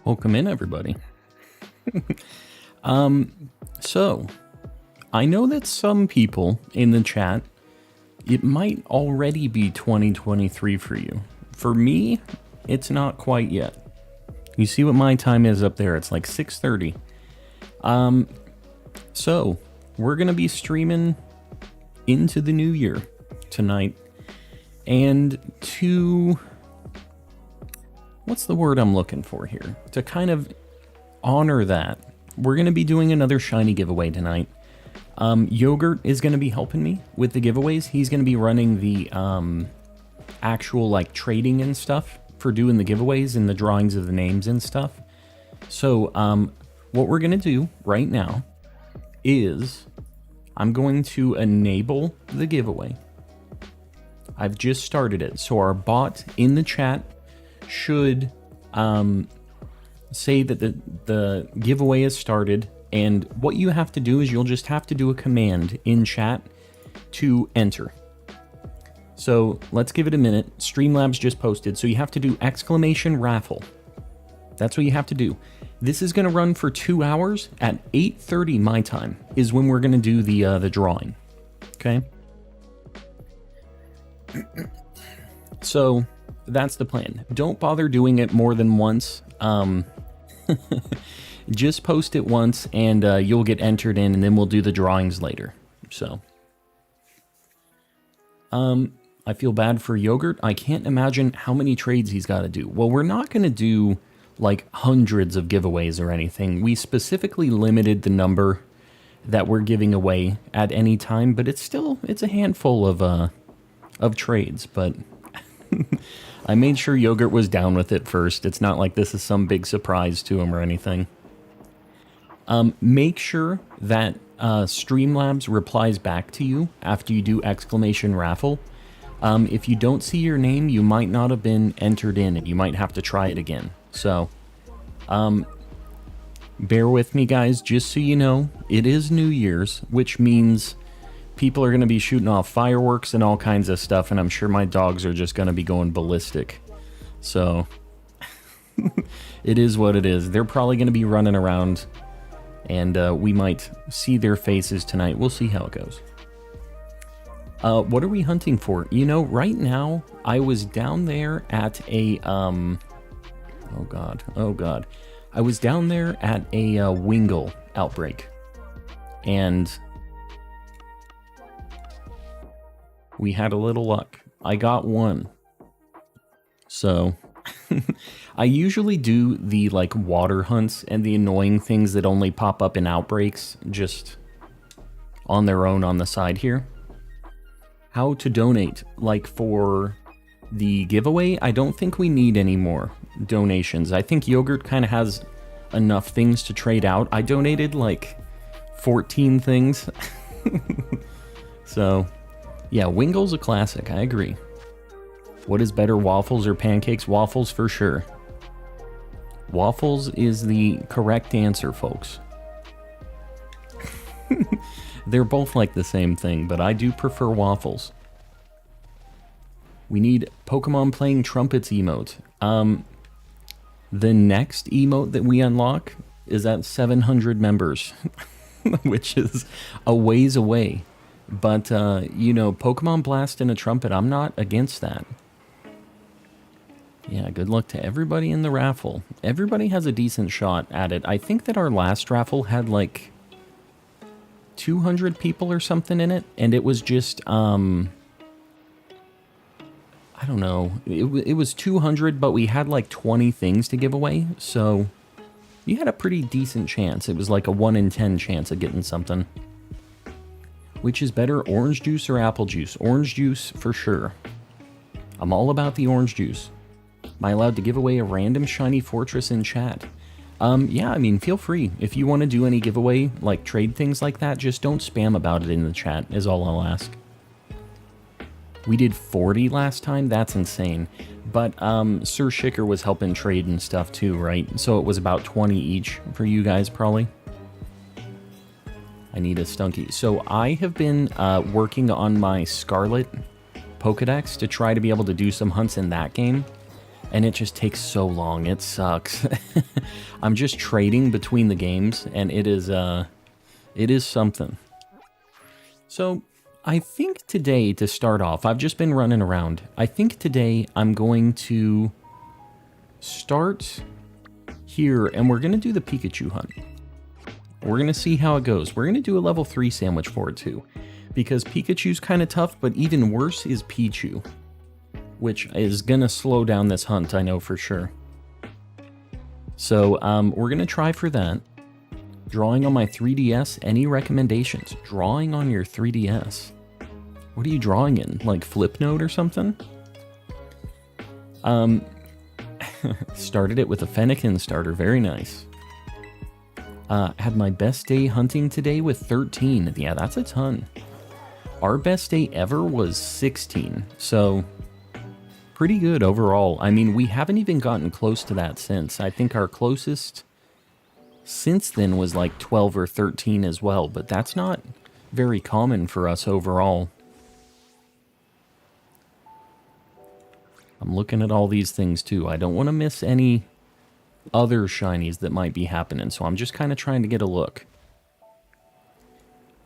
Welcome in, everybody. So, I know that some people in the chat, it might already be 2023 for you. For me, it's not quite yet. You see what my time is up there? It's like 6:30. So, we're going to be streaming into the new year tonight. And to... what's the word I'm looking for here? To kind of honor that, we're going to be doing another shiny giveaway tonight. Yogurt is going to be helping me with the giveaways. He's going to be running the actual like trading and stuff for doing the giveaways and the drawings of the names and stuff. So what we're going to do right now is I'm going to enable the giveaway. I've just started it. So our bot in the chat should say that the giveaway is started, and what you have to do is you'll just have to do a command in chat to enter. So let's give it a minute. Streamlabs just posted, so you have to do exclamation raffle. That's what you have to do. This is going to run for 2 hours. At 8:30 my time is when we're going to do the drawing. Okay. So that's the plan. Don't bother doing it more than once. Just post it once and you'll get entered in, and then we'll do the drawings later. So I feel bad for Yogurt. I can't imagine how many trades he's got to do. Well, we're not going to do like hundreds of giveaways or anything. We specifically limited the number that we're giving away at any time, but it's a handful of trades, but I made sure Yogurt was down with it first. It's not like this is some big surprise to him or anything. Make sure that Streamlabs replies back to you after you do exclamation raffle. If you don't see your name, you might not have been entered in, and you might have to try it again. So, bear with me, guys. Just so you know, it is New Year's, which means people are going to be shooting off fireworks and all kinds of stuff, and I'm sure my dogs are just going to be going ballistic. So, it is what it is. They're probably going to be running around, and we might see their faces tonight. We'll see how it goes. What are we hunting for? You know, right now, I was down there at a, oh god. I was down there at a Wingull outbreak, and we had a little luck. I got one. So, I usually do the like water hunts and the annoying things that only pop up in outbreaks just on their own on the side here. How to donate, like for the giveaway, I don't think we need any more donations. I think Yogurt kind of has enough things to trade out. I donated like 14 things. So, yeah, Wingull's a classic, I agree. What is better, waffles or pancakes? Waffles for sure. Waffles is the correct answer, folks. They're both like the same thing, but I do prefer waffles. We need Pokemon playing trumpets emote. The next emote that we unlock is at 700 members, which is a ways away. But, you know, Pokemon Blast and a trumpet, I'm not against that. Yeah, good luck to everybody in the raffle. Everybody has a decent shot at it. I think that our last raffle had, like, 200 people or something in it, and it was just, I don't know. It was 200, but we had, like, 20 things to give away, so you had a pretty decent chance. It was like a 1 in 10 chance of getting something. Which is better, orange juice or apple juice? Orange juice for sure. I'm all about the orange juice. Am I allowed to give away a random shiny fortress in chat? Yeah, I mean, feel free. If you want to do any giveaway, like trade things like that, just don't spam about it in the chat, is all I'll ask. We did 40 last time? That's insane. But Sir Shicker was helping trade and stuff too, right? So it was about 20 each for you guys, probably. I need a Stunky. So I have been working on my Scarlet Pokedex to try to be able to do some hunts in that game. and it just takes so long. It sucks. I'm just trading between the games, and it is something. So I think today, to start off, I've just been running around. I think today I'm going to start here, and we're going to do the Pikachu hunt. We're going to see how it goes. We're going to do a level 3 sandwich for it too, because Pikachu's kind of tough, but even worse is Pichu, which is going to slow down this hunt, I know for sure. So we're going to try for that. Drawing on my 3DS, any recommendations? Drawing on your 3DS. What are you drawing in? Like Flipnote or something? Started it with a Fennekin starter, very nice. Had my best day hunting today with 13. Yeah, that's a ton. Our best day ever was 16, so pretty good overall. I mean, we haven't even gotten close to that since. I think our closest since then was like 12 or 13 as well, but that's not very common for us overall. I'm looking at all these things too. I don't want to miss any other shinies that might be happening, so I'm just kind of trying to get a look.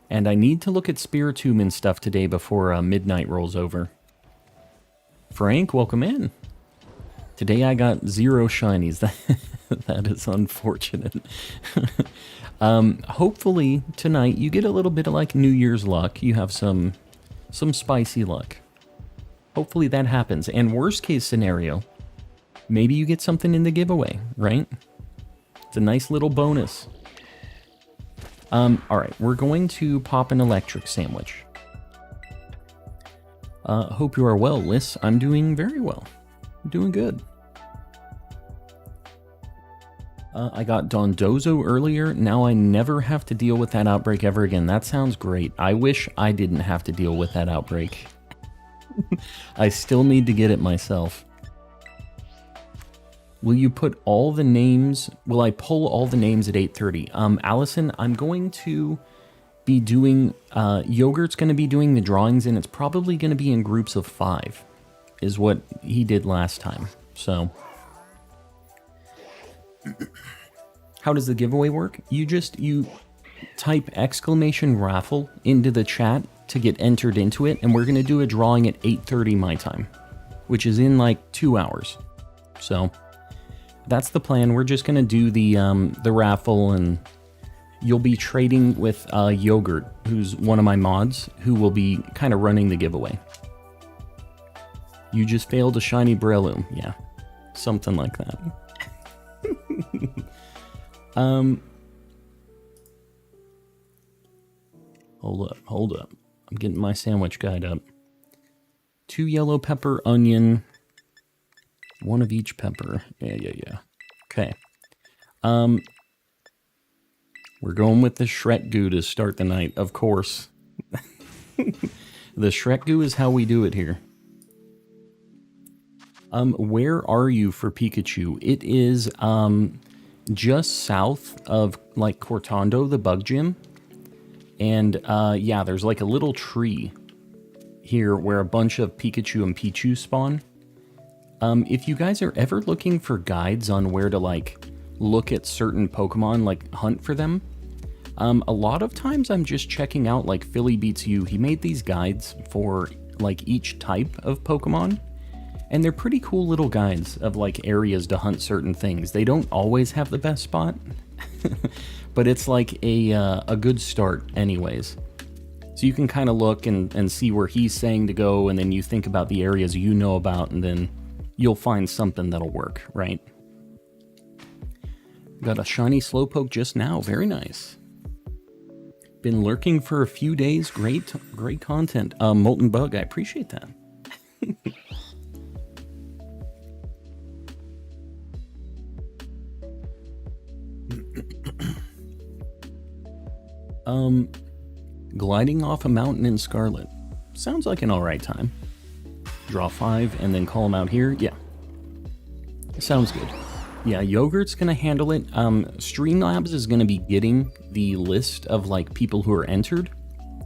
And I need to look at Spiritomb and stuff today before midnight rolls over. Frank, welcome in. Today I got 0 shinies. That is unfortunate. Hopefully tonight you get a little bit of like New Year's luck. You have some spicy luck. Hopefully that happens. And worst case scenario, maybe you get something in the giveaway, right? It's a nice little bonus. Alright, we're going to pop an electric sandwich. Hope you are well, Liz. I'm doing very well. I'm doing good. I got Dondozo earlier. Now I never have to deal with that outbreak ever again. That sounds great. I wish I didn't have to deal with that outbreak. I still need to get it myself. Will you put all the names... Will I pull all the names at 8:30? Allison, I'm going to be doing... Yogurt's going to be doing the drawings, and it's probably going to be in groups of 5, is what he did last time. So... How does the giveaway work? You type !raffle into the chat to get entered into it, and we're going to do a drawing at 8:30 my time, which is in like 2 hours. So that's the plan. We're just going to do the raffle, and you'll be trading with Yogurt, who's one of my mods, who will be kind of running the giveaway. You just failed a shiny Breloom. Yeah, something like that. Hold up. I'm getting my sandwich guide up. 2 yellow pepper, onion, 1 of each pepper. Yeah. Okay. We're going with the Shrek goo to start the night, of course. The Shrek goo is how we do it here. Where are you for Pikachu? It is, just south of, like, Cortando, the bug gym. And, yeah, there's, like, a little tree here where a bunch of Pikachu and Pichu spawn. If you guys are ever looking for guides on where to, like, look at certain Pokemon, like, hunt for them, a lot of times I'm just checking out, like, Philly Beats You. He made these guides for, like, each type of Pokemon. And they're pretty cool little guides of like areas to hunt certain things. They don't always have the best spot, but it's like a good start anyways. So you can kind of look and see where he's saying to go, and then you think about the areas you know about, and then you'll find something that'll work, right? Got a shiny Slowpoke just now. Very nice. Been lurking for a few days. Great content. Molten Bug, I appreciate that. Gliding off a mountain in Scarlet. Sounds like an alright time. Draw 5 and then call them out here. Yeah. Sounds good. Yeah, Yogurt's gonna handle it. Streamlabs is gonna be getting the list of like people who are entered.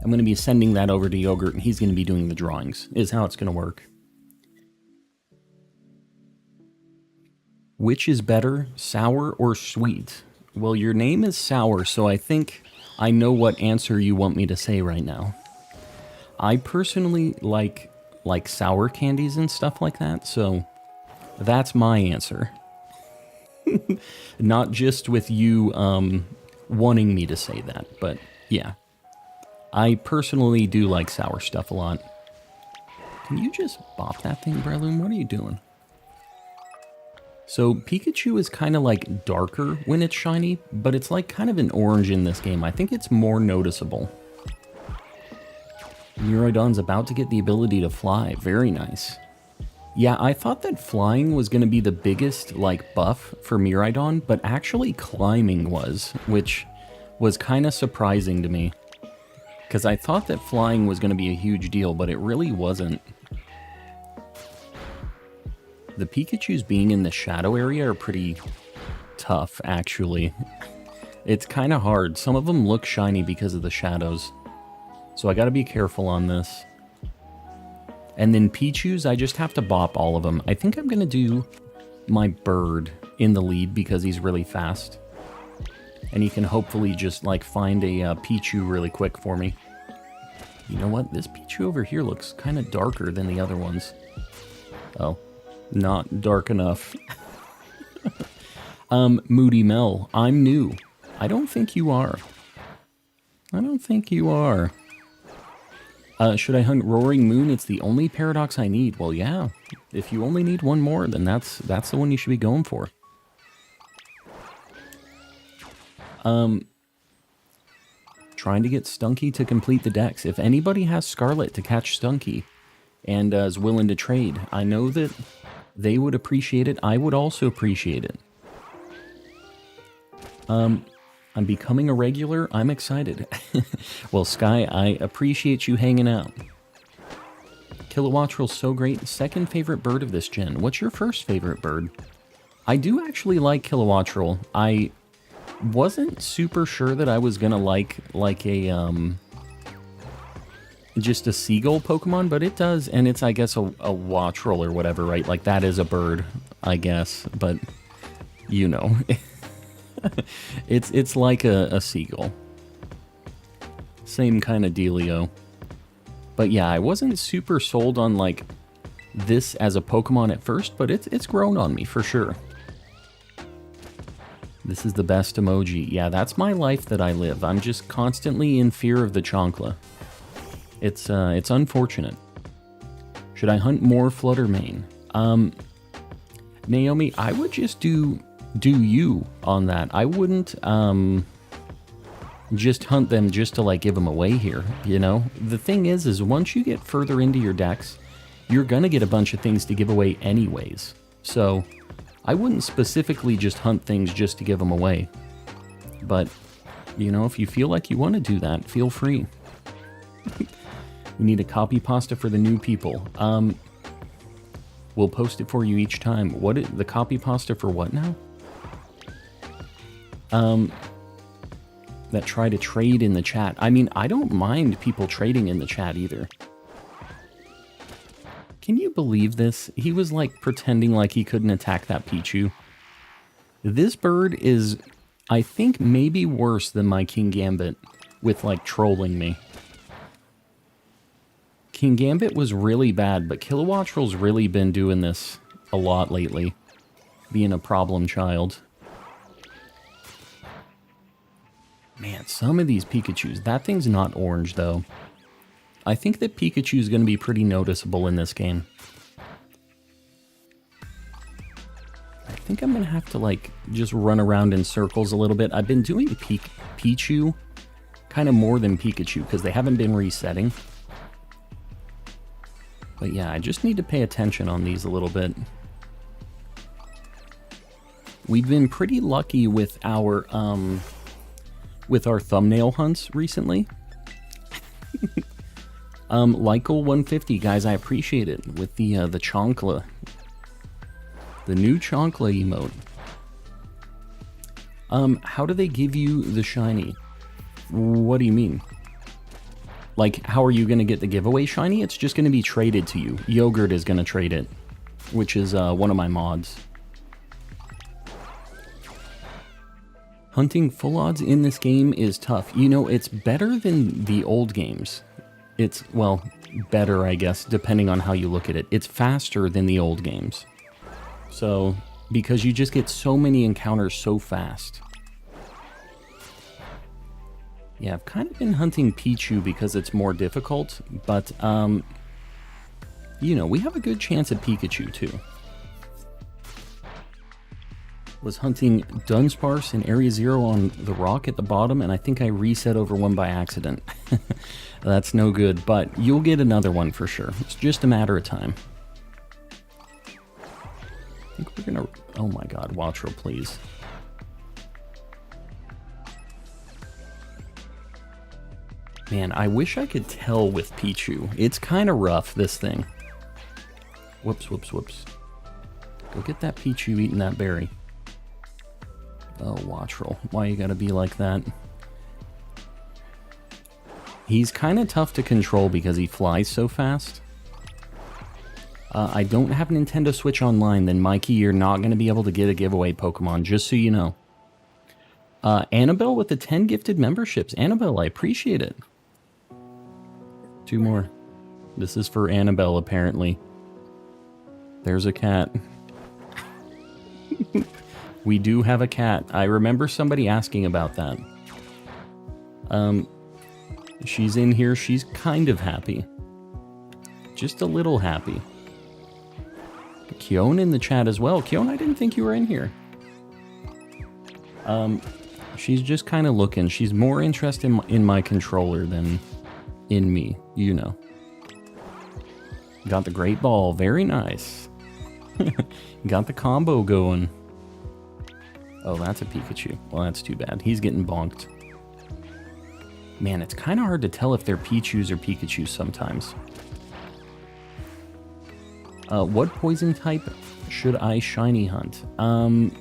I'm gonna be sending that over to Yogurt, and he's gonna be doing the drawings, is how it's gonna work. Which is better, sour or sweet? Well, your name is Sour, so I think I know what answer you want me to say right now. I personally like sour candies and stuff like that, so that's my answer. Not just with you wanting me to say that, but yeah. I personally do like sour stuff a lot. Can you just bop that thing, Breloom? What are you doing? So Pikachu is kind of like darker when it's shiny, but it's like kind of an orange in this game. I think it's more noticeable. Miraidon's about to get the ability to fly. Very nice. Yeah, I thought that flying was going to be the biggest like buff for Miraidon, but actually climbing was, which was kind of surprising to me. Because I thought that flying was going to be a huge deal, but it really wasn't. The Pikachus being in the shadow area are pretty tough, actually. It's kind of hard. Some of them look shiny because of the shadows. So I gotta be careful on this. And then Pichus, I just have to bop all of them. I think I'm gonna do my bird in the lead because he's really fast. And he can hopefully just like find a Pichu really quick for me. You know what? This Pichu over here looks kind of darker than the other ones. Oh. Not dark enough. Moody Mel, I'm new. I don't think you are. I don't think you are. Should I hunt Roaring Moon? It's the only paradox I need. Well, yeah. If you only need one more, then that's the one you should be going for. Trying to get Stunky to complete the dex. If anybody has Scarlet to catch Stunky and is willing to trade, I know that they would appreciate it. I would also appreciate it. I'm becoming a regular. I'm excited. Well, Sky, I appreciate you hanging out. Kilowattrel's so great. Second favorite bird of this gen. What's your first favorite bird? I do actually like Kilowattrel. I wasn't super sure that I was gonna like a just a seagull Pokemon, but it does, and it's, I guess, a Wattrel or whatever, right? Like, that is a bird, I guess, but, you know. it's like a seagull. Same kind of dealio. But yeah, I wasn't super sold on, like, this as a Pokemon at first, but it's grown on me, for sure. This is the best emoji. Yeah, that's my life that I live. I'm just constantly in fear of the Chancla. It's unfortunate. Should I hunt more Fluttermane? Naomi, I would just do you on that. I wouldn't just hunt them just to like give them away here, you know? The thing is once you get further into your decks, you're gonna get a bunch of things to give away anyways. So I wouldn't specifically just hunt things just to give them away. But, you know, if you feel like you want to do that, feel free. We need a copy pasta for the new people. We'll post it for you each time. The copy pasta for what now? That try to trade in the chat. I mean, I don't mind people trading in the chat either. Can you believe this? He was like pretending like he couldn't attack that Pichu. This bird is, I think, maybe worse than my King Gambit with like trolling me. King Gambit was really bad, but Kilowattrel's really been doing this a lot lately. Being a problem child. Man, some of these Pikachus. That thing's not orange, though. I think that Pikachu's going to be pretty noticeable in this game. I think I'm going to have to, like, just run around in circles a little bit. I've been doing Pichu kind of more than Pikachu, because they haven't been resetting. But yeah, I just need to pay attention on these a little bit. We've been pretty lucky with our thumbnail hunts recently. Lykel 150, guys, I appreciate it with the Chancla. The new Chancla emote. How do they give you the shiny? What do you mean? Like, how are you going to get the giveaway shiny? It's just going to be traded to you. Yogurt is going to trade it, which is one of my mods. Hunting full odds in this game is tough. You know, it's better than the old games. It's, well, better, I guess, depending on how you look at it. It's faster than the old games. So, because you just get so many encounters so fast. Yeah, I've kind of been hunting Pichu because it's more difficult, but, you know, we have a good chance at Pikachu, too. Was hunting Dunsparce in Area 0 on the rock at the bottom, and I think I reset over one by accident. That's no good, but you'll get another one for sure. It's just a matter of time. I think we're gonna... Oh my god, Watchro, please. Man, I wish I could tell with Pichu. It's kind of rough, this thing. Whoops, whoops, whoops. Go get that Pichu eating that berry. Oh, Watchroll, why you gotta be like that? He's kind of tough to control because he flies so fast. I don't have Nintendo Switch Online, then Mikey, you're not going to be able to get a giveaway Pokemon, just so you know. Annabelle with the 10 gifted memberships. Annabelle, I appreciate it. 2 more. This is for Annabelle, apparently. There's a cat. We do have a cat. I remember somebody asking about that. She's in here. She's kind of happy. Just a little happy. Kion in the chat as well. Kion, I didn't think you were in here. She's just kind of looking. She's more interested in my controller than in me, you know. Got the great ball. Very nice. Got the combo going. Oh, that's a Pikachu. Well, that's too bad. He's getting bonked. Man, it's kind of hard to tell if they're Pichus or Pikachus sometimes. What poison type should I shiny hunt? Do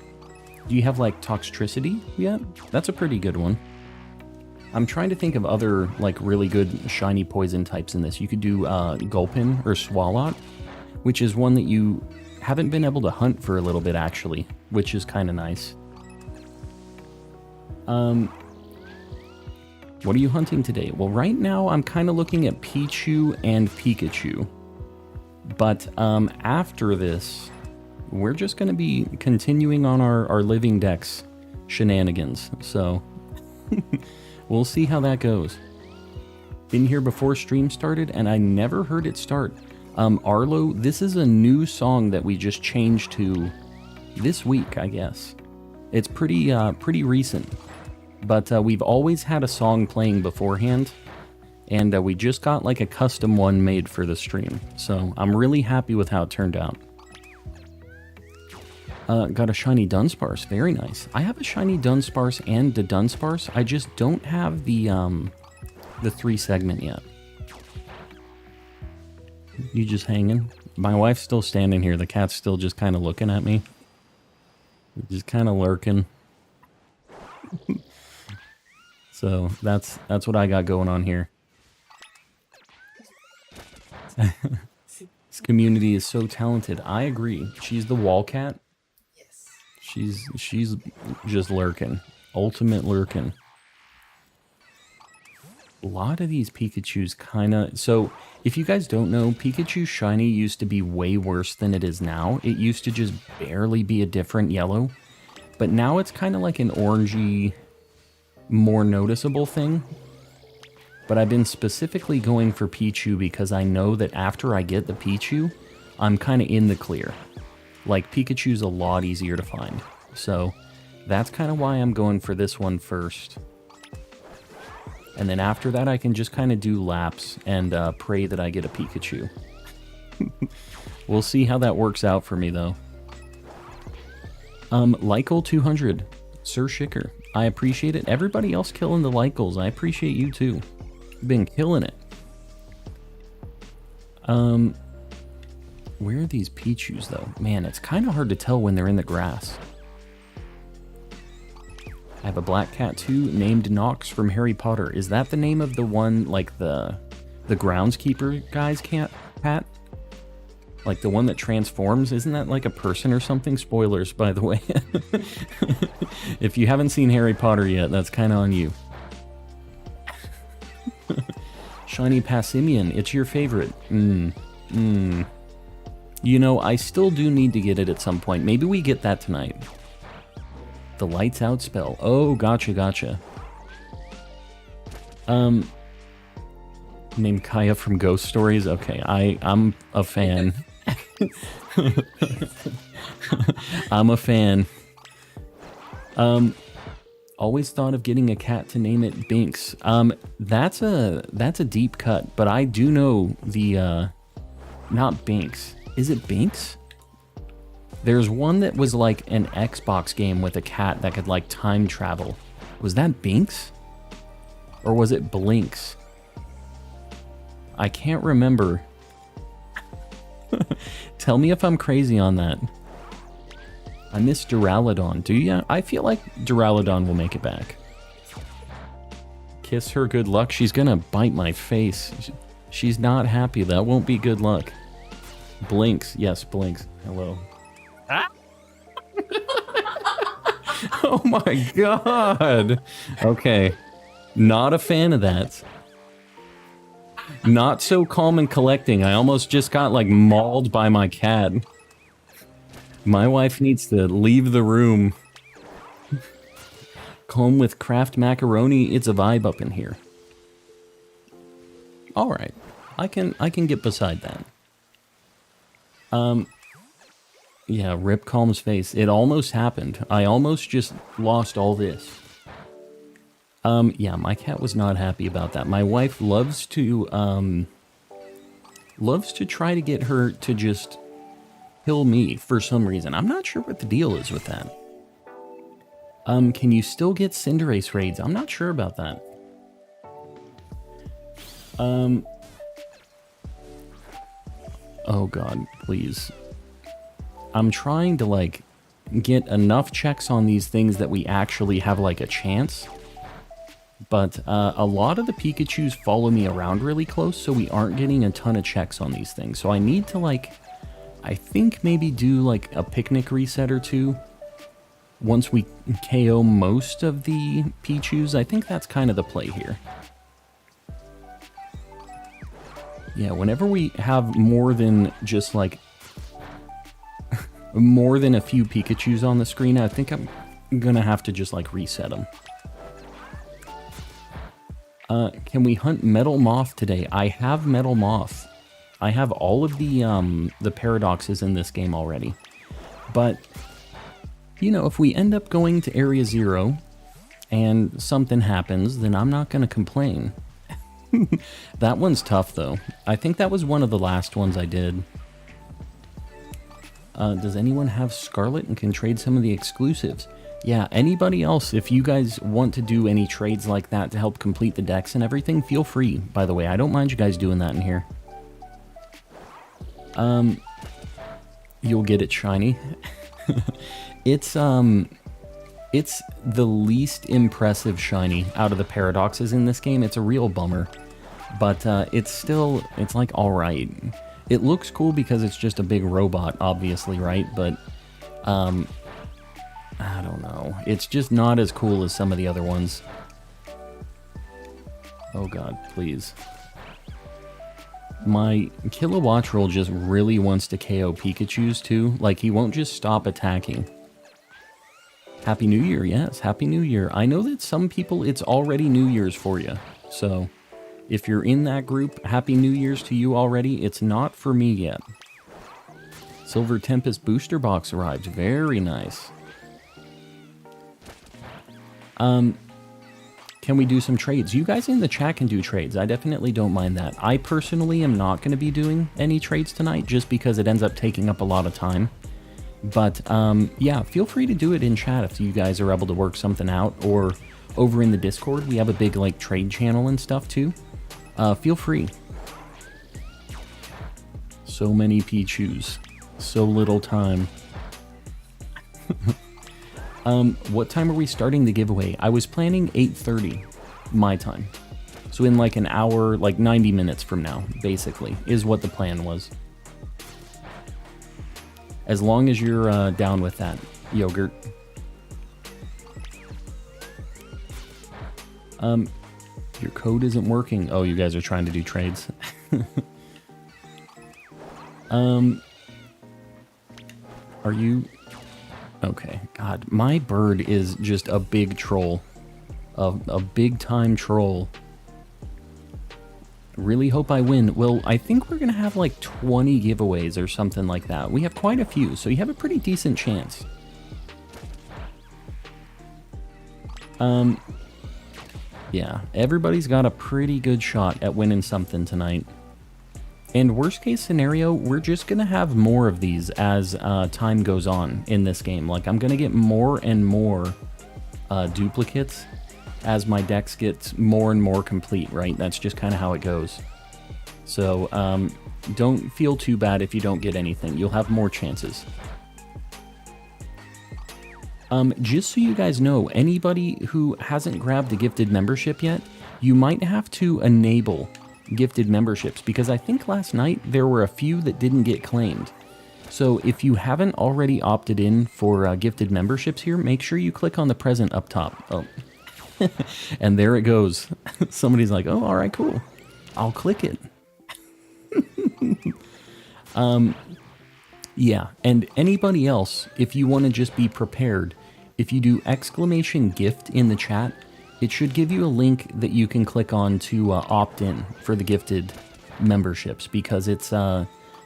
you have, like, Toxtricity yet? That's a pretty good one. I'm trying to think of other, like, really good shiny poison types in this. You could do Gulpin or Swalot, which is one that you haven't been able to hunt for a little bit, actually, which is kind of nice. What are you hunting today? Well, right now I'm kind of looking at Pichu and Pikachu. But after this, we're just going to be continuing on our living dex shenanigans. So we'll see how that goes. Been here before stream started, and I never heard it start. Arlo, this is a new song that we just changed to this week, I guess. It's pretty recent. But we've always had a song playing beforehand, and we just got like a custom one made for the stream. So I'm really happy with how it turned out. Got a shiny Dunsparce, very nice. I have a shiny Dunsparce and a Dunsparce. I just don't have the 3 segment yet. You just hanging? My wife's still standing here. The cat's still just kind of looking at me. Just kind of lurking. So that's what I got going on here. This community is so talented. I agree. She's the wall cat. Yes. She's just lurking. Ultimate lurking. A lot of these Pikachus kind of... So, if you guys don't know, Pikachu Shiny used to be way worse than it is now. It used to just barely be a different yellow. But now it's kind of like an orangey, more noticeable thing. But I've been specifically going for Pichu because I know that after I get the Pichu, I'm kind of in the clear. Like, Pikachu's a lot easier to find. So, that's kind of why I'm going for this one first. And then after that, I can just kind of do laps and pray that I get a Pikachu. We'll see how that works out for me, though. Lykel 200, Sir Shicker. I appreciate it. Everybody else killing the Lykels, I appreciate you, too. You've been killing it. Where are these Pichus, though? Man, it's kind of hard to tell when they're in the grass. I have a black cat too, named Nox from Harry Potter. Is that the name of the one, like the groundskeeper guy's cat? Like the one that transforms, isn't that like a person or something? Spoilers, by the way. If you haven't seen Harry Potter yet, that's kind of on you. Shiny Pasimian, it's your favorite. You know, I still do need to get it at some point. Maybe we get that tonight. The lights out spell. Oh, gotcha. Named Kaya from Ghost Stories. Okay, I'm a fan. I'm a fan. Always thought of getting a cat to name it Binks. That's a deep cut, but I do know the not Binks. Is it Binks? There's one that was like an Xbox game with a cat that could like time travel. Was that Binks? Or was it Blinks? I can't remember. Tell me if I'm crazy on that. I miss Duraludon. Do ya? I feel like Duraludon will make it back. Kiss her good luck. She's gonna bite my face. She's not happy. That won't be good luck. Blinks. Yes, Blinks. Hello. Ah! Oh my god. Okay. Not a fan of that. Not so calm and collecting. I almost just got like mauled by my cat. My wife needs to leave the room. Calm with Kraft macaroni. It's a vibe up in here. All right, I can get beside that. Yeah, rip Calm's face. It almost happened. I almost just lost all this. Yeah, my cat was not happy about that. My wife loves to try to get her to just kill me for some reason. I'm not sure what the deal is with that. Can you still get Cinderace raids? I'm not sure about that. Oh god, please. I'm trying to, like, get enough checks on these things that we actually have, like, a chance. But, a lot of the Pikachus follow me around really close, so we aren't getting a ton of checks on these things. So I need to, like, I think maybe do, like, a picnic reset or two. Once we KO most of the Pichus, I think that's kind of the play here. Yeah, whenever we have more than just, like, more than a few Pikachus on the screen, I think I'm gonna have to just, like, reset them. Can we hunt Metal Moth today? I have Metal Moth. I have all of the paradoxes in this game already. But, you know, if we end up going to Area 0 and something happens, then I'm not gonna complain. That one's tough, though. I think that was one of the last ones I did. Does anyone have Scarlet and can trade some of the exclusives? Yeah, anybody else, if you guys want to do any trades like that to help complete the decks and everything, feel free, by the way. I don't mind you guys doing that in here. You'll get it shiny. It's the least impressive shiny out of the paradoxes in this game. It's a real bummer. But, it's like, alright. It looks cool because it's just a big robot, obviously, right? But, I don't know. It's just not as cool as some of the other ones. Oh god, please. My Kilowattrel just really wants to KO Pikachus, too. Like, he won't just stop attacking. Happy New Year, yes, Happy New Year. I know that some people, it's already New Year's for you. So, if you're in that group, Happy New Year's to you already. It's not for me yet. Silver Tempest booster box arrived. Very nice. Can we do some trades? You guys in the chat can do trades. I definitely don't mind that. I personally am not going to be doing any trades tonight just because it ends up taking up a lot of time. But, yeah, feel free to do it in chat if you guys are able to work something out. Or over in the Discord, we have a big, like, trade channel and stuff, too. Feel free. So many Pichus. So little time. What time are we starting the giveaway? I was planning 8:30 my time. So in like an hour, like 90 minutes from now, basically, is what the plan was. As long as you're down with that, Yogurt. Your code isn't working. Oh, you guys are trying to do trades. Are you... Okay, God, my bird is just a big troll. A big-time troll. Really hope I win. Well, I think we're going to have like 20 giveaways or something like that. We have quite a few, so you have a pretty decent chance. Yeah, everybody's got a pretty good shot at winning something tonight. And worst case scenario, we're just going to have more of these as time goes on in this game. Like, I'm going to get more and more duplicates as my decks get more and more complete, right? That's just kind of how it goes. So, don't feel too bad if you don't get anything. You'll have more chances. Just so you guys know, anybody who hasn't grabbed a gifted membership yet, you might have to enable gifted memberships, because I think last night there were a few that didn't get claimed. So if you haven't already opted in for gifted memberships here, make sure you click on the present up top. Oh, and there it goes. Somebody's like, oh, all right, cool. I'll click it. Yeah, and anybody else, if you want to just be prepared, if you do exclamation gift in the chat, it should give you a link that you can click on to opt in for the gifted memberships, because it's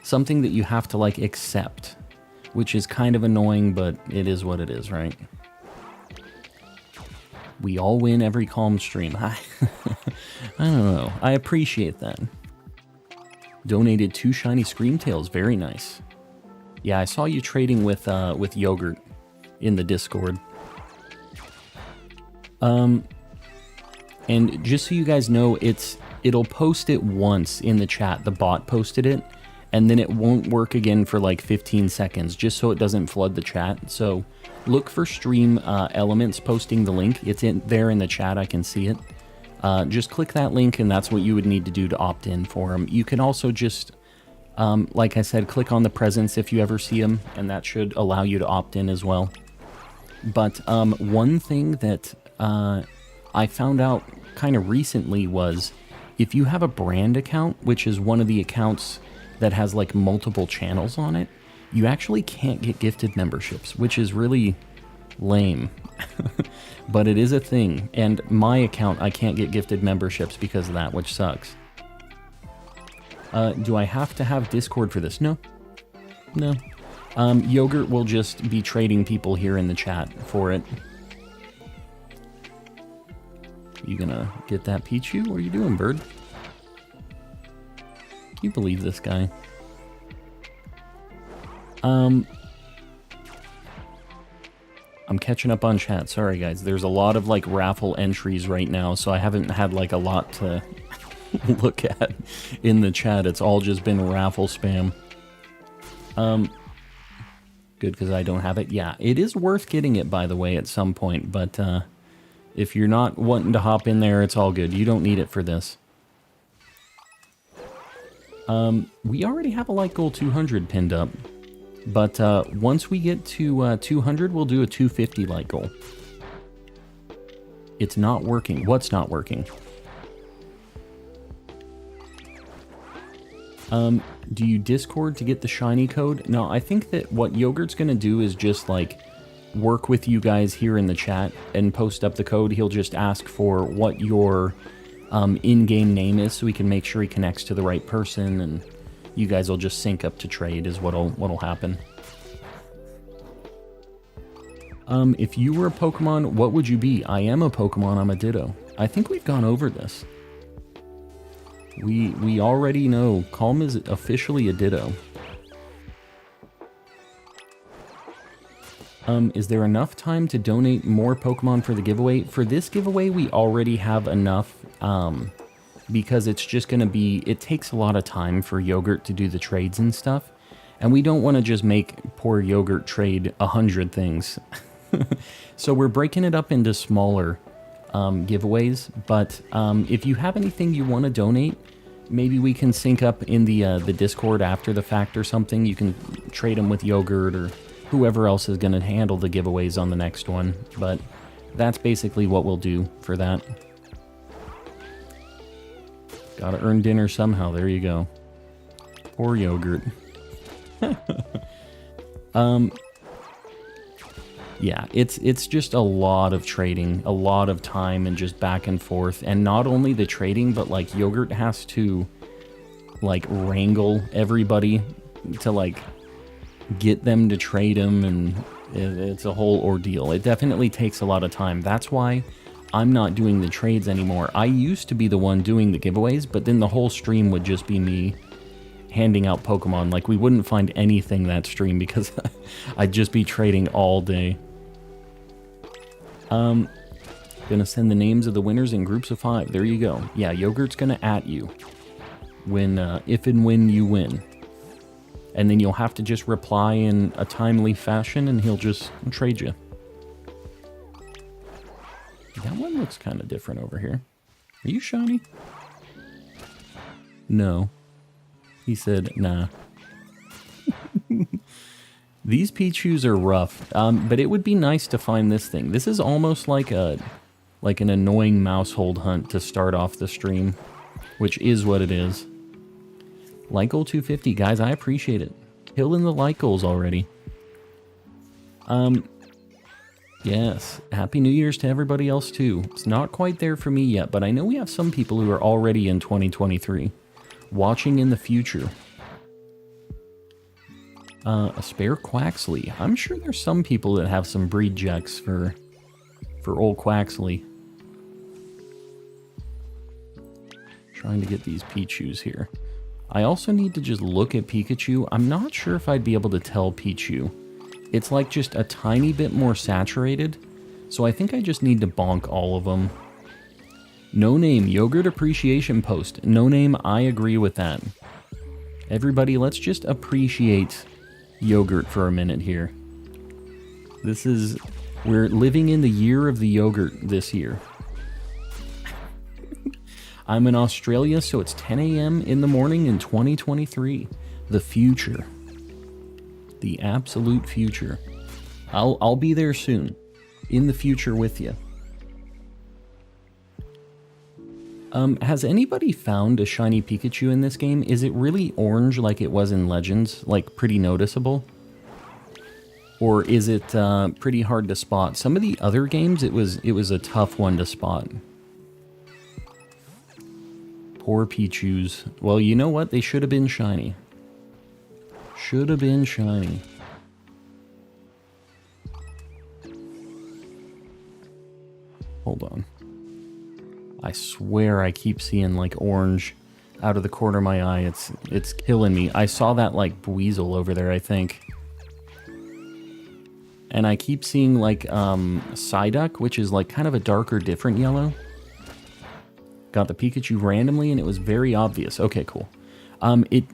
something that you have to like accept, which is kind of annoying, but it is what it is, right? We all win every calm stream. I don't know. I appreciate that. Donated 2 shiny Screamtails. Very nice. Yeah, I saw you trading with Yogurt in the Discord. And just so you guys know, it'll post it once in the chat. The bot posted it, and then it won't work again for like 15 seconds, just so it doesn't flood the chat. So look for Stream Elements posting the link. It's there in the chat. I can see it. Just click that link, and that's what you would need to do to opt in for them. You can also just, like I said, click on the presents if you ever see them, and that should allow you to opt in as well. But one thing that I found out kind of recently was, if you have a brand account, which is one of the accounts that has like multiple channels on it, you actually can't get gifted memberships, which is really lame. But it is a thing, and my account, I can't get gifted memberships because of that, which sucks. Do I have to have Discord for this? No. No. Yogurt will just be trading people here in the chat for it. You gonna get that Pichu? What are you doing, bird? Can you believe this guy? I'm catching up on chat. Sorry, guys. There's a lot of, like, raffle entries right now, so I haven't had, like, a lot to look at in the chat. It's all just been raffle spam. Good, because I don't have it. Yeah, it is worth getting it, by the way, at some point, but, if you're not wanting to hop in there, it's all good. You don't need it for this. We already have a like goal 200 pinned up. But once we get to 200, we'll do a 250 like goal. It's not working. What's not working? Do you Discord to get the shiny code? No, I think that what Yogurt's going to do is just like work with you guys here in the chat and post up the code. He'll just ask for what your in-game name is, so we can make sure he connects to the right person, and you guys will just sync up to trade is what'll happen. If you were a Pokemon, what would you be? I am a Pokemon, I'm a Ditto. I think we've gone over this. We already know Calm is officially a Ditto. Is there enough time to donate more Pokemon for the giveaway? For this giveaway, we already have enough, because it's just going to be, it takes a lot of time for Yogurt to do the trades and stuff, and we don't want to just make poor Yogurt trade 100 things. So we're breaking it up into smaller giveaways, but if you have anything you want to donate, maybe we can sync up in the Discord after the fact or something. You can trade them with Yogurt or whoever else is going to handle the giveaways on the next one. But that's basically what we'll do for that. Gotta earn dinner somehow. There you go. Poor Yogurt. Yeah, it's just a lot of trading, a lot of time and just back and forth. And not only the trading, but like Yogurt has to like wrangle everybody to like get them to trade him, and it's a whole ordeal. It definitely takes a lot of time. That's why I'm not doing the trades anymore. I used to be the one doing the giveaways, but then the whole stream would just be me handing out Pokemon. Like, we wouldn't find anything that stream because I'd just be trading all day. Gonna send the names of the winners in groups of 5. There you go. Yeah, Yogurt's gonna @ you when, if and when you win. And then you'll have to just reply in a timely fashion and he'll just trade you. That one looks kind of different over here. Are you shiny? No. He said, nah. These Pichus are rough, but it would be nice to find this thing. This is almost like an annoying mousehold hunt to start off the stream, which is what it is. Like goal 250, guys, I appreciate it. Killing the like goals already. Yes, Happy New Year's to everybody else too. It's not quite there for me yet, but I know we have some people who are already in 2023. Watching in the future. A spare Quaxley. I'm sure there's some people that have some breed checks for old Quaxley. Trying to get these Pichus here. I also need to just look at Pikachu. I'm not sure if I'd be able to tell Pichu. It's like just a tiny bit more saturated, so I think I just need to bonk all of them. No name, Yogurt appreciation post. No name, I agree with that. Everybody, let's just appreciate Yogurt for a minute here. We're living in the year of the Yogurt this year. I'm in Australia, so it's 10 a.m. in the morning in 2023. The future. The absolute future. I'll be there soon. In the future with you. Has anybody found a shiny Pikachu in this game? Is it really orange like it was in Legends? Like, pretty noticeable? Or is it pretty hard to spot? Some of the other games, it was a tough one to spot. Poor Pichus. Well, you know what? They should have been shiny. Should have been shiny. Hold on. I swear I keep seeing like orange out of the corner of my eye. It's killing me. I saw that like Buizel over there, I think. And I keep seeing like Psyduck, which is like kind of a darker, different yellow. Got the Pikachu randomly and it was very obvious. Okay, cool. It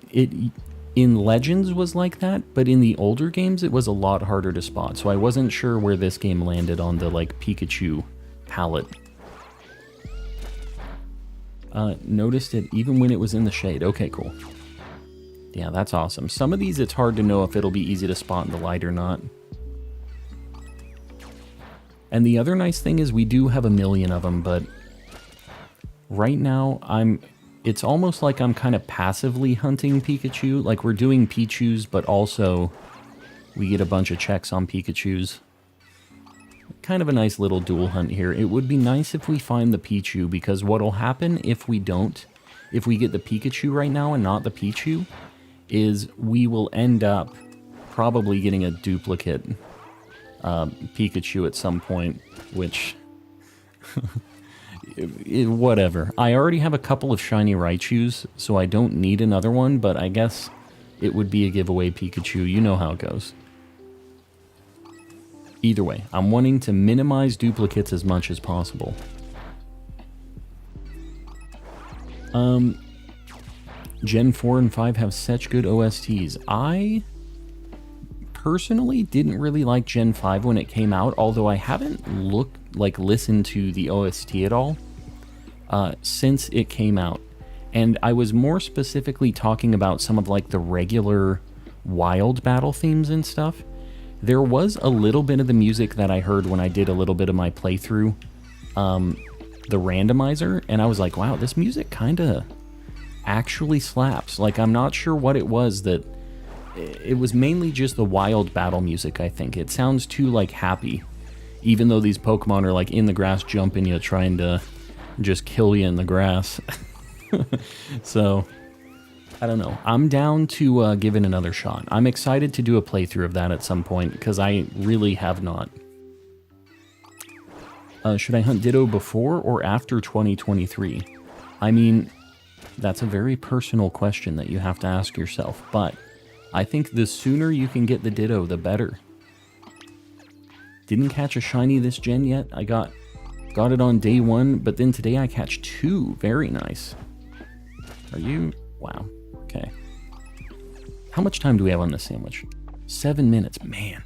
in Legends was like that, but in the older games it was a lot harder to spot. So I wasn't sure where this game landed on the like Pikachu palette. Noticed it even when it was in the shade. Okay, cool. Yeah, that's awesome. Some of these, it's hard to know if it'll be easy to spot in the light or not. And the other nice thing is we do have a million of them, but right now it's almost like I'm kind of passively hunting Pikachu. Like, we're doing Pichus, but also we get a bunch of checks on Pikachus. Kind of a nice little dual hunt here. It would be nice if we find the Pichu, because what'll happen if we don't, if we get the Pikachu right now and not the Pichu, is we will end up probably getting a duplicate Pikachu at some point, which... whatever. I already have a couple of shiny Raichus, so I don't need another one, but I guess it would be a giveaway Pikachu. You know how it goes. Either way, I'm wanting to minimize duplicates as much as possible. Gen 4 and 5 have such good OSTs. I personally didn't really like Gen 5 when it came out, although I haven't listened to the OST at all since it came out. And I was more specifically talking about some of like the regular wild battle themes and stuff. There was a little bit of the music that I heard when I did a little bit of my playthrough, the randomizer, and I was like, wow, this music kind of actually slaps. Like, I'm not sure what it was that... It was mainly just the wild battle music, I think. It sounds too, like, happy. Even though these Pokemon are, like, in the grass jumping you, trying to just kill you in the grass. So, I don't know. I'm down to give it another shot. I'm excited to do a playthrough of that at some point, because I really have not. Should I hunt Ditto before or after 2023? I mean, that's a very personal question that you have to ask yourself, but I think the sooner you can get the Ditto, the better. Didn't catch a shiny this gen yet. I got it on day 1, but then today I catch 2. Very nice. Are you? Wow. Okay. How much time do we have on this sandwich? 7 minutes. Man.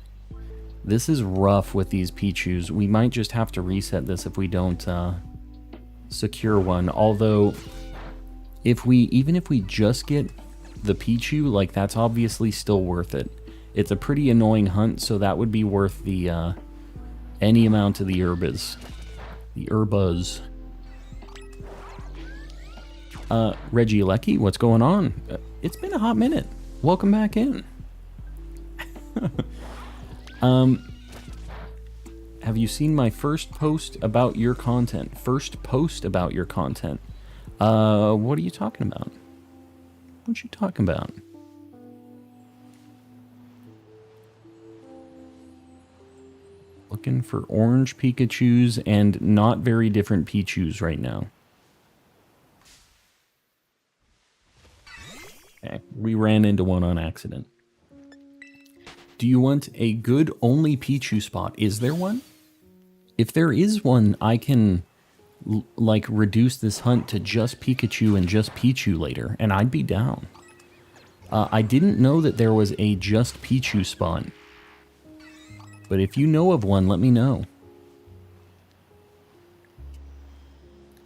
This is rough with these Pichus. We might just have to reset this if we don't secure one. Although, even if we just get the Pichu, like, that's obviously still worth it. It's a pretty annoying hunt, so that would be worth the any amount of the Urbas. The Urbas. Reggie Lecky, what's going on? It's been a hot minute. Welcome back in. Have you seen my first post about your content? First post about your content. What are you talking about? What you talking about? Looking for orange Pikachus and not very different Pichus right now. Okay, we ran into one on accident. Do you want a good only Pichu spot? Is there one? If there is one, I can like reduce this hunt to just Pikachu and just Pichu later, and I'd be down. I didn't know that there was a just Pichu spot. But if you know of one, let me know.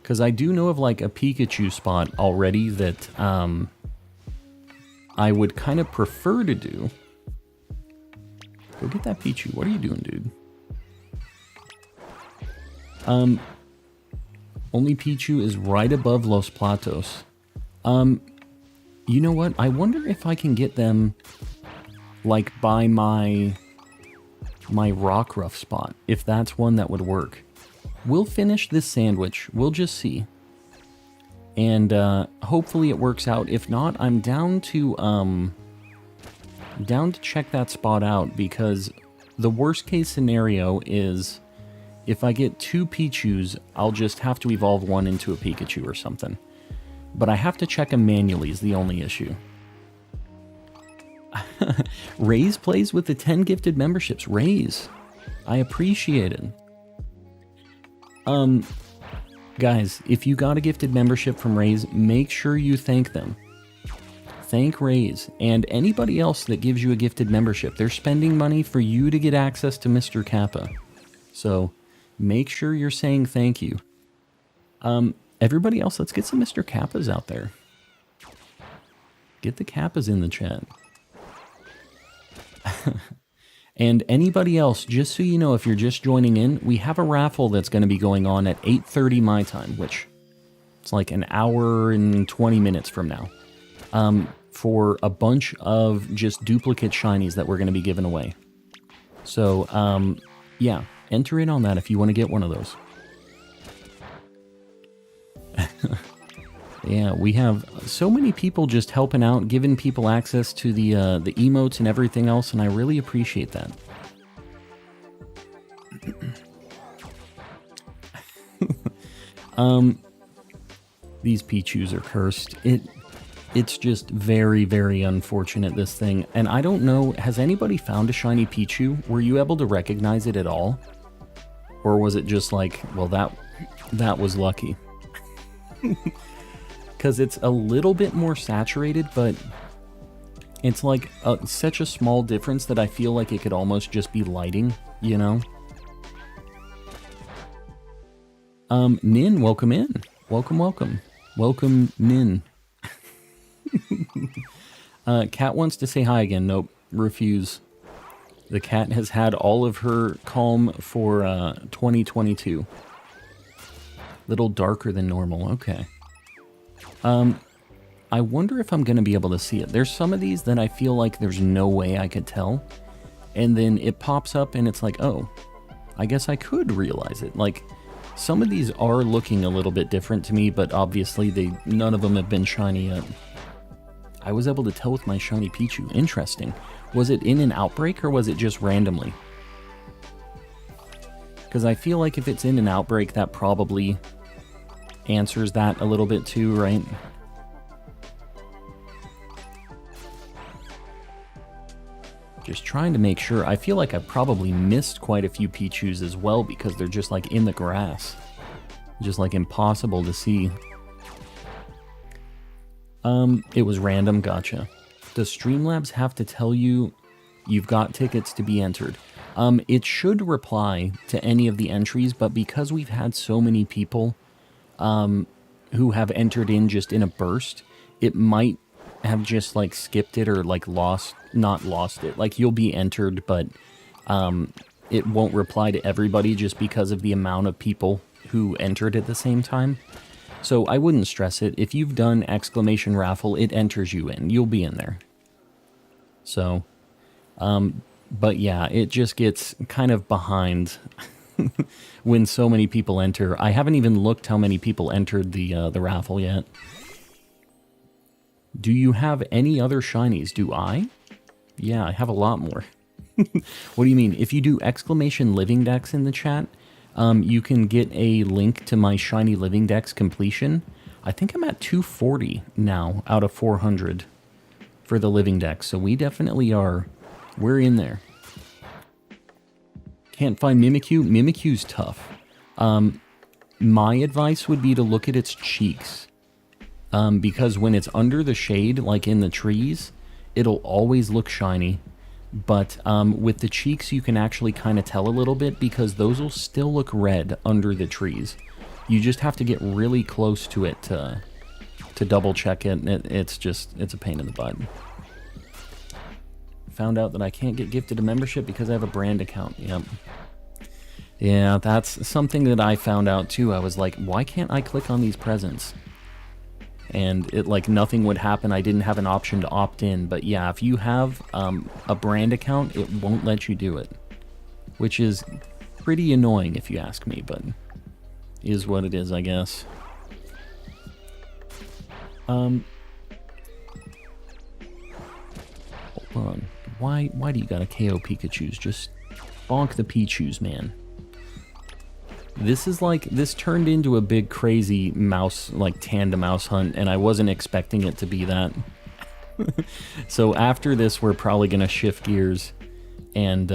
Because I do know of like a Pikachu spot already that I would kind of prefer to do. Go get that Pichu. What are you doing, dude? Only Pichu is right above Los Platos. You know what? I wonder if I can get them, like, by my Rockruff spot. If that's one that would work. We'll finish this sandwich. We'll just see. And, hopefully it works out. If not, I'm down to check that spot out, because the worst case scenario is if I get 2 Pichus, I'll just have to evolve one into a Pikachu or something. But I have to check them manually is the only issue. Raze plays with the 10 gifted memberships. Raze, I appreciate it. Guys, if you got a gifted membership from Raze, make sure you thank them. Thank Raze and anybody else that gives you a gifted membership. They're spending money for you to get access to Mr. Kappa. So make sure you're saying thank you. Everybody else, let's get some Mr. Kappas out there. Get the Kappas in the chat. And anybody else, just so you know, if you're just joining in, we have a raffle that's going to be going on at 8:30 my time, which it's like an hour and 20 minutes from now. For a bunch of just duplicate shinies that we're going to be giving away. So, yeah, enter in on that if you want to get one of those. Yeah, we have so many people just helping out, giving people access to the emotes and everything else, and I really appreciate that. These Pichus are cursed. It's just very, very unfortunate, this thing. And I don't know, has anybody found a shiny Pichu? Were you able to recognize it at all? Or was it just like, well, that was lucky? Because it's a little bit more saturated, but it's like such a small difference that I feel like it could almost just be lighting, you know? Nin, welcome in. Welcome, welcome. Welcome, Nin. Cat wants to say hi again. Nope, refuse. The cat has had all of her calm for 2022. Little darker than normal. Okay. I wonder if I'm going to be able to see it. There's some of these that I feel like there's no way I could tell. And then it pops up and it's like, oh, I guess I could realize it. Like, some of these are looking a little bit different to me, but obviously none of them have been shiny yet. I was able to tell with my shiny Pichu. Interesting. Was it in an outbreak or was it just randomly? Because I feel like if it's in an outbreak, that probably answers that a little bit too, right? Just trying to make sure. I feel like I probably missed quite a few Pichus as well because they're just like in the grass. Just like impossible to see. It was random, gotcha. Does Streamlabs have to tell you you've got tickets to be entered? It should reply to any of the entries, but because we've had so many people who have entered in just in a burst, it might have just like skipped it or like not lost it. Like you'll be entered, but it won't reply to everybody just because of the amount of people who entered at the same time. So I wouldn't stress it. If you've done exclamation raffle, it enters you in. You'll be in there. So, but yeah, it just gets kind of behind when so many people enter. I haven't even looked how many people entered the raffle yet. Do you have any other shinies? Do I? Yeah, I have a lot more. What do you mean? If you do exclamation living dex in the chat, you can get a link to my shiny living dex completion. I think I'm at 240 now out of 400 for the living dex. So we definitely are. We're in there. Can't find Mimikyu. Mimikyu's tough. My advice would be to look at its cheeks. Because when it's under the shade, like in the trees, it'll always look shiny. But with the cheeks, you can actually kind of tell a little bit because those will still look red under the trees. You just have to get really close to it to double check it. It's a pain in the butt. Found out that I can't get gifted a membership because I have a brand account. Yep. Yeah, that's something that I found out too. I was like, why can't I click on these presents? And it like nothing would happen. I didn't have an option to opt in. But yeah, if you have a brand account, it won't let you do it, which is pretty annoying if you ask me, but is what it is, I guess. Hold on. Why do you gotta KO Pikachus? Just bonk the Pichus, man. This turned into a big crazy mouse, like tandem mouse hunt, and I wasn't expecting it to be that. So after this, we're probably going to shift gears and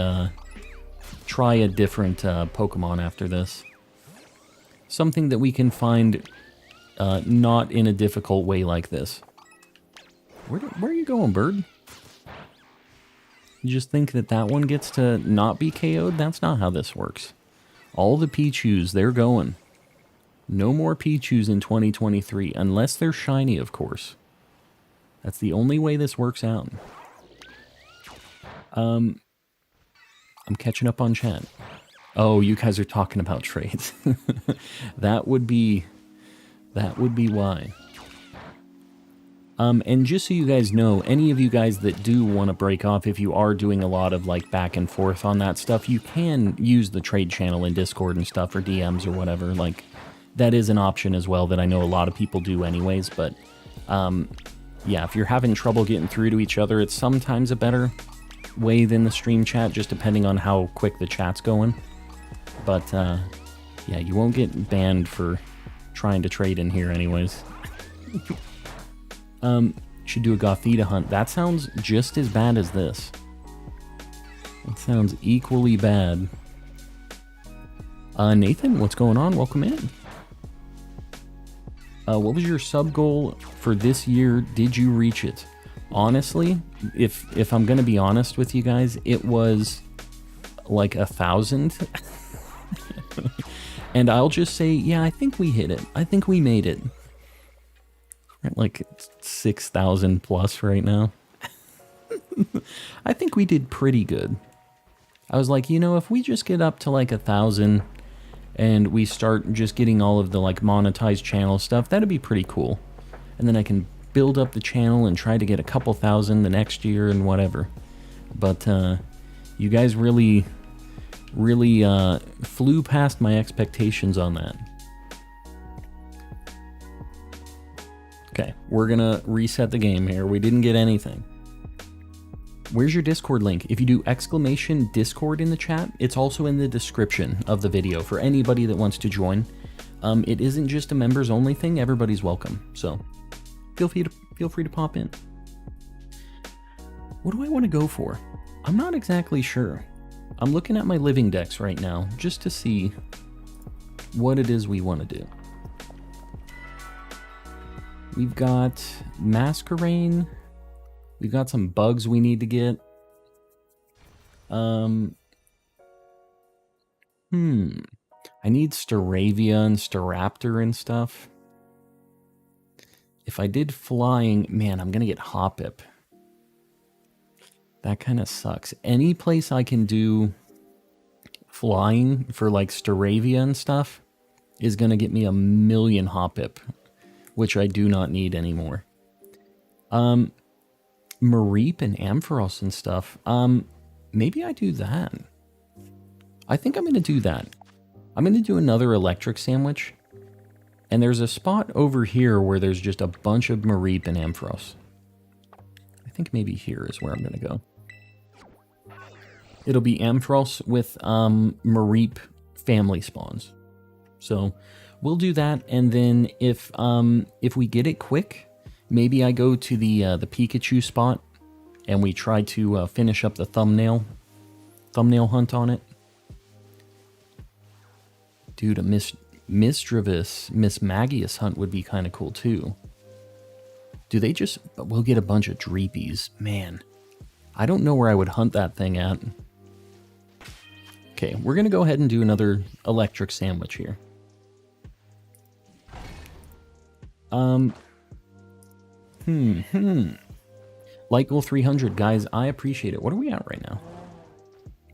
try a different Pokemon after this. Something that we can find not in a difficult way like this. Where are you going, bird? You just think that one gets to not be KO'd? That's not how this works. All the Pichus, they're going. No more Pichus in 2023, unless they're shiny, of course. That's the only way this works out. I'm catching up on chat. Oh, you guys are talking about trades. That would be why. And just so you guys know, any of you guys that do want to break off, if you are doing a lot of like back and forth on that stuff, you can use the trade channel in Discord and stuff, or DMs or whatever. Like, that is an option as well that I know a lot of people do anyways. But yeah, if you're having trouble getting through to each other, it's sometimes a better way than the stream chat, just depending on how quick the chat's going. But yeah, you won't get banned for trying to trade in here anyways. Should do a Gothita hunt. That sounds just as bad as this. It sounds equally bad. Nathan, what's going on? Welcome in. What was your sub goal for this year? Did you reach it? Honestly, if I'm gonna be honest with you guys, it was like 1,000. And I'll just say, yeah, I think we hit it. I think we made it. We're at like 6,000 plus right now. I think we did pretty good. I was like, you know, if we just get up to like 1,000 and we start just getting all of the like monetized channel stuff, that'd be pretty cool. And then I can build up the channel and try to get a couple thousand the next year and whatever. But you guys really flew past my expectations on that. Okay, we're gonna reset the game here. We didn't get anything. Where's your Discord link? If you do exclamation Discord in the chat, it's also in the description of the video for anybody that wants to join. It isn't just a members only thing, everybody's welcome. So feel free to pop in. What do I want to go for? I'm not exactly sure. I'm looking at my living decks right now just to see what it is we want to do. We've got Masquerain. We've got some bugs we need to get. I need Staravia and Staraptor and stuff. If I did flying, man, I'm gonna get Hoppip. That kind of sucks. Any place I can do flying for like Staravia and stuff is gonna get me 1,000,000 Hoppip, which I do not need anymore. Mareep and Ampharos and stuff. Maybe I do that. I think I'm going to do that. I'm going to do another electric sandwich. And there's a spot over here where there's just a bunch of Mareep and Ampharos. I think maybe here is where I'm going to go. It'll be Ampharos with Mareep family spawns. So we'll do that, and then if we get it quick, maybe I go to the Pikachu spot, and we try to finish up the thumbnail hunt on it. Dude, a Mismagius hunt would be kind of cool too. Do they just... We'll get a bunch of Dreepies. Man, I don't know where I would hunt that thing at. Okay, we're going to go ahead and do another electric sandwich here. Like goal 300, guys, I appreciate it. What are we at right now?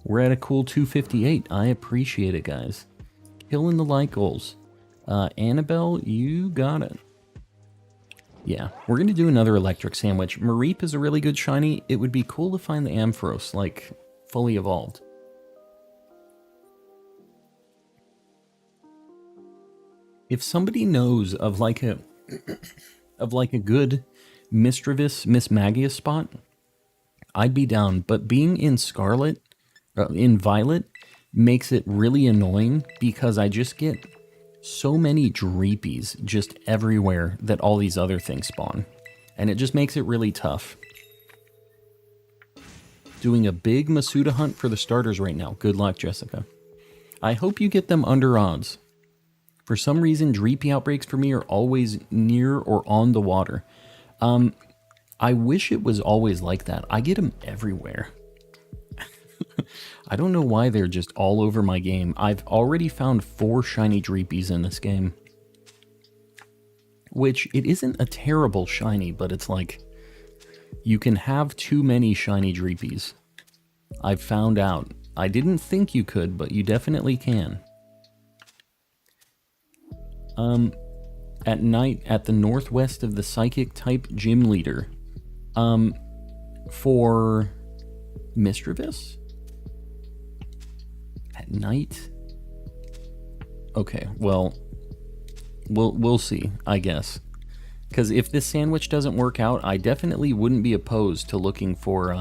We're at a cool 258. I appreciate it, guys. Killing the like goals. Annabelle, you got it. Yeah, we're going to do another electric sandwich. Mareep is a really good shiny. It would be cool to find the Ampharos, like, fully evolved. If somebody knows of like a good Mismagius spot, I'd be down. But being in Scarlet, in Violet, makes it really annoying because I just get so many Dreepies just everywhere that all these other things spawn. And it just makes it really tough. Doing a big Masuda hunt for the starters right now. Good luck, Jessica. I hope you get them under odds. For some reason, Dreepy outbreaks for me are always near or on the water. I wish it was always like that. I get them everywhere. I don't know why they're just all over my game. I've already found 4 shiny Dreepies in this game. Which, it isn't a terrible shiny, but it's like... You can have too many shiny Dreepies. I've found out. I didn't think you could, but you definitely can. At night at the northwest of the psychic type gym leader. For Mischievous? At night? Okay, well, we'll see, I guess. Because if this sandwich doesn't work out, I definitely wouldn't be opposed to looking for,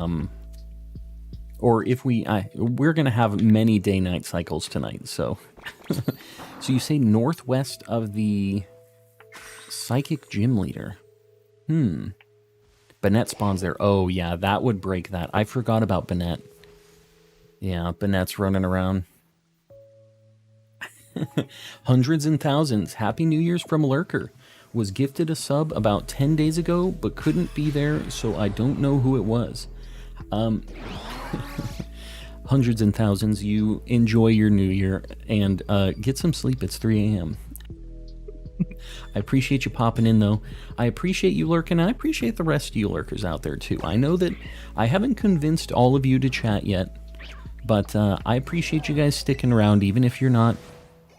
or if we're going to have many day-night cycles tonight, so. So you say northwest of the psychic gym leader. Banette spawns there. Oh, yeah, that would break that. I forgot about Banette. Yeah, Banette's running around. Hundreds and thousands. Happy New Year's from Lurker. Was gifted a sub about 10 days ago, but couldn't be there, so I don't know who it was. Hundreds and thousands, you enjoy your new year, and get some sleep. It's 3 a.m. I appreciate you popping in, though. I appreciate you lurking. I appreciate the rest of you lurkers out there, too. I know that I haven't convinced all of you to chat yet, but I appreciate you guys sticking around, even if you're not,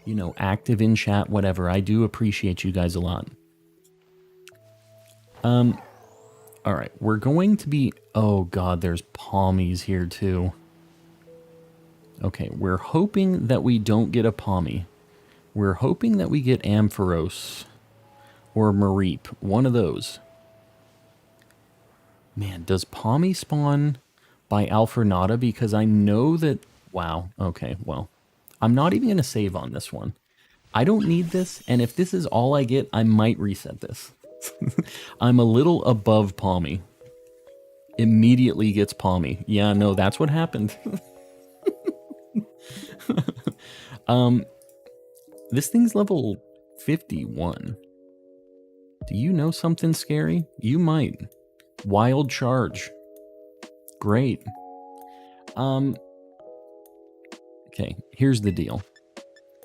you know, active in chat, whatever. I do appreciate you guys a lot. All right, we're going to be... Oh, God, there's Palmies here, too. Okay, we're hoping that we don't get a Palmy. We're hoping that we get Ampharos or Mareep, one of those. Man, does Palmy spawn by Alfornata? Because I know that... Wow, okay, well, I'm not even going to save on this one. I don't need this, and if this is all I get, I might reset this. I'm a little above Palmy. Immediately gets Palmy. Yeah, no, that's what happened. This thing's level 51. Do you know something scary? You might. Wild Charge. Great. Okay, here's the deal.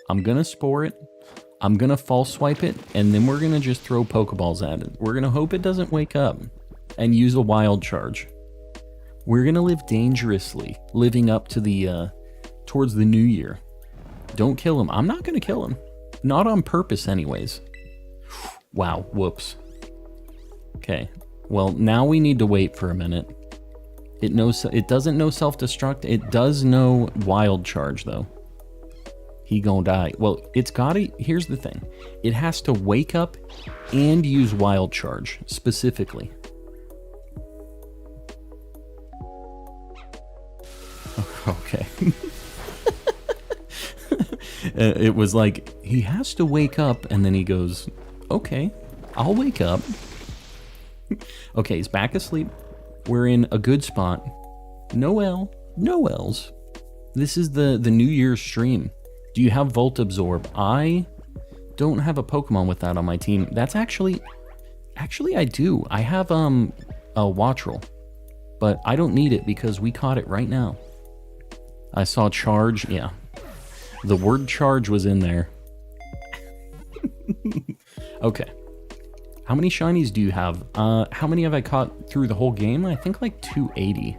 I'm gonna spore it. I'm gonna false swipe it, and then we're gonna just throw Pokeballs at it. We're gonna hope it doesn't wake up and use a Wild Charge. We're gonna live dangerously, living up to the, towards the new year. Don't kill him. I'm not gonna kill him. Not on purpose anyways. Wow, whoops. Okay, well, now we need to wait for a minute. It doesn't know self-destruct. It does know Wild Charge, though. He gonna die. Well, it's gotta... Here's the thing. It has to wake up and use Wild Charge, specifically. Okay. It was like, he has to wake up, and then he goes, okay, I'll wake up. Okay, he's back asleep. We're in a good spot. No L's. This is the New Year's stream. Do you have Voltabsorb? I don't have a Pokemon with that on my team. That's actually I do. I have a Wattrel, but I don't need it because we caught it right now. I saw Charge. Yeah, the word Charge was in there. Okay. How many shinies do you have? How many have I caught through the whole game? I think like 280.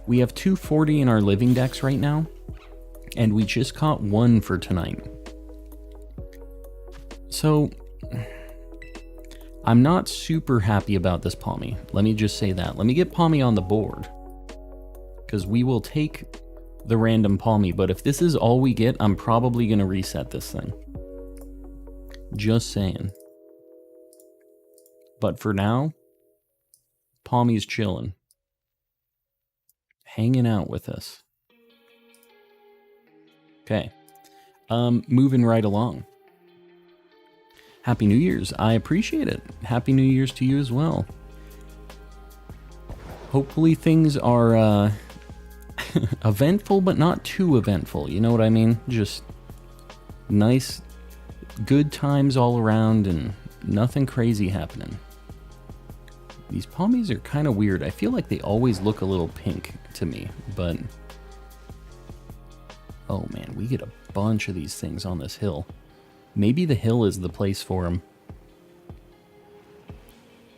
We have 240 in our living decks right now. And we just caught one for tonight. So, I'm not super happy about this Palmy. Let me just say that. Let me get Palmy on the board. Because we will take the random Palmy. But if this is all we get, I'm probably going to reset this thing. Just saying. But for now, Palmy's chilling. Hanging out with us. Okay. Moving right along. Happy New Year's. I appreciate it. Happy New Year's to you as well. Hopefully things are eventful, but not too eventful. You know what I mean? Just nice, good times all around and nothing crazy happening. These Palmies are kind of weird. I feel like they always look a little pink to me, but... Oh man, we get a bunch of these things on this hill. Maybe the hill is the place for them.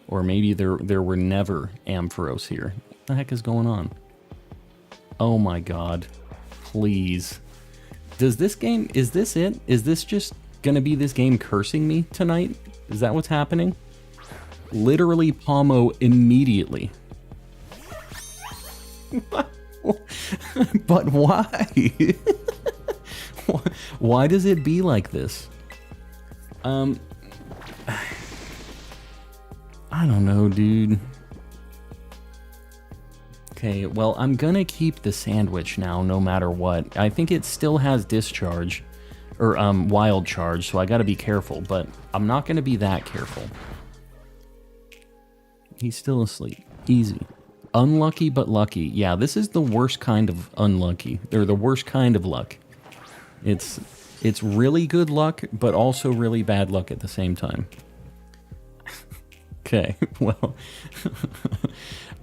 Or maybe there were never Ampharos here. What the heck is going on? Oh my god. Please. Does this game... Is this it? Is this just gonna be this game cursing me tonight? Is that what's happening? Literally Palmo immediately. But why? Why does it be like this? I don't know, dude. Okay, well, I'm gonna keep the sandwich now, no matter what. I think it still has discharge, or wild charge, so I gotta be careful, but I'm not gonna be that careful. He's still asleep. Easy. Unlucky but lucky. Yeah, this is the worst kind of unlucky. They're the worst kind of luck. It's really good luck, but also really bad luck at the same time. Okay, well...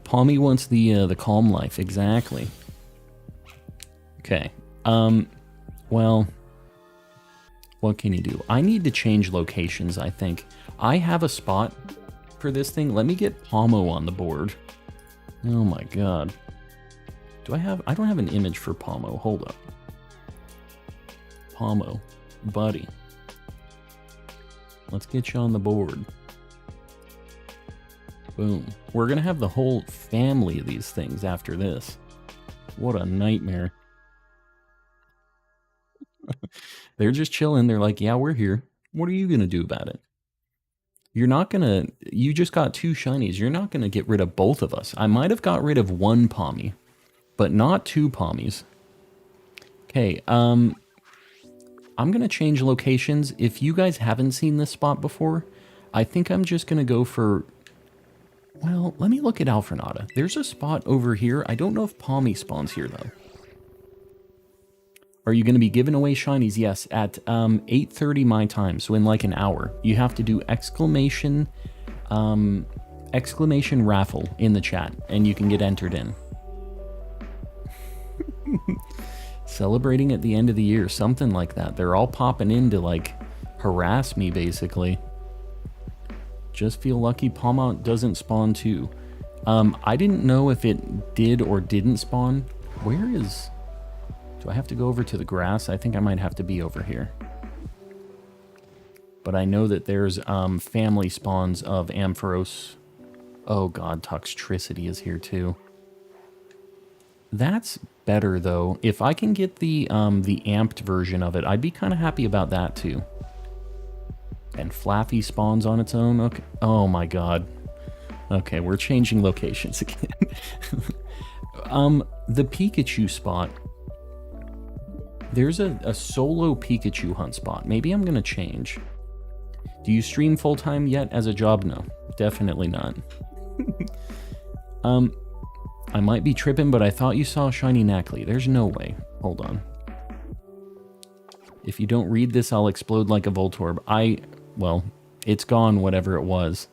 Palmy wants the calm life, exactly. Okay, well... What can you do? I need to change locations, I think. I have a spot for this thing. Let me get Pomo on the board. Oh my god. I don't have an image for Pomo. Hold up. Pomo. Buddy. Let's get you on the board. Boom. We're going to have the whole family of these things after this. What a nightmare. They're just chilling. They're like, yeah, we're here. What are you going to do about it? You're not going to... You just got 2 shinies. You're not going to get rid of both of us. I might have got rid of 1 Pommy, but not 2 Pommies. Okay, I'm going to change locations. If you guys haven't seen this spot before, I think I'm just going to go for... Well, let me look at Alfrenata. There's a spot over here. I don't know if Pommy spawns here, though. Are you going to be giving away shinies? Yes, at 8:30 my time, so in like an hour. You have to do exclamation raffle in the chat, and you can get entered in. Celebrating at the end of the year, something like that. They're all popping in to, like, harass me, basically. Just feel lucky Palmont doesn't spawn too. I didn't know if it did or didn't spawn. Where is... Do I have to go over to the grass? I think I might have to be over here. But I know that there's family spawns of Ampharos. Oh god, Toxtricity is here too. That's better though. If I can get the amped version of it, I'd be kind of happy about that too. And Flaffy spawns on its own. Okay. Oh my god. Okay, we're changing locations again. The Pikachu spot. There's a solo Pikachu hunt spot. Maybe I'm gonna change. Do you stream full-time yet as a job? No, definitely not. I might be tripping, but I thought you saw Shiny Nacli. There's no way. Hold on. If you don't read this, I'll explode like a Voltorb. Well, it's gone, whatever it was.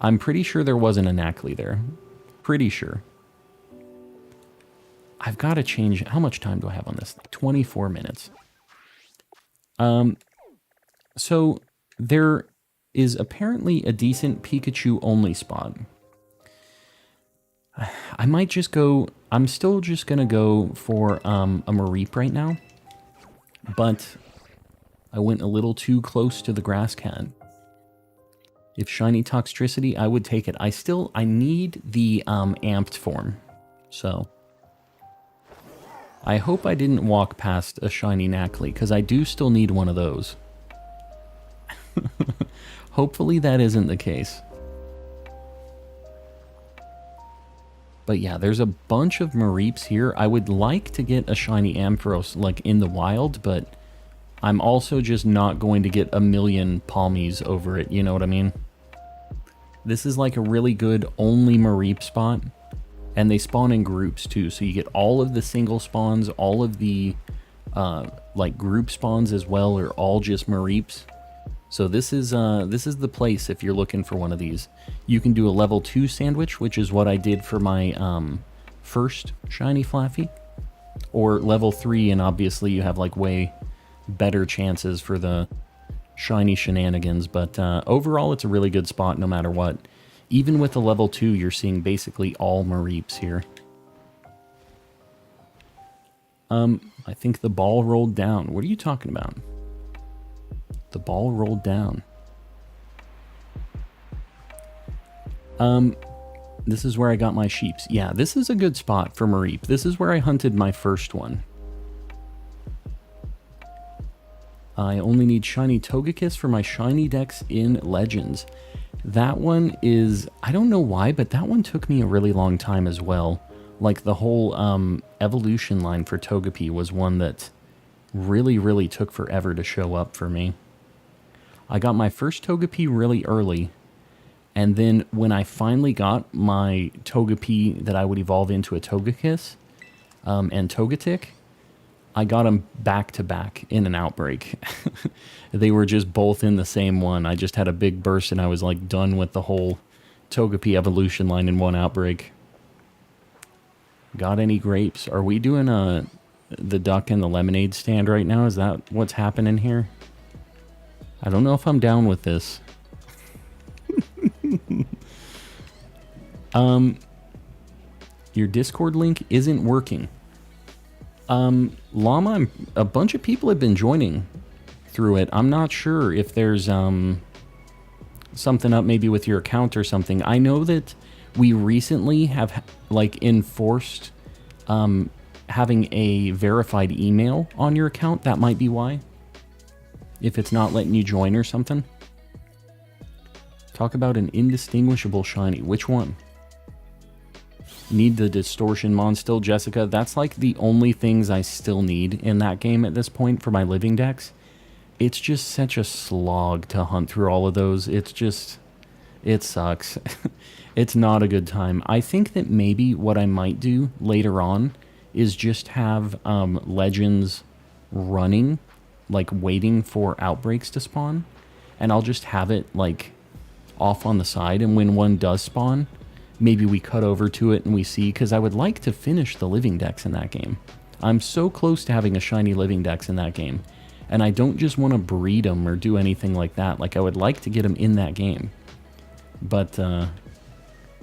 I'm pretty sure there wasn't a Nacli there. Pretty sure. I've got to change... How much time do I have on this? 24 minutes. So, there is apparently a decent Pikachu-only spot. I might just go... I'm still just going to go for a Mareep right now. But I went a little too close to the grass cat. If Shiny Toxtricity, I would take it. I need the amped form. So... I hope I didn't walk past a Shiny Nacli, because I do still need one of those. Hopefully that isn't the case. But yeah, there's a bunch of Mareeps here. I would like to get a Shiny Ampharos, like, in the wild, but I'm also just not going to get a million Palmies over it, you know what I mean? This is like a really good only Mareep spot. And they spawn in groups too, so you get all of the single spawns, all of the like group spawns as well, are all just Mareeps. So this is the place if you're looking for one of these. You can do a level 2 sandwich, which is what I did for my first shiny Flaffy, or level 3, and obviously you have like way better chances for the shiny shenanigans. But overall, it's a really good spot no matter what. Even with the level 2, you're seeing basically all Mareeps here. I think the ball rolled down. What are you talking about? The ball rolled down. This is where I got my sheeps. Yeah, this is a good spot for Mareep. This is where I hunted my first one. I only need shiny Togekiss for my shiny decks in Legends. That one is, I don't know why, but that one took me a really long time as well. Like the whole evolution line for Togepi was one that really took forever to show up for me. I got my first Togepi really early, and then when I finally got my Togepi that I would evolve into a Togekiss and Togetic, I got them back to back in an outbreak. They were just both in the same one. I just had a big burst and I was like done with the whole Togepi evolution line in one outbreak. Got any grapes? Are we doing the duck and the lemonade stand right now? Is that what's happening here? I don't know if I'm down with this. Your Discord link isn't working. Llama, a bunch of people have been joining through it. I'm not sure if there's something up maybe with your account or something. I know that we recently have like enforced having a verified email on your account. That might be why. If it's not letting you join or something. Talk about an indistinguishable shiny. Which one? Need the distortion mon still, Jessica. That's like the only things I still need in that game at this point for my living decks. It's just such a slog to hunt through all of those. It's just, it sucks. It's not a good time. I think that maybe what I might do later on is just have legends running, like waiting for outbreaks to spawn. And I'll just have it like off on the side, and when one does spawn, maybe we cut over to it and we see, because I would like to finish the living decks in that game. I'm so close to having a shiny living decks in that game, and I don't just want to breed them or do anything like that. Like, I would like to get them in that game. But,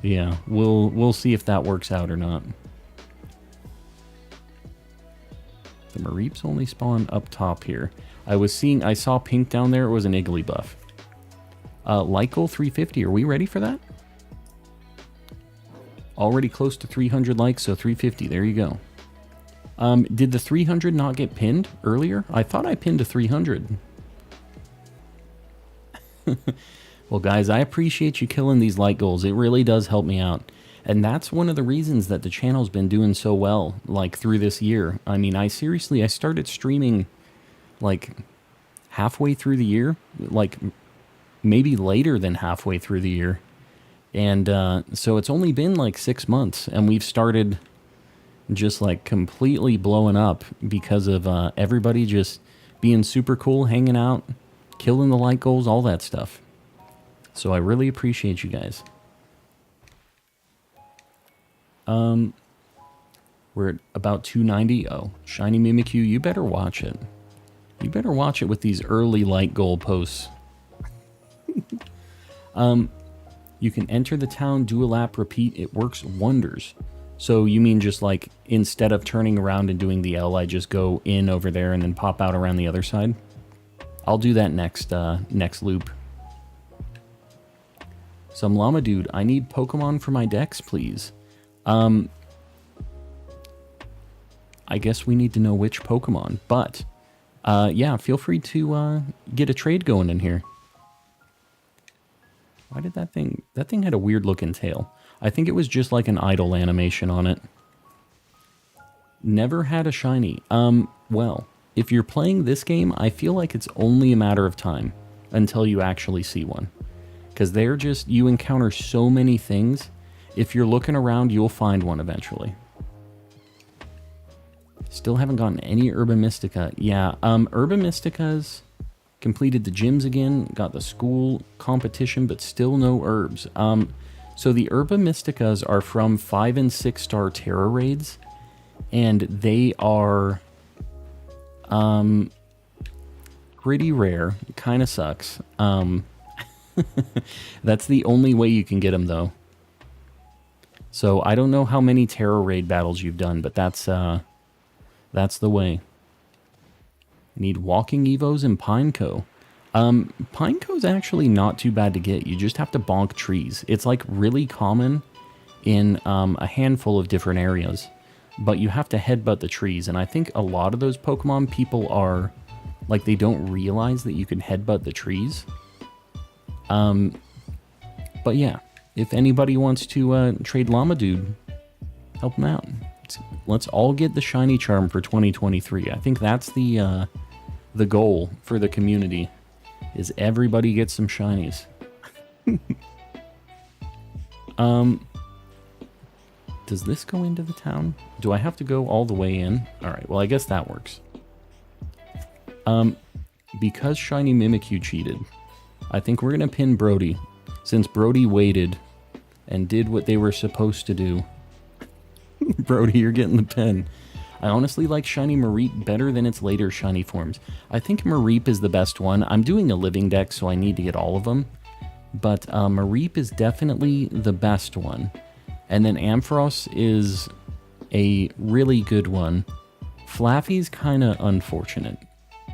yeah, we'll see if that works out or not. The Mareeps only spawn up top here. I saw pink down there. It was an Igglybuff. Like goal 350. Are we ready for that? Already close to 300 likes, so 350. There you go. Did the 300 not get pinned earlier? I thought I pinned a 300. Well, guys, I appreciate you killing these like goals. It really does help me out. And that's one of the reasons that the channel's been doing so well, like, through this year. I mean, I started streaming, like, halfway through the year. Like, maybe later than halfway through the year. And so it's only been like 6 months, and we've started just like completely blowing up because of everybody just being super cool, hanging out, killing the like goals, all that stuff. So I really appreciate you guys. We're at about 290. Oh, Shiny Mimikyu, you better watch it. You better watch it with these early like goal posts. You can enter the town, do a lap, repeat. It works wonders. So you mean just like instead of turning around and doing the L, I just go in over there and then pop out around the other side? I'll do that next loop. Some llama dude, I need Pokemon for my decks, please. I guess we need to know which Pokemon, but yeah, feel free to get a trade going in here. Why did that thing had a weird looking tail. I think it was just like an idle animation on it. Never had a shiny. Well, if you're playing this game, I feel like it's only a matter of time until you actually see one. Because you encounter so many things. If you're looking around, you'll find one eventually. Still haven't gotten any Urban Mystica. Yeah, Urban Mystica's completed the gyms again, got the school competition, but still no herbs. So the Urban Mysticas are from 5- and 6-star Tera raids, and they are pretty rare. Kind of sucks. That's the only way you can get them, though. So I don't know how many Tera raid battles you've done, but that's the way. Need walking evos in Pineco. Pineco's actually not too bad to get. You just have to bonk trees. It's like really common in a handful of different areas, but you have to headbutt the trees. And I think a lot of those Pokemon people are like, they don't realize that you can headbutt the trees. But yeah, if anybody wants to trade Llama Dude, help them out. Let's all get the shiny charm for 2023. I think that's the goal for the community, is everybody gets some shinies. Does this go into the town? Do I have to go all the way in? All right, well, I guess that works. Because Shiny Mimikyu cheated, I think we're gonna pin Brody, since Brody waited and did what they were supposed to do. Brody, you're getting the pin. I honestly like shiny Mareep better than its later shiny forms. I think Mareep is the best one. I'm doing a living deck, so I need to get all of them. But Mareep is definitely the best one. And then Ampharos is a really good one. Flaffy's kind of unfortunate.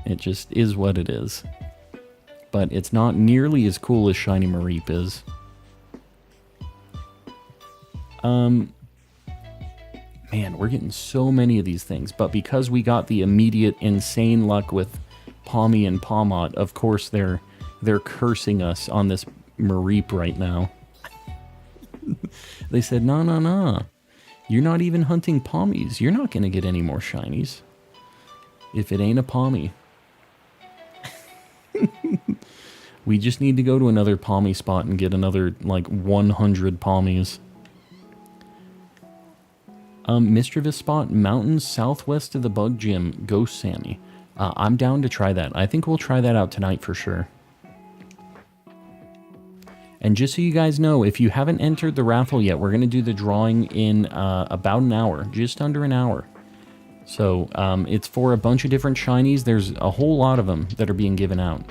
It just is what it is. But it's not nearly as cool as shiny Mareep is. Man, we're getting so many of these things, but because we got the immediate insane luck with Pawmi and Pawmot, of course they're cursing us on this Mareep right now. They said, no, you're not even hunting Pawmies. You're not going to get any more shinies if it ain't a Pawmi. We just need to go to another Pawmi spot and get another, like, 100 Pawmies. Mischievous spot, mountains southwest of the bug gym, Ghost Sammy. I'm down to try that. I think we'll try that out tonight for sure. And just so you guys know, if you haven't entered the raffle yet, we're going to do the drawing in about an hour, just under an hour. So it's for a bunch of different shinies. There's a whole lot of them that are being given out.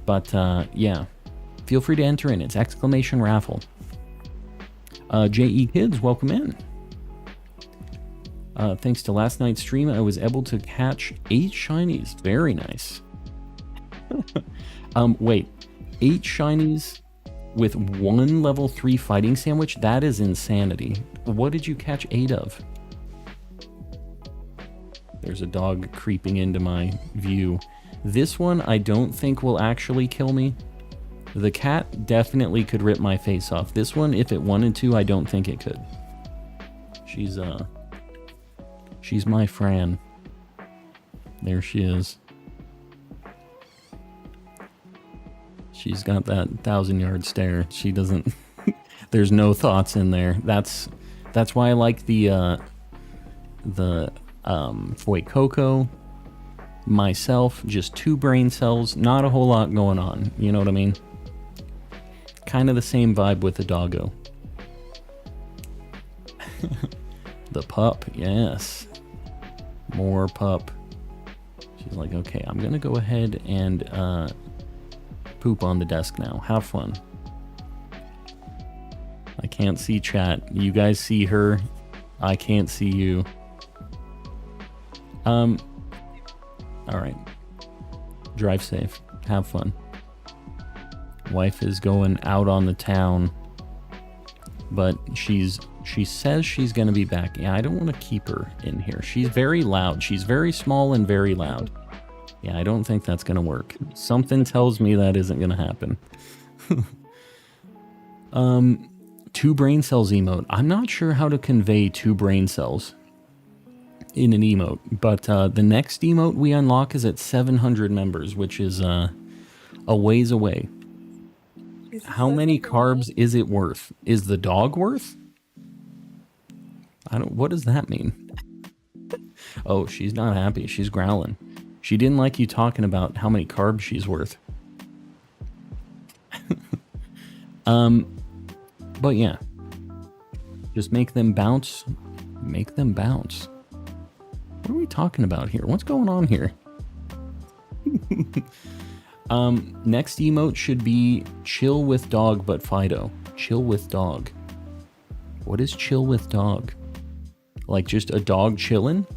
But yeah, feel free to enter in. It's exclamation raffle. JE Kids, welcome in. Thanks to last night's stream, I was able to catch 8 shinies. Very nice. Wait, 8 shinies with 1 level 3 fighting sandwich? That is insanity. What did you catch 8 of? There's a dog creeping into my view. This one I don't think will actually kill me. The cat definitely could rip my face off. This one, if it wanted to, I don't think it could. She's my Fran. There she is. She's got that 1,000-yard stare. She doesn't... There's no thoughts in there. That's why I like the Foy Coco. Myself, just 2 brain cells. Not a whole lot going on. You know what I mean? Kind of the same vibe with the doggo. The pup, yes. More pup. She's like, okay, I'm gonna go ahead and poop on the desk now. Have fun. I can't see chat. You guys see her. I can't see you. Alright. Drive safe. Have fun. Wife is going out on the town. But she says she's going to be back. Yeah, I don't want to keep her in here. She's very loud. She's very small and very loud. Yeah, I don't think that's going to work. Something tells me that isn't going to happen. 2 brain cells emote. I'm not sure how to convey 2 brain cells in an emote, but the next emote we unlock is at 700 members, which is a ways away. How many carbs is it worth? Is the dog worth? What does that mean? Oh, she's not happy. She's growling. She didn't like you talking about how many carbs she's worth. But yeah. Just make them bounce. Make them bounce. What are we talking about here? What's going on here? Next emote should be chill with dog, but Fido. Chill with dog. What is chill with dog? Like just a dog chillin'?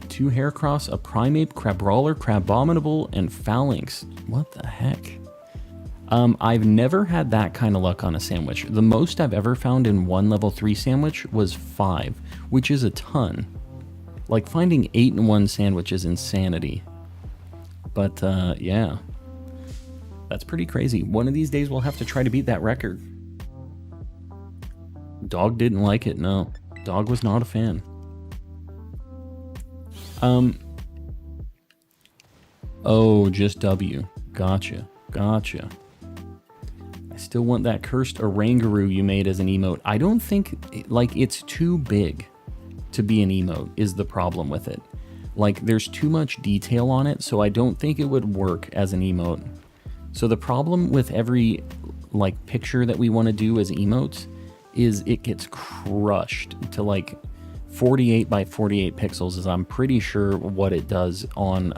2 Haircross, a Primeape, Crabrawler, Crabominable, and Phalanx. What the heck? I've never had that kind of luck on a sandwich. The most I've ever found in 1 level 3 sandwich was 5, which is a ton. Like, finding 8 in 1 sandwich is insanity. But, yeah. That's pretty crazy. One of these days we'll have to try to beat that record. Dog didn't like it, no. Dog was not a fan. Oh, just W. Gotcha. Gotcha. I still want that cursed Orangaroo you made as an emote. I don't think, like, it's too big to be an emote is the problem with it. Like, there's too much detail on it, so I don't think it would work as an emote. So the problem with every, like, picture that we want to do as emotes is it gets crushed to like 48 by 48 pixels is I'm pretty sure what it does on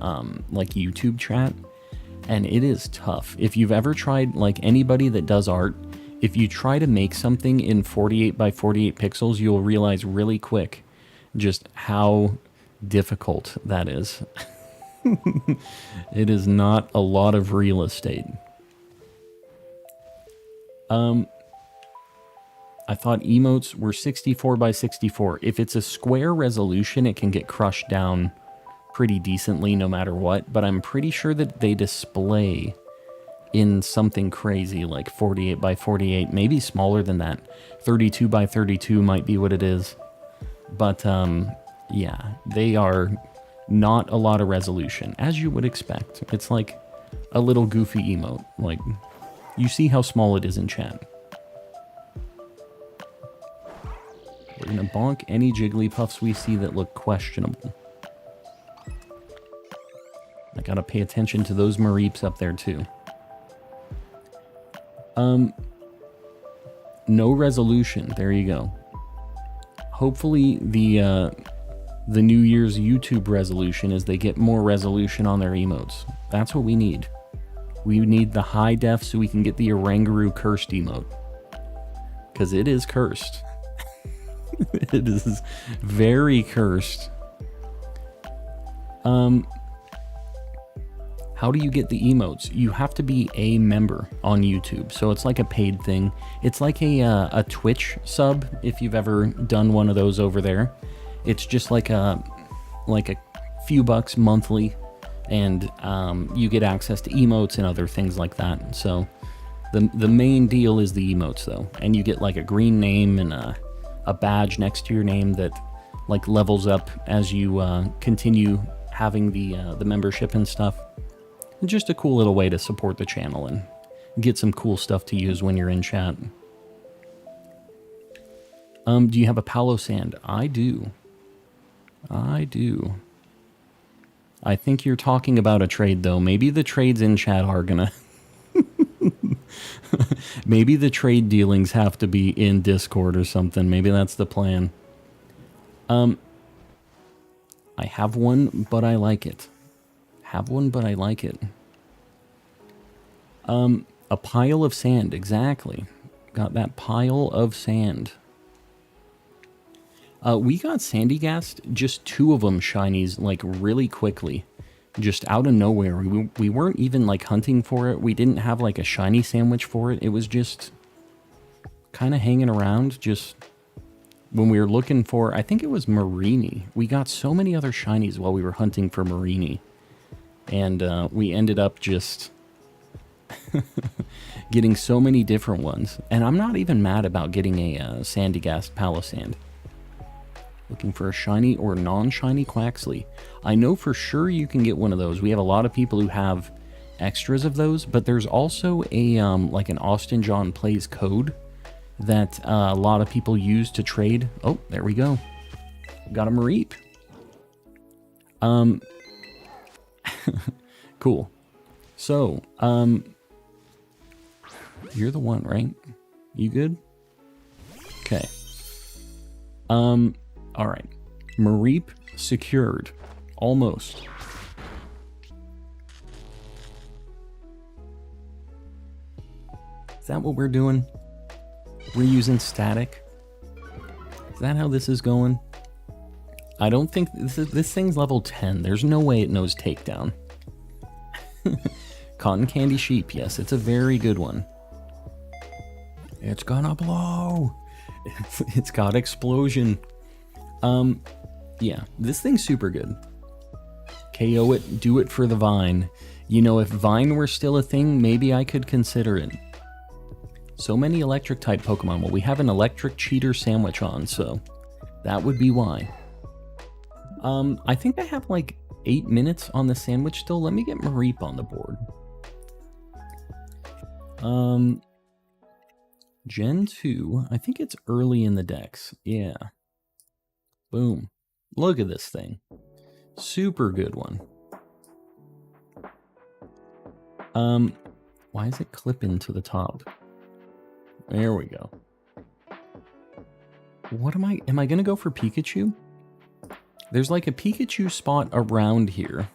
like YouTube chat, and it is tough. If you've ever tried, like anybody that does art, if you try to make something in 48 by 48 pixels, you'll realize really quick just how difficult that is. It is not a lot of real estate. I thought emotes were 64 by 64. If it's a square resolution, it can get crushed down pretty decently no matter what, but I'm pretty sure that they display in something crazy like 48 by 48, maybe smaller than that. 32 by 32 might be what it is. But yeah, they are not a lot of resolution, as you would expect. It's like a little goofy emote. Like, you see how small it is in chat. We're gonna bonk any Jigglypuffs we see that look questionable. I gotta pay attention to those Mareeps up there too. No resolution. There you go. Hopefully the New Year's YouTube resolution is they get more resolution on their emotes. That's what we need. We need the high def so we can get the Oranguru cursed emote. Because it is cursed. It is very cursed. How do you get the emotes? You have to be a member on YouTube, so it's like a paid thing. It's like a Twitch sub, if you've ever done one of those over there. It's just like a few bucks monthly, and you get access to emotes and other things like that. So the main deal is the emotes, though, and you get like a green name and a badge next to your name that like levels up as you continue having the membership and stuff. Just a cool little way to support the channel and get some cool stuff to use when you're in chat. Do you have a Palo Sand? I do. I do. I think you're talking about a trade, though. Maybe the trades in chat are gonna... Maybe the trade dealings have to be in Discord or something. Maybe that's the plan. I have one, but I like it. Have one, but I like it. A pile of sand, exactly. Got that pile of sand. We got Sandygast, just 2 of them shinies, like really quickly. Just out of nowhere. We weren't even like hunting for it. We didn't have like a shiny sandwich for it. It was just kind of hanging around. Just when we were looking for, I think it was Marini. We got so many other shinies while we were hunting for Marini. And we ended up just getting so many different ones. And I'm not even mad about getting a Sandygast Palisand. Looking for a shiny or non-shiny Quaxley. I know for sure you can get one of those. We have a lot of people who have extras of those, but there's also a like an Austin John Plays code that a lot of people use to trade. Oh, there we go. Got a Mareep. Cool. So, you're the one, right? You good? Okay. All right. Mareep secured. Almost. Is that what we're doing? We're using static? Is that how this is going? I don't think this thing's level 10. There's no way it knows takedown. Cotton Candy Sheep. Yes, it's a very good one. It's gonna blow. It's got explosion. Yeah, this thing's super good. KO it, do it for the Vine. You know, if Vine were still a thing, maybe I could consider it. So many electric type Pokemon. Well, we have an electric cheater sandwich on, so that would be why. I think I have like 8 minutes on the sandwich still. Let me get Mareep on the board. Gen 2, I think it's early in the decks. Yeah. Boom. Look at this thing. Super good one. Why is it clipping to the top? There we go. What am I gonna go for Pikachu? There's like a Pikachu spot around here.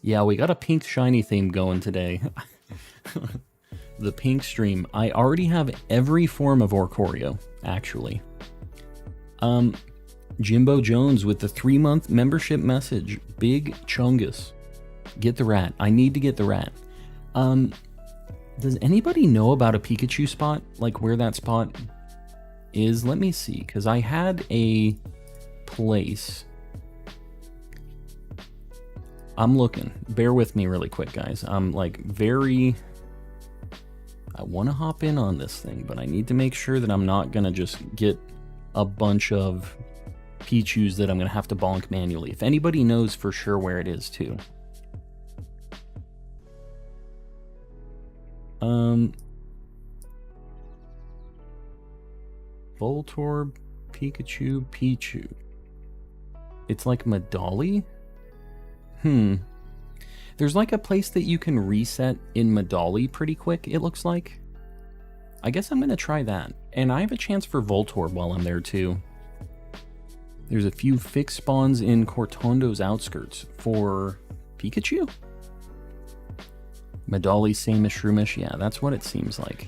Yeah, we got a pink shiny theme going today. The pink stream. I already have every form of Orcorio, actually. Jimbo Jones with the 3-month membership message. Big Chungus. Get the rat. I need to get the rat. Does anybody know about a Pikachu spot? Like where that spot is? Let me see, because I had a place. I'm looking. Bear with me really quick, guys. I'm like I want to hop in on this thing, but I need to make sure that I'm not going to just get a bunch of Pichus that I'm going to have to bonk manually. If anybody knows for sure where it is, too. Voltorb, Pikachu, Pichu. It's like Medali? There's like a place that you can reset in Medali pretty quick, it looks like. I guess I'm going to try that. And I have a chance for Voltorb while I'm there too. There's a few fixed spawns in Cortondo's outskirts for Pikachu? Medali, same-ish, shroomish. Yeah, that's what it seems like.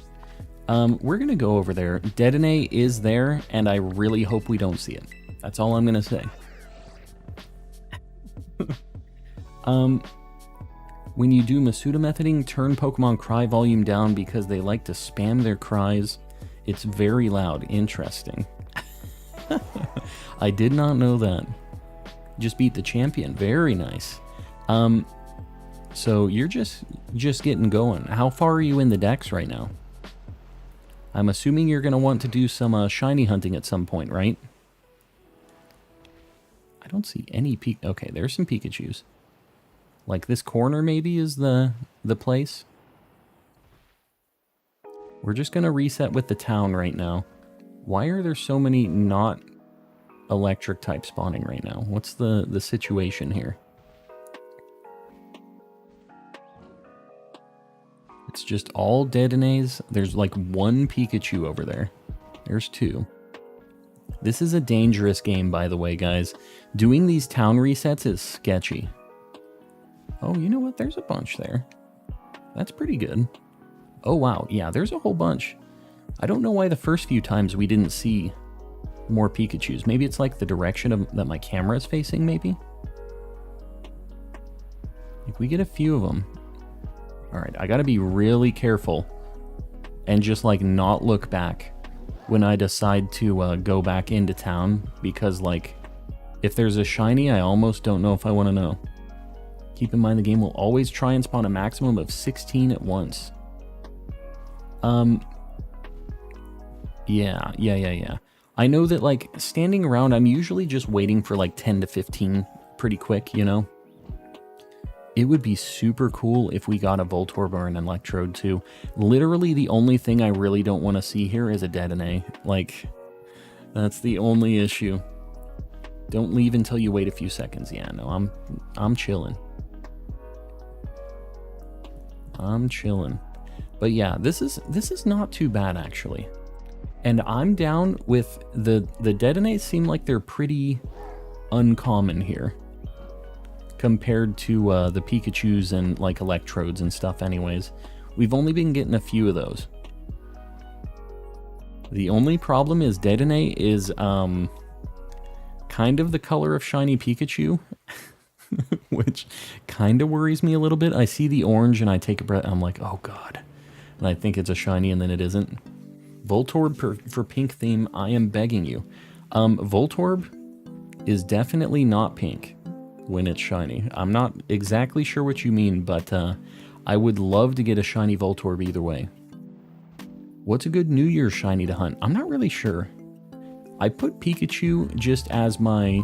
We're going to go over there. Dedenne is there, and I really hope we don't see it. That's all I'm going to say. When you do Masuda methoding, turn Pokemon cry volume down because they like to spam their cries. It's very loud. Interesting. I did not know that. Just beat the champion. Very nice. So you're just getting going. How far are you in the decks right now? I'm assuming you're going to want to do some shiny hunting at some point, right? I don't see any Okay, there's some Pikachus. Like this corner maybe is the place. We're just going to reset with the town right now. Why are there so many not electric type spawning right now? What's the situation here? It's just all Dedennes. There's like one Pikachu over there. There's two. This is a dangerous game, by the way, guys. Doing these town resets is sketchy. Oh, you know what? There's a bunch there. That's pretty good. Oh, wow. Yeah, there's a whole bunch. I don't know why the first few times we didn't see more Pikachus. Maybe it's like the direction that my camera is facing, maybe? Like, we get a few of them. Alright, I gotta be really careful and just, like, not look back when I decide to go back into town, because, like, if there's a shiny, I almost don't know if I want to know. Keep in mind the game will always try and spawn a maximum of 16 at once. Yeah. I know that, like, standing around, I'm usually just waiting for, like, 10 to 15 pretty quick, you know? It would be super cool if we got a Voltorb or an Electrode, too. Literally, the only thing I really don't want to see here is a Dedenne. Like, that's the only issue. Don't leave until you wait a few seconds. Yeah, no, I'm chilling. I'm chilling. But yeah, this is not too bad, actually. And I'm down with the Dedennes seem like they're pretty uncommon here compared to the Pikachus and like Electrodes and stuff anyways. We've only been getting a few of those. The only problem is Dedenne is kind of the color of shiny Pikachu, which kind of worries me a little bit. I see the orange and I take a breath. I'm like, oh god. And I think it's a shiny and then it isn't. Voltorb for pink theme, I am begging you. Voltorb is definitely not pink when it's shiny. I'm not exactly sure what you mean, but I would love to get a shiny Voltorb either way. What's a good New Year's shiny to hunt? I'm not really sure. I put Pikachu just as my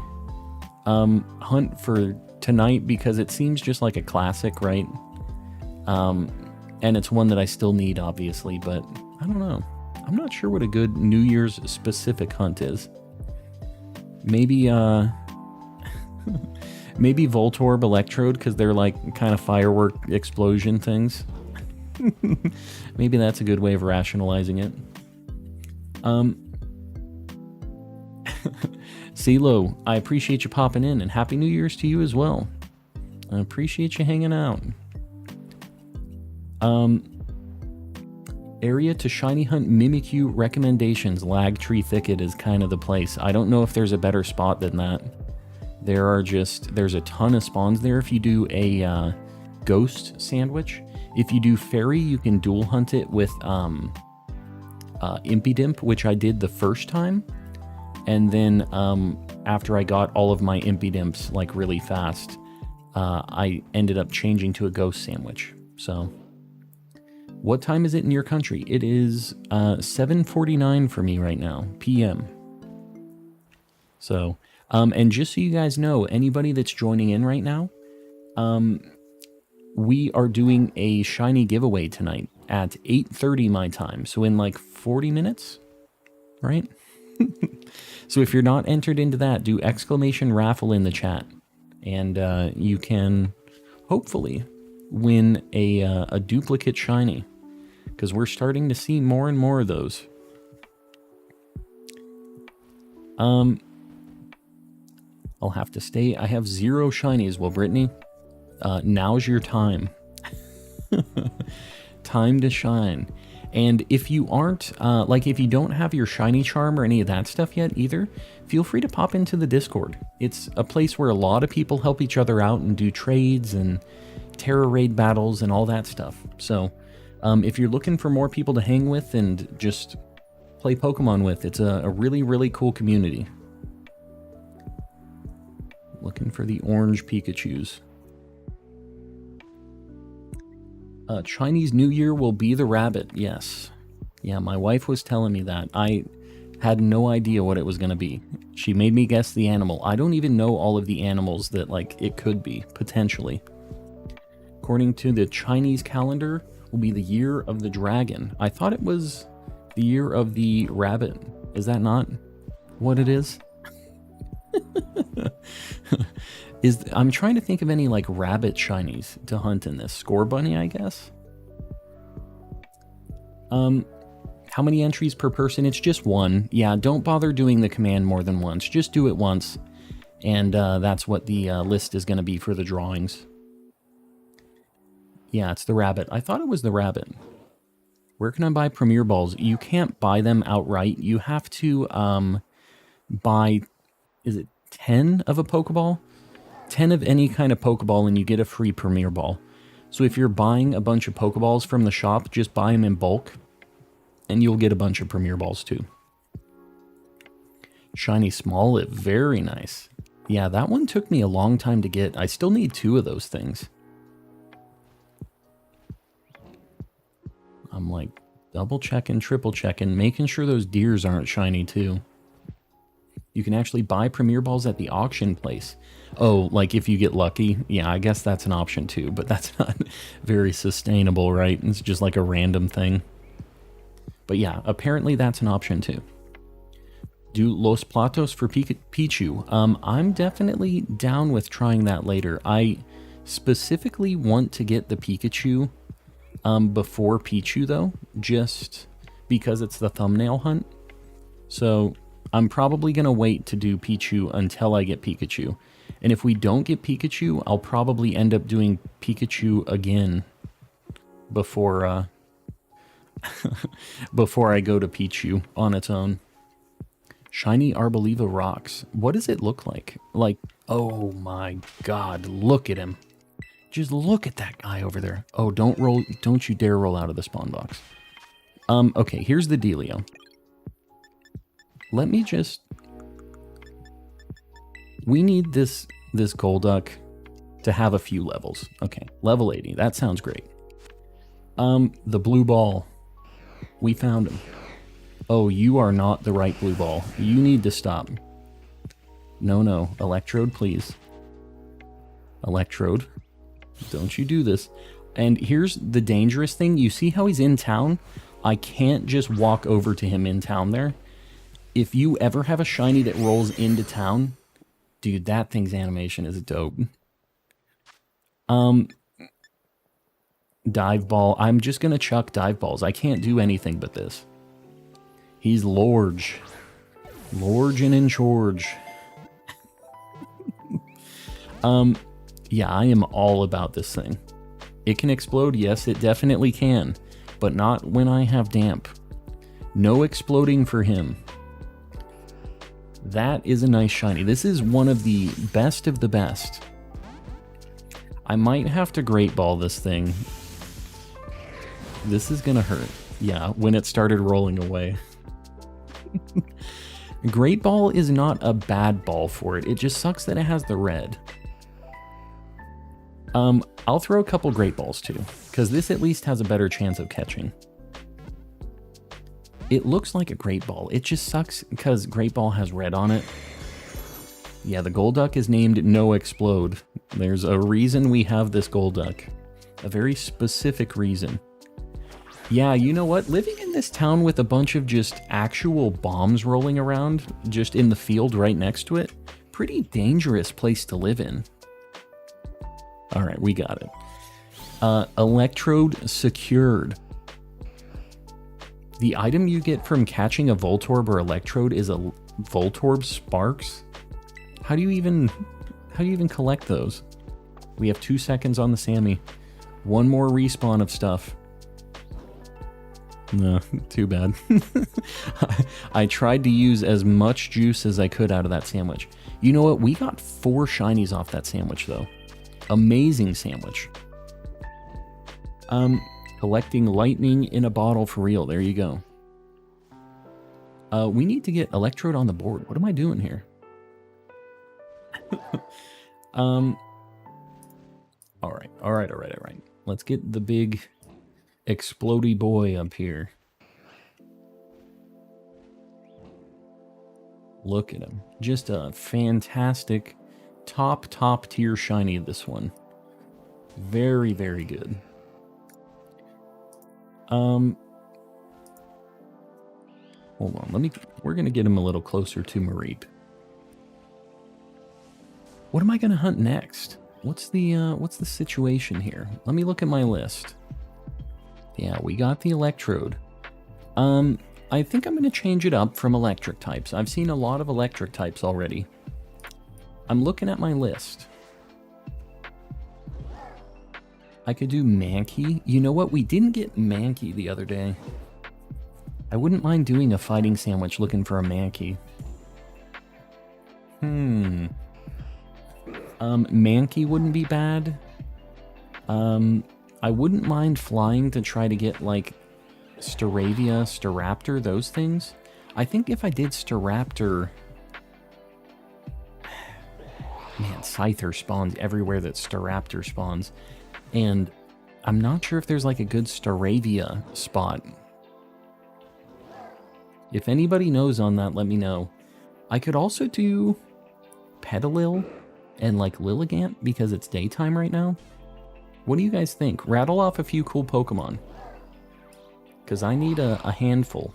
hunt for tonight because it seems just like a classic, right? And it's one that I still need, obviously, but I don't know. I'm not sure what a good New Year's specific hunt is. Maybe, maybe Voltorb, Electrode, because they're like kind of firework explosion things. Maybe that's a good way of rationalizing it. CeeLo, I appreciate you popping in, and Happy New Year's to you as well. I appreciate you hanging out. Area to shiny hunt Mimikyu recommendations. Lag Tree Thicket is kind of the place. I don't know if there's a better spot than that. There's a ton of spawns there if you do a ghost sandwich. If you do fairy, you can dual hunt it with Impidimp, which I did the first time. And then after I got all of my Impidimps like really fast, I ended up changing to a ghost sandwich. So, what time is it in your country? It is 7:49 for me right now, PM. So, and just so you guys know, anybody that's joining in right now, we are doing a shiny giveaway tonight at 8:30 my time. So in like 40 minutes, right? So if you're not entered into that, do exclamation raffle in the chat, and you can hopefully win a duplicate shiny, because we're starting to see more and more of those. I'll have to stay. I have 0 shinies. Well, Brittany, now's your time. Time to shine. And if you aren't, if you don't have your shiny charm or any of that stuff yet either, feel free to pop into the Discord. It's a place where a lot of people help each other out and do trades and Terra raid battles and all that stuff. So if you're looking for more people to hang with and just play Pokemon with, it's a really, really cool community. Looking for the orange Pikachus. Chinese New Year will be the rabbit. Yes. Yeah, my wife was telling me that. I had no idea what it was going to be. She made me guess the animal. I don't even know all of the animals that, it could be, potentially. According to the Chinese calendar, will be the year of the dragon. I thought it was the year of the rabbit. Is that not what it is? I'm trying to think of any rabbit shinies to hunt in this. Score Bunny, I guess. How many entries per person? It's just 1. Yeah, don't bother doing the command more than once. Just do it once, and that's what the list is going to be for the drawings. Yeah, it's the rabbit. I thought it was the rabbit. Where can I buy Premier Balls? You can't buy them outright. You have to buy, is it 10 of a Pokeball? 10 of any kind of Pokeball and you get a free Premier Ball. So if you're buying a bunch of Pokeballs from the shop, just buy them in bulk and you'll get a bunch of Premier Balls too. Shiny Smollet, very nice. Yeah, that one took me a long time to get. I still need 2 of those things. I'm double checking, triple checking, making sure those deers aren't shiny too. You can actually buy Premier Balls at the auction place. Oh, if you get lucky? Yeah, I guess that's an option too, but that's not very sustainable, right? It's just a random thing. But yeah, apparently that's an option too. Do Los Platos for Pichu. I'm definitely down with trying that later. I specifically want to get the Pikachu before Pichu though, just because it's the thumbnail hunt. So I'm probably going to wait to do Pichu until I get Pikachu. And if we don't get Pikachu, I'll probably end up doing Pikachu again before before I go to Pichu on its own. Shiny Arboliva Rocks. What does it look like? Oh my god, look at him. Just look at that guy over there. Oh, don't you dare roll out of the spawn box. Okay, here's the dealio. Let me just... We need this Golduck to have a few levels. Okay, level 80. That sounds great. The blue ball. We found him. Oh, you are not the right blue ball. You need to stop. No. Electrode, please. Electrode. Don't you do this. And here's the dangerous thing. You see how he's in town? I can't just walk over to him in town there. If you ever have a shiny that rolls into town, dude, that thing's animation is dope. Dive ball. I'm just gonna chuck dive balls. I can't do anything but this. He's large. Large and in charge. Yeah, I am all about this thing. It can explode, yes, it definitely can, but not when I have damp. No exploding for him. That is a nice shiny. This is one of the best of the best. I might have to Great Ball this thing. This is gonna hurt. Yeah, when it started rolling away. Great Ball is not a bad ball for it. It just sucks that it has the red. I'll throw a couple Great Balls too, because this at least has a better chance of catching. It looks like a Great Ball. It just sucks because Great Ball has red on it. Yeah, the Golduck is named No Explode. There's a reason we have this Golduck. A very specific reason. Yeah, you know what? Living in this town with a bunch of just actual bombs rolling around, just in the field right next to it, pretty dangerous place to live in. Alright, we got it. Electrode secured. The item you get from catching a Voltorb or Electrode is a Voltorb Sparks? How do you even collect those? We have 2 seconds on the Sammy. One more respawn of stuff. No, too bad. I tried to use as much juice as I could out of that sandwich. You know what? We got 4 shinies off that sandwich, though. Amazing sandwich. Collecting lightning in a bottle for real. There you go. We need to get Electrode on the board. What am I doing here? Alright. Let's get the big explodey boy up here. Look at him. Just a fantastic top tier shiny, this one. Very, very good. Hold on, we're gonna get him a little closer to Mareep. What am I gonna hunt next? What's the situation here? Let me look at my list. Yeah, we got the Electrode. I think I'm gonna change it up from electric types. I've seen a lot of electric types already. I'm looking at my list. I could do Mankey. You know what? We didn't get Mankey the other day. I wouldn't mind doing a fighting sandwich looking for a Mankey. Mankey wouldn't be bad. I wouldn't mind flying to try to get, like, Staravia, Staraptor, those things. I think if I did Staraptor... Man, Scyther spawns everywhere that Staraptor spawns. And I'm not sure if there's, like, a good Staravia spot. If anybody knows on that, let me know. I could also do Petalil and, like, Lilligant because it's daytime right now. What do you guys think? Rattle off a few cool Pokemon. Because I need a handful.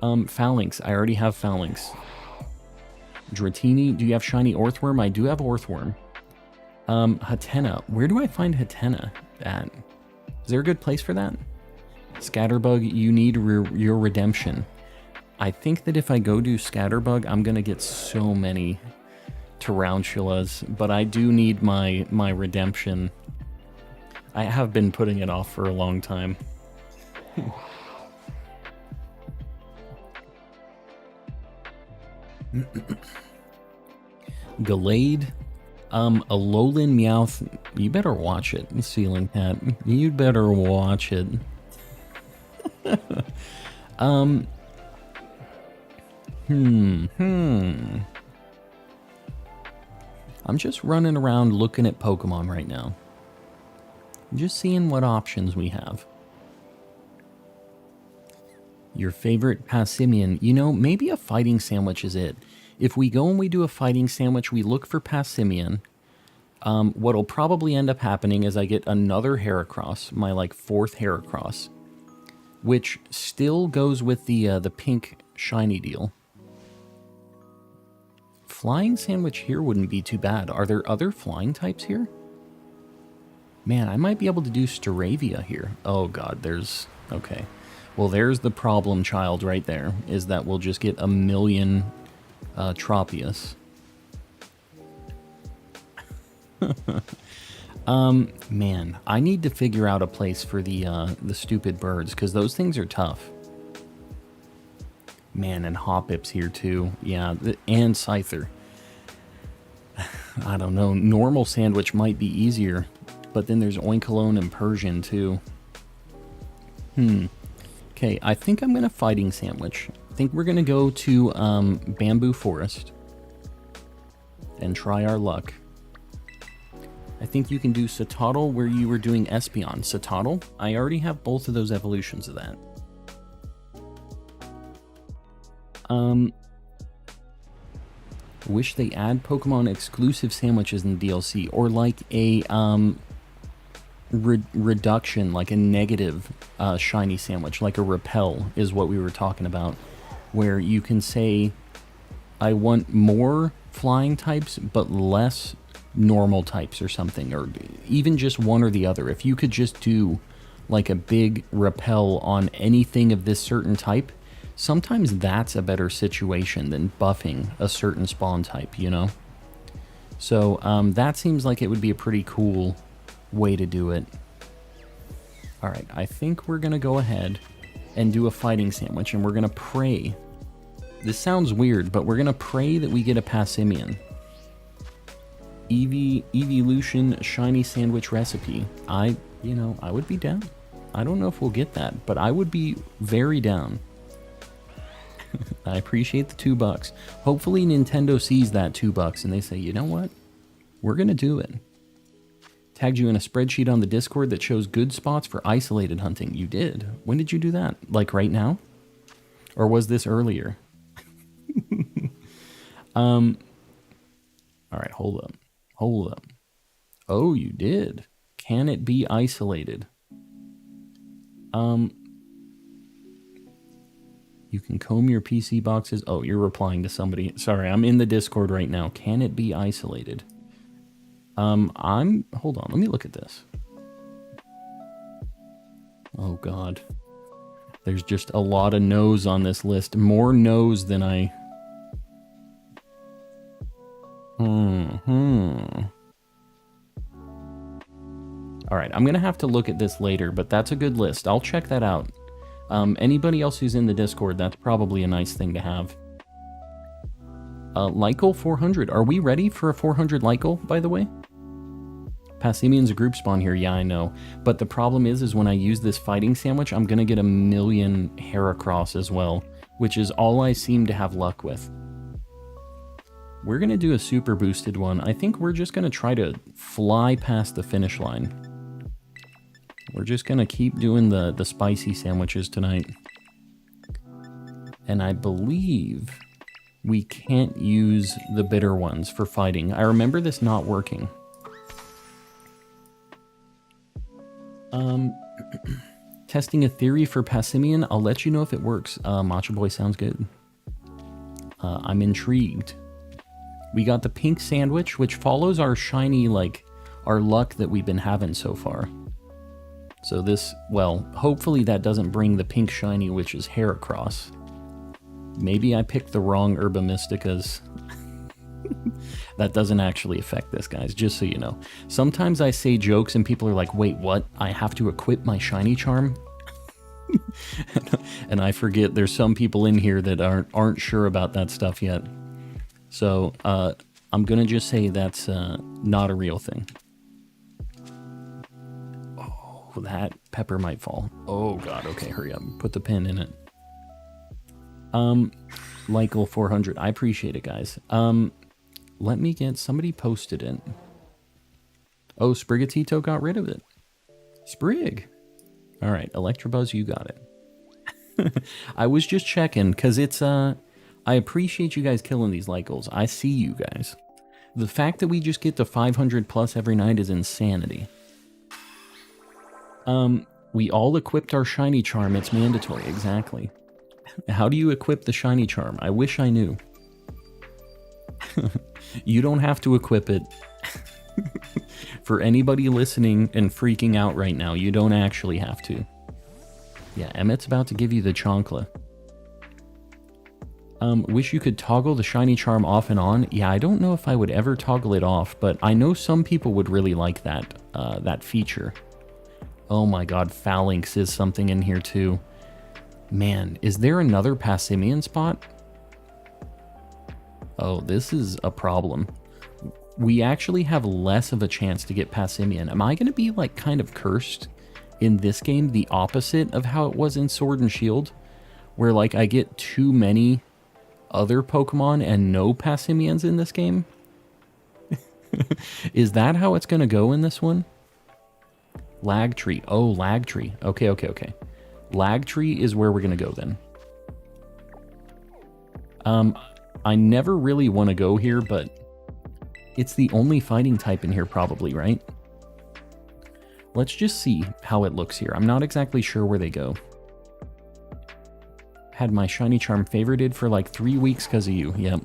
Phalanx. I already have Phalanx. Dratini. Do you have Shiny Orthworm? I do have Orthworm. Hatena. Where do I find Hatena at? Is there a good place for that? Scatterbug, you need your redemption. I think that if I go do Scatterbug, I'm going to get so many Tarantulas, but I do need my redemption. I have been putting it off for a long time. Gallade. Alolan Meowth. You better watch it, Ceiling Cat. You better watch it. I'm just running around looking at Pokemon right now. Just seeing what options we have. Your favorite Pasimian. You know, maybe a fighting sandwich is it. If we go and we do a fighting sandwich, we look for Pasimian. What'll probably end up happening is I get another Heracross, my like 4th Heracross, which still goes with the pink shiny deal. Flying sandwich here wouldn't be too bad. Are there other flying types here? Man, I might be able to do Staravia here. Oh god, there's... Okay. Well, there's the problem child right there, is that we'll just get a million Tropius. Man, I need to figure out a place for the stupid birds, because those things are tough. Man, and Hoppip's here too. Yeah, and Scyther. I don't know. Normal sandwich might be easier, but then there's Oinkalone and Persian too. Okay, I think I'm gonna fighting sandwich. I think we're gonna go to Bamboo Forest and try our luck. I think you can do Satotl where you were doing Espeon. Satotl? I already have both of those evolutions of that. Wish they add Pokemon exclusive sandwiches in the DLC, or like a reduction, like a negative shiny sandwich, like a repel is what we were talking about, where you can say, I want more flying types but less normal types or something, or even just one or the other. If you could just do like a big repel on anything of this certain type, sometimes that's a better situation than buffing a certain spawn type, you know? So that seems like it would be a pretty cool way to do it. Alright, I think we're going to go ahead and do a fighting sandwich, and we're going to pray. This sounds weird, but we're going to pray that we get a Pasimian. Evolution shiny sandwich recipe. I would be down. I don't know if we'll get that, but I would be very down. I appreciate the $2. Hopefully Nintendo sees that $2 and they say, you know what? We're going to do it. Tagged you in a spreadsheet on the Discord that shows good spots for isolated hunting. You did. When did you do that? Like right now? Or was this earlier? All right, hold up. Hold up. Oh, you did. Can it be isolated? You can comb your PC boxes. Oh, you're replying to somebody. Sorry, I'm in the Discord right now. Can it be isolated? Hold on, let me look at this. Oh God. There's just a lot of no's on this list. More no's than I... Alright, I'm gonna have to look at this later, but that's a good list. I'll check that out. Anybody else who's in the Discord, that's probably a nice thing to have. Lycal 400. Are we ready for a 400 Lycal, by the way? Pasimian's a group spawn here, yeah, I know. But the problem is when I use this fighting sandwich, I'm gonna get a million Heracross as well, which is all I seem to have luck with. We're gonna do a super boosted one. I think we're just gonna try to fly past the finish line. We're just gonna keep doing the spicy sandwiches tonight. And I believe we can't use the bitter ones for fighting. I remember this not working. Testing a theory for Pasimian. I'll let you know if it works. Matcha Boy sounds good. I'm intrigued. We got the pink sandwich, which follows our shiny, like, our luck that we've been having so far. So this, well, hopefully that doesn't bring the pink shiny, which is Heracross. Maybe I picked the wrong Herba Mysticas. That doesn't actually affect this, guys, just so you know. Sometimes I say jokes and people are like, wait, what? I have to equip my shiny charm? And I forget there's some people in here that aren't sure about that stuff yet. So I'm gonna just say that's not a real thing. Oh, that pepper might fall. Oh God, okay, hurry up. Put the pin in it. Lycal 400, I appreciate it, guys. Let me get, somebody posted it. Oh, Sprigatito got rid of it. Sprig. All right, Electabuzz, you got it. I was just checking, because it's, I appreciate you guys killing these Lycals. I see you guys. The fact that we just get to 500 plus every night is insanity. We all equipped our shiny charm. It's mandatory, exactly. How do you equip the shiny charm? I wish I knew. You don't have to equip it. For anybody listening and freaking out right now, you don't actually have to. Yeah, Emmett's about to give you the chancla. Wish you could toggle the shiny charm off and on. Yeah, I don't know if I would ever toggle it off, but I know some people would really like that, that feature. Oh my god, Phalanx is something in here too. Man, is there another Pasimian spot? Oh, this is a problem. We actually have less of a chance to get Pasimian. Am I going to be, like, kind of cursed in this game? The opposite of how it was in Sword and Shield? Where, like, I get too many other Pokemon and no Pasimians in this game? Is that how it's going to go in this one? Lag tree. Oh, lag tree. Okay, okay, okay. Lag tree is where we're going to go then. I never really want to go here, but it's the only fighting type in here probably, right? Let's just see how it looks here. I'm not exactly sure where they go. Had my shiny charm favorited for like 3 weeks because of you. Yep.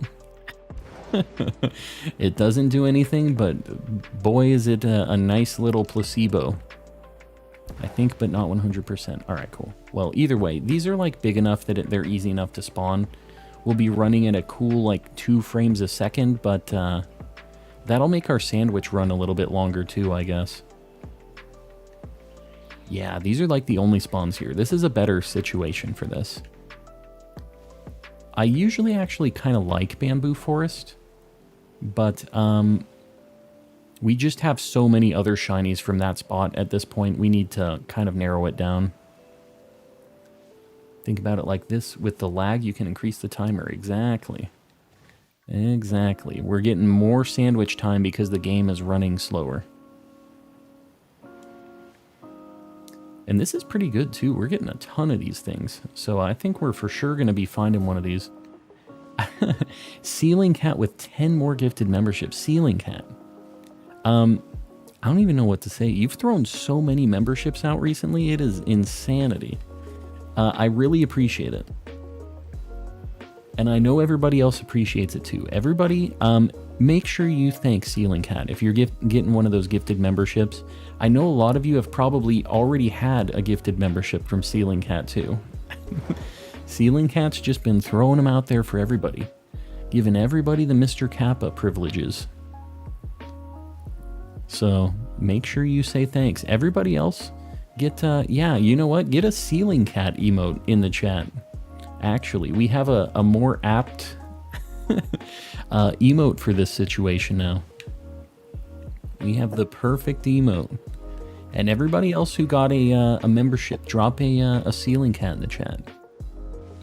It doesn't do anything, but boy is it a nice little placebo. I think, but not 100%. Alright, cool. Well, either way, these are like big enough that they're easy enough to spawn. We'll be running at a cool like 2 frames a second, but that'll make our sandwich run a little bit longer too, I guess. Yeah, these are like the only spawns here. This is a better situation for this. I usually actually kind of like Bamboo Forest, but we just have so many other shinies from that spot at this point. We need to kind of narrow it down. Think about it like this. With the lag, you can increase the timer. Exactly. Exactly. We're getting more sandwich time because the game is running slower. And this is pretty good, too. We're getting a ton of these things. So I think we're for sure going to be finding one of these. Ceiling Cat with 10 more gifted memberships. Ceiling Cat. I don't even know what to say. You've thrown so many memberships out recently. It is insanity. I really appreciate it. And I know everybody else appreciates it too. Everybody, make sure you thank Ceiling Cat if you're getting one of those gifted memberships. I know a lot of you have probably already had a gifted membership from Ceiling Cat too. Ceiling Cat's just been throwing them out there for everybody. Giving everybody the Mr. Kappa privileges. So, make sure you say thanks. Everybody else, get, yeah, you know what? Get a Ceiling Cat emote in the chat. Actually, we have a more apt emote for this situation now. We have the perfect emote. And everybody else who got a membership, drop a Ceiling Cat in the chat.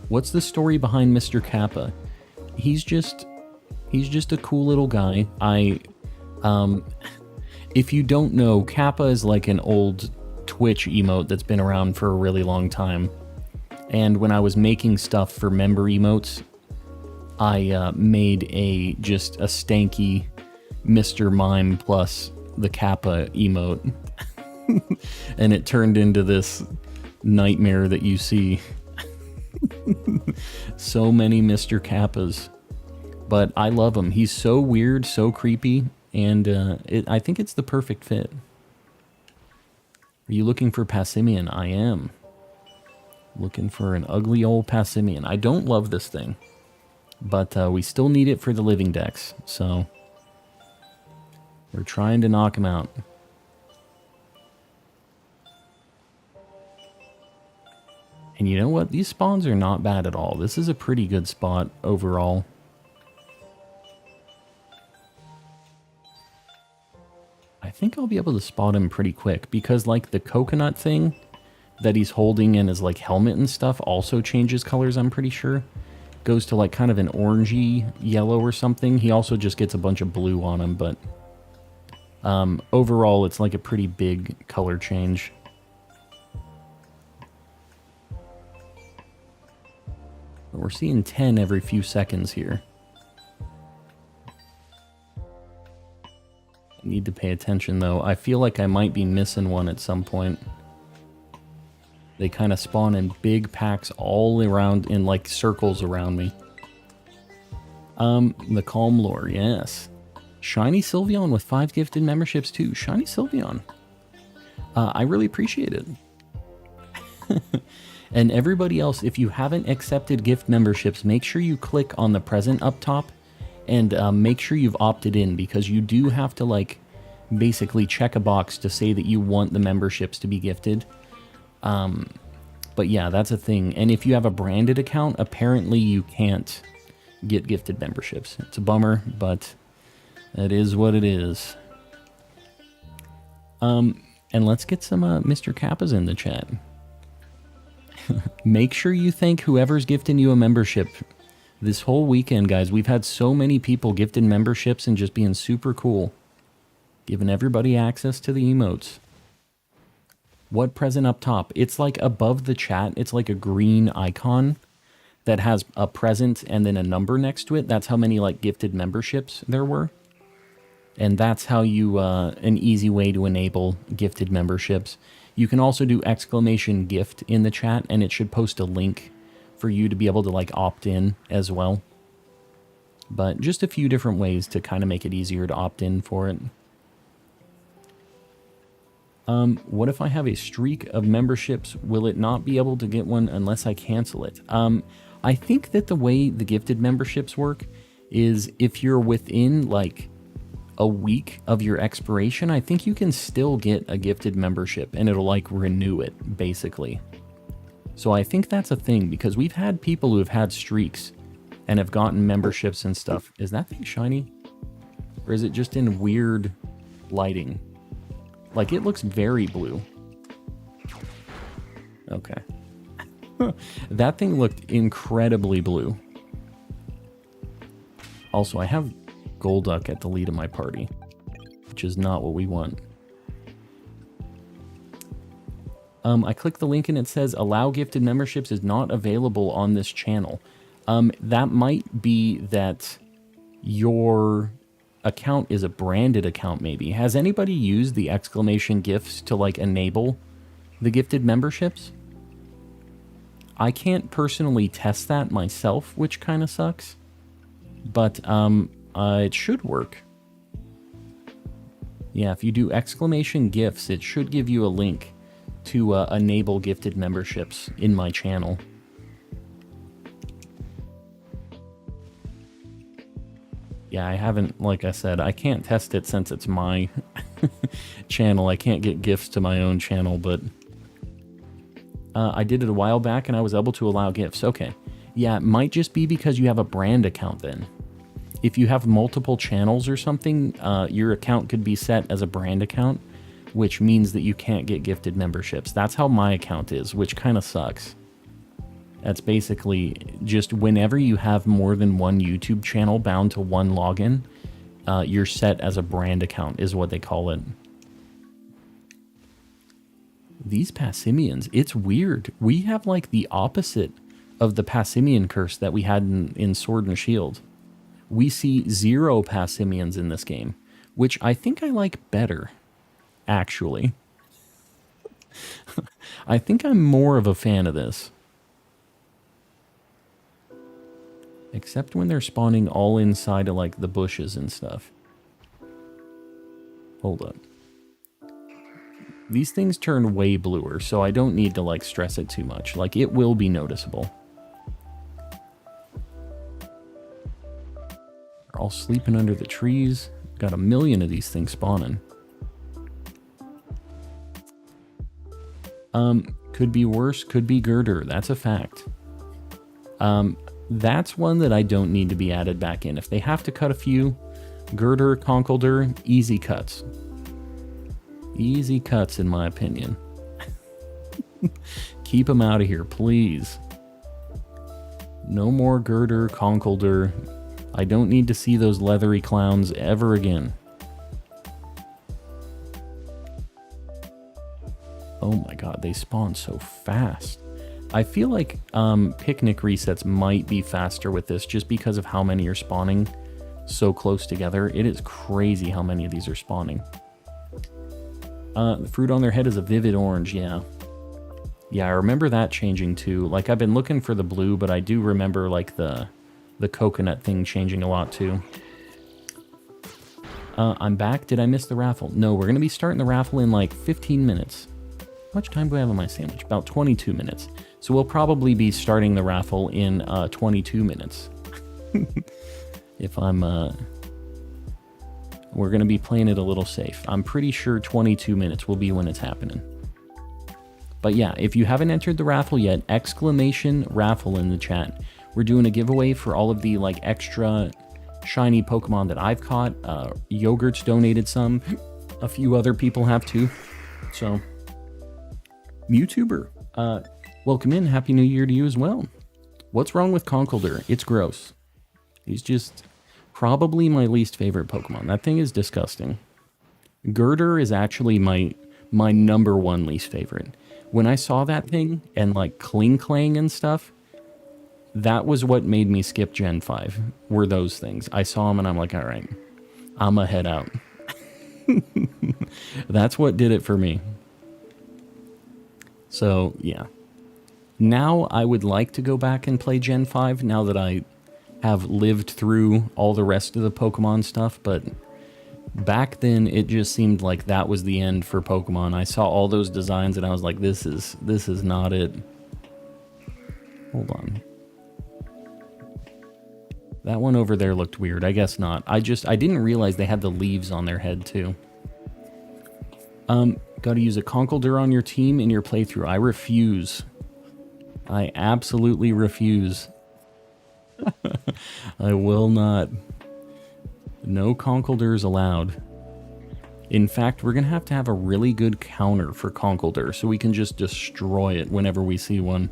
What's the story behind Mr. Kappa? He's just a cool little guy. If you don't know, Kappa is like an old Twitch emote that's been around for a really long time. And when I was making stuff for member emotes, I made just a stanky Mr. Mime plus the Kappa emote. And it turned into this nightmare that you see. So many Mr. Kappas. But I love him. He's so weird, so creepy, and I think it's the perfect fit. Are you looking for Pasimian? I am. Looking for an ugly old Pasimian. I don't love this thing, but we still need it for the living decks, so we're trying to knock him out. And you know what? These spawns are not bad at all. This is a pretty good spot overall. I think I'll be able to spot him pretty quick because, like, the coconut thing that he's holding in his, like, helmet and stuff also changes colors, I'm pretty sure. Goes to, like, kind of an orangey yellow or something. He also just gets a bunch of blue on him, but overall, it's like a pretty big color change. We're seeing 10 every few seconds here. I need to pay attention, though. I feel like I might be missing one at some point. They kind of spawn in big packs all around, in like circles around me. The Calm Lore, yes. Shiny Sylveon with 5 gifted memberships, too. Shiny Sylveon. I really appreciate it. And everybody else, if you haven't accepted gift memberships, make sure you click on the present up top and make sure you've opted in, because you do have to like basically check a box to say that you want the memberships to be gifted. But yeah, that's a thing. And if you have a branded account, apparently you can't get gifted memberships. It's a bummer, but it is what it is. And let's get some Mr. Kappas in the chat. Make sure you thank whoever's gifting you a membership. This whole weekend, guys, we've had so many people gifting memberships and just being super cool. Giving everybody access to the emotes. What present up top? It's like above the chat. It's like a green icon that has a present and then a number next to it. That's how many like gifted memberships there were. And that's how you, an easy way to enable gifted memberships. You can also do exclamation gift in the chat, and it should post a link for you to be able to like opt in as well. But just a few different ways to kind of make it easier to opt in for it. What if I have a streak of memberships? Will it not be able to get one unless I cancel it? I think that the way the gifted memberships work is if you're within like a week of your expiration, I think you can still get a gifted membership and it'll like renew it basically. So I think that's a thing, because we've had people who have had streaks and have gotten memberships and stuff. Is that thing shiny? Or is it just in weird lighting? Like, it looks very blue. Okay. That thing looked incredibly blue. Also, I have Golduck at the lead of my party, which is not what we want. I click the link and it says allow gifted memberships is not available on this channel. That might be that your account is a branded account maybe. Has anybody used the exclamation gifts to like enable the gifted memberships? I can't personally test that myself, which kind of sucks. But it should work. Yeah, if you do exclamation gifts, it should give you a link to enable gifted memberships in my channel. Yeah, I haven't, like I said, I can't test it since it's my channel. I can't get gifts to my own channel, but I did it a while back and I was able to allow gifts. Okay. Yeah, it might just be because you have a brand account then. If you have multiple channels or something, your account could be set as a brand account, which means that you can't get gifted memberships. That's how my account is, which kind of sucks. That's basically just whenever you have more than one YouTube channel bound to one login, you're set as a brand account is what they call it. These Pasimians, it's weird. We have like the opposite of the Pasimian curse that we had in Sword and Shield. We see 0 Pasimians in this game, which I think I like better, actually. I think I'm more of a fan of this. Except when they're spawning all inside of like the bushes and stuff. Hold up. These things turn way bluer, so I don't need to like stress it too much. Like, it will be noticeable. They're all sleeping under the trees. Got a million of these things spawning. Could be worse, could be Girder. That's a fact. That's one that I don't need to be added back in. If they have to cut a few, Girder, Conkeldurr, easy cuts. Easy cuts, in my opinion. Keep them out of here, please. No more Girder, Conkeldurr. I don't need to see those leathery clowns ever again. Oh my god, they spawn so fast. I feel like picnic resets might be faster with this just because of how many are spawning so close together. It is crazy how many of these are spawning. The fruit on their head is a vivid orange, yeah. Yeah, I remember that changing too. Like, I've been looking for the blue, but I do remember like the coconut thing changing a lot too. I'm back. Did I miss the raffle? No, we're going to be starting the raffle in like 15 minutes. much time do I have on my sandwich? About 22 minutes. So we'll probably be starting the raffle in 22 minutes. If I'm, we're going to be playing it a little safe. I'm pretty sure 22 minutes will be when it's happening. But yeah, if you haven't entered the raffle yet, exclamation raffle in the chat. We're doing a giveaway for all of the like extra shiny Pokemon that I've caught. Yogurt's donated some. A few other people have too. So, YouTuber, welcome in. Happy New Year to you as well. What's wrong with Conkeldurr? It's gross. He's just probably my least favorite Pokemon. That thing is disgusting. Girder is actually my number one least favorite. When I saw that thing and like Kling Clang and stuff, that was what made me skip Gen 5, were those things. I saw them and I'm like, all right, I'm a head out. That's what did it for me. So, yeah. Now I would like to go back and play Gen 5 now that I have lived through all the rest of the Pokemon stuff, but back then it just seemed like that was the end for Pokemon. I saw all those designs and I was like, this is not it. Hold on. That one over there looked weird. I guess not. I didn't realize they had the leaves on their head too. Got to use a Conkeldurr on your team in your playthrough. I refuse. I absolutely refuse. I will not. No Conkeldurrs allowed. In fact, we're going to have a really good counter for Conkeldurr so we can just destroy it whenever we see one.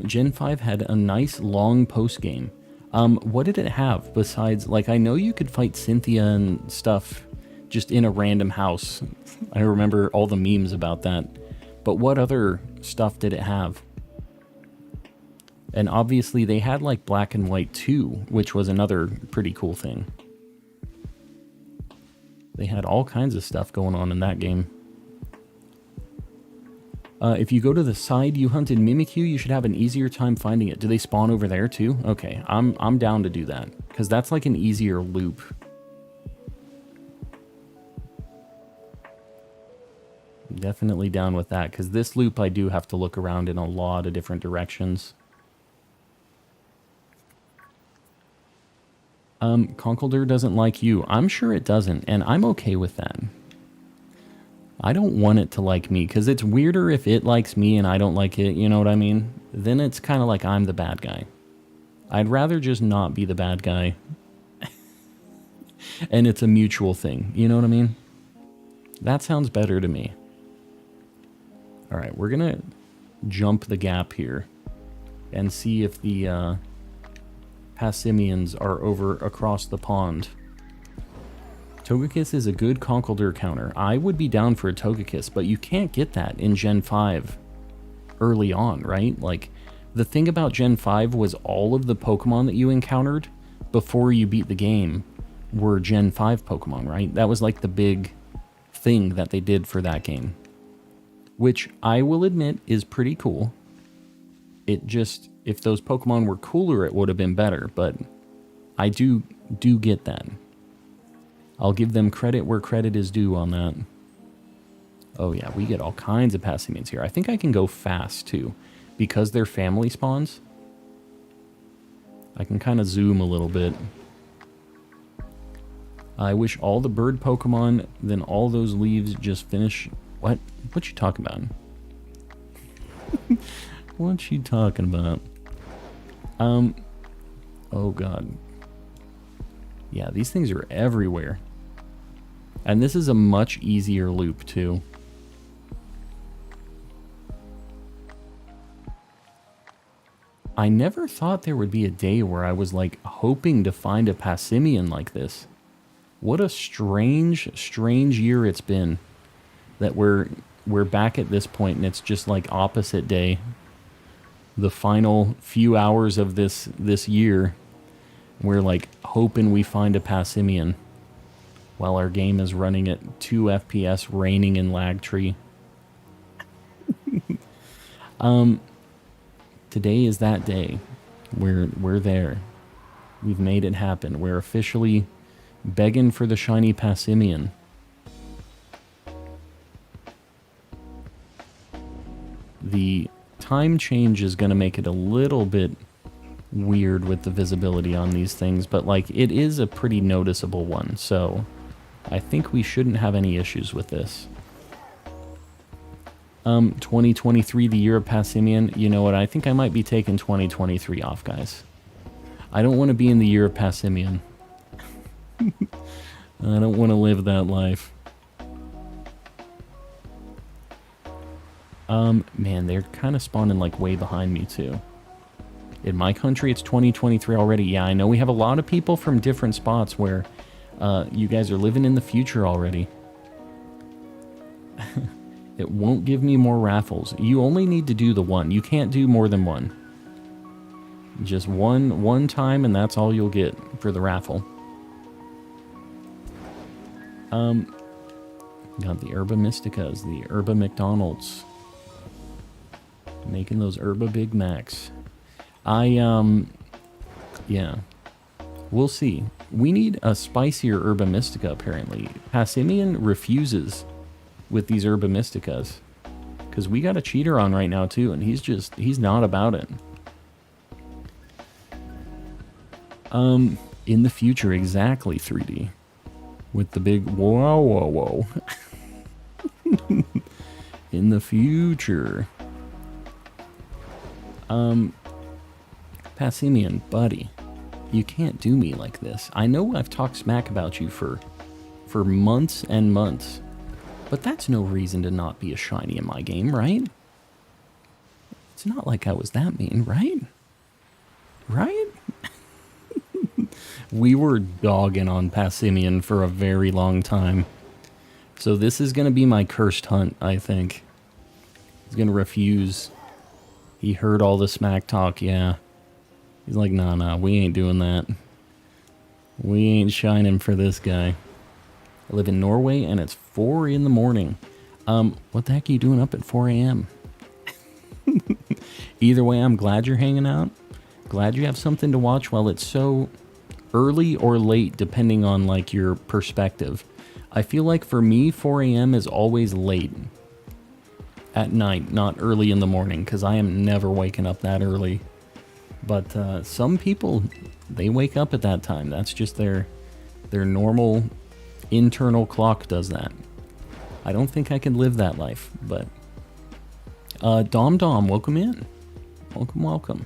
Gen 5 had a nice long post-game. What did it have besides, like, I know you could fight Cynthia and stuff just in a random house. I remember all the memes about that. But what other stuff did it have? And obviously they had like Black and White 2, which was another pretty cool thing. They had all kinds of stuff going on in that game. If you go to the side you hunted Mimikyu, you should have an easier time finding it. Do they spawn over there too? Okay, I'm down to do that, because that's like an easier loop. Definitely down with that, because this loop I do have to look around in a lot of different directions. Conkeldurr doesn't like you. I'm sure it doesn't, and I'm okay with that. I don't want it to like me, because it's weirder if it likes me and I don't like it, you know what I mean? Then it's kind of like I'm the bad guy. I'd rather just not be the bad guy. And it's a mutual thing, you know what I mean? That sounds better to me. Alright, we're gonna jump the gap here and see if the Pasimians are over across the pond. Togekiss is a good Conkeldurr counter. I would be down for a Togekiss, but you can't get that in Gen 5 early on, right? Like, the thing about Gen 5 was all of the Pokemon that you encountered before you beat the game were Gen 5 Pokemon, right? That was like the big thing that they did for that game. Which I will admit is pretty cool. It just, if those Pokemon were cooler, it would have been better, but I do get that. I'll give them credit where credit is due on that. Oh yeah, we get all kinds of Passimians here. I think I can go fast too, because they're family spawns. I can kind of zoom a little bit. I wish all the bird Pokemon, then all those leaves just finish. What you talking about? What you talking about? Oh god. Yeah, these things are everywhere. And this is a much easier loop, too. I never thought there would be a day where I was, like, hoping to find a Pasimian like this. What a strange, strange year it's been. That we're back at this point, and it's just, like, opposite day. The final few hours of this year, we're, like, hoping we find a Pasimian. While our game is running at 2 FPS, raining in lag tree. Today is that day. We're there. We've made it happen. We're officially begging for the shiny Pasimian. the time change is going to make it a little bit weird with the visibility on these things, but like it is a pretty noticeable one, so I think we shouldn't have any issues with this. 2023, the year of Pasimian. You know what? I think I might be taking 2023 off, guys. I don't want to be in the year of Pasimian. I don't want to live that life. Man, they're kind of spawning like way behind me too. In my country, it's 2023 already. Yeah, I know we have a lot of people from different spots where you guys are living in the future already. It won't give me more raffles. You only need to do the one. You can't do more than one. Just one time, and that's all you'll get for the raffle. Got the Herba Mysticas, the Herba McDonald's. Making those Herba Big Macs. Yeah. We'll see. We need a spicier Herba Mystica, apparently. Pasimian refuses with these Herba Mysticas. Because we got a cheater on right now, too, and he's not about it. In the future, exactly, 3D. With the big whoa. In the future. Pasimian, buddy. You can't do me like this. I know I've talked smack about you for months and months, but that's no reason to not be a shiny in my game, right? It's not like I was that mean, right? Right? We were dogging on Pasimian for a very long time. So this is going to be my cursed hunt, I think. He's going to refuse. He heard all the smack talk, yeah. He's like, nah, we ain't doing that. We ain't shining for this guy. I live in Norway, and it's 4 in the morning. What the heck are you doing up at 4 a.m.? Either way, I'm glad you're hanging out. Glad you have something to watch while it's so early or late, depending on, like, your perspective. I feel like, for me, 4 a.m. is always late. At night, not early in the morning, because I am never waking up that early. But some people, they wake up at that time. That's just their normal internal clock does that. I don't think I can live that life, but... Dom, welcome in. Welcome.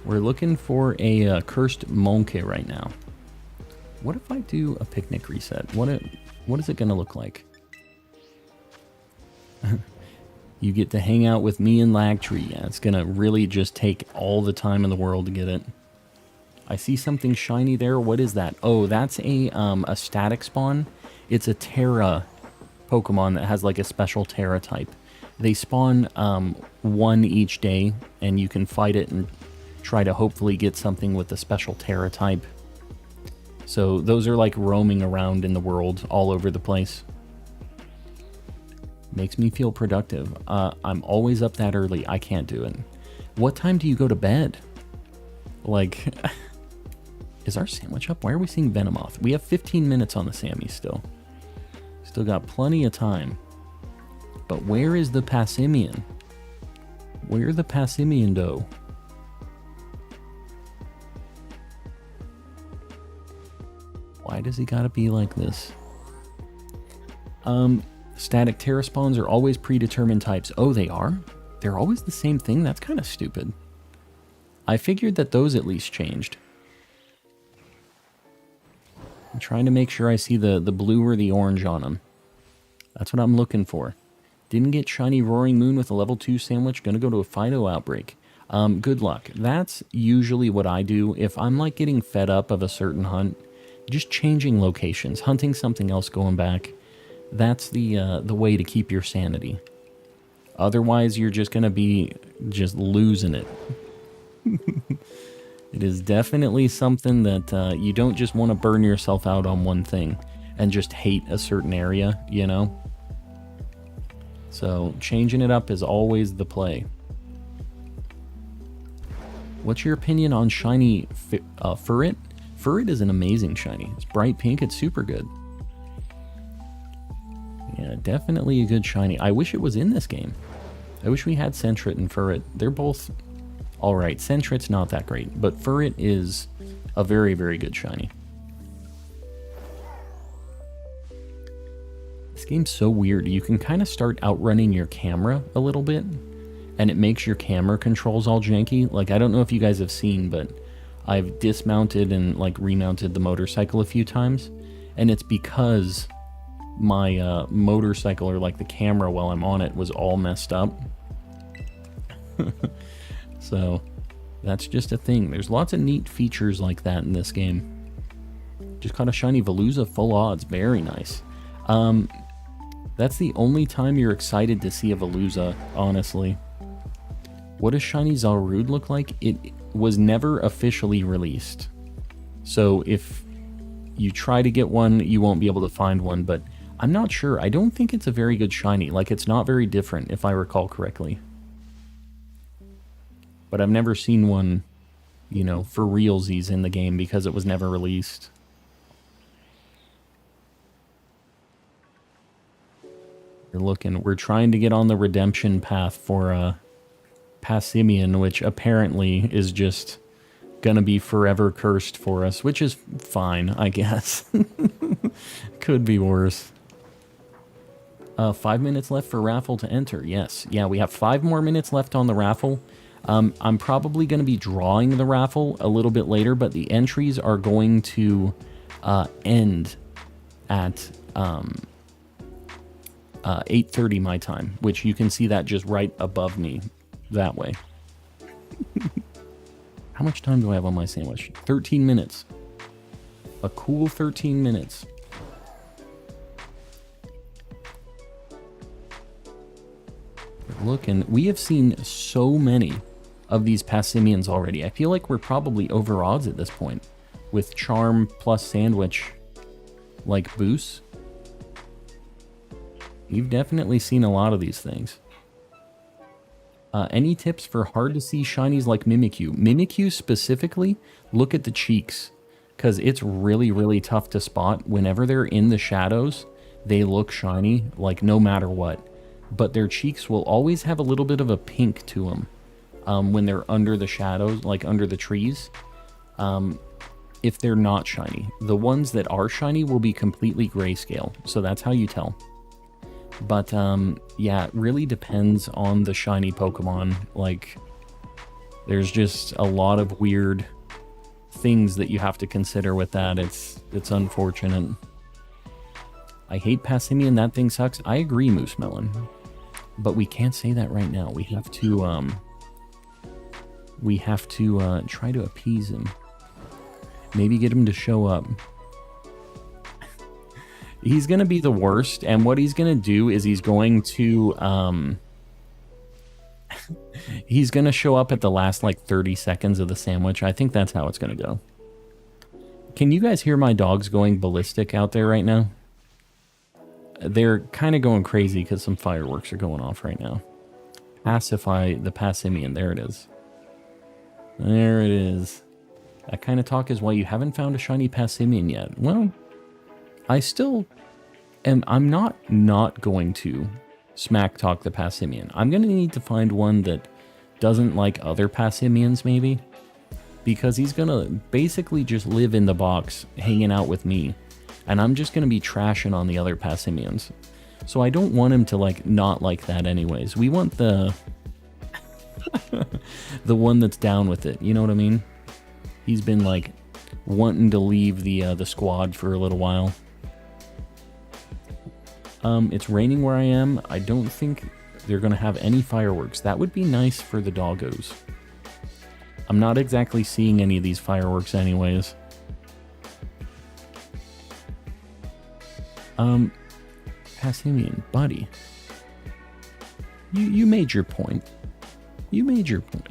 We're looking for a cursed Monkey right now. What if I do a picnic reset? What is it going to look like? You get to hang out with me and Lagtree. Yeah, it's going to really just take all the time in the world to get it. I see something shiny there. What is that? Oh, that's a static spawn. It's a Tera Pokemon that has like a special Tera type. They spawn one each day, and you can fight it and try to hopefully get something with a special Tera type. So those are like roaming around in the world all over the place. Makes me feel productive. I'm always up that early. I can't do it. What time do you go to bed? Like, is our sandwich up? Why are we seeing Venomoth? We have 15 minutes on the Sammy still. Still got plenty of time. But where is the Pasimian? Where the Pasimian dough? Why does he gotta be like this? Static Tera spawns are always predetermined types. Oh, they are? They're always the same thing? That's kind of stupid. I figured that those at least changed. I'm trying to make sure I see the blue or the orange on them. That's what I'm looking for. Didn't get shiny Roaring Moon with a level 2 sandwich. Gonna go to a Fido outbreak. Good luck. That's usually what I do. If I'm like getting fed up of a certain hunt, just changing locations, hunting something else, going back. That's the way to keep your sanity. Otherwise, you're just going to be just losing it. It is definitely something that you don't just want to burn yourself out on one thing and just hate a certain area, you know? So, changing it up is always the play. What's your opinion on shiny Furret? Furret is an amazing shiny. It's bright pink. It's super good. Yeah, definitely a good shiny. I wish it was in this game. I wish we had Sentret and Furret. They're both alright. Sentret's not that great, but Furret is a very, very good shiny. This game's so weird. You can kind of start outrunning your camera a little bit, and it makes your camera controls all janky. Like, I don't know if you guys have seen, but I've dismounted and, like, remounted the motorcycle a few times, and it's because my motorcycle, or, like, the camera while I'm on it, was all messed up. So, that's just a thing. There's lots of neat features like that in this game. Just caught a shiny Veluza, full odds. Very nice. That's the only time you're excited to see a Veluza, honestly. What does shiny Zarude look like? It was never officially released. So if you try to get one, you won't be able to find one, but I'm not sure. I don't think it's a very good shiny. Like, it's not very different, if I recall correctly. But I've never seen one, you know, for realsies in the game because it was never released. We're trying to get on the redemption path for Pasimian, which apparently is just gonna be forever cursed for us, which is fine, I guess. Could be worse. 5 minutes left for raffle to enter. Yes. Yeah, we have 5 more minutes left on the raffle. I'm probably going to be drawing the raffle a little bit later, but the entries are going to end at 8:30 my time, which you can see that just right above me that way. How much time do I have on my sandwich? 13 minutes. A cool 13 minutes. Look, and we have seen so many of these Pasimians already. I feel like we're probably over odds at this point with Charm plus Sandwich like boosts. You've definitely seen a lot of these things. Any tips for hard to see shinies like Mimikyu? Mimikyu specifically, look at the cheeks, because it's really, really tough to spot. Whenever they're in the shadows, they look shiny, like no matter what. But their cheeks will always have a little bit of a pink to them when they're under the shadows, like under the trees, if they're not shiny. The ones that are shiny will be completely grayscale, so that's how you tell. But, yeah, it really depends on the shiny Pokemon. Like, there's just a lot of weird things that you have to consider with that. It's unfortunate. I hate Pasimian, that thing sucks. I agree, Moose Melon. But we can't say that right now. We have to try to appease him. Maybe get him to show up. He's going to be the worst, and what he's going to do is he's going to he's going to show up at the last, like, 30 seconds of the sandwich. I think that's how it's going to go. Can you guys hear my dogs going ballistic out there right now? They're kind of going crazy because some fireworks are going off right now. Pacify the Pasimian. There it is. There it is. That kind of talk is why you haven't found a shiny Pasimian yet. Well, I still am. I'm not going to smack talk the Pasimian. I'm going to need to find one that doesn't like other Pasimians, maybe. Because he's going to basically just live in the box, hanging out with me. And I'm just going to be trashing on the other Pasimians. So I don't want him to, like, not like that anyways. We want the the one that's down with it. You know what I mean? He's been, like, wanting to leave the squad for a little while. It's raining where I am. I don't think they're going to have any fireworks. That would be nice for the doggos. I'm not exactly seeing any of these fireworks anyways. Pasimian, buddy. You made your point. You made your point.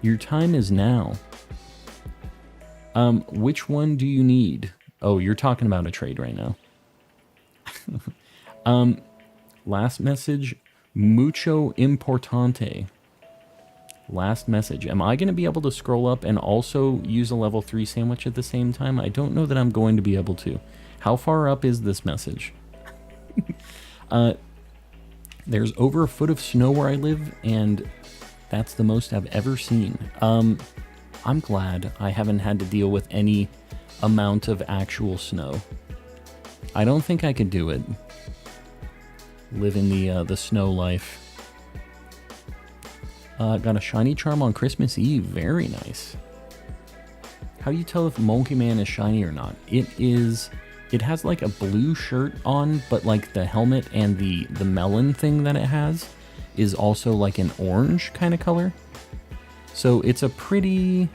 Your time is now. Which one do you need? Oh, you're talking about a trade right now. Last message, mucho importante. Last message. Am I going to be able to scroll up and also use a level 3 sandwich at the same time? I don't know that I'm going to be able to. How far up is this message? There's over a foot of snow where I live, and that's the most I've ever seen. I'm glad I haven't had to deal with any amount of actual snow. I don't think I could do it. Living the snow life. Got a shiny charm on Christmas Eve. Very nice. How do you tell if Monkey Man is shiny or not? It has like a blue shirt on, but like the helmet and the melon thing that it has is also like an orange kind of color. So it's a pretty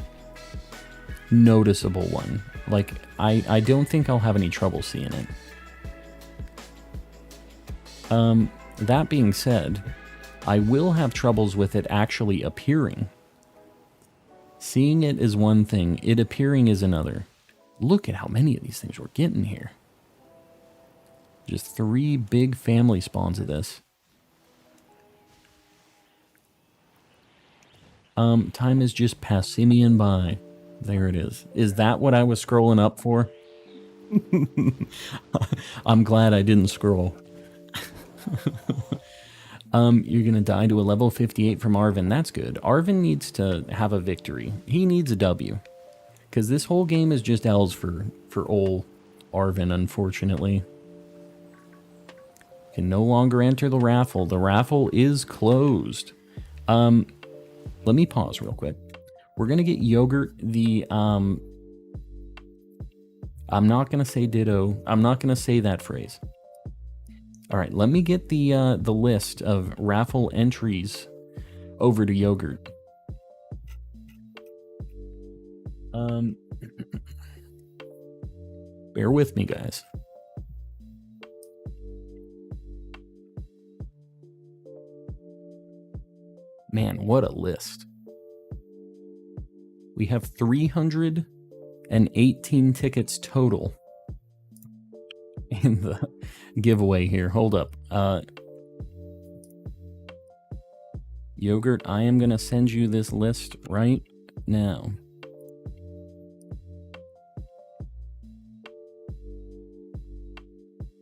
noticeable one. Like, I don't think I'll have any trouble seeing it. That being said, I will have troubles with it actually appearing. Seeing it is one thing, it appearing is another. Look at how many of these things we're getting here. Just 3 big family spawns of this. Time is just Pasimian by. There it is. Is that what I was scrolling up for? I'm glad I didn't scroll. You're gonna die to a level 58 from Arvin. That's good. Arvin needs to have a victory. He needs a W. Because this whole game is just L's for ol' Arvin, unfortunately. Can no longer enter the raffle. The raffle is closed. Let me pause real quick. We're gonna get Yogurt the I'm not gonna say ditto. I'm not gonna say that phrase. All right, let me get the list of raffle entries over to Yogurt. Bear with me, guys. Man, what a list. We have 318 tickets total in the giveaway here. Hold up. Yogurt, I am going to send you this list right now.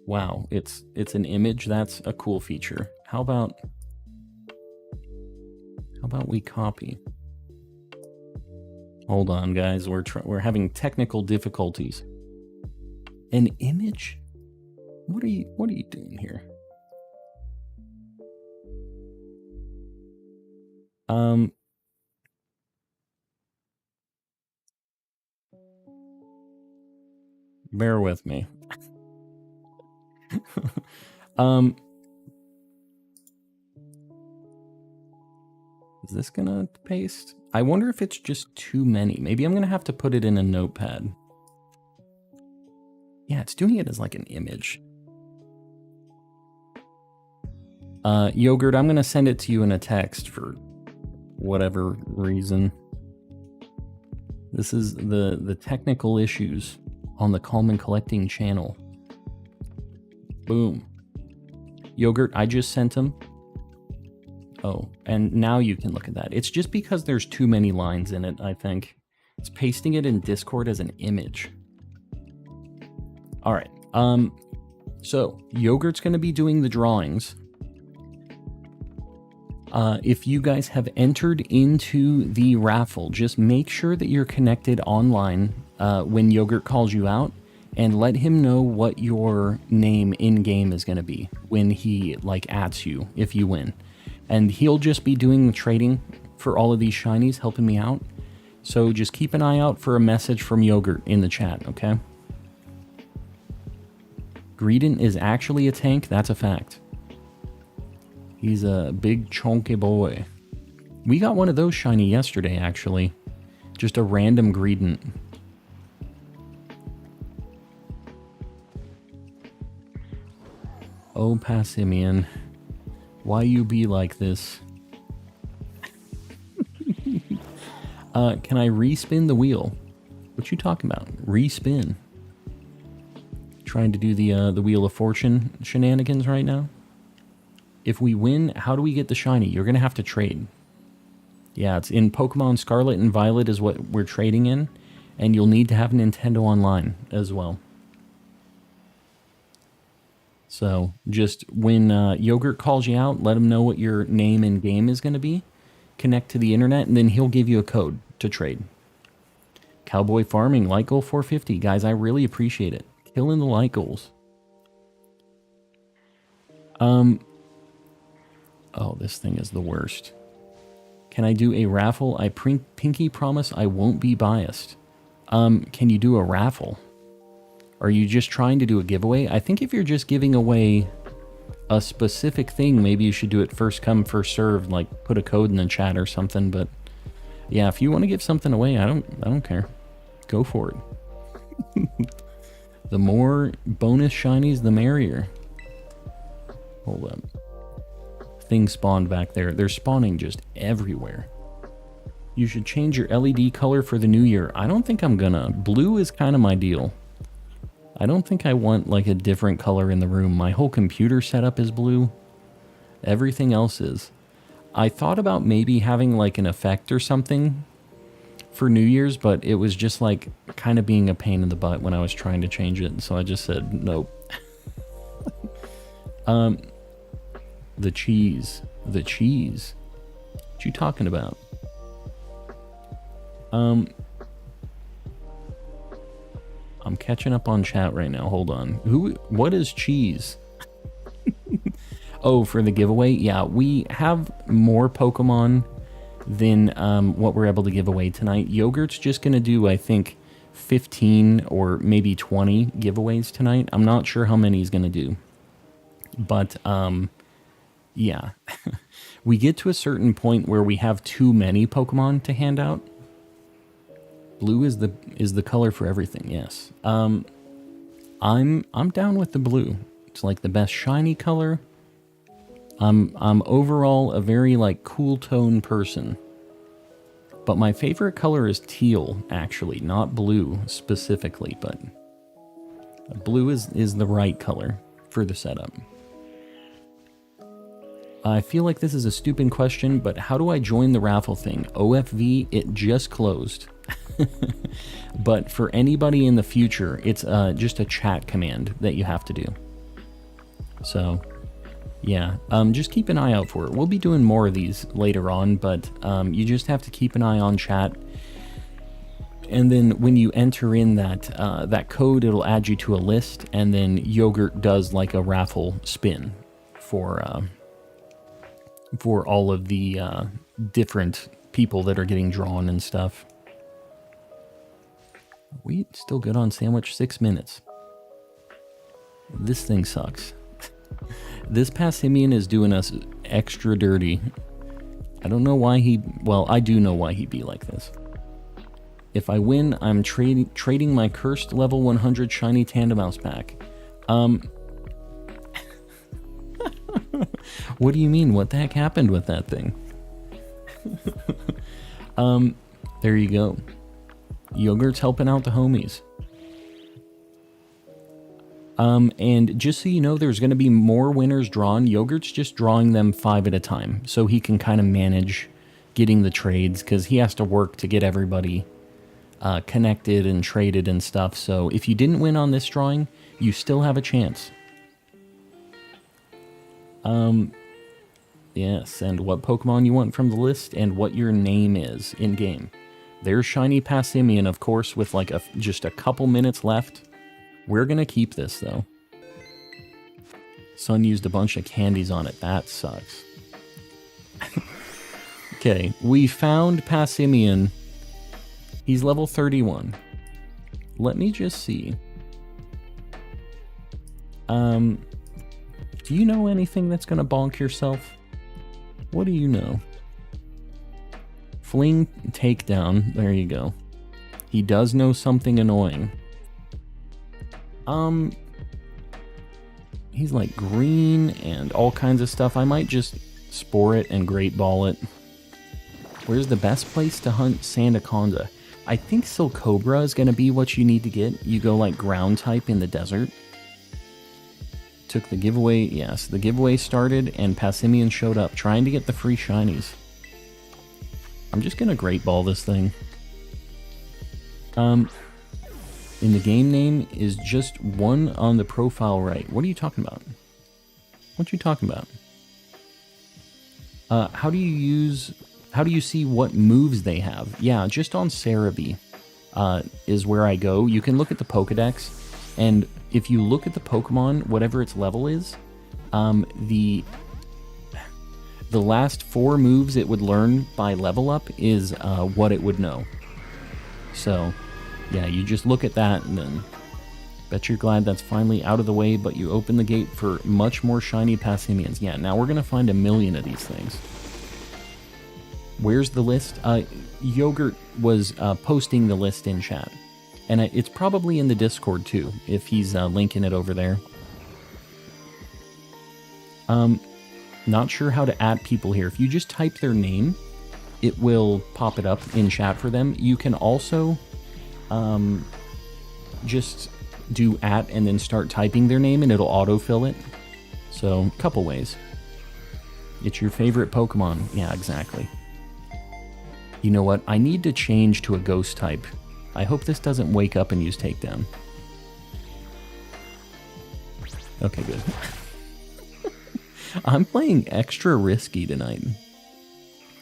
Wow, it's an image. That's a cool feature. How about we copy? Hold on, guys. We're having technical difficulties. An image? What are you doing here? Bear with me. Is this gonna paste? I wonder if it's just too many. Maybe I'm gonna have to put it in a notepad. Yeah, it's doing it as like an image. Yogurt, I'm gonna send it to you in a text for whatever reason. This is the technical issues on the Calm and Collecting channel. Boom. Yogurt, I just sent him. Oh, and now you can look at that. It's just because there's too many lines in it, I think. It's pasting it in Discord as an image. All right. So Yogurt's going to be doing the drawings. If you guys have entered into the raffle, just make sure that you're connected online when Yogurt calls you out, and let him know what your name in game is going to be when he like adds you if you win. And he'll just be doing the trading for all of these shinies, helping me out. So just keep an eye out for a message from Yogurt in the chat, okay? Greedent is actually a tank, that's a fact. He's a big chunky boy. We got one of those shiny yesterday, actually. Just a random Greedent. Oh, Pasimian. Why you be like this? Can I respin the wheel? What you talking about? Respin. Trying to do the Wheel of Fortune shenanigans right now? If we win, how do we get the shiny? You're going to have to trade. Yeah, it's in Pokemon Scarlet and Violet is what we're trading in. And you'll need to have Nintendo Online as well. So just when Yogurt calls you out, let him know what your name in game is going to be. Connect to the internet, and then he'll give you a code to trade. Cowboy Farming, like goal 450. Guys, I really appreciate it. Killing the like goals. Oh, this thing is the worst. Can I do a raffle? I pinky promise I won't be biased. Can you do a raffle? Are you just trying to do a giveaway? I think if you're just giving away a specific thing, maybe you should do it first come, first served, like put a code in the chat or something. But yeah, if you want to give something away, I don't care. Go for it. The more bonus shinies, the merrier. Hold up. Things spawned back there. They're spawning just everywhere. You should change your LED color for the new year. I don't think I'm gonna. Blue is kind of my deal. I don't think I want like a different color in the room. My whole computer setup is blue. Everything else is. I thought about maybe having like an effect or something for New Year's, but it was just like kind of being a pain in the butt when I was trying to change it. So I just said nope. The cheese. The cheese. What you talking about? I'm catching up on chat right now. Hold on. What is cheese? Oh, for the giveaway? Yeah, we have more Pokemon than what we're able to give away tonight. Yogurt's just going to do, I think, 15 or maybe 20 giveaways tonight. I'm not sure how many he's going to do. But, yeah. We get to a certain point where we have too many Pokemon to hand out. Blue is the color for everything, yes. I'm down with the blue. It's like the best shiny color. I'm overall a very like cool tone person. But my favorite color is teal, actually, not blue specifically, but blue is the right color for the setup. I feel like this is a stupid question, but how do I join the raffle thing? OFV, it just closed. But for anybody in the future, it's just a chat command that you have to do. So, yeah, just keep an eye out for it. We'll be doing more of these later on, but you just have to keep an eye on chat. And then when you enter in that code, it'll add you to a list, and then Yogurt does like a raffle spin for all of the different people that are getting drawn and stuff. We still good on sandwich? 6 minutes. This thing sucks. This Pasimian is doing us extra dirty. I don't know why well, I do know why he'd be like this. If I win, I'm trading my cursed level 100 shiny Tandemaus pack. What do you mean? What the heck happened with that thing? There you go. Yogurt's helping out the homies. And just so you know, there's going to be more winners drawn. Yogurt's just drawing them 5 at a time, so he can kind of manage getting the trades, because he has to work to get everybody connected and traded and stuff. So if you didn't win on this drawing, you still have a chance. Yes, and what Pokemon you want from the list, and what your name is in-game. There's Shiny Pasimian, of course, with like just a couple minutes left. We're gonna keep this, though. Sun used a bunch of candies on it. That sucks. Okay, we found Pasimian. He's level 31. Let me just see. Do you know anything that's gonna bonk yourself? What do you know? Fling takedown. There you go. He does know something annoying. He's like green and all kinds of stuff. I might just spore it and great ball it. Where's the best place to hunt Sandaconda? I think Silcobra is going to be what you need to get. You go like ground type in the desert. Took the giveaway. Yes, the giveaway started and Pasimian showed up trying to get the free shinies. I'm just going to great ball this thing. And the game name is just one on the profile right. What are you talking about? What you talking about? How do you see what moves they have? Yeah, just on Cerebi is where I go. You can look at the Pokedex, and if you look at the Pokemon, whatever its level is, the last 4 moves it would learn by level up is what it would know. So, yeah, you just look at that and then bet you're glad that's finally out of the way, but you open the gate for much more shiny Pasimians. Yeah, now we're going to find 1,000,000 of these things. Where's the list? Yogurt was posting the list in chat. And it's probably in the Discord too, if he's linking it over there. Not sure how to add people here. If you just type their name, it will pop it up in chat for them. You can also just do @ and then start typing their name and it'll autofill it. So, a couple ways. It's your favorite Pokemon. Yeah, exactly. You know what? I need to change to a ghost type. I hope this doesn't wake up and use takedown. Okay, good. I'm playing extra risky tonight.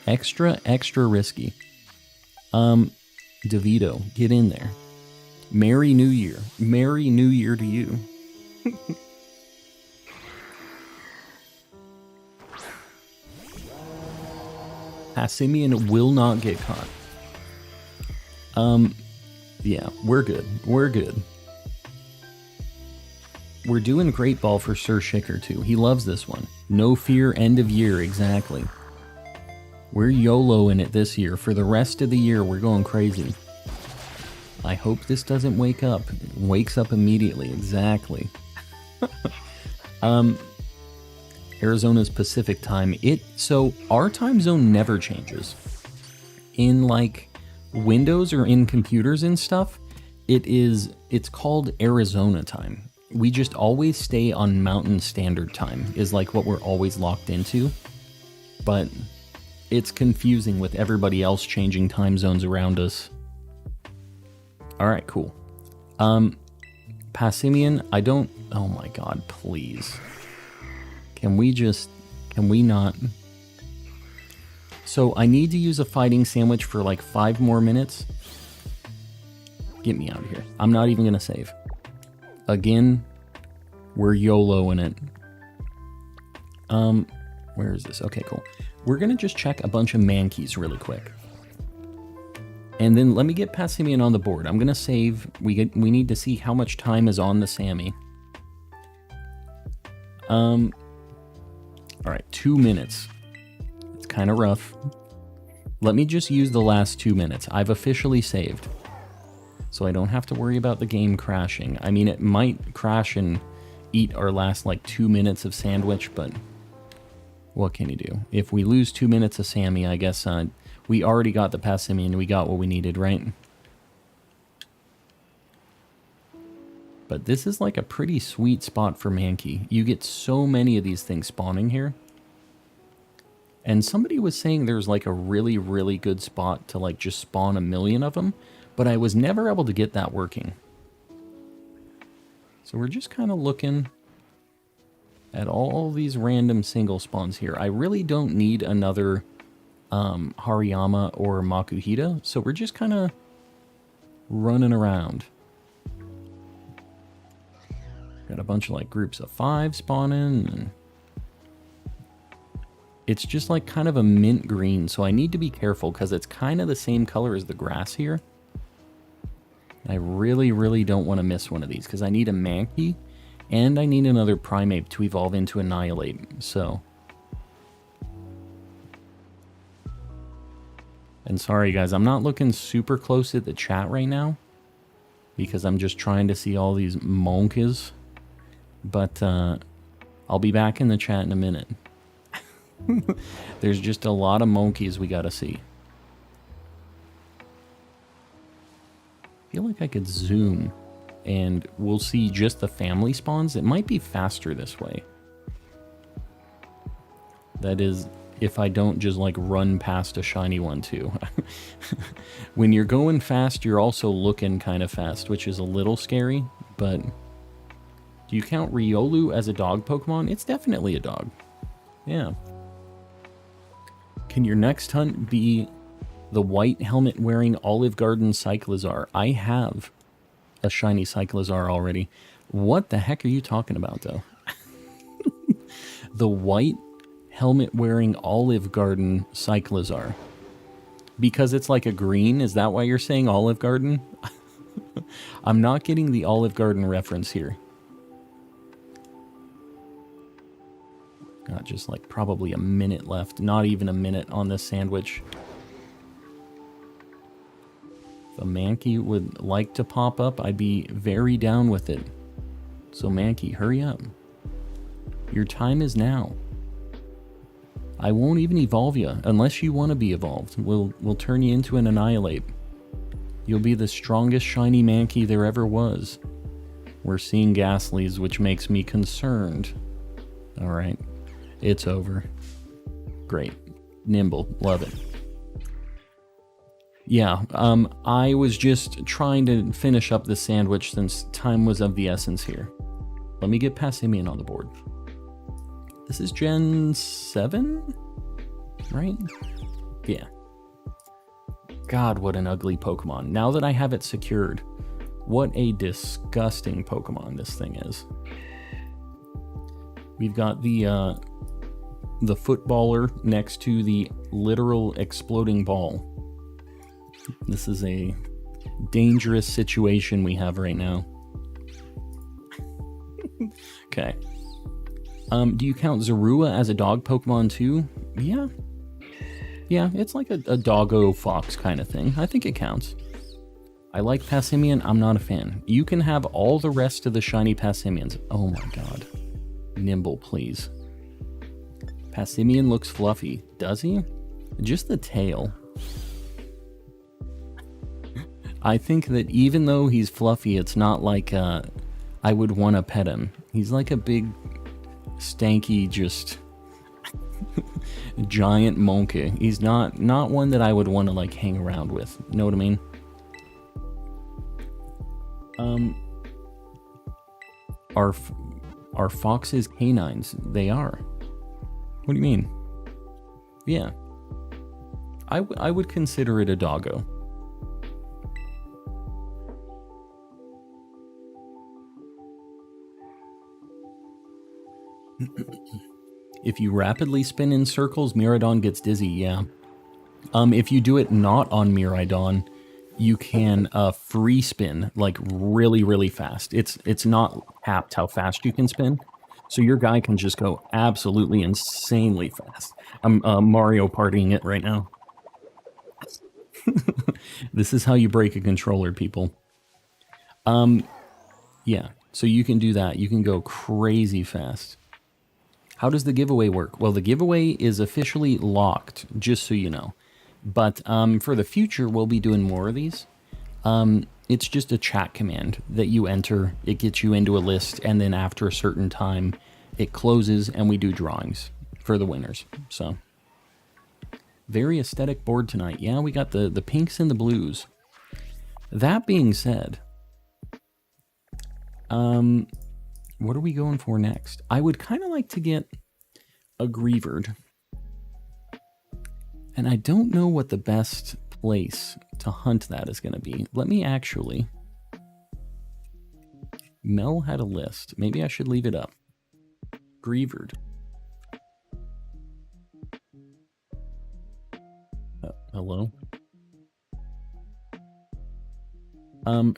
Extra risky. DeVito, get in there. Merry New Year. Merry New Year to you. Pasimian will not get caught. Yeah, we're good. We're good. We're doing Great Ball for Sir Shicker too. He loves this one. No fear, end of year, exactly. We're YOLOing it this year. For the rest of the year, we're going crazy. I hope this doesn't wake up. It wakes up immediately, exactly. Arizona's Pacific time. So our time zone never changes. In like Windows or in computers and stuff, it's called Arizona time. We just always stay on Mountain Standard Time is like what we're always locked into. But it's confusing with everybody else changing time zones around us. Alright, cool. Pasimian, oh my god, please. Can we not? So I need to use a fighting sandwich for like 5 more minutes. Get me out of here. I'm not even gonna save. Again, we're YOLOing it. Where is this? Okay, cool. We're gonna just check a bunch of Mankeys really quick. And then let me get Pasimian on the board. I'm gonna save. We need to see how much time is on the Sammy. Alright, 2 minutes. It's kind of rough. Let me just use the last 2 minutes. I've officially saved. So I don't have to worry about the game crashing. I mean, it might crash and eat our last like 2 minutes of sandwich, but what can you do? If we lose 2 minutes of Sammy, I guess we already got the Pasimian. We got what we needed, right? But this is like a pretty sweet spot for Mankey. You get so many of these things spawning here. And somebody was saying there's like a really, really good spot to like just spawn 1,000,000 of them. But I was never able to get that working. So we're just kind of looking at all these random single spawns here. I really don't need another Hariyama or Makuhita. So we're just kind of running around. Got a bunch of like groups of 5 spawning. And it's just like kind of a mint green. So I need to be careful because it's kind of the same color as the grass here. I really, really don't want to miss one of these because I need a Mankey and I need another Primeape to evolve into Annihilate. So, and sorry guys, I'm not looking super close at the chat right now because I'm just trying to see all these monkeys. But I'll be back in the chat in a minute. There's just a lot of monkeys we gotta see. I feel like I could zoom and we'll see just the family spawns. It might be faster this way. That is, if I don't just like run past a shiny one too. When you're going fast, you're also looking kind of fast, which is a little scary, but Do you count Riolu as a dog Pokemon? It's definitely a dog. Yeah. Can your next hunt be the white helmet wearing Olive Garden Cyclizar? I have a shiny Cyclizar already. What the heck are you talking about, though? The white helmet wearing Olive Garden Cyclizar. Because it's like a green? Is that why you're saying Olive Garden? I'm not getting the Olive Garden reference here. Got just like probably a minute left. Not even a minute on this sandwich. If a Mankey would like to pop up, I'd be very down with it. So Mankey, hurry up. Your time is now. I won't even evolve you unless you want to be evolved. We'll turn you into an Annihilate. You'll be the strongest shiny Mankey there ever was. We're seeing Ghastlies, which makes me concerned. Alright. It's over. Great. Nimble. Love it. Yeah, I was just trying to finish up the sandwich since time was of the essence here. Let me get Pasimian on the board. This is Gen 7? Right? Yeah. God, what an ugly Pokemon. Now that I have it secured, what a disgusting Pokemon this thing is. We've got the footballer next to the literal exploding ball. This is a dangerous situation we have right now. Okay. Do you count Zorua as a dog Pokemon too? Yeah. Yeah, it's like a doggo fox kind of thing. I think it counts. I like Pasimian. I'm not a fan. You can have all the rest of the shiny Pasimians. Oh my god. Nimble, please. Pasimian looks fluffy. Does he? Just the tail. I think that even though he's fluffy, it's not like I would want to pet him. He's like a big, stanky, just giant monkey. He's not one that I would want to like hang around with. Know what I mean? Are foxes canines? They are. What do you mean? Yeah. I would consider it a doggo. If you rapidly spin in circles, Miraidon gets dizzy, yeah. If you do it not on Miraidon, you can free spin, like really, really fast. It's not capped how fast you can spin, so your guy can just go absolutely insanely fast. I'm Mario partying it right now. This is how you break a controller, people. Yeah, so you can do that. You can go crazy fast. How does the giveaway work? Well, the giveaway is officially locked, just so you know. But for the future, we'll be doing more of these. It's just a chat command that you enter. It gets you into a list, and then after a certain time, it closes, and we do drawings for the winners. So, very aesthetic board tonight. Yeah, we got the pinks and the blues. That being said, what are we going for next? I would kind of like to get a Greavard. And I don't know what the best place to hunt that is going to be. Let me actually... Mel had a list. Maybe I should leave it up. Greavard. Hello?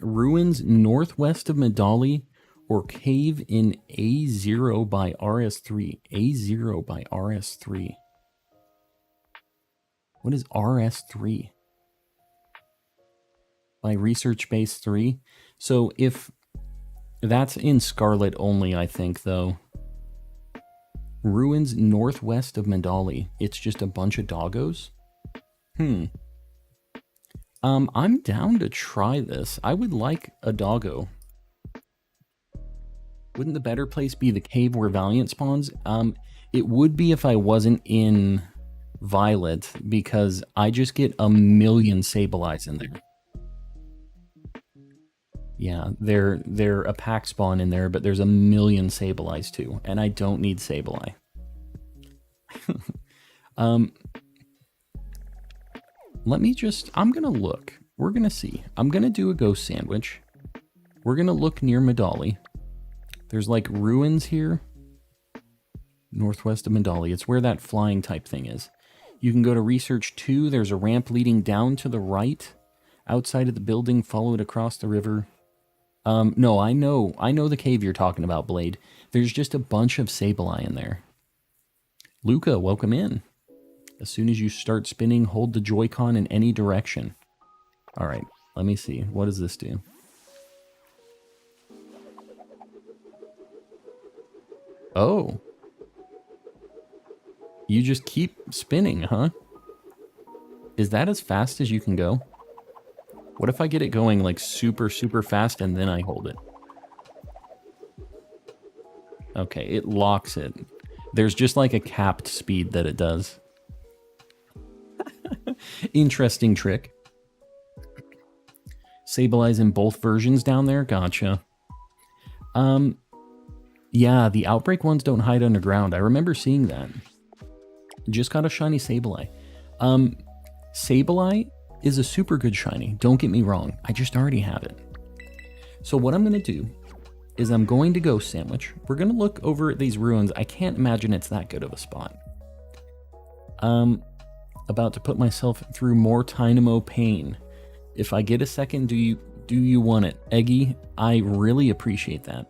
Ruins northwest of Medali or cave in A0 by RS3. A0 by RS3. What is RS3? By Research Base 3? So if that's in Scarlet only, I think, though. Ruins northwest of Medali. It's just a bunch of doggos? I'm down to try this. I would like a doggo. Wouldn't the better place be the cave where Valiant spawns? It would be if I wasn't in Violet, because I just get a million Sableyes in there. Yeah, they're a pack spawn in there, but there's a million Sableyes too, and I don't need Sableye. Let me just, I'm gonna look. We're gonna see. I'm gonna do a ghost sandwich. We're gonna look near Medali. There's like ruins here. Northwest of Medali. It's where that flying type thing is. You can go to research 2. There's a ramp leading down to the right. Outside of the building, follow it across the river. No, I know the cave you're talking about, Blade. There's just a bunch of Sableye in there. Luca, welcome in. As soon as you start spinning, hold the Joy-Con in any direction. Alright, let me see. What does this do? Oh. You just keep spinning, huh? Is that as fast as you can go? What if I get it going like super, super fast and then I hold it? Okay, it locks it. There's just like a capped speed that it does. Interesting trick. Sableye's in both versions down there? Gotcha. Yeah, the Outbreak ones don't hide underground. I remember seeing that. Just got a shiny Sableye. Sableye is a super good shiny. Don't get me wrong. I just already have it. So what I'm going to do is I'm going to Ghost Sandwich. We're going to look over at these ruins. I can't imagine it's that good of a spot. About to put myself through more Dynamo pain. If I get a second, do you want it? Eggy, I really appreciate that.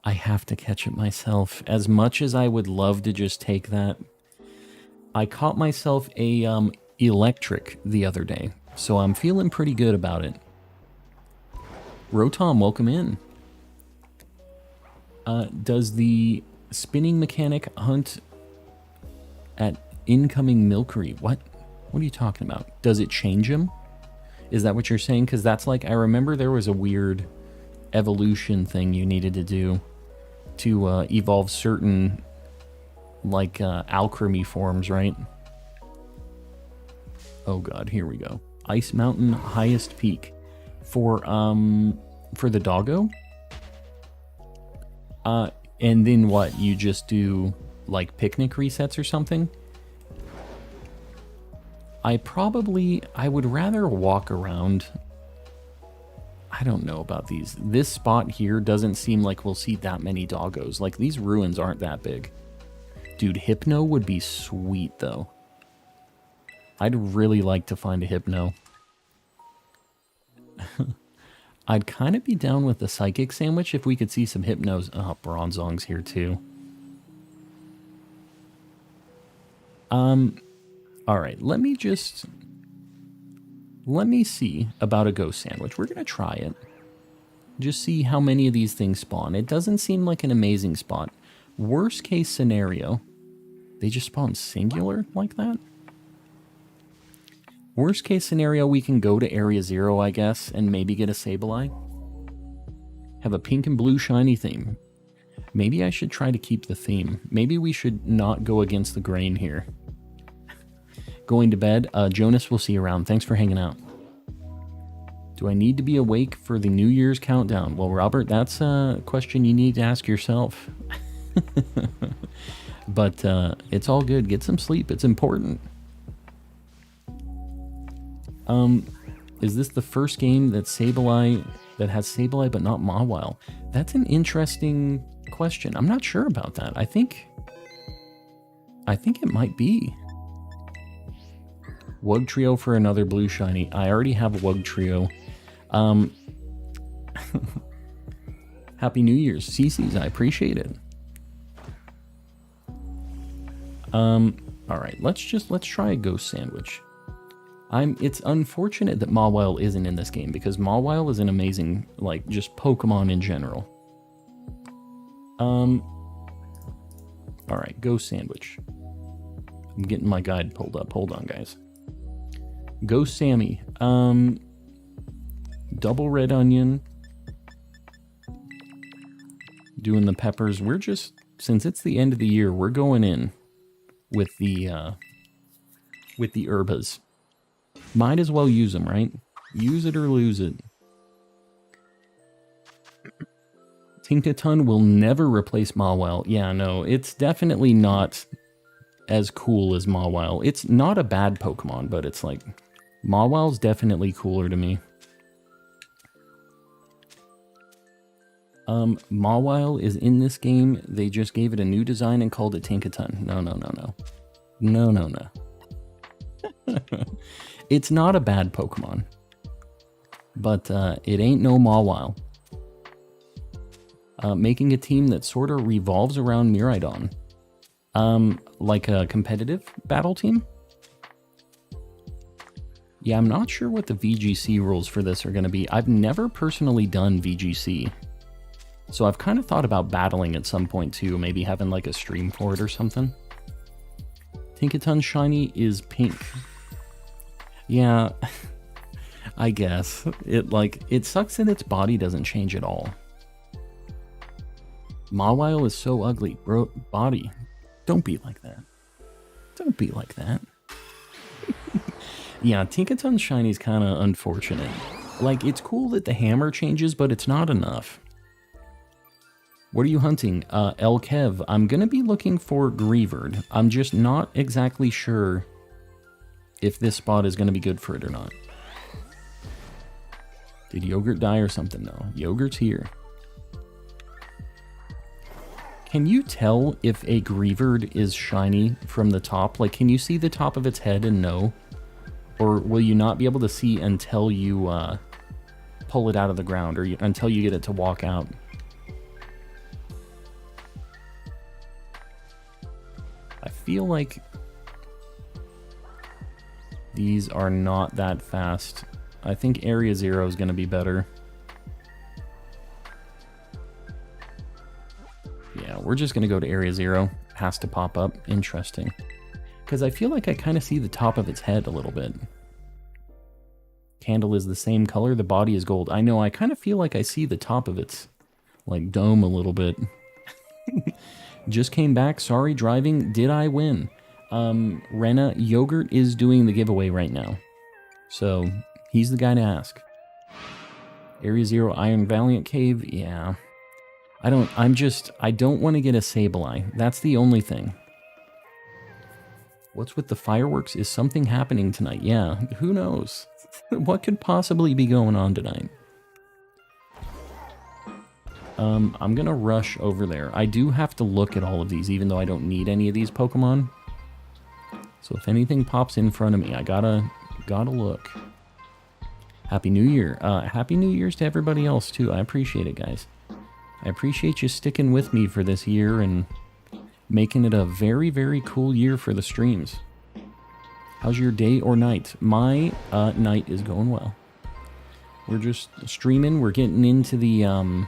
I have to catch it myself. As much as I would love to just take that, I caught myself a electric the other day, so I'm feeling pretty good about it. Rotom, welcome in. Does the spinning mechanic hunt at incoming Milcery? What are you talking about? Does it change him? Is that what you're saying? Because that's like, I remember there was a weird evolution thing you needed to do to evolve certain like alchemy forms, right? Oh god, here we go. Ice Mountain highest peak for the doggo. And then what? You just do like picnic resets or something? I would rather walk around. I don't know about these. This spot here doesn't seem like we'll see that many doggos. Like, these ruins aren't that big. Dude, Hypno would be sweet, though. I'd really like to find a Hypno. I'd kind of be down with the Psychic Sandwich if we could see some Hypnos. Oh, Bronzong's here, too. Alright, let me see about a Ghost Sandwich. We're going to try it. Just see how many of these things spawn. It doesn't seem like an amazing spot. Worst case scenario, they just spawn singular like that? Worst case scenario, we can go to Area 0, I guess, and maybe get a Sableye. Have a pink and blue shiny theme. Maybe I should try to keep the theme. Maybe we should not go against the grain here. Going to bed. Jonas, we'll see you around. Thanks for hanging out. Do I need to be awake for the New Year's countdown? Well, Robert, that's a question you need to ask yourself. But it's all good. Get some sleep. It's important. Is this the first game that has Sableye but not Mawile? That's an interesting question. I'm not sure about that. I think it might be. Wug Trio for another blue shiny. I already have a Wug Trio. Happy New Year's, CC's. I appreciate it. Alright, let's try a Ghost Sandwich. It's unfortunate that Mawile isn't in this game, because Mawile is an amazing, like, just Pokemon in general. Alright, Ghost Sandwich. I'm getting my guide pulled up. Hold on, guys. Ghost Sammy. Double red onion. Doing the peppers. We're just, since it's the end of the year, we're going in with the herbas. Might as well use them, right? Use it or lose it. Tinkaton will never replace Mawile. Yeah, no, it's definitely not as cool as Mawile. It's not a bad Pokemon, but it's like, Mawile's definitely cooler to me. Mawile is in this game. They just gave it a new design and called it Tinkaton. No, no, no, no. No, no, no. It's not a bad Pokemon. But it ain't no Mawile. Making a team that sort of revolves around Miraidon. Like a competitive battle team? Yeah, I'm not sure what the VGC rules for this are going to be. I've never personally done VGC. So I've kind of thought about battling at some point too, maybe having like a stream for it or something. Tinkaton shiny is pink. Yeah, I guess. It sucks that its body doesn't change at all. Mawile is so ugly, bro. Body. Don't be like that. Don't be like that. Yeah, Tinkaton shiny is kind of unfortunate. Like, it's cool that the hammer changes, but it's not enough. What are you hunting? El Kev. I'm going to be looking for Greavard. I'm just not exactly sure if this spot is going to be good for it or not. Did Yogurt die or something? No. Yogurt's here. Can you tell if a Greavard is shiny from the top? Like, can you see the top of its head and know? Or will you not be able to see until you pull it out of the ground, or until you get it to walk out? I feel like these are not that fast. I think Area 0 is going to be better. Yeah, we're just going to go to Area 0. Has to pop up. Interesting. Because I feel like I kind of see the top of its head a little bit. Candle is the same color. The body is gold. I know, I kind of feel like I see the top of its, like, dome a little bit. Just came back. Sorry, driving. Did I win? Rena, Yogurt is doing the giveaway right now. So, he's the guy to ask. Area 0, Iron Valiant Cave. Yeah. I don't want to get a Sableye. That's the only thing. What's with the fireworks? Is something happening tonight? Yeah, who knows? What could possibly be going on tonight? I'm gonna rush over there. I do have to look at all of these, even though I don't need any of these Pokemon. So if anything pops in front of me, I gotta look. Happy New Year. Happy New Year's to everybody else, too. I appreciate it, guys. I appreciate you sticking with me for this year and making it a very, very cool year for the streams. How's your day or night? My night is going well. We're just streaming. We're getting into the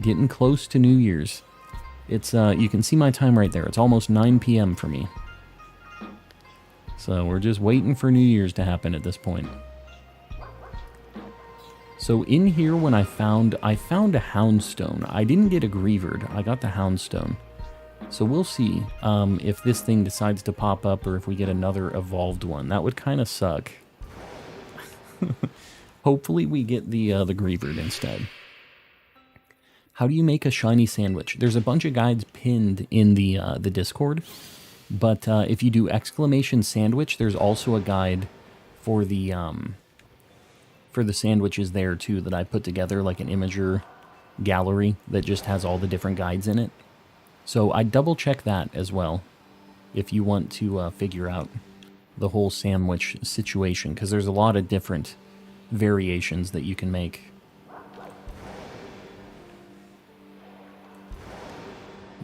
getting close to New Year's. It's you can see my time right there. It's almost 9 p.m. for me. So we're just waiting for New Year's to happen at this point. So in here, when I found a Houndstone. I didn't get a Greavard. I got the Houndstone. So we'll see if this thing decides to pop up or if we get another evolved one. That would kind of suck. Hopefully we get the Greavard instead. How do you make a shiny sandwich? There's a bunch of guides pinned in the Discord. But if you do exclamation sandwich, there's also a guide for the sandwiches there too that I put together, like an imager gallery that just has all the different guides in it. So I double check that as well if you want to figure out the whole sandwich situation, because there's a lot of different variations that you can make.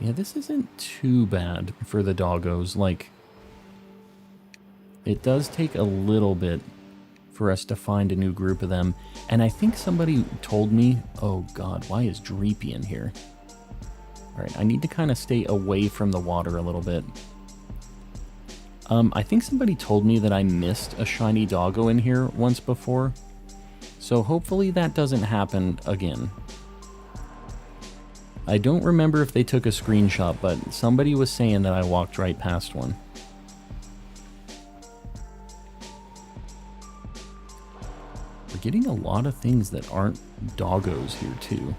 Yeah, this isn't too bad for the doggos. Like, it does take a little bit for us to find a new group of them. And I think somebody told me, oh god, why is Dreepy in here? Alright, I need to kind of stay away from the water a little bit. I think somebody told me that I missed a shiny doggo in here once before. So hopefully that doesn't happen again. I don't remember if they took a screenshot, but somebody was saying that I walked right past one. We're getting a lot of things that aren't doggos here too.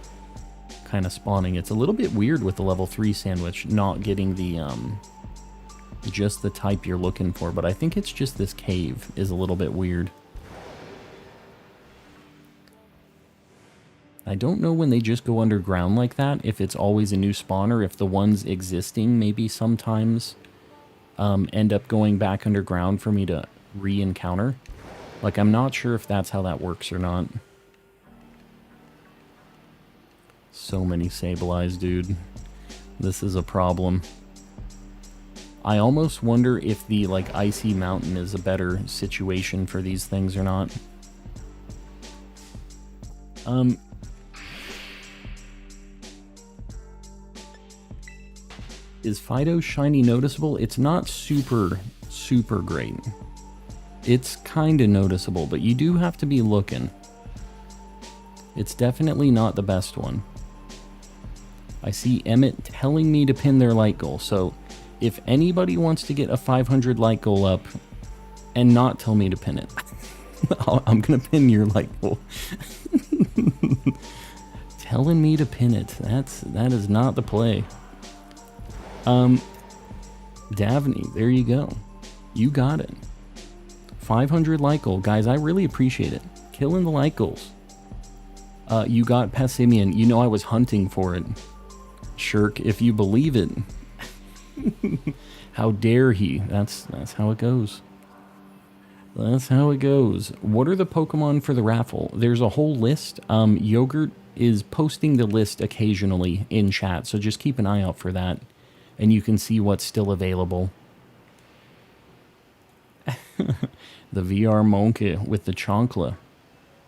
Kind of spawning. It's a little bit weird with the level 3 sandwich not getting the just the type you're looking for, but I think it's just this cave is a little bit weird. I don't know when they just go underground like that, if it's always a new spawner, if the ones existing maybe sometimes end up going back underground for me to re-encounter. Like, I'm not sure if that's how that works or not. So many Sableyes, dude. This is a problem. I almost wonder if the, like, Icy Mountain is a better situation for these things or not. Is Fido's shiny noticeable? It's not super great. It's kind of noticeable, but you do have to be looking. It's definitely not the best one. I see Emmett telling me to pin their light goal, so if anybody wants to get a 500 light goal up and not tell me to pin it, I'm gonna pin your light goal. Telling me to pin it, that is not the play. Davney, there you go. You got it. 500 light goal. Guys, I really appreciate it. Killing the light goals. You got Pasimian. You know I was hunting for it. Shirk, if you believe it. How dare he? That's how it goes. That's how it goes. What are the Pokemon for the raffle? There's a whole list. Yogurt is posting the list occasionally in chat, so just keep an eye out for that. And you can see what's still available. The VR Monkey with the Chonkla.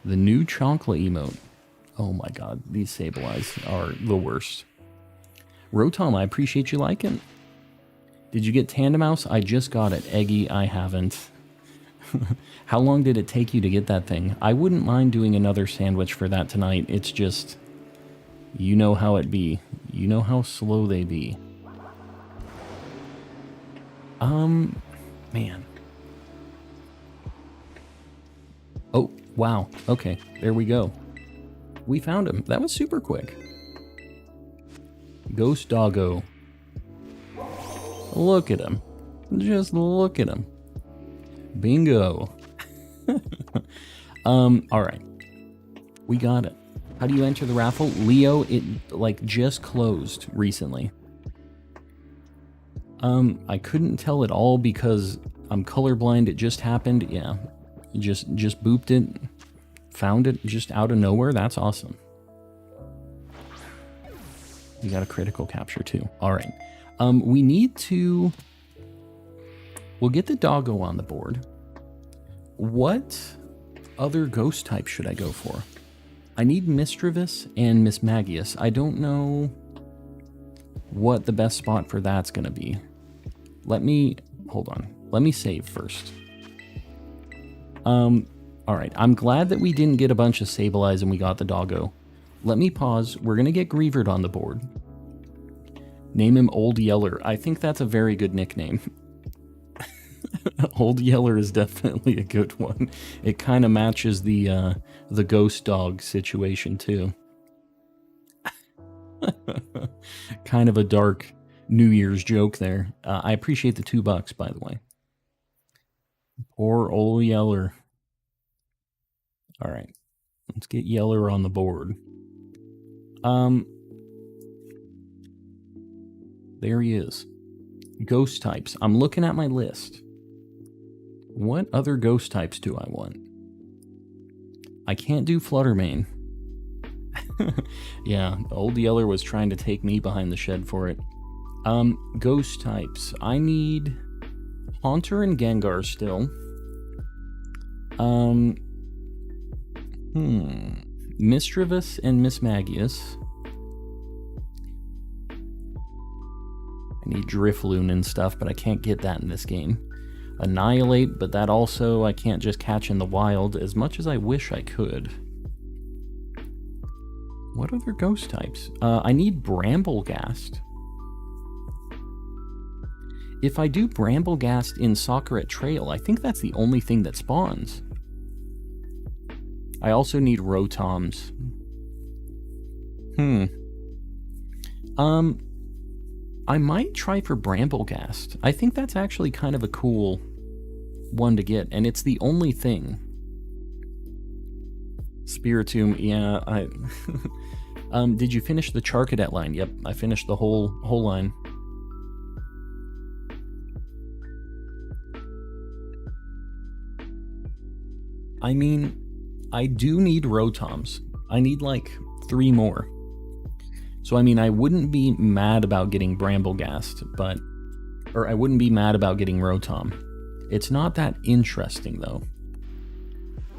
The new Chonkla emote. Oh my god, these Sableyes are the worst. Rotom, I appreciate you liking. Did you get Tandem Mouse? I just got it. Eggy, I haven't. How long did it take you to get that thing? I wouldn't mind doing another sandwich for that tonight. It's just, you know how it be. You know how slow they be. Man. Oh, wow. Okay, there we go. We found him. That was super quick. Ghost Doggo. Look at him. Just look at him. Bingo. Alright. We got it. How do you enter the raffle? Leo, it, like, just closed recently. I couldn't tell at all because I'm colorblind. It just happened. Yeah. Just booped it. Found it just out of nowhere. That's awesome. You got a critical capture too. All right. We need to... We'll get the doggo on the board. What other ghost type should I go for? I need Mischievous and Mismagius. I don't know what the best spot for that's going to be. Let me... Hold on. Let me save first. Alright. I'm glad that we didn't get a bunch of Sableyes and we got the doggo. Let me pause. We're going to get Greavard on the board. Name him Old Yeller. I think that's a very good nickname. Old Yeller is definitely a good one. It kind of matches the ghost dog situation too. Kind of a dark New Year's joke there. I appreciate the $2, by the way. Poor old Yeller. All right, let's get Yeller on the board. There he is. Ghost types. I'm looking at my list. What other ghost types do I want? I can't do Fluttermane. Yeah, old Yeller was trying to take me behind the shed for it. Ghost types. I need Haunter and Gengar still. Mischievous and Mismagius. I need Drifloon and stuff, but I can't get that in this game. Annihilate, but that also I can't just catch in the wild as much as I wish I could. What other ghost types? I need Bramblegast. If I do Bramblegast in Soccer at Trail, I think that's the only thing that spawns. I also need Rotoms. I might try for Bramblegast. I think that's actually kind of a cool one to get, and it's the only thing. Spiritomb, yeah, did you finish the Charcadet line? Yep, I finished the whole line. I mean, I do need Rotoms. I need like 3 more. So I mean, I wouldn't be mad about getting Bramblegast, or I wouldn't be mad about getting Rotom. It's not that interesting though.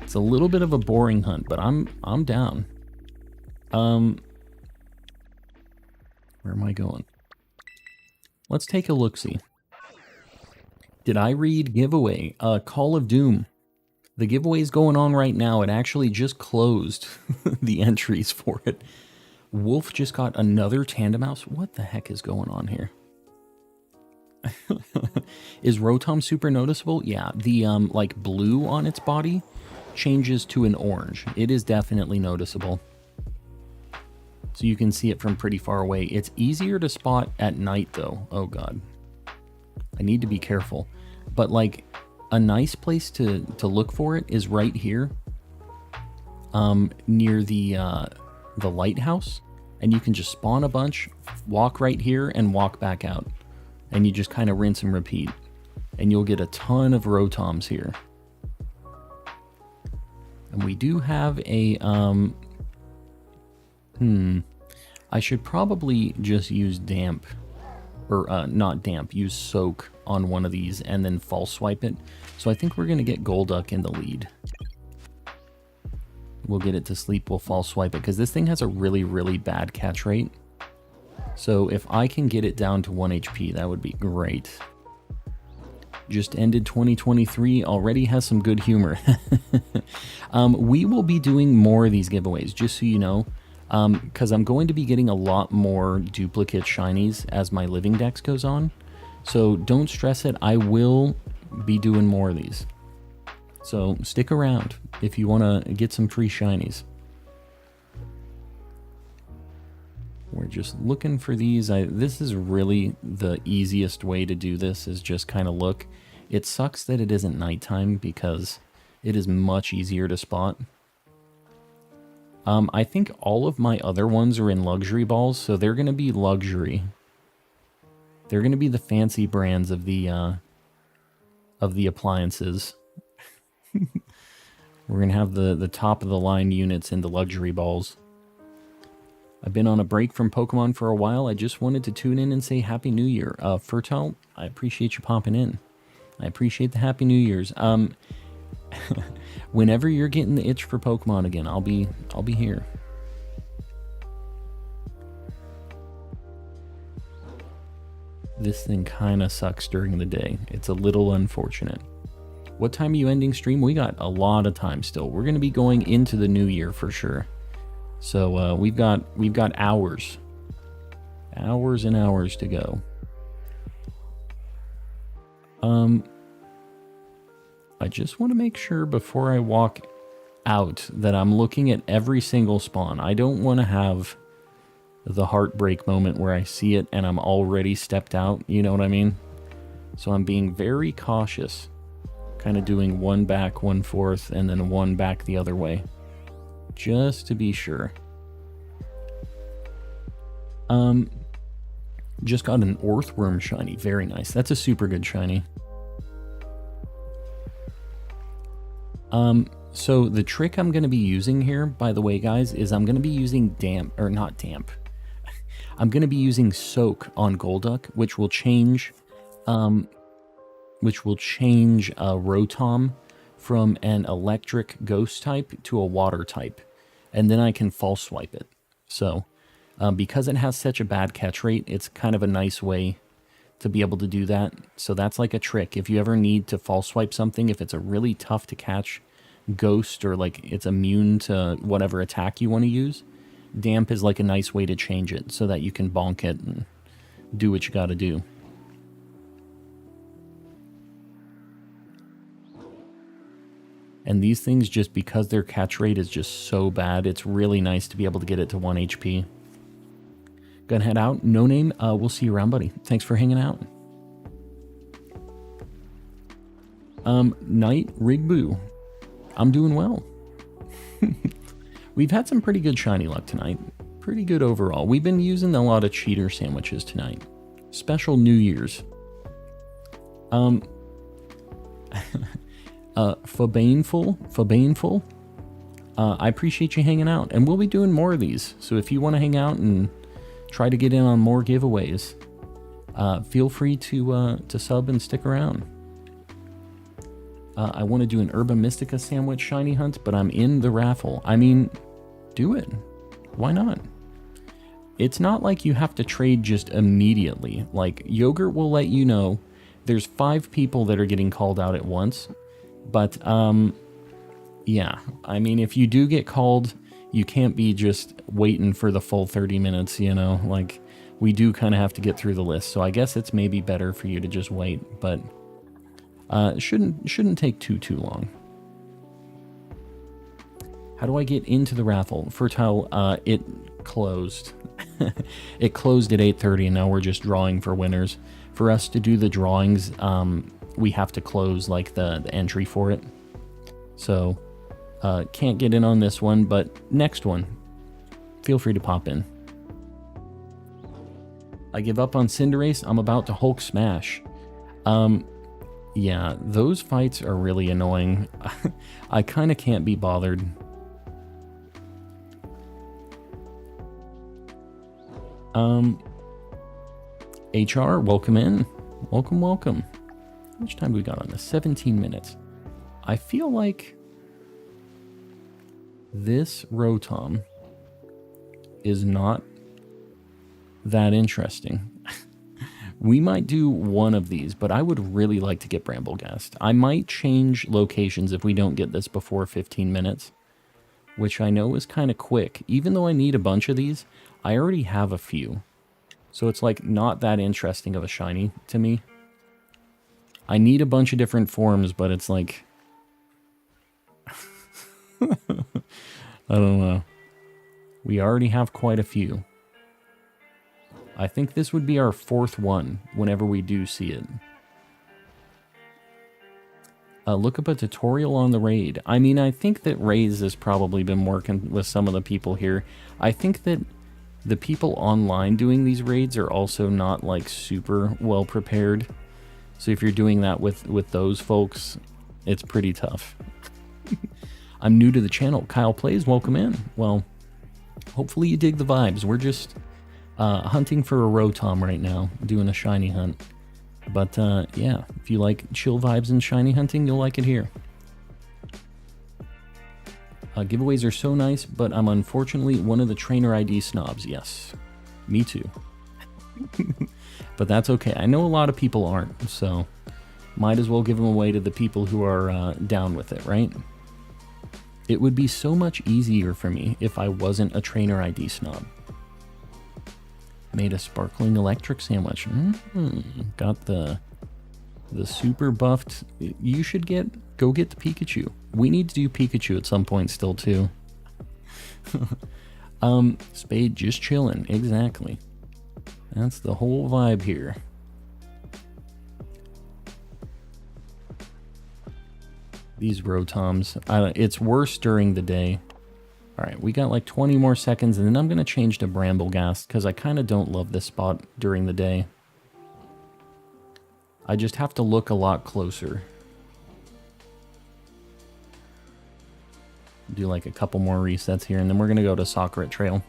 It's a little bit of a boring hunt, but I'm down. Where am I going? Let's take a look-see. Did I read giveaway? Call of Doom. The giveaway's going on right now. It actually just closed the entries for it. Wolf just got another tandem mouse. What the heck is going on here? Is Rotom super noticeable? Yeah, the like blue on its body changes to an orange. It is definitely noticeable. So you can see it from pretty far away. It's easier to spot at night though. Oh god. I need to be careful. But like a nice place to look for it is right here. Near the lighthouse. And you can just spawn a bunch, walk right here, and walk back out. And you just kind of rinse and repeat. And you'll get a ton of Rotoms here. And we do have a, I should probably just use damp, or not damp, use soak on one of these and then false swipe it. So I think we're going to get Golduck in the lead. We'll get it to sleep, we'll false swipe it, because this thing has a really, really bad catch rate. So if I can get it down to 1 HP, that would be great. Just ended 2023, already has some good humor. We will be doing more of these giveaways, just so you know, because I'm going to be getting a lot more duplicate shinies as my living dex goes on. So don't stress it, I will be doing more of these. So stick around if you want to get some free shinies. We're just looking for these. This is really the easiest way to do this, is just kind of look. It sucks that it isn't nighttime because it is much easier to spot. I think all of my other ones are in luxury balls, so they're going to be luxury. They're going to be the fancy brands of the appliances. We're going to have the top of the line units in the luxury balls. I've been on a break from Pokemon for a while. I just wanted to tune in and say Happy New Year. Fertile, I appreciate you popping in. I appreciate the Happy New Year's. Whenever you're getting the itch for Pokemon again, I'll be here. This thing kind of sucks during the day. It's a little unfortunate. What time are you ending stream? We got a lot of time still. We're going to be going into the new year for sure. So we've got hours. Hours and hours to go. I just want to make sure before I walk out that I'm looking at every single spawn. I don't want to have the heartbreak moment where I see it and I'm already stepped out. You know what I mean? So I'm being very cautious. Kind of doing one back, one forth, and then one back the other way. Just to be sure. Just got an Earthworm shiny. Very nice. That's a super good shiny. So the trick I'm going to be using here, by the way, guys, is I'm going to be using damp, or not damp. I'm going to be using soak on Golduck, which will change Rotom from an electric ghost type to a water type. And then I can false swipe it. So, because it has such a bad catch rate, it's kind of a nice way to be able to do that. So that's like a trick. If you ever need to false swipe something, if it's a really tough to catch ghost or like it's immune to whatever attack you want to use, damp is like a nice way to change it so that you can bonk it and do what you got to do. And these things, just because their catch rate is just so bad, it's really nice to be able to get it to 1 HP. Gonna head out. No name. We'll see you around, buddy. Thanks for hanging out. Night Rigboo. I'm doing well. We've had some pretty good shiny luck tonight. Pretty good overall. We've been using a lot of cheater sandwiches tonight. Special New Year's. Fabaneful. I appreciate you hanging out, and we'll be doing more of these. So if you want to hang out and try to get in on more giveaways, feel free to sub and stick around. I want to do an Herba Mystica sandwich shiny hunt, but I'm in the raffle. I mean, do it. Why not? It's not like you have to trade just immediately. Like, Yogurt will let you know there's 5 people that are getting called out at once. But, yeah. I mean, if you do get called, you can't be just waiting for the full 30 minutes, you know? Like, we do kind of have to get through the list. So I guess it's maybe better for you to just wait, but shouldn't take too long. How do I get into the raffle? Fertile, it closed. It closed at 8:30, and now we're just drawing for winners. For us to do the drawings, we have to close like the entry for it. So can't get in on this one, but next one, feel free to pop in. I give up on Cinderace. I'm about to Hulk Smash. Yeah, those fights are really annoying. I kind of can't be bothered. HR, welcome in. Welcome. How much time do we got on this? 17 minutes. I feel like this Rotom is not that interesting. We might do one of these, but I would really like to get Bramblegast. I might change locations if we don't get this before 15 minutes, which I know is kind of quick. Even though I need a bunch of these, I already have a few. So it's like not that interesting of a shiny to me. I need a bunch of different forms, but it's like... I don't know. We already have quite a few. I think this would be our 4th one whenever we do see it. Look up a tutorial on the raid. I mean, I think that Raids has probably been working with some of the people here. I think that the people online doing these raids are also not like super well prepared. So if you're doing that with those folks, it's pretty tough. I'm new to the channel. Kyle Plays, welcome in. Well, hopefully you dig the vibes. We're just hunting for a Rotom right now, doing a shiny hunt. But yeah, if you like chill vibes and shiny hunting, you'll like it here. Giveaways are so nice, but I'm unfortunately one of the trainer ID snobs. Yes, me too. But that's okay. I know a lot of people aren't, so might as well give them away to the people who are down with it, right? It would be so much easier for me if I wasn't a trainer ID snob. Made a sparkling electric sandwich. Got the super buffed. You should go get the Pikachu. We need to do Pikachu at some point still too. Spade just chilling. Exactly. That's the whole vibe here. These Rotoms. It's worse during the day. Alright, we got like 20 more seconds, and then I'm going to change to Bramblegast, because I kind of don't love this spot during the day. I just have to look a lot closer. Do like a couple more resets here, and then we're going to go to Sakura Trail.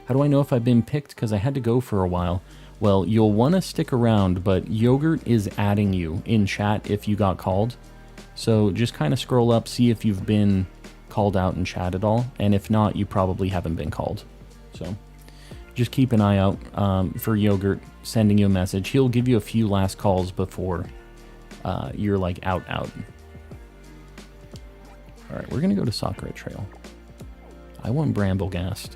How do I know if I've been picked? Because I had to go for a while. Well, you'll want to stick around, but Yogurt is adding you in chat if you got called. So just kind of scroll up, see if you've been called out in chat at all, and if not, you probably haven't been called. So just keep an eye out for Yogurt sending you a message. He'll give you a few last calls before you're like out. Alright, we're gonna go to Sakura Trail. I want Bramblegast.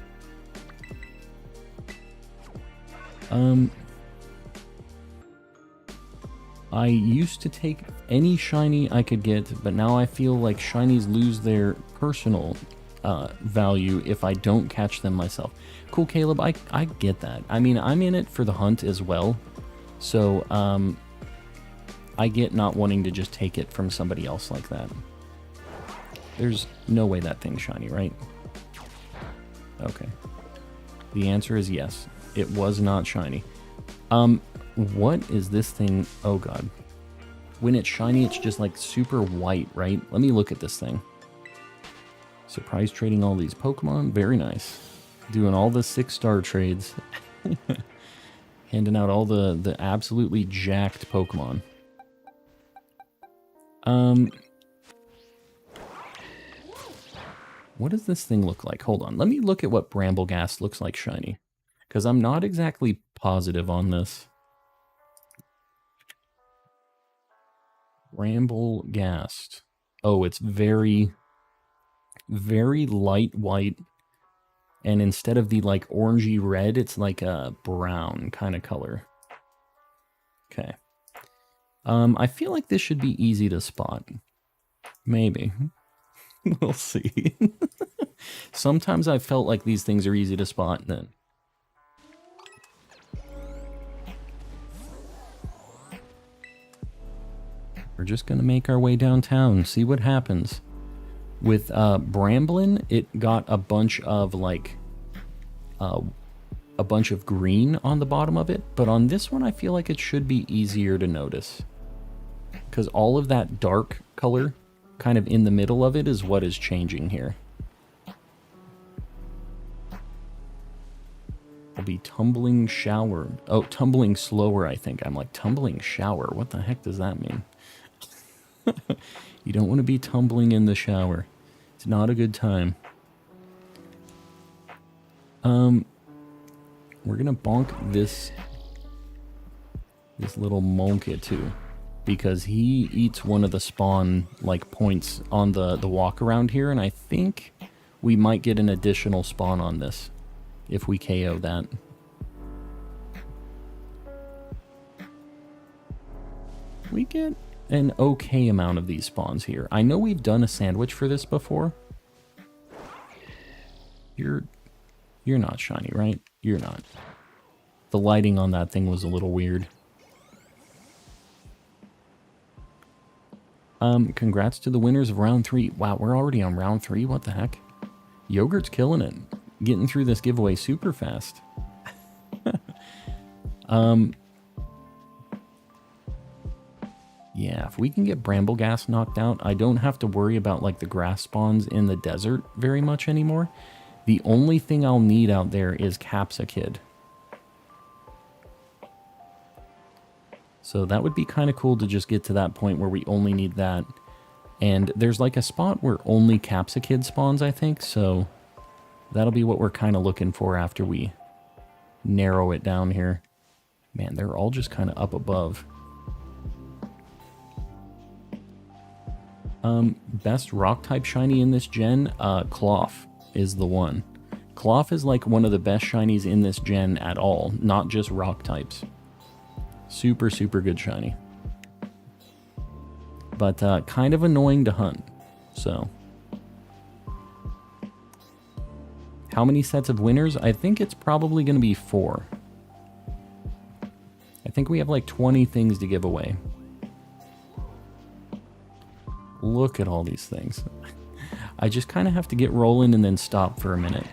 I used to take any shiny I could get, but now I feel like shinies lose their personal value if I don't catch them myself. Cool, Caleb, I get that. I mean, I'm in it for the hunt as well, so I get not wanting to just take it from somebody else like that. There's no way that thing's shiny, right? Okay. The answer is yes. It was not shiny. What is this thing? Oh god. When it's shiny, it's just like super white, right? Let me look at this thing. Surprise trading all these Pokemon. Very nice. Doing all the 6-star trades. Handing out all the absolutely jacked Pokemon. What does this thing look like? Hold on. Let me look at what Brambleghast looks like shiny. Because I'm not exactly positive on this. Brambleghast. Oh, it's very, very light white. And instead of the like orangey red, it's like a brown kind of color. Okay. I feel like this should be easy to spot. Maybe. We'll see. Sometimes I felt like these things are easy to spot then. We're just going to make our way downtown, see what happens. With Bramblin, it got a bunch of like a bunch of green on the bottom of it, but on this one I feel like it should be easier to notice. Because all of that dark color kind of in the middle of it is what is changing here. I'll be tumbling shower. Oh, tumbling slower, I think. I'm like, tumbling shower? What the heck does that mean? You don't want to be tumbling in the shower. It's not a good time. We're gonna bonk this little Monkey because he eats one of the spawn like points on the walk around here, and I think we might get an additional spawn on this if we KO that. We get an okay amount of these spawns here. I know we've done a sandwich for this before. You're not shiny, right? You're not. The lighting on that thing was a little weird. Congrats to the winners of round 3. Wow, we're already on round 3? What the heck? Yogurt's killing it. Getting through this giveaway super fast. Yeah, if we can get Brambleghast knocked out, I don't have to worry about like the grass spawns in the desert very much anymore. The only thing I'll need out there is Capsakid. So that would be kind of cool to just get to that point where we only need that. And there's like a spot where only Capsakid spawns, I think, so that'll be what we're kind of looking for after we narrow it down here. Man, they're all just kind of up above. Best rock type shiny in this gen, Cloth is the one. Cloth is like one of the best shinies in this gen at all, not just rock types. Super, super good shiny. But kind of annoying to hunt, so. How many sets of winners? I think it's probably going to be 4. I think we have like 20 things to give away. Look at all these things. I just kind of have to get rolling and then stop for a minute.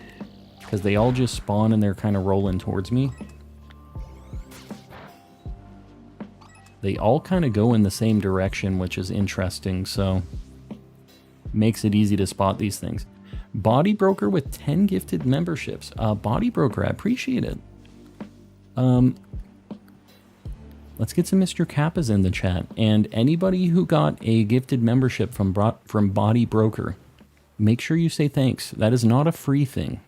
Because they all just spawn and they're kind of rolling towards me. They all kind of go in the same direction, which is interesting, so makes it easy to spot these things. Body Broker with 10 gifted memberships. Body Broker, I appreciate it. Let's get some Mr. Kappas in the chat. And anybody who got a gifted membership from Body Broker, make sure you say thanks. That is not a free thing.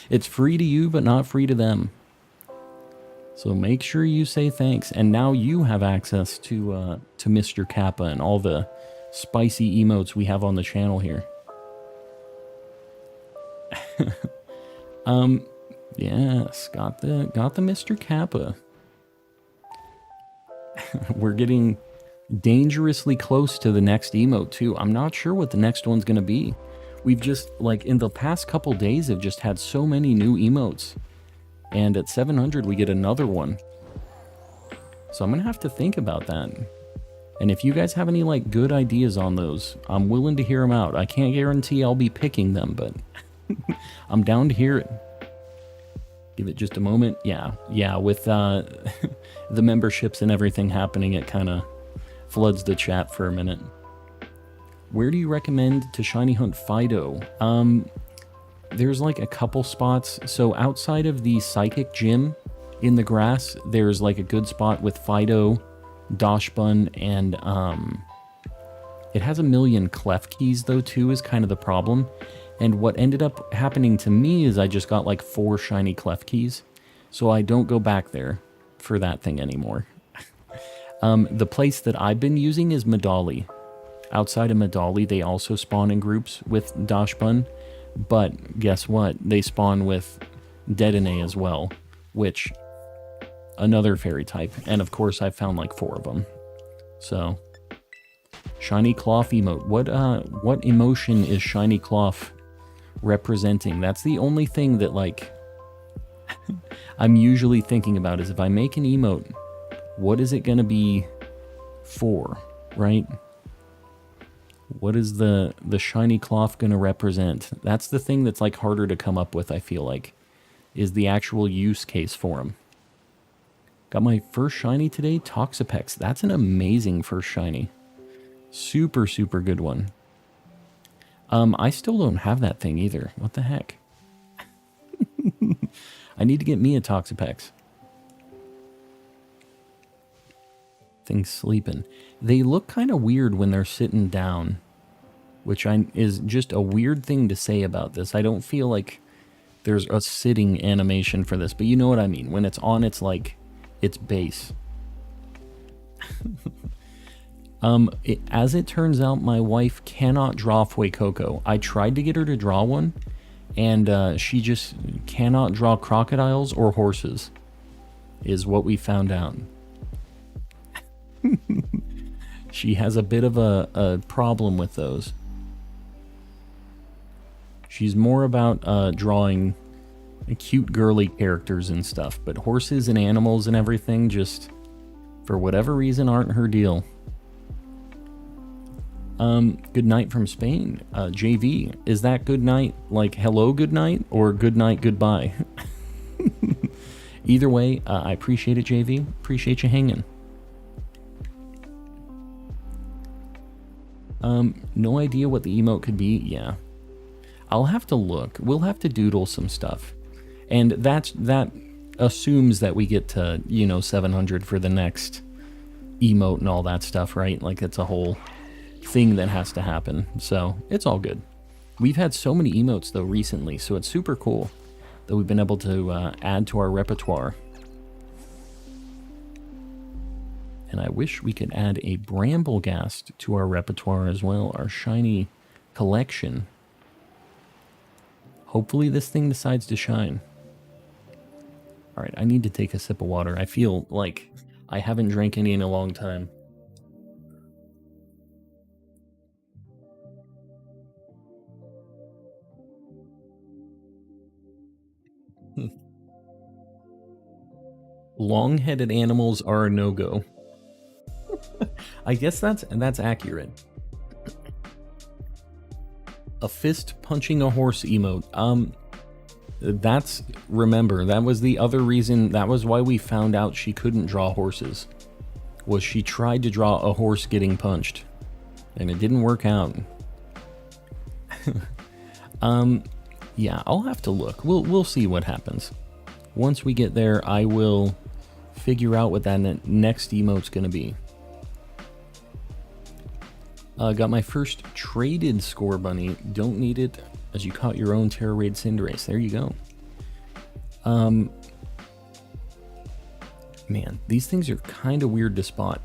It's free to you, but not free to them. So make sure you say thanks. And now you have access to Mr. Kappa and all the spicy emotes we have on the channel here. Yes, got the Mr. Kappa. we're getting dangerously close to the next emote too. I'm not sure what the next one's gonna be. We've just, like, in the past couple days have just had so many new emotes. And at 700 we get another one. So I'm gonna have to think about that. And if you guys have any, like, good ideas on those, I'm willing to hear them out. I can't guarantee I'll be picking them, but I'm down to hear it. Give it just a moment. Yeah, with the memberships and everything happening, it kind of floods the chat for a minute. Where do you recommend to shiny hunt Fido? There's like a couple spots. So outside of the Psychic Gym in the grass, there's like a good spot with Fido, Doshbun, and it has a million clef keys though too, is kind of the problem. And what ended up happening to me is I just got like 4 shiny clef keys, so I don't go back there for that thing anymore. The place that I've been using is Medali. Outside of Medali, they also spawn in groups with Doshbun, but guess what? They spawn with Dedenne as well, which, another fairy type, and of course I found like 4 of them. So, Shiny Cloth emote. What emotion is Shiny Cloth representing? That's the only thing that, like, I'm usually thinking about, is if I make an emote, what is it gonna be for, right? What is the Shiny Cloth gonna represent? That's the thing that's like harder to come up with, I feel like, is the actual use case for him. Got my first shiny today, Toxapex. That's an amazing first shiny. Super, super good one. I still don't have that thing either. What the heck? I need to get me a Toxapex. Thing's sleeping. They look kind of weird when they're sitting down, which is just a weird thing to say about this. I don't feel like there's a sitting animation for this, but you know what I mean. When it's on its, like, its base. As it turns out, my wife cannot draw Fuecoco. I tried to get her to draw one, and she just cannot draw crocodiles or horses, is what we found out. She has a bit of a problem with those. She's more about drawing cute girly characters and stuff, but horses and animals and everything just, for whatever reason, aren't her deal. Good night from Spain. JV, is that good night like hello good night or good night goodbye? Either way, I appreciate it, JV. Appreciate you hanging. No idea what the emote could be. Yeah, I'll have to look. We'll have to doodle some stuff, and that assumes that we get to, you know, 700 for the next emote and all that stuff, right? Like, it's a whole thing that has to happen, so it's all good. We've had so many emotes though recently, so it's super cool that we've been able to add to our repertoire. And I wish we could add a Bramblegast to our repertoire as well, our shiny collection. Hopefully this thing decides to shine. Alright, I need to take a sip of water. I feel like I haven't drank any in a long time. Long-headed animals are a no-go. I guess that's accurate. A fist punching a horse emote. Remember, that was the other reason, that was why we found out she couldn't draw horses. Was she tried to draw a horse getting punched, and it didn't work out. Yeah, I'll have to look. We'll see what happens. Once we get there, I will figure out what that next emote's gonna be. Got my first traded score bunny. Don't need it, as you caught your own Terra Raid Cinderace. There you go. Man, these things are kind of weird to spot.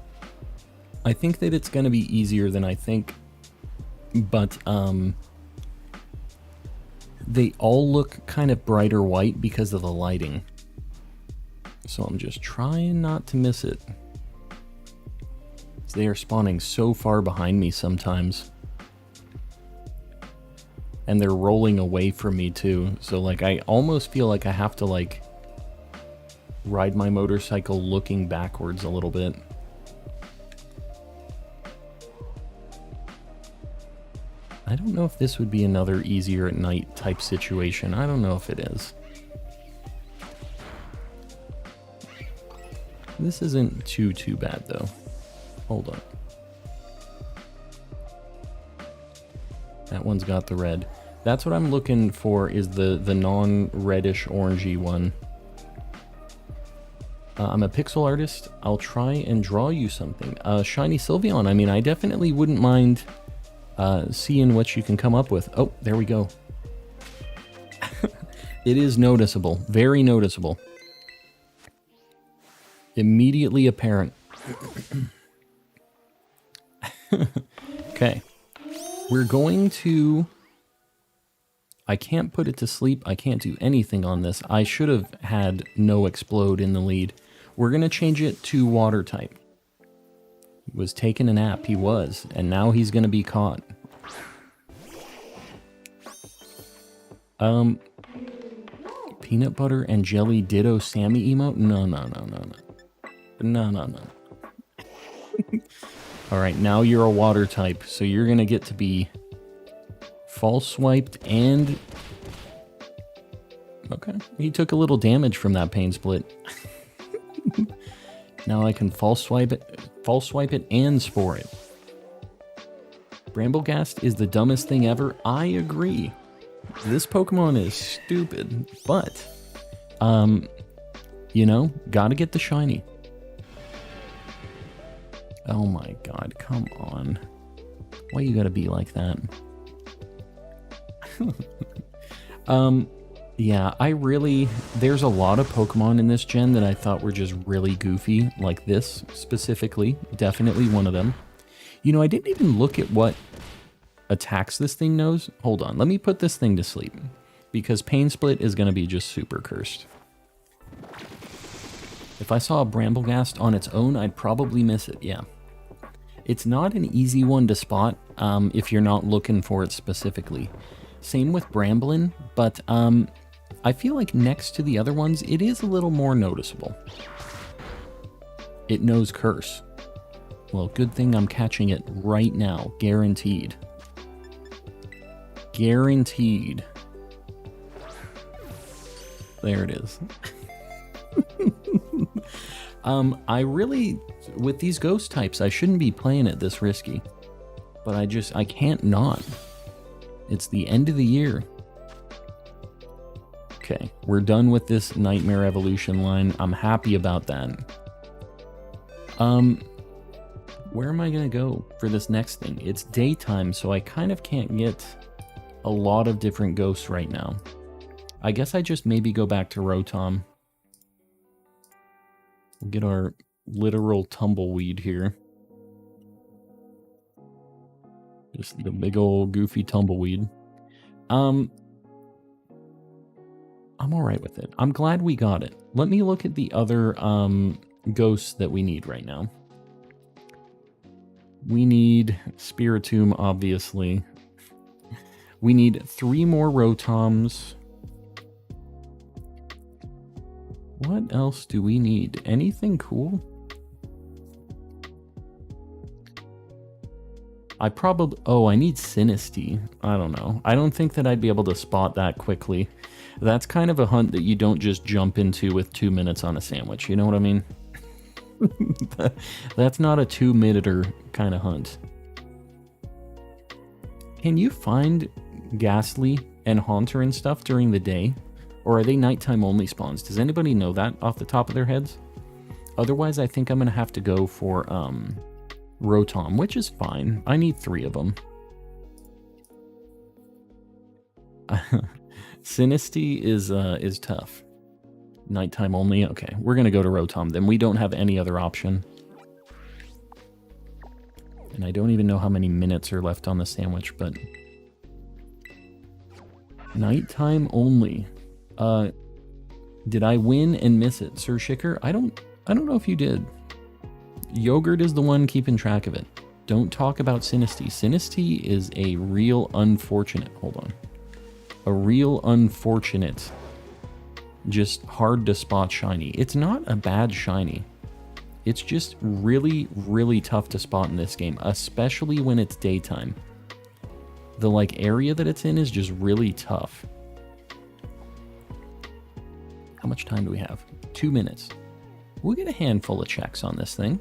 I think that it's gonna be easier than I think, but they all look kind of brighter white because of the lighting. So I'm just trying not to miss it. they are spawning so far behind me sometimes. And they're rolling away from me too. So like I almost feel like I have to like ride my motorcycle looking backwards a little bit. I don't know if this would be another easier at night type situation. I don't know if it is. This isn't too bad though. Hold on. That one's got the red. That's what I'm looking for, is the non-reddish orangey one. I'm a pixel artist. I'll try and draw you something. Shiny Sylveon. I mean, I definitely wouldn't mind seeing what you can come up with. Oh, there we go. It is noticeable. Very noticeable. Immediately apparent. Okay. We're going to... I can't put it to sleep. I can't do anything on this. I should have had no explode in the lead. We're going to change it to water type. He was taking a nap. He was. And now he's going to be caught. Peanut butter and jelly ditto Sammy emote? No. No. Alright, now you're a water type. So you're going to get to be... false swiped and... Okay, he took a little damage from that pain split. Now I can false swipe it and spore it. Bramblegast is the dumbest thing ever. I agree. This Pokemon is stupid, but you know, gotta get the shiny. Oh my god, come on. Why you gotta be like that? Yeah, there's a lot of Pokemon in this gen that I thought were just really goofy, like this specifically, definitely one of them. You know, I didn't even look at what attacks this thing knows. Hold on, let me put this thing to sleep, because Pain Split is going to be just super cursed. If I saw a Bramblegast on its own, I'd probably miss it, yeah. It's not an easy one to spot if you're not looking for it specifically. Same with Bramblin, but I feel like next to the other ones, it is a little more noticeable. It knows Curse. Well, good thing I'm catching it right now. Guaranteed. Guaranteed. There it is. With these ghost types, I shouldn't be playing it this risky. But I can't not. It's the end of the year. Okay, we're done with this Nightmare Evolution line. I'm happy about that. Where am I gonna go for this next thing? It's daytime, so I kind of can't get a lot of different ghosts right now. I guess I just maybe go back to Rotom. We'll get our literal tumbleweed here. Just the big old goofy tumbleweed. I'm alright with it. I'm glad we got it. Let me look at the other ghosts that we need right now. We need Spiritomb, obviously. We need 3 more Rotoms. What else do we need? Anything cool? I need Sinistea. I don't know. I don't think that I'd be able to spot that quickly. That's kind of a hunt that you don't just jump into with 2 minutes on a sandwich. You know what I mean? That's not a 2-minute-er kind of hunt. Can you find Ghastly and Haunter and stuff during the day? Or are they nighttime only spawns? Does anybody know that off the top of their heads? Otherwise, I think I'm going to have to go for Rotom, which is fine. I need 3 of them. Sinistea is tough. Nighttime only? Okay, we're going to go to Rotom. Then we don't have any other option. And I don't even know how many minutes are left on the sandwich, but... Nighttime only. Did I win and miss it? Sir Shicker? I don't know if you did. Yogurt is the one keeping track of it. Don't talk about Sinistea. Sinistea is a real unfortunate. Hold on. A real unfortunate. Just hard to spot shiny. It's not a bad shiny. It's just really, really tough to spot in this game, especially when it's daytime. The like area that it's in is just really tough. How much time do we have? 2 minutes. We'll get a handful of checks on this thing.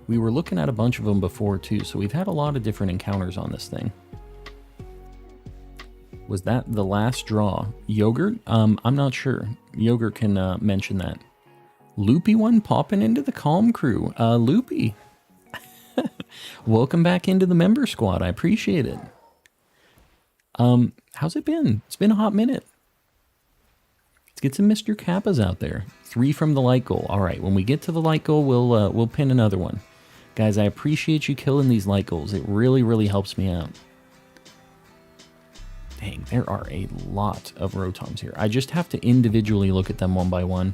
We were looking at a bunch of them before too, so we've had a lot of different encounters on this thing. Was that the last draw? Yogurt? I'm not sure. Yogurt can mention that. Loopy one popping into the Calm crew. Loopy. Welcome back into the member squad. I appreciate it. How's it been? It's been a hot minute. Let's get some Mr. Kappas out there. 3 from the light goal. All right, when we get to the light goal, we'll pin another one. Guys, I appreciate you killing these light goals. It really, really helps me out. Dang, there are a lot of Rotoms here. I just have to individually look at them one by one.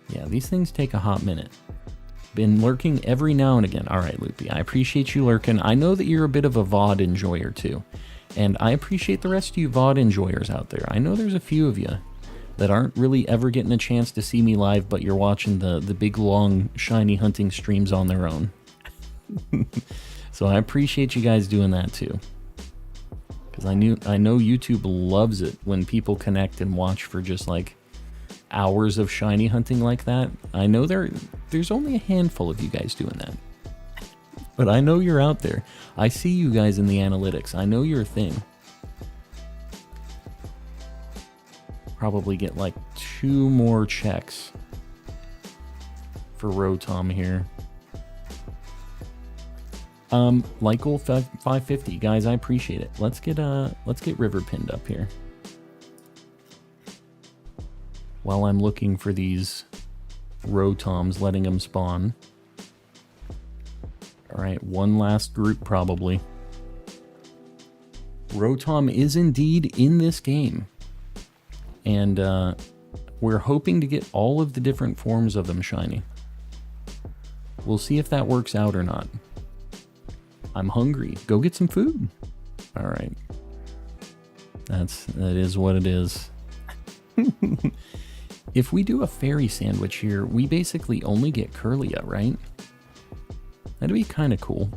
Yeah, these things take a hot minute. Been lurking every now and again. All right, Loopy, I appreciate you lurking. I know that you're a bit of a VOD enjoyer too. And I appreciate the rest of you VOD enjoyers out there. I know there's a few of you that aren't really ever getting a chance to see me live, but you're watching the big, long, shiny hunting streams on their own. So I appreciate you guys doing that too. Because I know YouTube loves it when people connect and watch for just like hours of shiny hunting like that. I know there's only a handful of you guys doing that. But I know you're out there. I see you guys in the analytics. I know you're a thing. Probably get like 2 more checks for Rotom here. Light goal 550. Guys, I appreciate it. Let's get River pinned up here. While I'm looking for these Rotoms, letting them spawn. Alright, one last group probably. Rotom is indeed in this game. And we're hoping to get all of the different forms of them shiny. We'll see if that works out or not. I'm hungry. Go get some food. Alright. That is what it is. If we do a fairy sandwich here, we basically only get Curlia, right? That'd be kind of cool.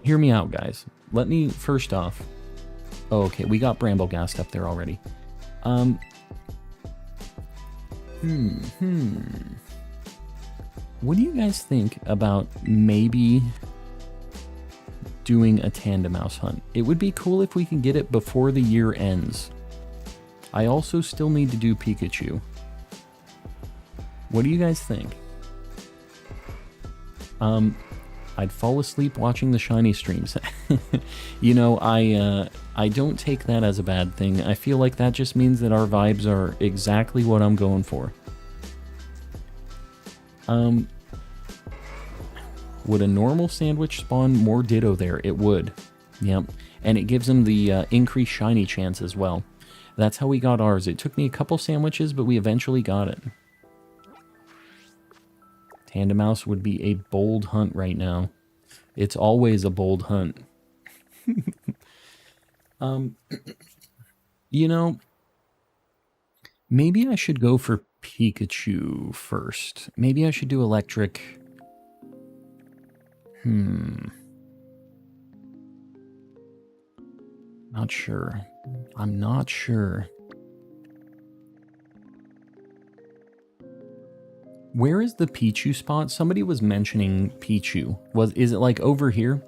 Hear me out, guys. Let me, first off... Oh, okay, we got Bramblegast up there already. What do you guys think about maybe doing a tandem mouse hunt? It would be cool if we can get it before the year ends. I also still need to do Pikachu. What do you guys think? I'd fall asleep watching the shiny streams. You know, I don't take that as a bad thing. I feel like that just means that our vibes are exactly what I'm going for. Would a normal sandwich spawn more Ditto there? It would. Yep. And it gives them the increased shiny chance as well. That's how we got ours. It took me a couple sandwiches, but we eventually got it. Tandem Mouse would be a bold hunt right now. It's always a bold hunt. You know, maybe I should go for Pikachu first. Maybe I should do electric. Not sure. I'm not sure. Where is the Pichu spot? Somebody was mentioning Pichu. Is it like over here?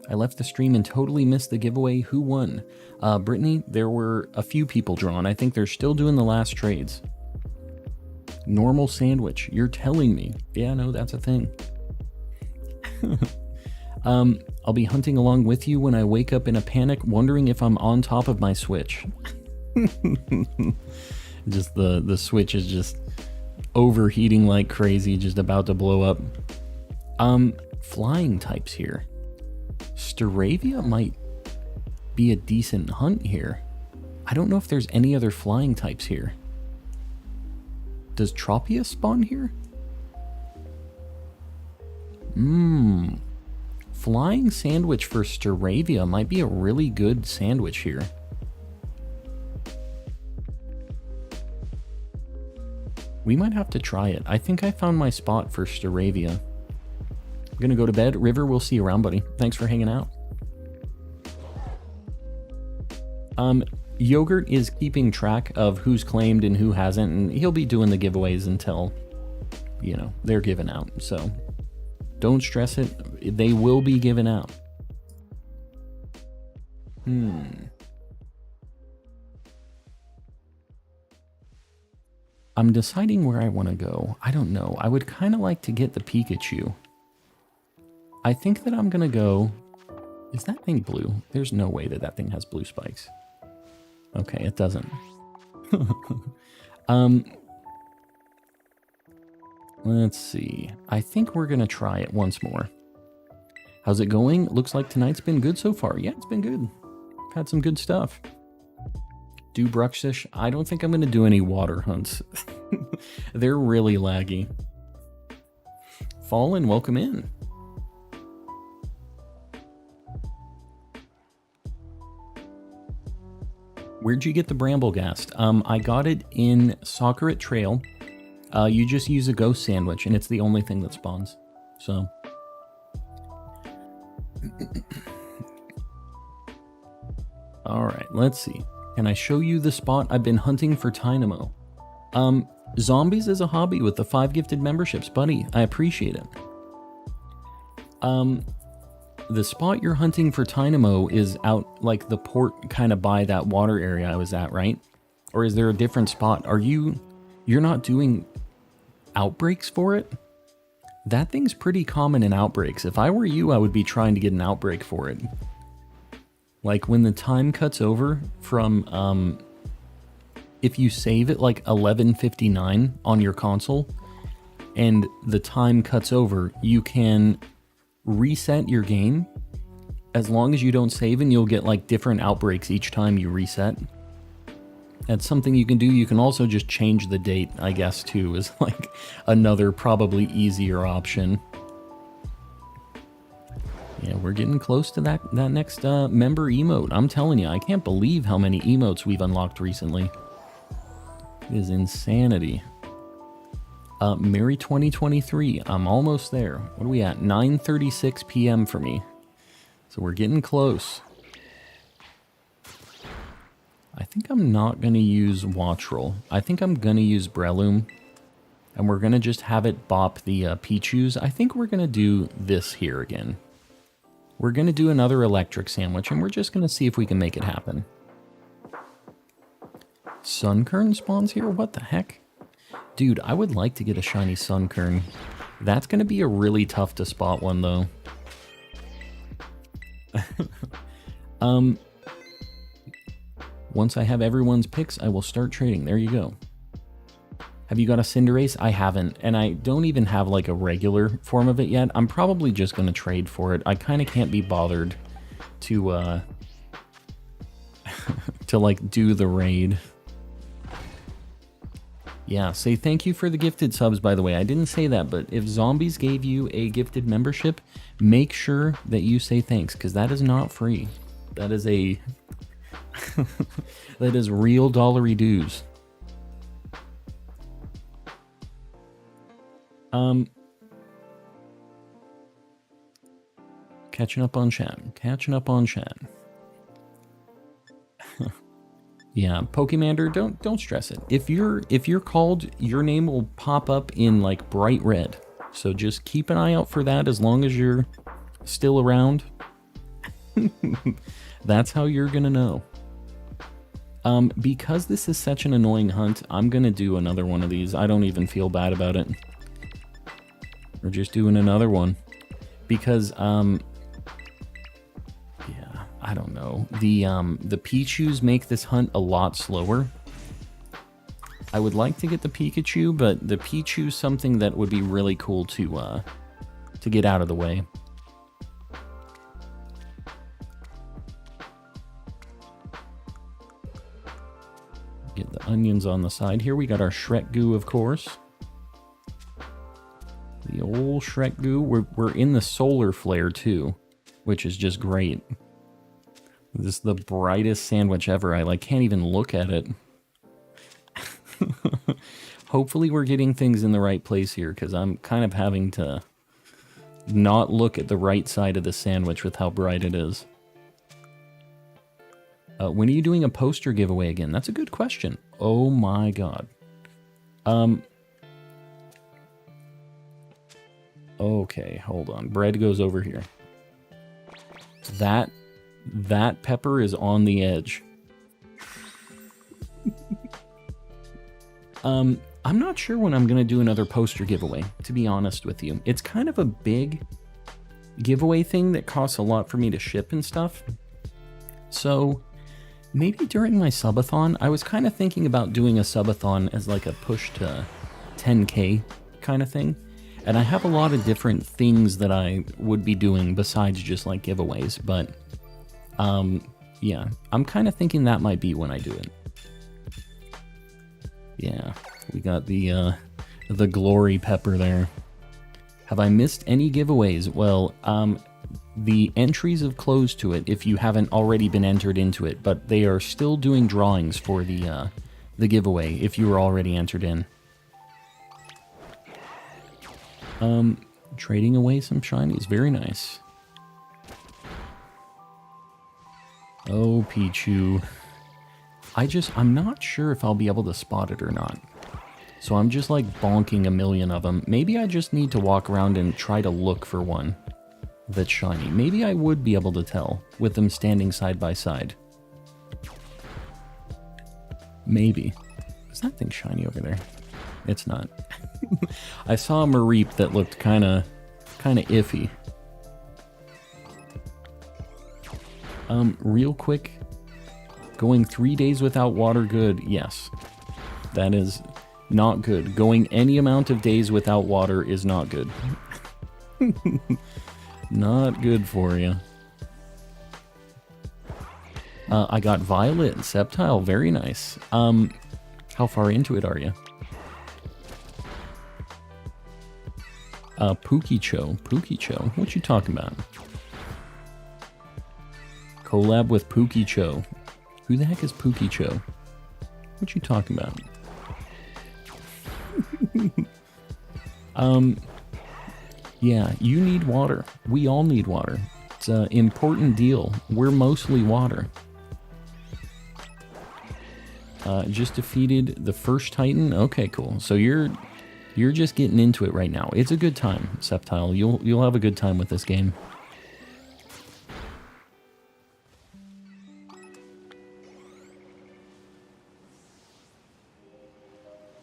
I left the stream and totally missed the giveaway. Who won? Brittany, there were a few people drawn. I think they're still doing the last trades. Normal sandwich. You're telling me. Yeah, no, that's a thing. I'll be hunting along with you when I wake up in a panic, wondering if I'm on top of my Switch. Just the Switch is just overheating like crazy, just about to blow up. Flying types here. Staravia might be a decent hunt here. I don't know if there's any other flying types here. Does Tropia spawn here? Flying sandwich for Staravia might be a really good sandwich here. We might have to try it. I think I found my spot for Staravia. I'm gonna go to bed. River, we'll see you around, buddy. Thanks for hanging out. Yogurt is keeping track of who's claimed and who hasn't, and he'll be doing the giveaways until, you know, they're given out. So don't stress it. They will be given out. I'm deciding where I want to go. I don't know. I would kind of like to get the Pikachu. I think that I'm going to go... Is that thing blue? There's no way that that thing has blue spikes. Okay, it doesn't. Let's see. I think we're going to try it once more. How's it going? Looks like tonight's been good so far. Yeah, it's been good. I've had some good stuff. Do Bruxish? I don't think I'm going to do any water hunts. They're really laggy. Fallen, welcome in. Where'd you get the Bramblegast? I got it in Soccerit Trail. You just use a ghost sandwich, and it's the only thing that spawns. So. Alright, let's see. Can I show you the spot I've been hunting for Tynamo? Zombies is a hobby with the 5 gifted memberships, buddy. I appreciate it. The spot you're hunting for Tynamo is out, like, the port kind of by that water area I was at, right? Or is there a different spot? You're not doing outbreaks for it? That thing's pretty common in outbreaks. If I were you, I would be trying to get an outbreak for it. Like, when the time cuts over from, if you save it, like, 11:59 on your console, and the time cuts over, you can reset your game as long as you don't save, and you'll get like different outbreaks each time you reset. That's something you can do. You can also just change the date, I guess, too, is like another probably easier option. Yeah, we're getting close to that next member emote. I'm telling you, I can't believe how many emotes we've unlocked recently. It is insanity. Merry 2023. I'm almost there. What are we at? 9:36 p.m. for me. So we're getting close. I think I'm not going to use Watchroll. I think I'm going to use Breloom. And we're going to just have it bop the Pichus. I think we're going to do this here again. We're going to do another electric sandwich, and we're just going to see if we can make it happen. Sunkern spawns here? What the heck? Dude, I would like to get a shiny Sunkern. That's going to be a really tough to spot one, though. Once I have everyone's picks, I will start trading. There you go. Have you got a Cinderace? I haven't, and I don't even have like a regular form of it yet. I'm probably just going to trade for it. I kind of can't be bothered to, to like do the raid. Yeah, say thank you for the gifted subs, by the way. I didn't say that, but if Zombies gave you a gifted membership, make sure that you say thanks, because that is not free. That is a... that is real dollary dues. Catching up on chat. Catching up on chat. Yeah, Pokemander, don't stress it. If you're called, your name will pop up in like bright red. So just keep an eye out for that as long as you're still around. That's how you're gonna know. Because this is such an annoying hunt, I'm gonna do another one of these. I don't even feel bad about it. We're just doing another one. Because, I don't know. The Pichus make this hunt a lot slower. I would like to get the Pikachu, but the Pichu's something that would be really cool to get out of the way. onions on the side here. We got our Shrek goo, of course. The old Shrek goo. We're in the solar flare too, which is just great. This is the brightest sandwich ever. I like can't even look at it. Hopefully we're getting things in the right place here, because I'm kind of having to not look at the right side of the sandwich with how bright it is. When are you doing a poster giveaway again? That's a good question. Oh my god. Okay, hold on. Bread goes over here. That pepper is on the edge. I'm not sure when I'm going to do another poster giveaway, to be honest with you. It's kind of a big giveaway thing that costs a lot for me to ship and stuff. So maybe during my subathon, I was kind of thinking about doing a subathon as like a push to 10K kind of thing. And I have a lot of different things that I would be doing besides just like giveaways. But yeah, I'm kind of thinking that might be when I do it. Yeah, we got the glory pepper there. Have I missed any giveaways? Well, the entries have closed to it if you haven't already been entered into it, but they are still doing drawings for the giveaway if you were already entered in. Trading away some shinies, very nice. Oh, Pichu. I'm not sure if I'll be able to spot it or not. So I'm just like bonking a million of them. Maybe I just need to walk around and try to look for one that's shiny. Maybe I would be able to tell with them standing side by side. Maybe. Is that thing shiny over there? It's not. I saw a Mareep that looked kind of iffy. Real quick. Going 3 days without water good? Yes. That is not good. Going any amount of days without water is not good. Not good for you. I got Violet and Sceptile. Very nice. How far into it are you? Pukicho. What you talking about? Collab with Pukicho. Who the heck is Pukicho? What you talking about? Yeah, you need water. We all need water. It's an important deal. We're mostly water. Just defeated the first Titan. Okay, cool. So you're just getting into it right now. It's a good time, Sceptile. You'll have a good time with this game.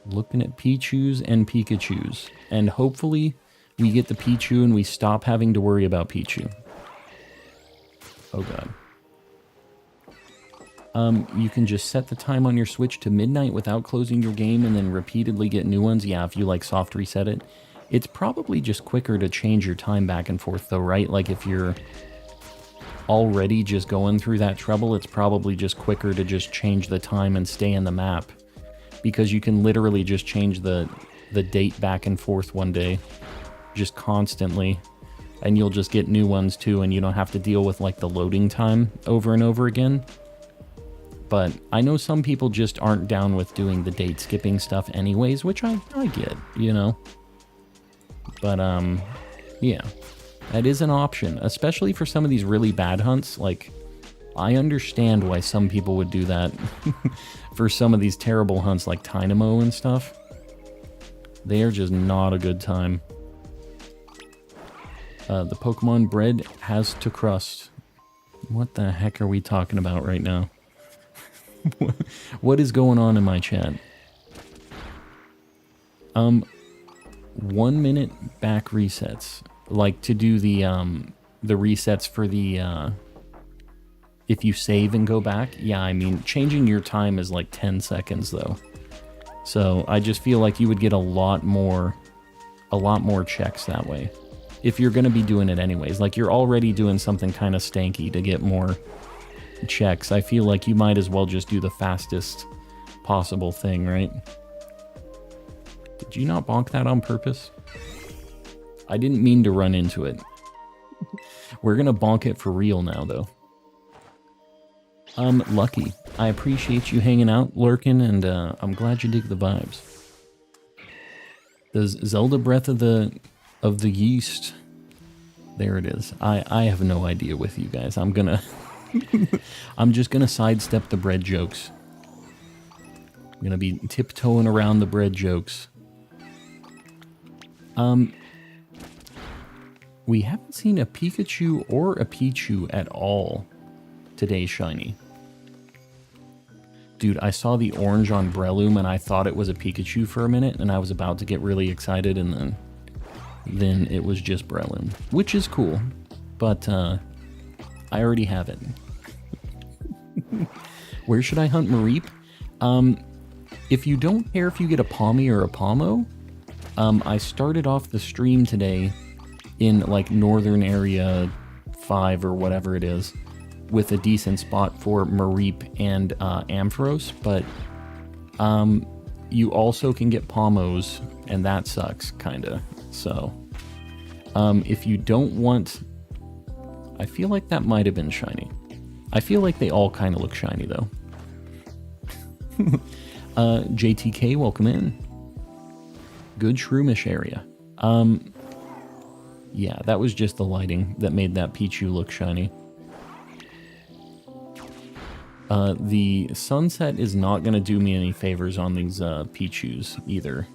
Looking at Pichus and Pikachus. And hopefully we get the Pichu and we stop having to worry about Pichu. Oh god. You can just set the time on your Switch to midnight without closing your game and then repeatedly get new ones. Yeah, if you like soft reset it. It's probably just quicker to change your time back and forth though, right? Like if you're already just going through that trouble, it's probably just quicker to just change the time and stay in the map. Because you can literally just change the date back and forth one day. Just constantly. And you'll just get new ones too, and you don't have to deal with like the loading time over and over again. But I know some people just aren't down with doing the date skipping stuff anyways, which I get, you know. But yeah. That is an option, especially for some of these really bad hunts. Like, I understand why some people would do that for some of these terrible hunts like Tynamo and stuff. They are just not a good time. The Pokemon bread has to crust. What the heck are we talking about right now? What is going on in my chat? 1 minute back resets. Like to do the resets for the if you save and go back. Yeah, I mean, changing your time is like 10 seconds though. So I just feel like you would get a lot more checks that way. If you're going to be doing it anyways. Like you're already doing something kind of stanky to get more checks. I feel like you might as well just do the fastest possible thing, right? Did you not bonk that on purpose? I didn't mean to run into it. We're gonna bonk it for real now, though. Lucky. I appreciate you hanging out, lurking, and I'm glad you dig the vibes. Does Zelda Breath of the Yeast... There it is. I have no idea with you guys. I'm gonna... I'm just gonna sidestep the bread jokes. I'm gonna be tiptoeing around the bread jokes. We haven't seen a Pikachu or a Pichu at all today's shiny. Dude, I saw the orange on Breloom and I thought it was a Pikachu for a minute, and I was about to get really excited, and then it was just Breloom, which is cool, but I already have it. Where should I hunt Mareep? If you don't care if you get a Palmy or a Palmo, I started off the stream today in like northern area 5 or whatever it is, with a decent spot for Mareep and Ampharos, but you also can get Palmos, and that sucks, kinda. So, if you don't want... I feel like that might have been shiny. I feel like they all kind of look shiny, though. JTK, welcome in. Good shroomish area. Yeah, that was just the lighting that made that Pichu look shiny. The sunset is not going to do me any favors on these Pichus either.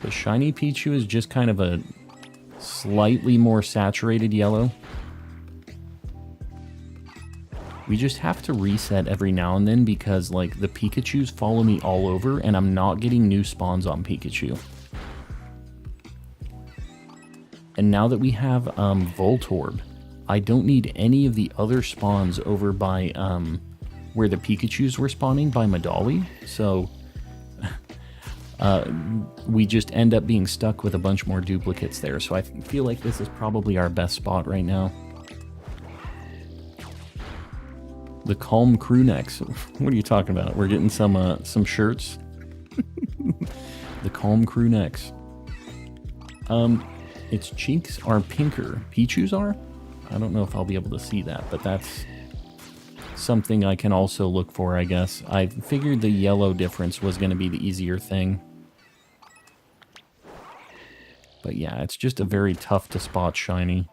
The shiny Pichu is just kind of a slightly more saturated yellow. We just have to reset every now and then because, like, the Pikachus follow me all over and I'm not getting new spawns on Pikachu. And now that we have Voltorb, I don't need any of the other spawns over by where the Pikachus were spawning by Medali, so we just end up being stuck with a bunch more duplicates there, so I feel like this is probably our best spot right now. The Calm crew necks. What are you talking about? We're getting some shirts. The Calm crew necks. Its cheeks are pinker. Pichu's are? I don't know if I'll be able to see that, but that's something I can also look for, I guess. I figured the yellow difference was going to be the easier thing. But yeah, it's just a very tough to spot shiny.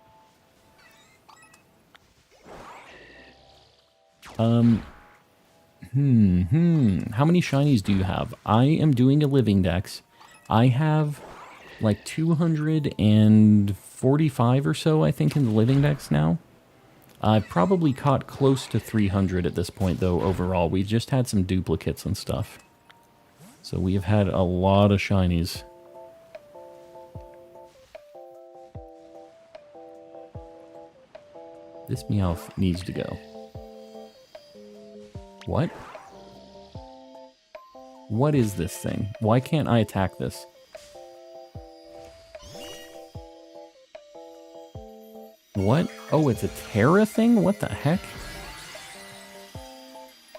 How many shinies do you have? I am doing a living dex. I have like 245 or so, I think, in the living dex now. I've probably caught close to 300 at this point, though, overall. We've just had some duplicates and stuff. So we have had a lot of shinies. This Meowth needs to go. What? What is this thing? Why can't I attack this? What? Oh, it's a Tera thing? What the heck?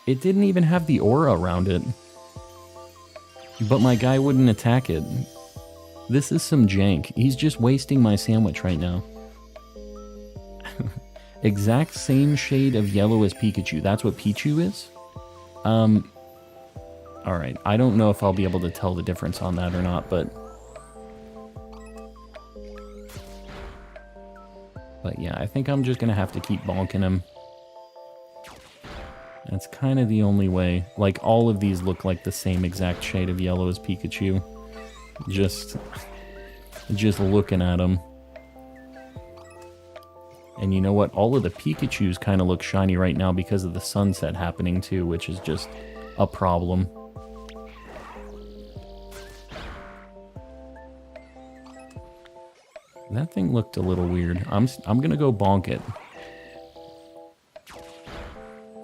It didn't even have the aura around it. But my guy wouldn't attack it. This is some jank. He's just wasting my sandwich right now. Exact same shade of yellow as Pikachu. That's what Pichu is? Alright. I don't know if I'll be able to tell the difference on that or not, but... But yeah, I think I'm just gonna have to keep bonking him. That's kind of the only way. Like, all of these look like the same exact shade of yellow as Pikachu. Just looking at them. And you know what? All of the Pikachus kind of look shiny right now because of the sunset happening too, which is just a problem. That thing looked a little weird. I'm gonna go bonk it.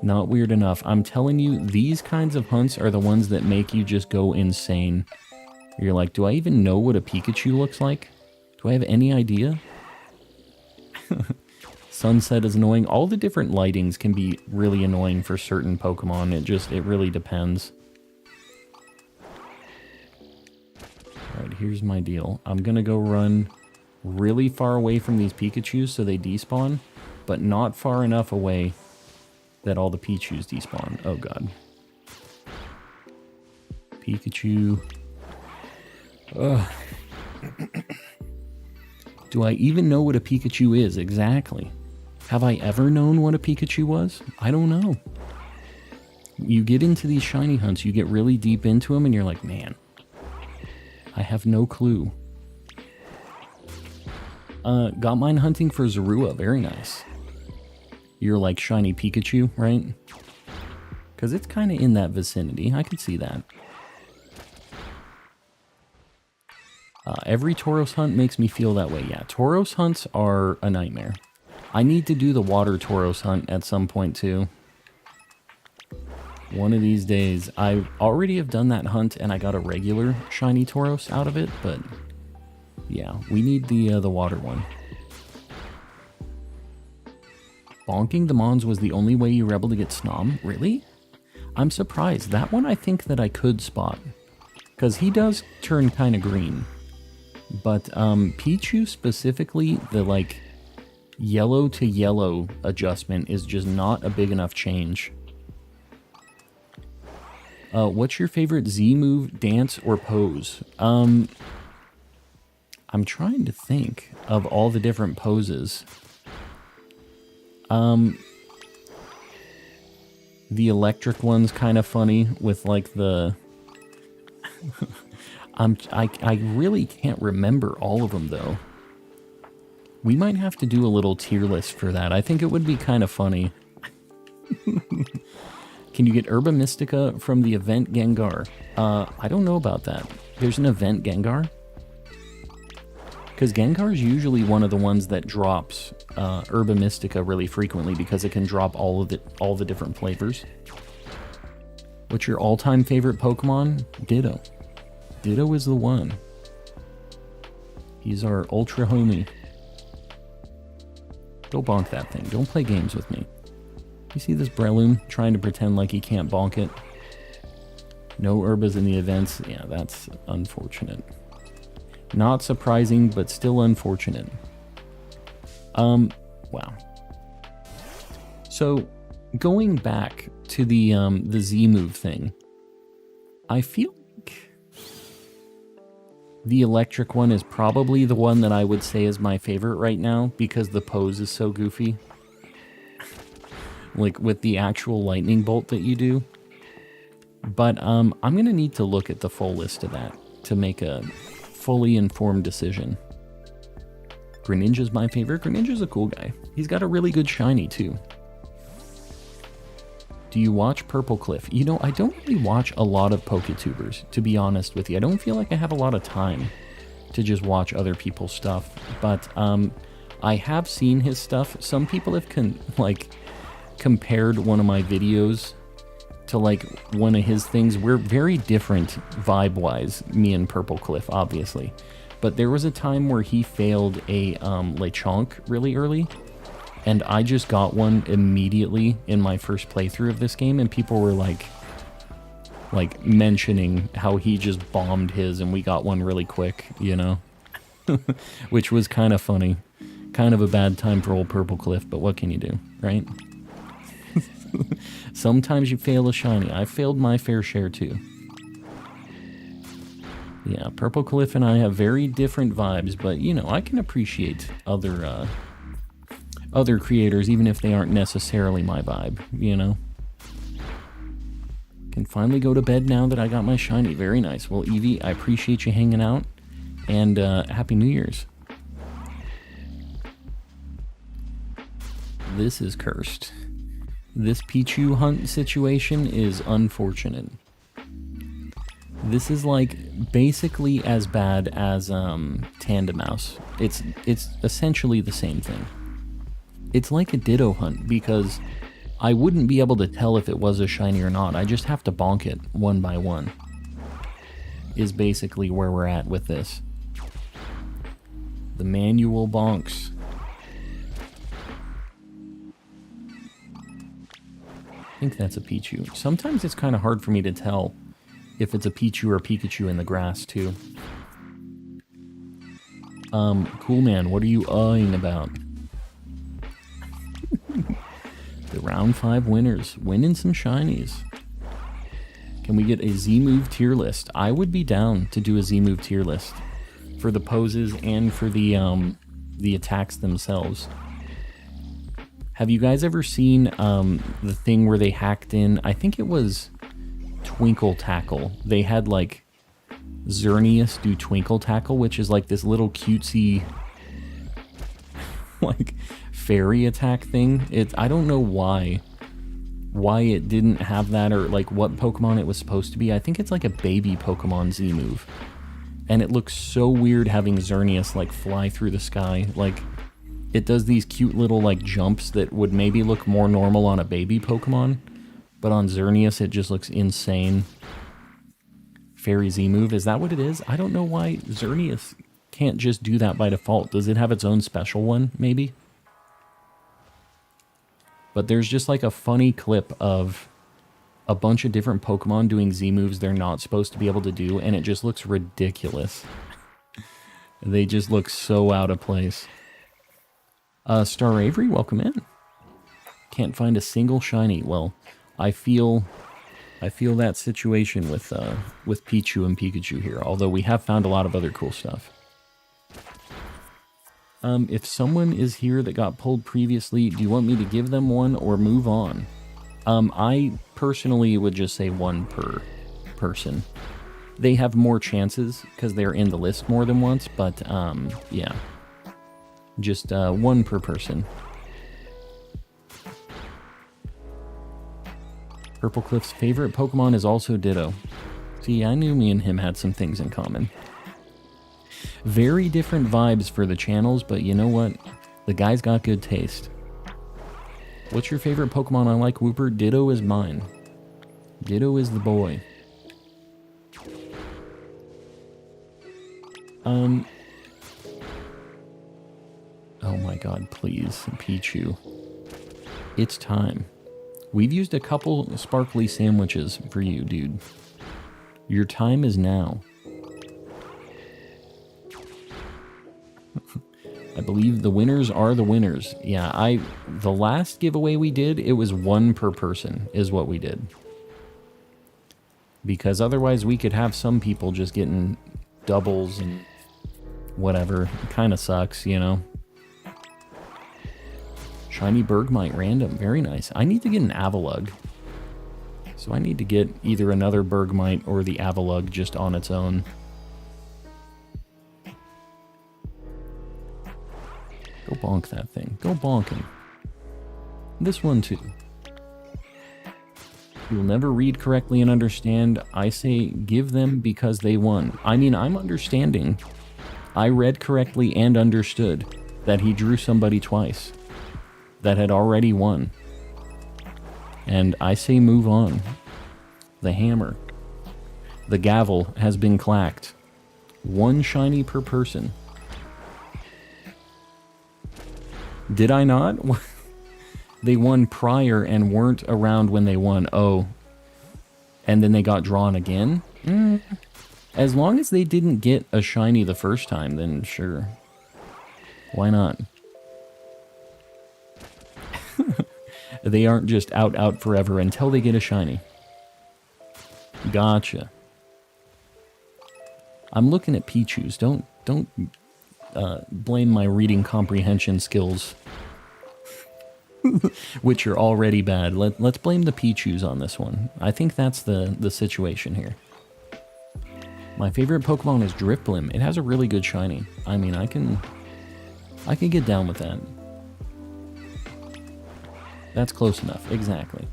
Not weird enough. I'm telling you, these kinds of hunts are the ones that make you just go insane. You're like, do I even know what a Pikachu looks like? Do I have any idea? Sunset is annoying. All the different lightings can be really annoying for certain Pokemon. It really depends. Alright, here's my deal. I'm gonna go run really far away from these Pikachus so they despawn, but not far enough away that all the Pichus despawn. Oh god. Pikachu. Ugh. Do I even know what a Pikachu is exactly? Have I ever known what a Pikachu was? I don't know. You get into these shiny hunts, you get really deep into them, and you're like, man, I have no clue. Got mine hunting for Zorua. Very nice. You're like shiny Pikachu, right? Because it's kind of in that vicinity. I could see that. Every Tauros hunt makes me feel that way. Yeah, Tauros hunts are a nightmare. I need to do the water Tauros hunt at some point too. One of these days. I already have done that hunt and I got a regular shiny Tauros out of it, but yeah, we need the water one. Bonking the Mons was the only way you were able to get Snom? Really? I'm surprised. That one I think that I could spot. Because he does turn kind of green. But Pichu specifically, the like yellow to yellow adjustment is just not a big enough change. What's your favorite Z move, dance, or pose? I'm trying to think of all the different poses. The electric one's kind of funny with like the... I really can't remember all of them though. We might have to do a little tier list for that. I think it would be kind of funny. Can you get Herba Mystica from the event Gengar? I don't know about that. There's an event Gengar? Because Gengar is usually one of the ones that drops Herba Mystica really frequently because it can drop all the different flavors. What's your all-time favorite Pokemon? Ditto. Ditto is the one. He's our ultra homie. Don't bonk that thing. Don't play games with me. You see this Breloom trying to pretend like he can't bonk it? No Herbas in the events. Yeah, that's unfortunate. Not surprising, but still unfortunate. Wow. So, going back to the Z move thing, I feel like the electric one is probably the one that I would say is my favorite right now because the pose is so goofy. Like with the actual lightning bolt that you do. But I'm going to need to look at the full list of that to make a fully informed decision. Greninja's my favorite. Greninja's a cool guy. He's got a really good shiny too. Do you watch Purple Cliff? You know, I don't really watch a lot of PokeTubers, to be honest with you. I don't feel like I have a lot of time to just watch other people's stuff. But I have seen his stuff. Some people have compared one of my videos to like one of his things. We're very different vibe-wise, me and Purple Cliff, obviously. But there was a time where he failed a Lechonk really early, and I just got one immediately in my first playthrough of this game, and people were like mentioning how he just bombed his and we got one really quick, you know? Which was kind of funny. Kind of a bad time for old Purple Cliff, but what can you do, right? Sometimes you fail a shiny. I failed my fair share too. Yeah, Purple Cliff and I have very different vibes, but you know, I can appreciate other creators even if they aren't necessarily my vibe, you know? Can finally go to bed now that I got my shiny. Very nice. Well, Eevee, I appreciate you hanging out, and Happy New Year's. This is cursed. This Pichu hunt situation is unfortunate. This is like basically as bad as Tandemaus. It's essentially the same thing. It's like a Ditto hunt because I wouldn't be able to tell if it was a shiny or not. I just have to bonk it one by one. Is basically where we're at with this. The manual bonks. think that's a Pichu. Sometimes it's kind of hard for me to tell if it's a Pichu or Pikachu in the grass, too. Cool man, what are you eyeing about? The round 5 winners, winning some shinies. Can we get a Z-move tier list? I would be down to do a Z-move tier list for the poses and for the attacks themselves. Have you guys ever seen the thing where they hacked in, I think it was Twinkle Tackle. They had like Xerneas do Twinkle Tackle, which is like this little cutesy like fairy attack thing. I don't know why it didn't have that, or like what Pokemon it was supposed to be. I think it's like a baby Pokemon Z move. And it looks so weird having Xerneas like fly through the sky. Like it does these cute little like jumps that would maybe look more normal on a baby Pokemon, but on Xerneas it just looks insane. Fairy Z move, is that what it is? I don't know why Xerneas can't just do that by default. Does it have its own special one, maybe? But there's just like a funny clip of a bunch of different Pokemon doing Z moves they're not supposed to be able to do, and it just looks ridiculous. They just look so out of place. Star Avery, welcome in. Can't find a single shiny. Well, I feel that situation with Pichu and Pikachu here, although we have found a lot of other cool stuff. If someone is here that got pulled previously, do you want me to give them one or move on? I personally would just say one per person. They have more chances because they're in the list more than once, but yeah. Just one per person. Purple Cliff's favorite Pokemon is also Ditto. See, I knew me and him had some things in common. Very different vibes for the channels, but you know what? The guy's got good taste. What's your favorite Pokemon? I like Wooper. Ditto is mine. Ditto is the boy. Oh my god, please, Pichu. It's time. We've used a couple sparkly sandwiches for you, dude. Your time is now. I believe the winners are the winners. Yeah, the last giveaway we did, it was one per person, is what we did. Because otherwise we could have some people just getting doubles and whatever. It kind of sucks, you know? Shiny Bergmite, random. Very nice. I need to get an Avalugg. So I need to get either another Bergmite or the Avalugg just on its own. Go bonk that thing. Go bonking. This one too. You'll never read correctly and understand. I say give them because they won. I mean, I'm understanding. I read correctly and understood that he drew somebody twice that had already won. And I say move on. The hammer. The gavel has been clacked. One shiny per person. Did I not? They won prior and weren't around when they won. Oh. And then they got drawn again? As long as they didn't get a shiny the first time, then sure. Why not? They aren't just out forever until they get a shiny. Gotcha. I'm looking at Pichus. Don't blame my reading comprehension skills, which are already bad. Let's blame the Pichus on this one. I think that's the situation here. My favorite Pokemon is Drifblim. It has a really good shiny. I mean, I can get down with that. That's close enough. Exactly.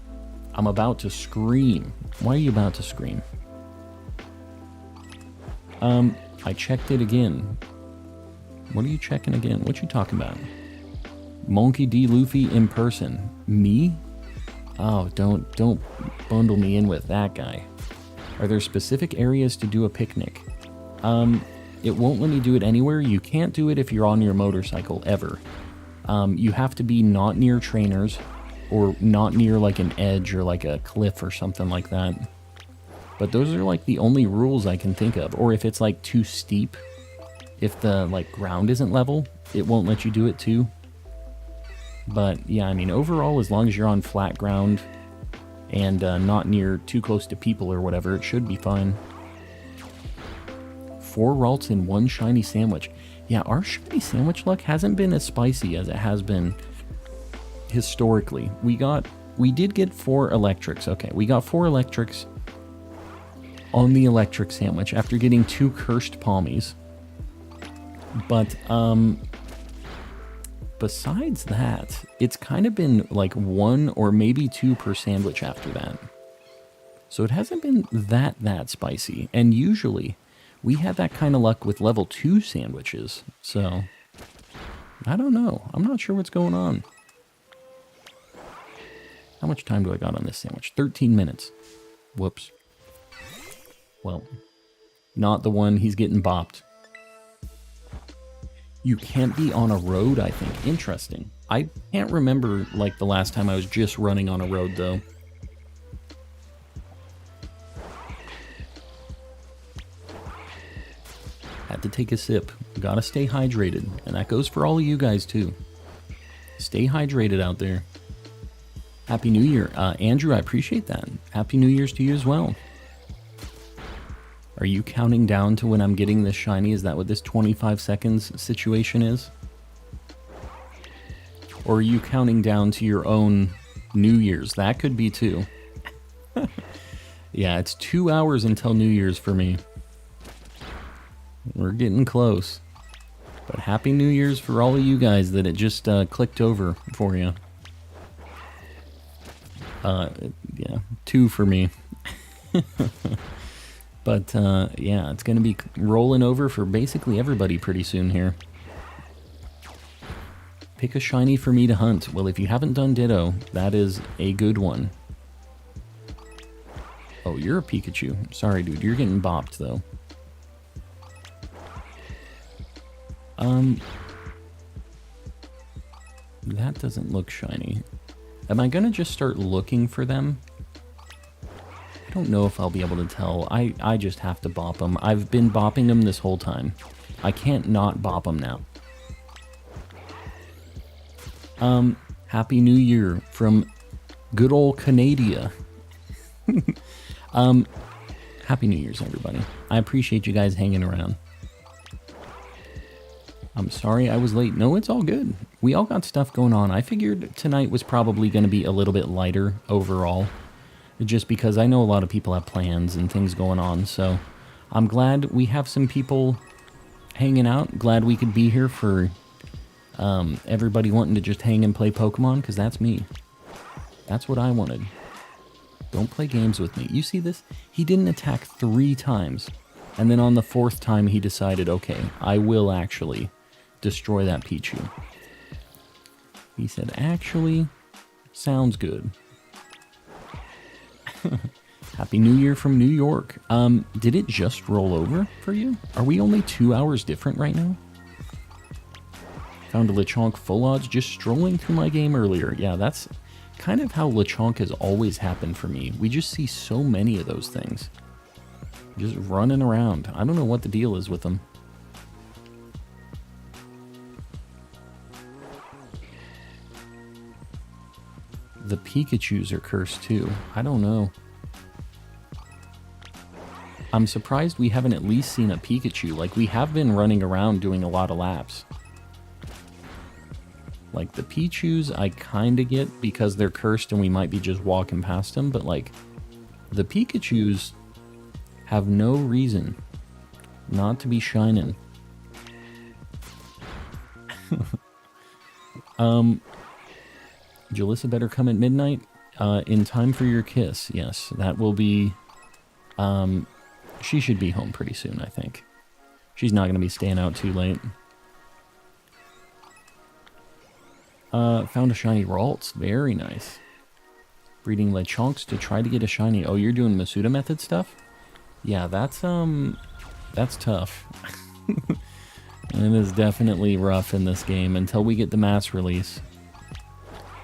I'm about to scream. Why are you about to scream? I checked it again. What are you checking again? What you talking about? Monkey D. Luffy in person. Me? Oh, don't bundle me in with that guy. Are there specific areas to do a picnic? It won't let me do it anywhere. You can't do it if you're on your motorcycle, ever. You have to be not near trainers, or not near like an edge or like a cliff or something like that. But those are like the only rules I can think of. Or if it's like too steep, if the like ground isn't level, it won't let you do it too. But yeah, I mean, overall, as long as you're on flat ground and not near too close to people or whatever, it should be fine. 4 Ralts in 1 shiny sandwich. Yeah, our shiny sandwich luck hasn't been as spicy as it has been historically. We did get 4 electrics. Okay, we got 4 electrics on the electric sandwich after getting 2 cursed palmies. But besides that, it's kind of been like 1 or maybe 2 per sandwich after that. So it hasn't been that spicy. And usually we have that kind of luck with level 2 sandwiches. So I don't know. I'm not sure what's going on. How much time do I got on this sandwich? 13 minutes. Whoops. Well, not the one. He's getting bopped. You can't be on a road, I think. Interesting. I can't remember, like, the last time I was just running on a road, though. Had to take a sip. Gotta stay hydrated. And that goes for all of you guys, too. Stay hydrated out there. Happy New Year. Andrew, I appreciate that. Happy New Year's to you as well. Are you counting down to when I'm getting this shiny? Is that what this 25 seconds situation is? Or are you counting down to your own New Year's? That could be too. Yeah, it's 2 hours until New Year's for me. We're getting close. But Happy New Year's for all of you guys that it just clicked over for you. Yeah, 2 for me. But, yeah, it's going to be rolling over for basically everybody pretty soon here. Pick a shiny for me to hunt. Well, if you haven't done Ditto, that is a good one. Oh, you're a Pikachu. Sorry, dude. You're getting bopped, though. That doesn't look shiny. Am I going to just start looking for them? I don't know if I'll be able to tell. I just have to bop them. I've been bopping them this whole time. I can't not bop them now. Happy New Year from good old Canada. Happy New Year's, everybody. I appreciate you guys hanging around. I'm sorry I was late. No, it's all good. We all got stuff going on. I figured tonight was probably going to be a little bit lighter overall. Just because I know a lot of people have plans and things going on, so I'm glad we have some people hanging out. Glad we could be here for everybody wanting to just hang and play Pokemon, because that's me. That's what I wanted. Don't play games with me. You see this? He didn't attack 3 times, and then on the 4th time he decided, okay, I will actually destroy that Pichu. He said, actually, sounds good. Happy New Year from New York. Did it just roll over for you? Are we only 2 hours different right now? Found a Lechonk full odds just strolling through my game earlier. Yeah, that's kind of how Lechonk has always happened for me. We just see so many of those things. Just running around. I don't know what the deal is with them. The Pikachus are cursed too. I don't know. I'm surprised we haven't at least seen a Pikachu. Like, we have been running around doing a lot of laps. Like, the Pichus I kinda get because they're cursed and we might be just walking past them, but like, the Pikachus have no reason not to be shining. Jalissa better come at midnight, in time for your kiss. Yes, that will be, she should be home pretty soon, I think. She's not going to be staying out too late. Found a shiny Ralts. Very nice. Breeding Lechonks to try to get a shiny. Oh, you're doing Masuda method stuff? Yeah, that's tough. It is definitely rough in this game until we get the mass release.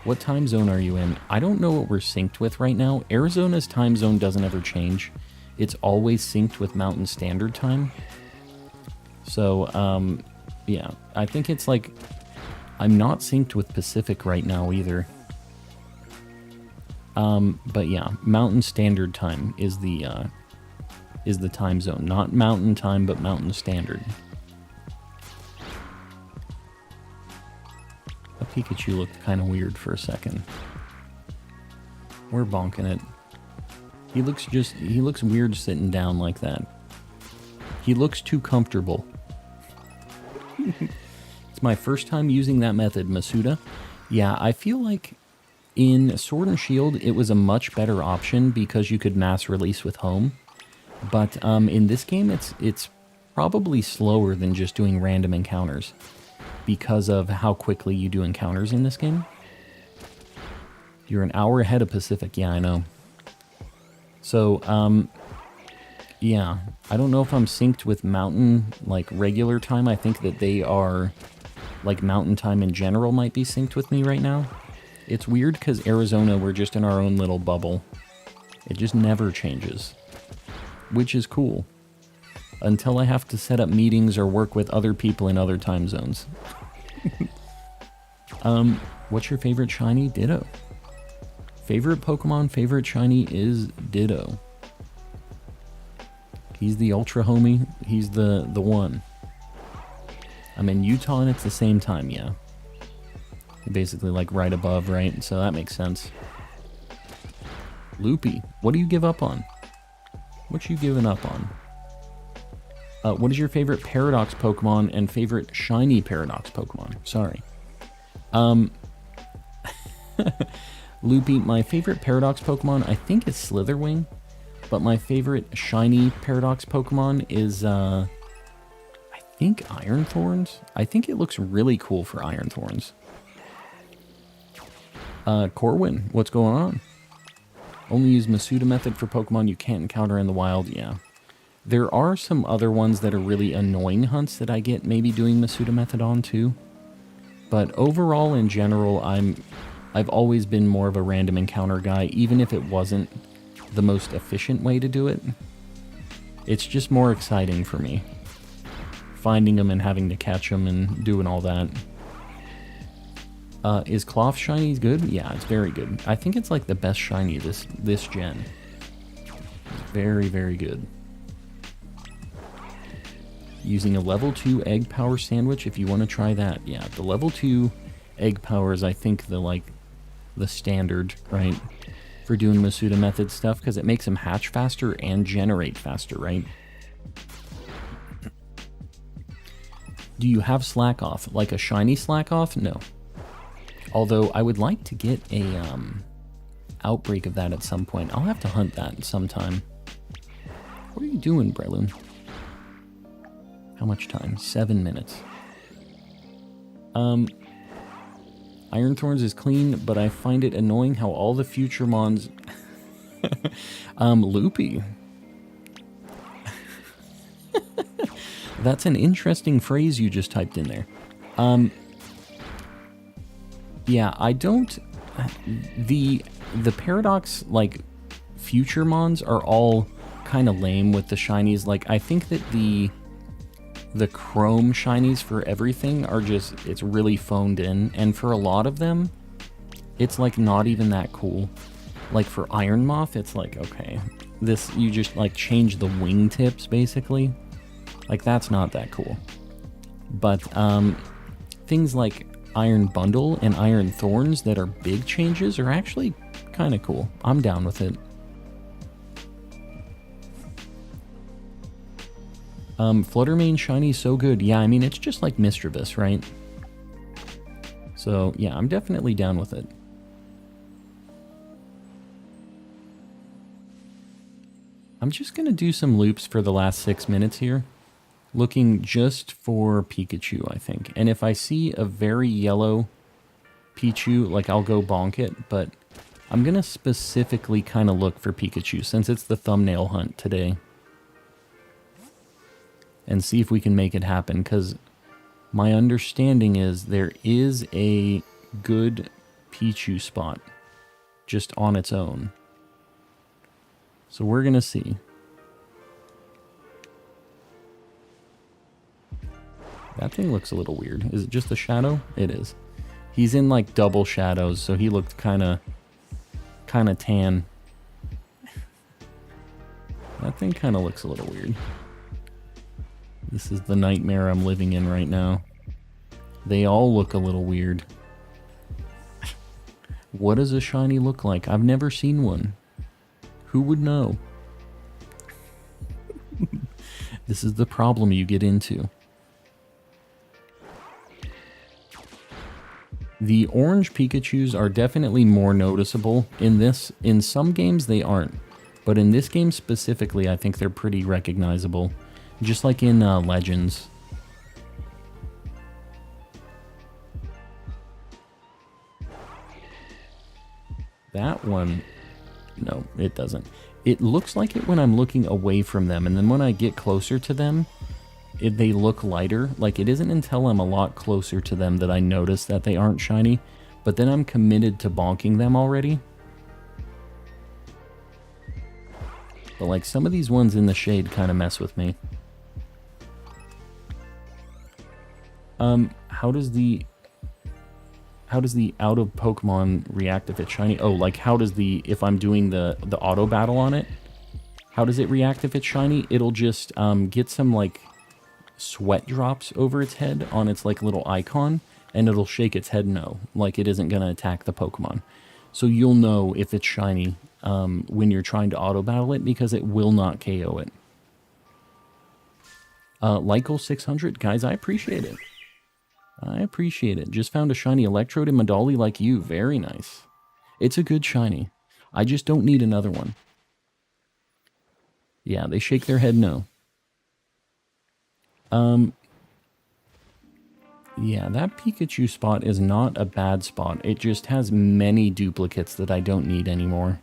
What time zone are you in? I don't know what we're synced with right now. Arizona's time zone doesn't ever change. It's always synced with Mountain Standard Time. So, yeah, I think it's like, I'm not synced with Pacific right now either. But yeah, Mountain Standard Time is the time zone. Not Mountain Time, but Mountain Standard. A Pikachu looked kind of weird for a second. We're bonking it. He looks weird sitting down like that. He looks too comfortable. It's my first time using that method, Masuda. Yeah, I feel like in Sword and Shield, it was a much better option because you could mass release with Home. But in this game, it's probably slower than just doing random encounters because of how quickly you do encounters in this game. You're an hour ahead of Pacific, yeah, I know. So, yeah, I don't know if I'm synced with Mountain, like, regular time. I think that they are, like, Mountain time in general might be synced with me right now. It's weird because Arizona, we're just in our own little bubble. It just never changes, which is cool. Until I have to set up meetings or work with other people in other time zones. What's your favorite shiny? Ditto. Favorite Pokemon, favorite shiny is Ditto. He's the ultra homie. He's the one. I'm in Utah and it's the same time, yeah. Basically like right above, right? So that makes sense. Loopy, what do you give up on? What you giving up on? What is your favorite Paradox Pokemon and favorite shiny Paradox Pokemon? Sorry. Loopy, my favorite Paradox Pokemon, I think is Slitherwing, but my favorite shiny Paradox Pokemon is, I think Iron Thorns. I think it looks really cool for Iron Thorns. Corwin, what's going on? Only use Masuda method for Pokemon you can't encounter in the wild, yeah. There are some other ones that are really annoying hunts that I get maybe doing Masuda method on too. But overall, in general, I've always been more of a random encounter guy, even if it wasn't the most efficient way to do it. It's just more exciting for me. Finding them and having to catch them and doing all that. Is Cloth Shiny good? Yeah, it's very good. I think it's like the best shiny this gen. It's very, very good. Using a level 2 egg power sandwich if you want to try that. Yeah, the level 2 egg power is, I think, the standard, right? For doing Masuda method stuff, because it makes them hatch faster and generate faster, right? Do you have slack off? Like a shiny slack off? No. Although I would like to get a outbreak of that at some point. I'll have to hunt that sometime. What are you doing, Breloon? How much time? 7 minutes. Iron Thorns is clean, but I find it annoying how all the future mons... Loopy. That's an interesting phrase you just typed in there. Yeah, I don't... The Paradox, like, future mons are all kind of lame with the shinies. Like, I think that the chrome shinies for everything are just, it's really phoned in, and for a lot of them, it's like not even that cool. Like for Iron Moth, it's like, okay, this, you just like change the wingtips basically. Like that's not that cool. But things like Iron Bundle and Iron Thorns that are big changes are actually kind of cool. I'm down with it. Fluttermane shiny so good. Yeah, I mean, it's just like Mischievous, right? So, yeah, I'm definitely down with it. I'm just going to do some loops for the last 6 minutes here. Looking just for Pikachu, I think. And if I see a very yellow Pichu, like, I'll go bonk it. But I'm going to specifically kind of look for Pikachu, since it's the thumbnail hunt today. And see if we can make it happen, because my understanding is there is a good Pichu spot just on its own. So we're going to see. That thing looks a little weird. Is it just a shadow? It is. He's in like double shadows, so he looked kind of tan. That thing kind of looks a little weird. This is the nightmare I'm living in right now. They all look a little weird. What does a shiny look like? I've never seen one. Who would know? This is the problem you get into. The orange Pikachus are definitely more noticeable in this. In some games they aren't, but in this game specifically I think they're pretty recognizable, just like in Legends. That one, no, it doesn't. It looks like it when I'm looking away from them, and then when I get closer to them, they look lighter. Like, it isn't until I'm a lot closer to them that I notice that they aren't shiny, but then I'm committed to bonking them already. But like, some of these ones in the shade kind of mess with me. How does the out of Pokemon react if it's shiny? Oh, like how does if I'm doing the auto battle on it, how does it react if it's shiny? It'll just get some like sweat drops over its head on its like little icon, and it'll shake its head no, like it isn't gonna attack the Pokemon. So you'll know if it's shiny when you're trying to auto battle it, because it will not KO it. Lykel 600, guys, I appreciate it. I appreciate it. Just found a shiny Electrode in Medali like you. Very nice. It's a good shiny. I just don't need another one. Yeah, they shake their head no. Yeah, that Pikachu spot is not a bad spot. It just has many duplicates that I don't need anymore.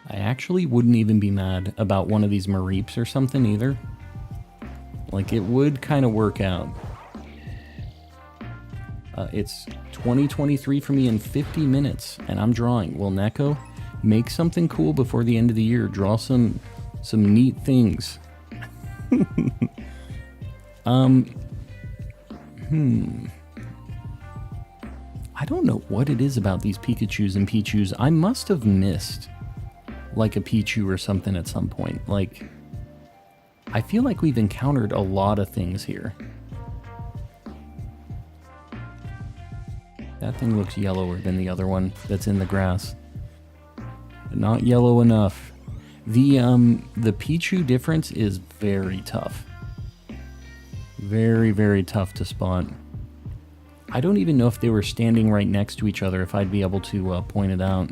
I actually wouldn't even be mad about one of these Mareeps or something either. Like, it would kind of work out. It's 2023 for me in 50 minutes, and I'm drawing. Well, Neko, make something cool before the end of the year. Draw some neat things. I don't know what it is about these Pikachus and Pichus. I must have missed like a Pichu or something at some point. Like, I feel like we've encountered a lot of things here. That thing looks yellower than the other one that's in the grass. Not yellow enough. The Pichu difference is very tough. Very, very tough to spot. I don't even know if they were standing right next to each other, if I'd be able to point it out.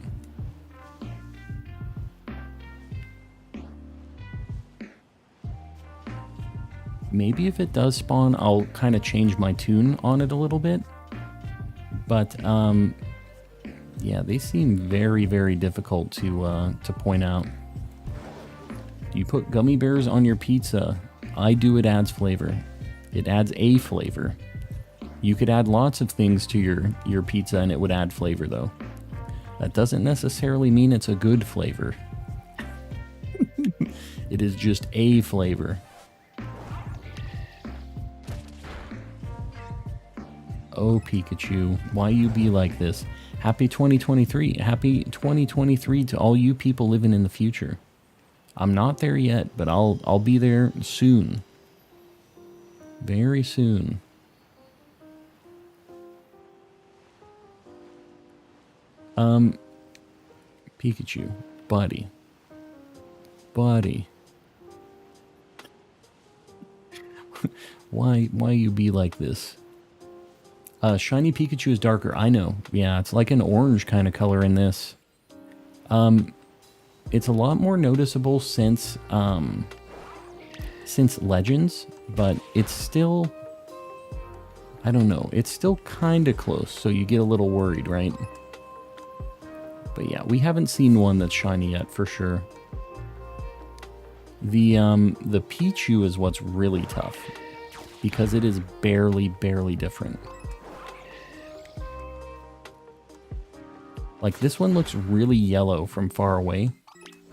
Maybe if it does spawn, I'll kind of change my tune on it a little bit. But, yeah, they seem very, very difficult to point out. Do you put gummy bears on your pizza? I do. It adds flavor. It adds a flavor. You could add lots of things to your pizza and it would add flavor, though. That doesn't necessarily mean it's a good flavor. It is just a flavor. Oh, Pikachu, why you be like this? Happy 2023. Happy 2023 to all you people living in the future. I'm not there yet, but I'll be there soon. Very soon. Pikachu, buddy. Buddy. Why you be like this? Shiny Pikachu is darker. I know. Yeah, it's like an orange kind of color in this. It's a lot more noticeable since Legends, but it's still, I don't know. It's still kind of close, so you get a little worried, right? But yeah, we haven't seen one that's shiny yet, for sure. The Pichu is what's really tough, because it is barely different. Like, this one looks really yellow from far away,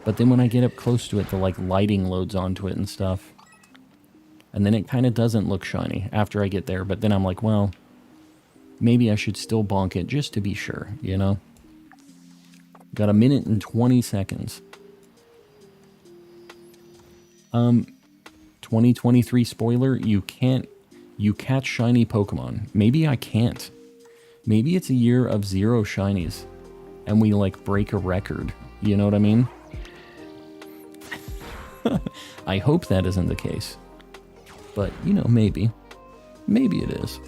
but then when I get up close to it, the, like, lighting loads onto it and stuff. And then it kind of doesn't look shiny after I get there, but then I'm like, well, maybe I should still bonk it just to be sure, you know? Got a minute and 20 seconds. 2023 spoiler, you catch shiny Pokemon. Maybe I can't. Maybe it's a year of 0 shinies, and we, like, break a record. You know what I mean? I hope that isn't the case. But, you know, maybe. Maybe it is.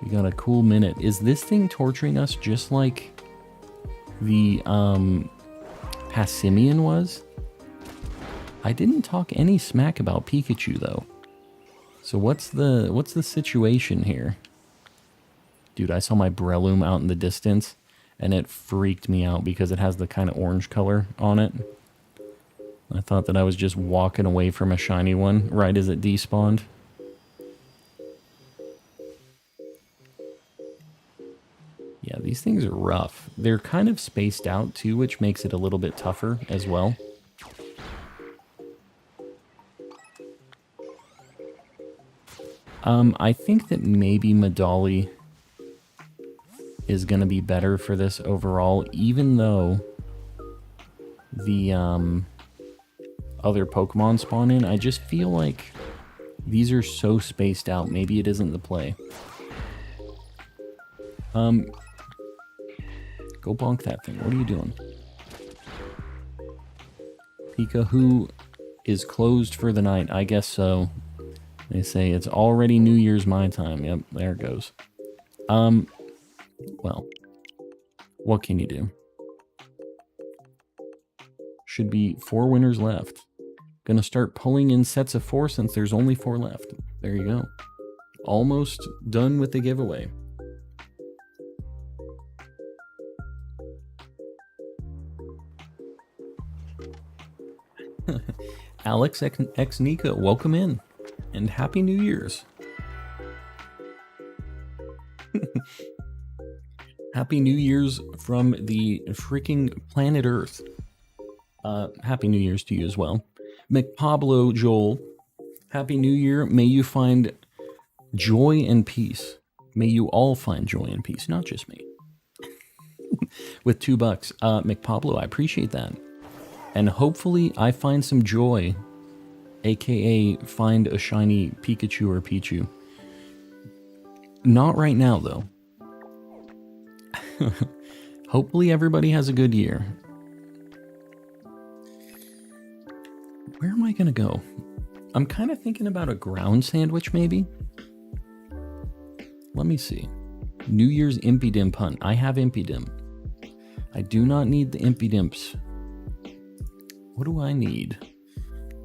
We got a cool minute. Is this thing torturing us just like the Pasimian was? I didn't talk any smack about Pikachu though. So what's the situation here? Dude, I saw my Breloom out in the distance and it freaked me out because it has the kind of orange color on it. I thought that I was just walking away from a shiny one right as it despawned. Yeah, these things are rough. They're kind of spaced out too, which makes it a little bit tougher as well. I think that maybe Medali is going to be better for this overall, even though the other Pokemon spawn in. I just feel like these are so spaced out. Maybe it isn't the play. Go bonk that thing. What are you doing? Pika, who is closed for the night? I guess so. They say it's already New Year's my time. Yep, there it goes. Well, what can you do? Should be 4 winners left. Gonna start pulling in sets of 4 since there's only 4 left. There you go. Almost done with the giveaway. Alex X Nika, welcome in. And Happy New Year's. Happy New Year's from the freaking planet Earth. Happy New Year's to you as well. McPablo Joel, Happy New Year. May you find joy and peace. May you all find joy and peace, not just me. With $2. McPablo, I appreciate that. And hopefully I find some joy, aka find a shiny Pikachu or Pichu. Not right now, though. Hopefully everybody has a good year. Where am I going to go? I'm kind of thinking about a ground sandwich, maybe. Let me see. New Year's Impidimp hunt. I have Impidimp. I do not need the Impidimps. What do I need?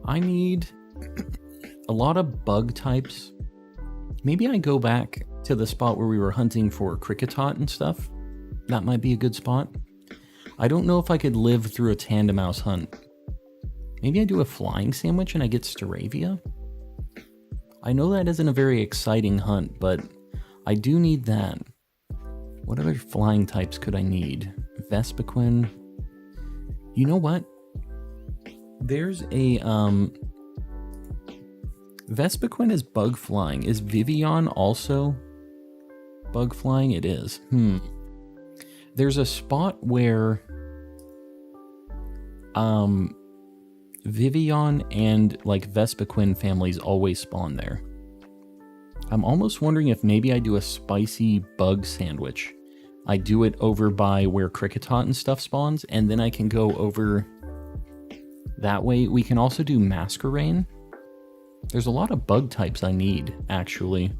I need a lot of bug types. Maybe I go back to the spot where we were hunting for Kricketot and stuff. That might be a good spot. I don't know if I could live through a Tandemaus hunt. Maybe I do a flying sandwich and I get Staravia? I know that isn't a very exciting hunt, but I do need that. What other flying types could I need? Vespiquen. You know what? There's a, Vespiquen is bug flying. Is Vivian also bug flying? It is. There's a spot where, Vivian and, like, Vespiquen families always spawn there. I'm almost wondering if maybe I do a spicy bug sandwich. I do it over by where Kricketot and stuff spawns, and then I can go over that way. We can also do Masquerain. There's a lot of bug types I need, actually.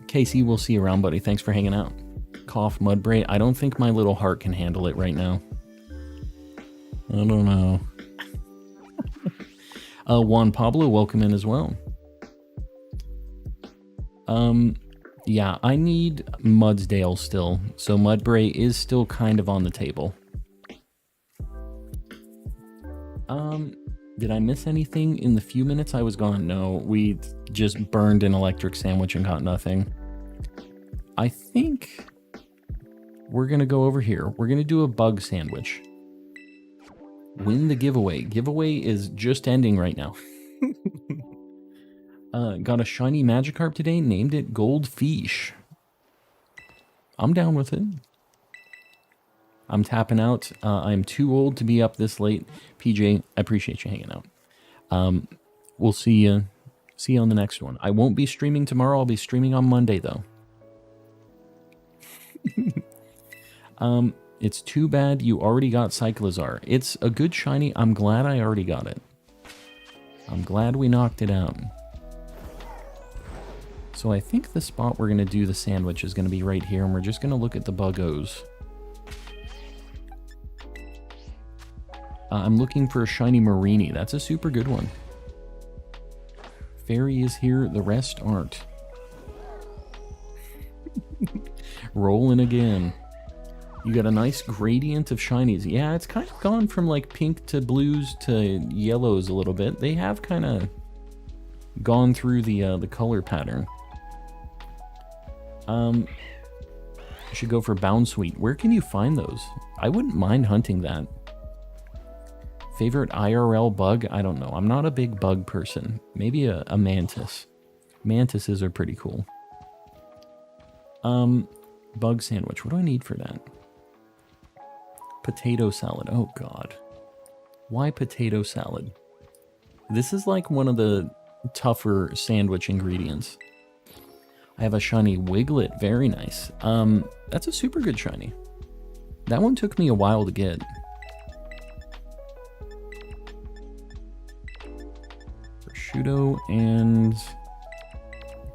Casey, we'll see you around, buddy. Thanks for hanging out. Cough, Mudbray. I don't think my little heart can handle it right now. I don't know. Juan Pablo, welcome in as well. Yeah, I need Mudsdale still, so Mudbray is still kind of on the table. Did I miss anything in the few minutes I was gone? No, we just burned an electric sandwich and got nothing. I think we're gonna go over here. We're gonna do a bug sandwich. Win the giveaway. Giveaway is just ending right now. Got a shiny Magikarp today, named it Goldfish. I'm down with it. I'm tapping out. I'm too old to be up this late. PJ, I appreciate you hanging out. We'll see you on the next one. I won't be streaming tomorrow. I'll be streaming on Monday, though. It's too bad you already got Cyclizar. It's a good shiny. I'm glad I already got it. I'm glad we knocked it out. So I think the spot we're going to do the sandwich is going to be right here, and we're just going to look at the buggos. I'm looking for a shiny Mareep. That's a super good one. Fairy is here, the rest aren't. Rolling again. You got a nice gradient of shinies. Yeah, it's kind of gone from like pink to blues to yellows a little bit. They have kind of gone through the color pattern. I should go for Bounsweet. Where can you find those? I wouldn't mind hunting that. Favorite IRL bug? I don't know. I'm not a big bug person. Maybe a mantis. Mantises are pretty cool. Bug sandwich. What do I need for that? Potato salad. Oh, God. Why potato salad? This is like one of the tougher sandwich ingredients. I have a shiny Wiglet. Very nice. That's a super good shiny. That one took me a while to get. Prosciutto and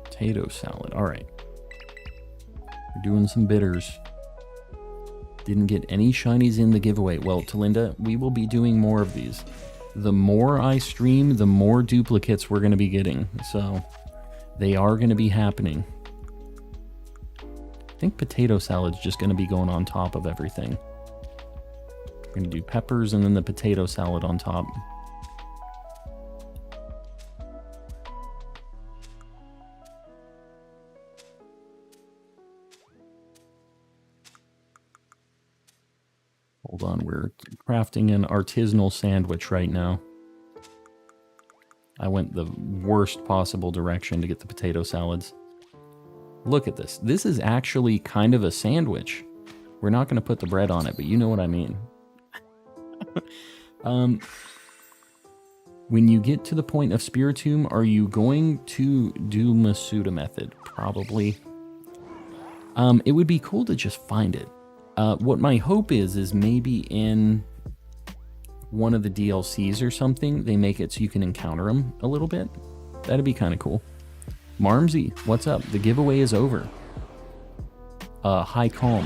potato salad. All right. We're doing some bitters. Didn't get any shinies in the giveaway. Well, Talinda, we will be doing more of these. The more I stream, the more duplicates we're going to be getting. So they are going to be happening. I think potato salad's just going to be going on top of everything. We're going to do peppers and then the potato salad on top. Hold on, we're crafting an artisanal sandwich right now. I went the worst possible direction to get the potato salads. Look at this. This is actually kind of a sandwich. We're not going to put the bread on it, but you know what I mean. When you get to the point of Spiritomb, are you going to do Masuda method? Probably. It would be cool to just find it. What my hope is maybe in one of the DLCs or something, they make it so you can encounter them a little bit. That'd be kind of cool. Marmsy, what's up? The giveaway is over. Hi, Calm.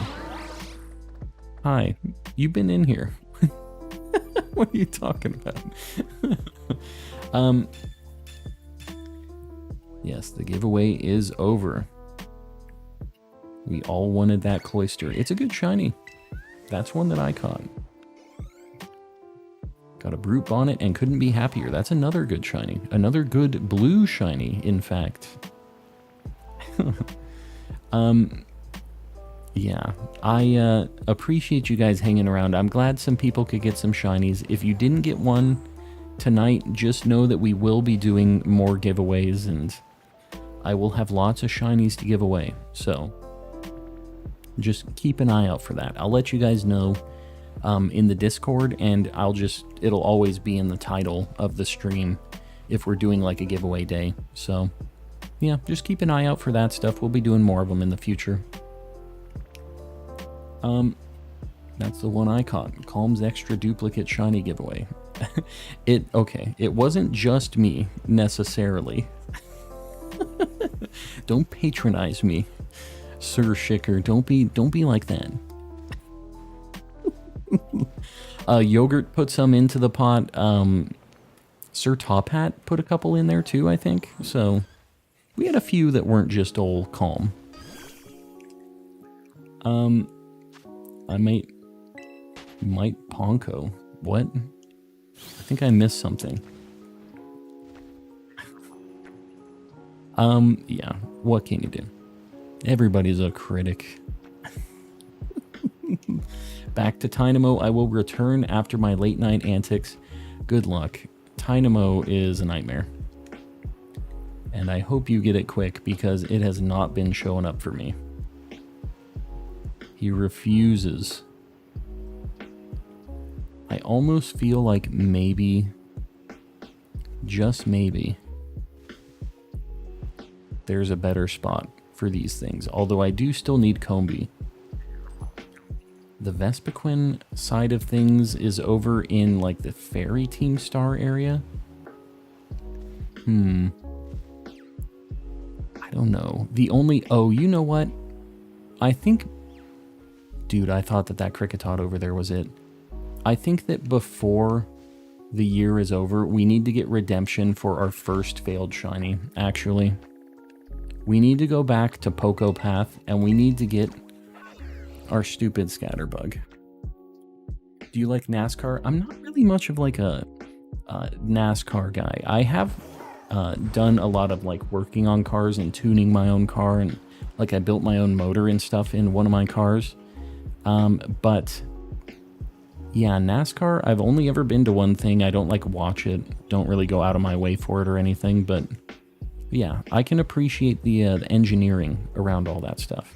Hi, you've been in here. What are you talking about? Yes, the giveaway is over. We all wanted that Cloyster. It's a good shiny. That's one that I caught. Got a Brute Bonnet and couldn't be happier. That's another good shiny. Another good blue shiny, in fact. Yeah, I appreciate you guys hanging around. I'm glad some people could get some shinies. If you didn't get one tonight, just know that we will be doing more giveaways and I will have lots of shinies to give away. So just keep an eye out for that. I'll let you guys know in the Discord, and it'll always be in the title of the stream if we're doing like a giveaway day. So yeah, just keep an eye out for that stuff. We'll be doing more of them in the future. That's the one I caught. Calm's extra duplicate shiny giveaway. Okay, it wasn't just me necessarily. Don't patronize me, Sir Shicker. Don't be like that. Yogurt put some into the pot. Sir Top Hat put a couple in there too, I think. So We had a few that weren't just all calm. I might Ponko. What? I think I missed something. Yeah, what can you do? Everybody's a critic. Back to Tynamo, I will return after my late night antics. Good luck. Tynamo is a nightmare. And I hope you get it quick because it has not been showing up for me. He refuses. I almost feel like maybe, just maybe, there's a better spot for these things. Although I do still need Combee. The Vespiquen side of things is over in like the Fairy Team Star area. I don't know. The only... Oh, you know what? I think... Dude, I thought that Kricketot over there was it. I think that before the year is over, we need to get redemption for our first failed shiny, actually. We need to go back to Poco Path, and we need to get our stupid Scatterbug. Do you like NASCAR? I'm not really much of like a NASCAR guy. I have done a lot of like working on cars and tuning my own car, and like I built my own motor and stuff in one of my cars. But yeah, NASCAR, I've only ever been to one thing. I don't like watch it. Don't really go out of my way for it or anything, but yeah, I can appreciate the engineering around all that stuff.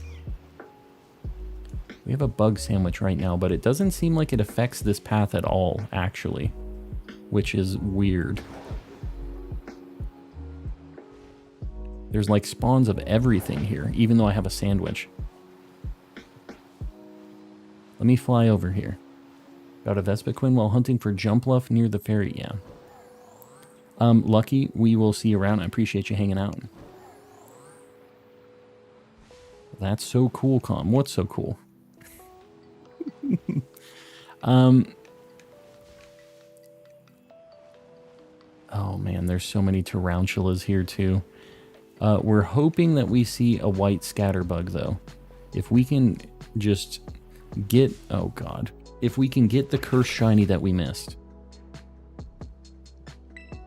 We have a bug sandwich right now, but it doesn't seem like it affects this path at all, actually, which is weird. There's like spawns of everything here, even though I have a sandwich. Let me fly over here. Got a Vespiquen while hunting for Jumpluff near the ferry, yeah. Lucky, we will see you around. I appreciate you hanging out. That's so cool, Calm. What's so cool? Oh man, there's so many tarantulas here too. We're hoping that we see a white Scatterbug though. If we can just get, oh god, if we can get the cursed shiny that we missed.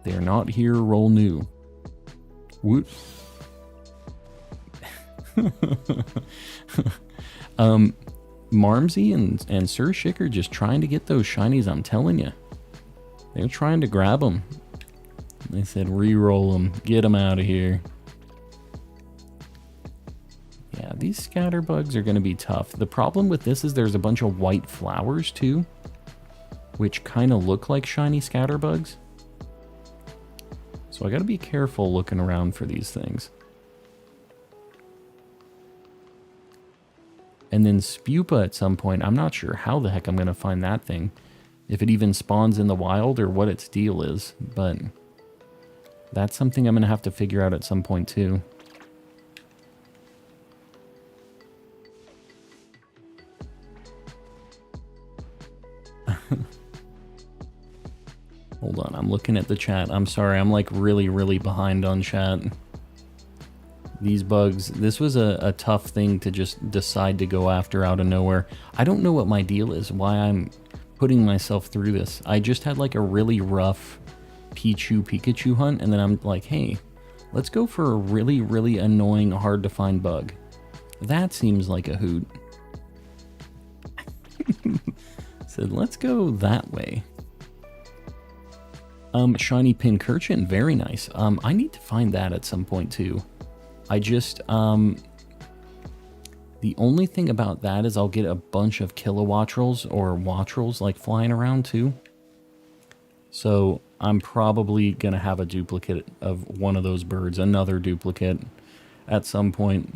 They're not here, roll new. Woot. Marmsy and Sir Schick are just trying to get those shinies, I'm telling you. They're trying to grab them. They said re-roll them, get them out of here. Yeah, these Scatterbugs are going to be tough. The problem with this is there's a bunch of white flowers too, which kind of look like shiny Scatterbugs. So I got to be careful looking around for these things. And then Spupa at some point. I'm not sure how the heck I'm going to find that thing. If it even spawns in the wild or what its deal is. But that's something I'm going to have to figure out at some point too. Hold on, I'm looking at the chat. I'm sorry, I'm like really behind on chat. These bugs, this was a tough thing to just decide to go after out of nowhere. I don't know what my deal is, why I'm putting myself through this. I just had like a really rough Pikachu hunt, and then I'm like, hey, let's go for a really annoying, hard to find bug. That seems like a hoot. Said, let's go that way. Shiny Pincurchin, very nice. I need to find that at some point too. I just, the only thing about that is I'll get a bunch of Kilowattrels or Wattrels like flying around too. So I'm probably going to have a duplicate of one of those birds, another duplicate at some point.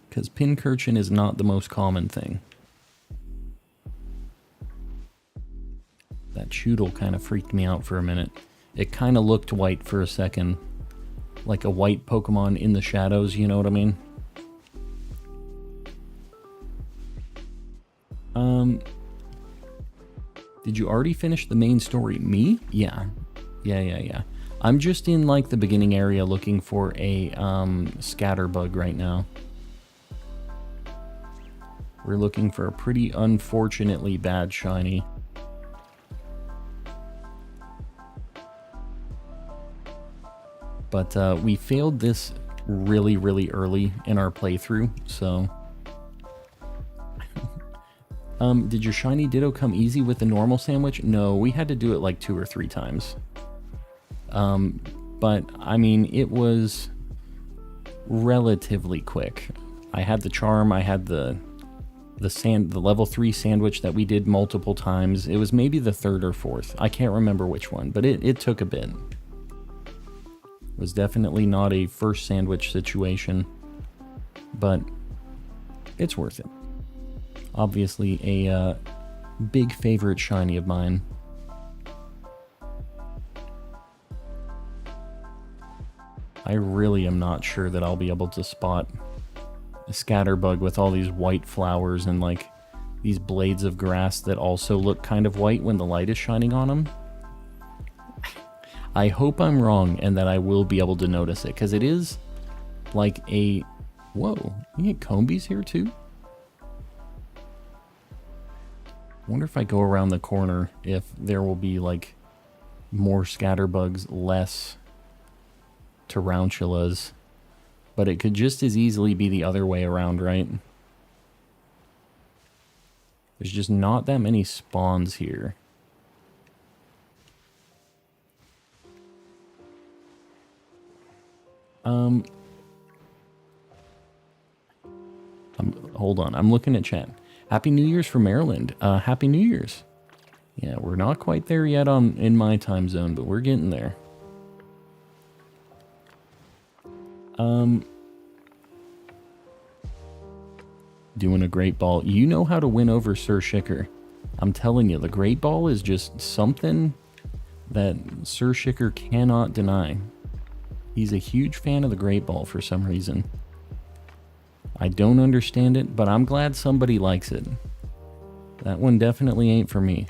Because Pincurchin is not the most common thing. That Choodle kind of freaked me out for a minute. It kind of looked white for a second. Like a white Pokemon in the shadows, you know what I mean? Did you already finish the main story? Me? Yeah. Yeah. I'm just in like the beginning area looking for a Scatterbug right now. We're looking for a pretty unfortunately bad shiny. But we failed this really, really early in our playthrough, so... did your shiny Ditto come easy with the normal sandwich? No, we had to do it like 2 or 3 times. But, I mean, it was relatively quick. I had the charm, I had the level 3 sandwich that we did multiple times. It was maybe the 3rd or 4th. I can't remember which one, but it took a bit. It was definitely not a first sandwich situation, but it's worth it. Obviously a big favorite shiny of mine. I really am not sure that I'll be able to spot a Scatterbug with all these white flowers and like these blades of grass that also look kind of white when the light is shining on them. I hope I'm wrong and that I will be able to notice it, because it is like a... Whoa, you get Combies here too? I wonder if I go around the corner if there will be like more Scatterbugs, less Tarantulas. But it could just as easily be the other way around, right? There's just not that many spawns here. Hold on, I'm looking at chat. Happy New Year's from Maryland. Happy New Year's. Yeah, we're not quite there yet in my time zone, but we're getting there. Doing a great ball. You know how to win over Sir Shicker. I'm telling you, the great ball is just something that Sir Shicker cannot deny. He's a huge fan of the great ball for some reason. I don't understand it, but I'm glad somebody likes it. That one definitely ain't for me.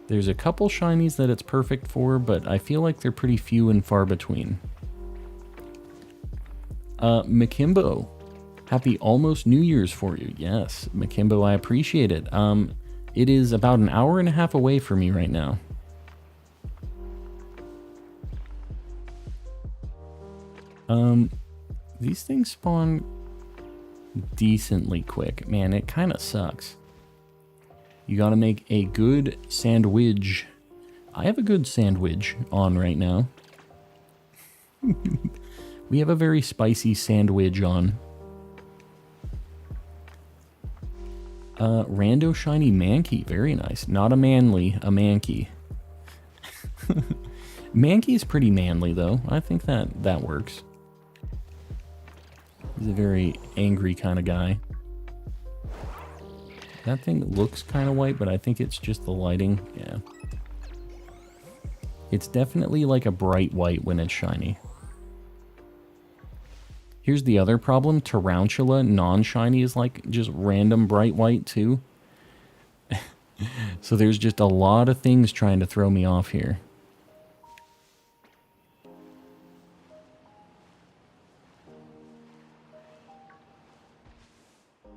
There's a couple shinies that it's perfect for, but I feel like they're pretty few and far between. Makimbo, happy almost New Year's for you. Yes, Makimbo, I appreciate it. It is about an hour and a half away from me right now. These things spawn decently quick. Man, it kind of sucks. You gotta make a good sandwich. I have a good sandwich on right now. We have a very spicy sandwich on. Rando shiny Mankey. Very nice. Not a manly, a Mankey. Mankey is pretty manly though. I think that works. He's a very angry kind of guy. That thing looks kind of white, but I think it's just the lighting. Yeah. It's definitely like a bright white when it's shiny. Here's the other problem. Tarantula non-shiny is like just random bright white too. So there's just a lot of things trying to throw me off here.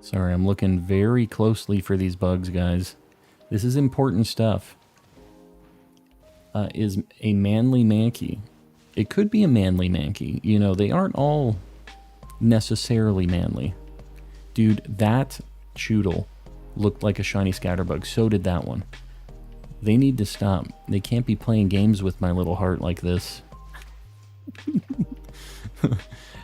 Sorry, I'm looking very closely for these bugs, guys. This is important stuff. Is a manly Mankey. It could be a manly Mankey. You know, they aren't all necessarily manly. Dude, that Choodle looked like a shiny Scatterbug. So did that one. They need to stop. They can't be playing games with my little heart like this.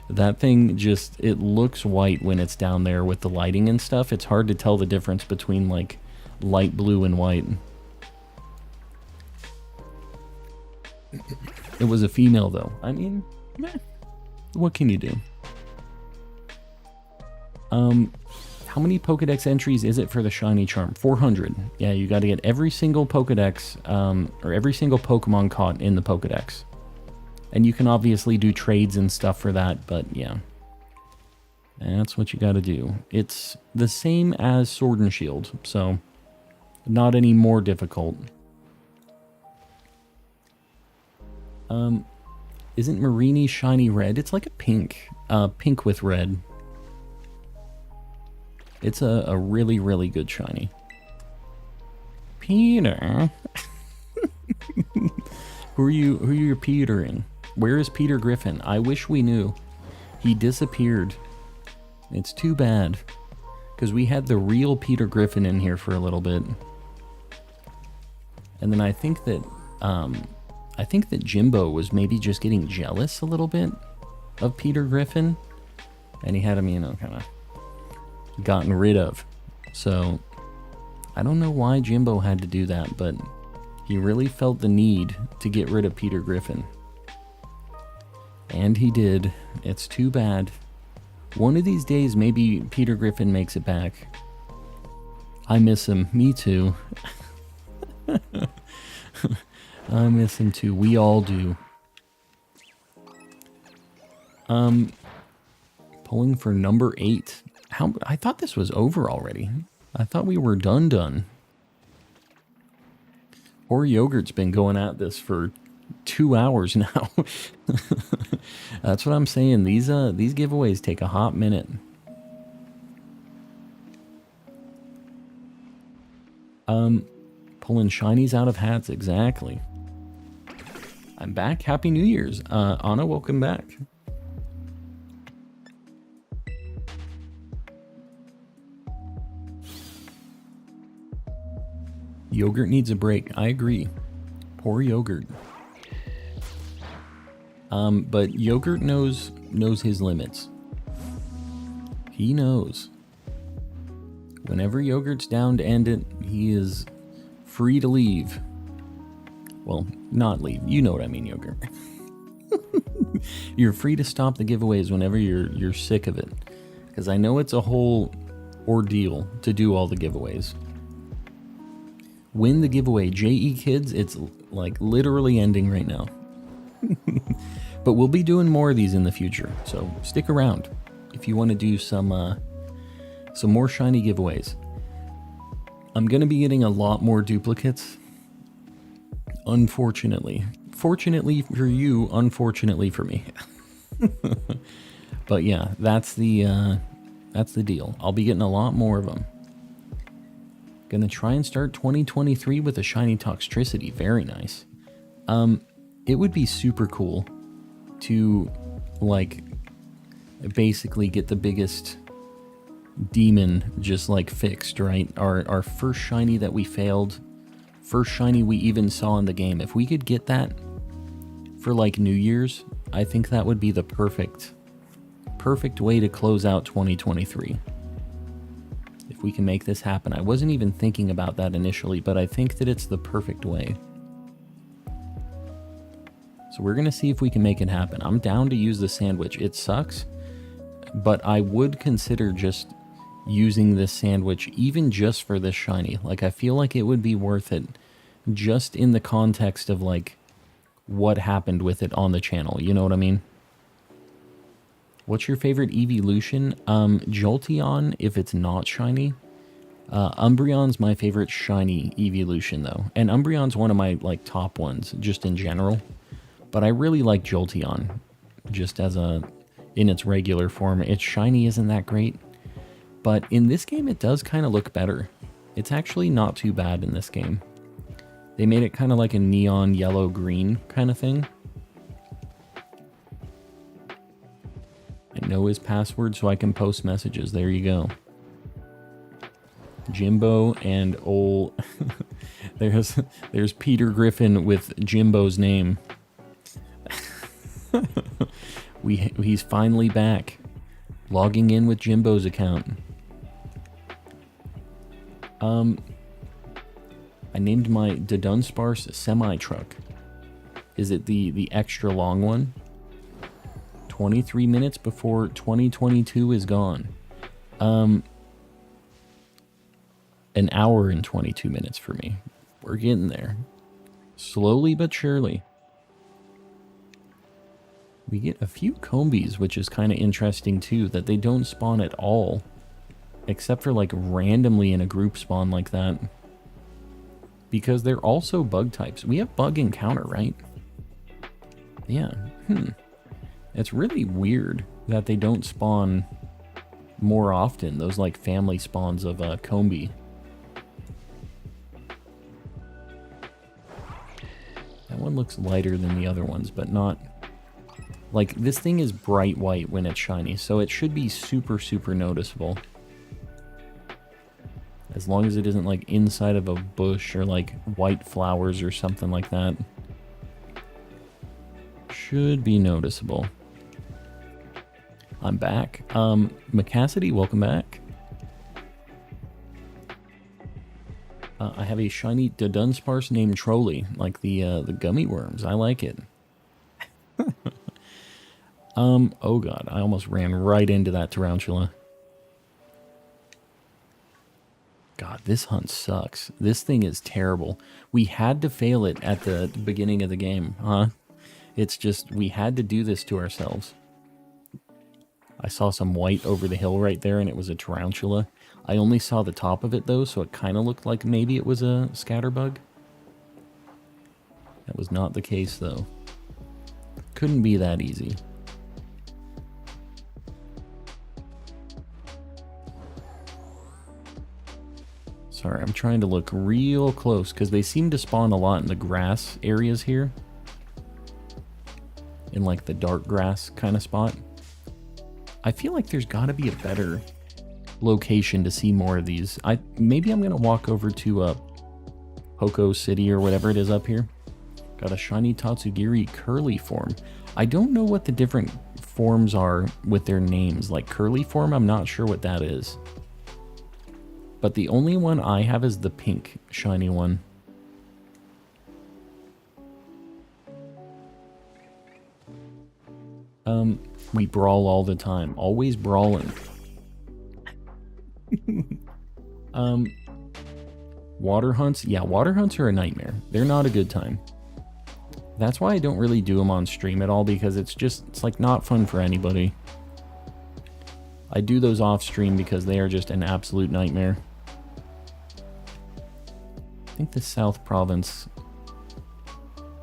That thing just, it looks white when it's down there with the lighting and stuff. It's hard to tell the difference between like light blue and white. It was a female though. I mean, what can you do? How many Pokedex entries is it for the shiny charm? 400. Yeah, you got to get every single Pokedex, or every single Pokemon caught in the Pokedex. And you can obviously do trades and stuff for that, but yeah. That's what you got to do. It's the same as Sword and Shield, so not any more difficult. Isn't Marini shiny red? It's like a pink. Pink with red. It's a really, really good shiny. Peter. Who are you petering? Where is Peter Griffin? I wish we knew. He disappeared. It's too bad. Because we had the real Peter Griffin in here for a little bit. And then I think that Jimbo was maybe just getting jealous a little bit of Peter Griffin. And he had him, you know, kind of gotten rid of. So I don't know why Jimbo had to do that, but he really felt the need to get rid of Peter Griffin. And he did. It's too bad. One of these days, maybe Peter Griffin makes it back. I miss him. Me too. I miss him too. We all do. Pulling for number 8. I thought this was over already. I thought we were done. Poor Yogurt's been going at this for 2 hours now. That's what I'm saying. These giveaways take a hot minute. Pulling shinies out of hats, exactly. I'm back. Happy New Year's. Anna, welcome back. Yogurt needs a break. I agree. Poor Yogurt. But Yogurt knows his limits. He knows. Whenever Yogurt's down to end it, he is free to leave. Well, not leave. You know what I mean, Yogurt. You're free to stop the giveaways whenever you're sick of it. Because I know it's a whole ordeal to do all the giveaways. Win the giveaway. JE Kids, it's like literally ending right now. But we'll be doing more of these in the future, so stick around if you want to do some more shiny giveaways. I'm going to be getting a lot more duplicates, unfortunately. Fortunately for you, unfortunately for me. But yeah, that's the deal. I'll be getting a lot more of them. Gonna try and start 2023 with a shiny Toxtricity. Very nice. It would be super cool to, like, basically get the biggest demon just, like, fixed, right? Our first shiny that we failed, first shiny we even saw in the game. If we could get that for, like, New Year's, I think that would be the perfect way to close out 2023. If we can make this happen. I wasn't even thinking about that initially, but I think that it's the perfect way. So we're going to see if we can make it happen. I'm down to use the sandwich. It sucks, but I would consider just using this sandwich even just for this shiny. Like, I feel like it would be worth it just in the context of, like, what happened with it on the channel. You know what I mean? What's your favorite evolution? Jolteon, if it's not shiny. Umbreon's my favorite shiny evolution, though. And Umbreon's one of my, like, top ones, just in general. But I really like Jolteon, just as in its regular form. Its shiny isn't that great. But in this game, it does kind of look better. It's actually not too bad in this game. They made it kind of like a neon yellow-green kind of thing. I know his password so I can post messages. There you go. Jimbo and old... there's Peter Griffin with Jimbo's name. He's finally back. Logging in with Jimbo's account. I named my Dunsparce semi-truck. Is it the extra long one? 23 minutes before 2022 is gone. An hour and 22 minutes for me. We're getting there. Slowly but surely. We get a few Combies, which is kind of interesting too, that they don't spawn at all. Except for, like, randomly in a group spawn like that. Because they're also bug types. We have bug encounter, right? Yeah, It's really weird that they don't spawn more often, those like family spawns of Combi. That one looks lighter than the other ones, but not... Like, this thing is bright white when it's shiny, so it should be super, super noticeable. As long as it isn't, like, inside of a bush or, like, white flowers or something like that. Should be noticeable. I'm back. McCassidy, welcome back. I have a shiny Dunsparce named Trolley, like the gummy worms. I like it. Oh god, I almost ran right into that tarantula. God, this hunt sucks. This thing is terrible. We had to fail it at the beginning of the game, huh? It's just, we had to do this to ourselves. I saw some white over the hill right there, and it was a tarantula. I only saw the top of it, though, so it kind of looked like maybe it was a scatterbug. That was not the case, though. Couldn't be that easy. Sorry, I'm trying to look real close, because they seem to spawn a lot in the grass areas here. In, like, the dark grass kind of spot. I feel like there's got to be a better location to see more of these. Maybe I'm going to walk over to Poco City or whatever it is up here. Got a shiny Tatsugiri curly form. I don't know what the different forms are with their names. Like curly form, I'm not sure what that is. But the only one I have is the pink shiny one. We brawl all the time. Always brawling. Water hunts? Yeah, water hunts are a nightmare. They're not a good time. That's why I don't really do them on stream at all, because it's like not fun for anybody. I do those off stream because they are just an absolute nightmare. I think the South Province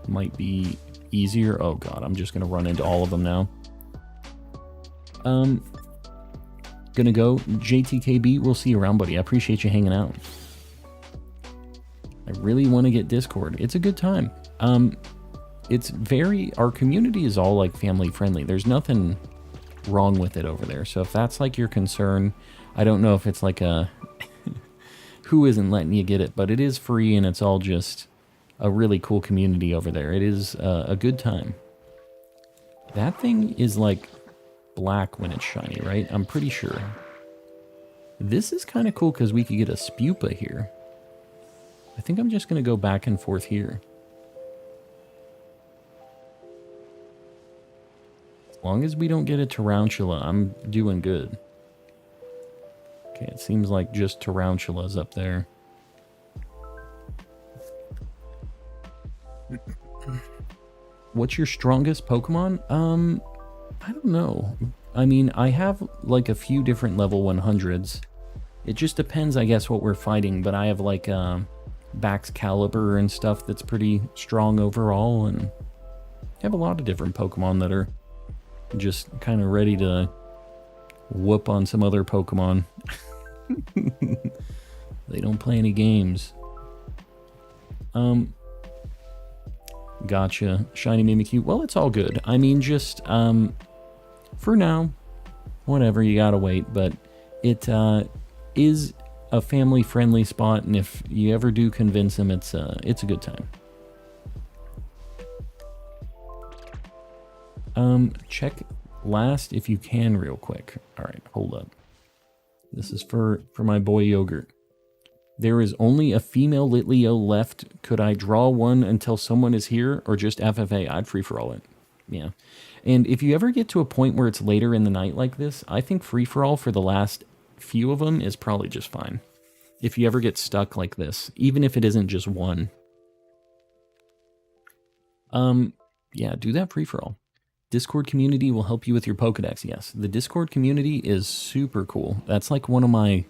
might be easier. Oh god, I'm just gonna run into all of them now. Gonna go. JTKB, we'll see you around, buddy. I appreciate you hanging out. I really want to get Discord. It's a good time. It's very... Our community is all, like, family friendly. There's nothing wrong with it over there. So if that's, like, your concern, I don't know if it's, like, a... who isn't letting you get it, but it is free, and it's all just a really cool community over there. It is a good time. That thing is, like... black when it's shiny, right? I'm pretty sure. This is kind of cool because we could get a Spupa here. I think I'm just going to go back and forth here. As long as we don't get a tarantula, I'm doing good. Okay, it seems like just tarantulas up there. What's your strongest Pokemon? I don't know. I mean, I have like a few different level 100s. It just depends, I guess, what we're fighting, but I have like Bax Caliber and stuff that's pretty strong overall, and I have a lot of different Pokemon that are just kind of ready to whoop on some other Pokemon. They don't play any games. Gotcha. Shiny Mimikyu. Well, it's all good. I mean, just, for now, whatever, you gotta wait, but it, is a family-friendly spot, and if you ever do convince him, it's a good time. Check last if you can real quick. Alright, hold up. This is for my boy Yogurt. There is only a female Litleo left. Could I draw one until someone is here, or just FFA? I'd free-for-all it. Yeah. And if you ever get to a point where it's later in the night like this, I think free-for-all for the last few of them is probably just fine. If you ever get stuck like this, even if it isn't just one. Yeah, do that free-for-all. Discord community will help you with your Pokedex, yes. The Discord community is super cool. That's like one of my...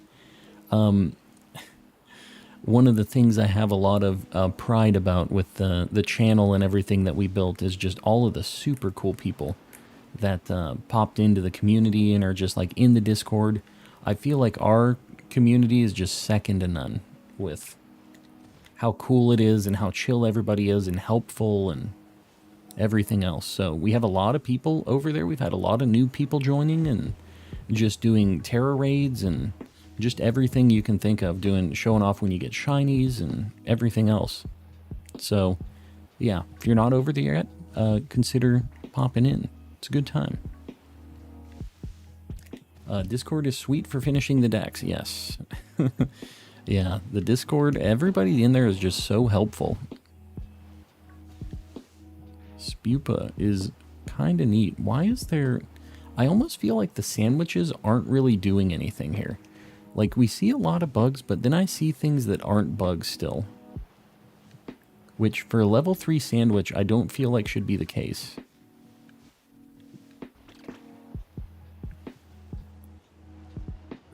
one of the things I have a lot of pride about with the channel and everything that we built is just all of the super cool people that popped into the community and are just like in the Discord. I feel like our community is just second to none with how cool it is and how chill everybody is and helpful and everything else. So we have a lot of people over there. We've had a lot of new people joining and just doing Terra raids and just everything you can think of, showing off when you get shinies and everything else. So yeah, if you're not over there yet, consider popping in. It's a good time. Discord is sweet for finishing the decks. Yes. Yeah, the Discord, everybody in there is just so helpful. Spupa is kind of neat. Why is there... I almost feel like the sandwiches aren't really doing anything here. Like, we see a lot of bugs, but then I see things that aren't bugs still. Which, for a level 3 sandwich, I don't feel like should be the case.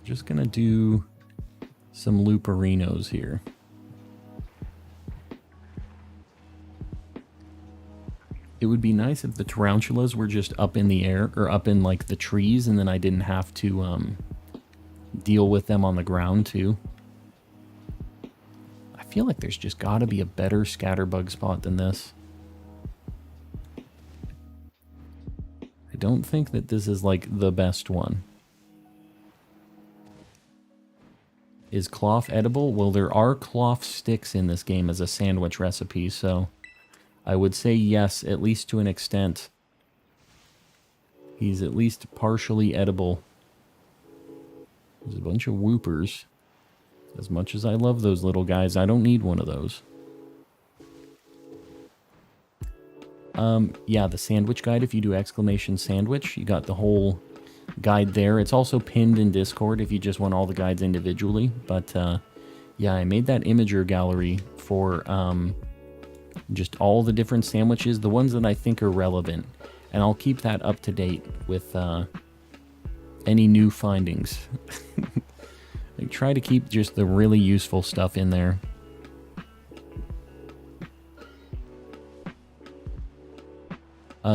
Just gonna do some Looperinos here. It would be nice if the tarantulas were just up in the air, or up in like the trees, and then I didn't have to deal with them on the ground too. I feel like there's just gotta be a better Scatterbug spot than this. I don't think that this is like the best one. Is cloth edible? Well, there are cloth sticks in this game as a sandwich recipe, so I would say yes, at least to an extent. He's at least partially edible. There's a bunch of whoopers. As much as I love those little guys, I don't need one of those. Yeah, the sandwich guide, if you do exclamation sandwich, you got the whole guide there. It's also pinned in Discord if you just want all the guides individually. But yeah, I made that imager gallery for just all the different sandwiches, the ones that I think are relevant. And I'll keep that up to date with any new findings. I try to keep just the really useful stuff in there.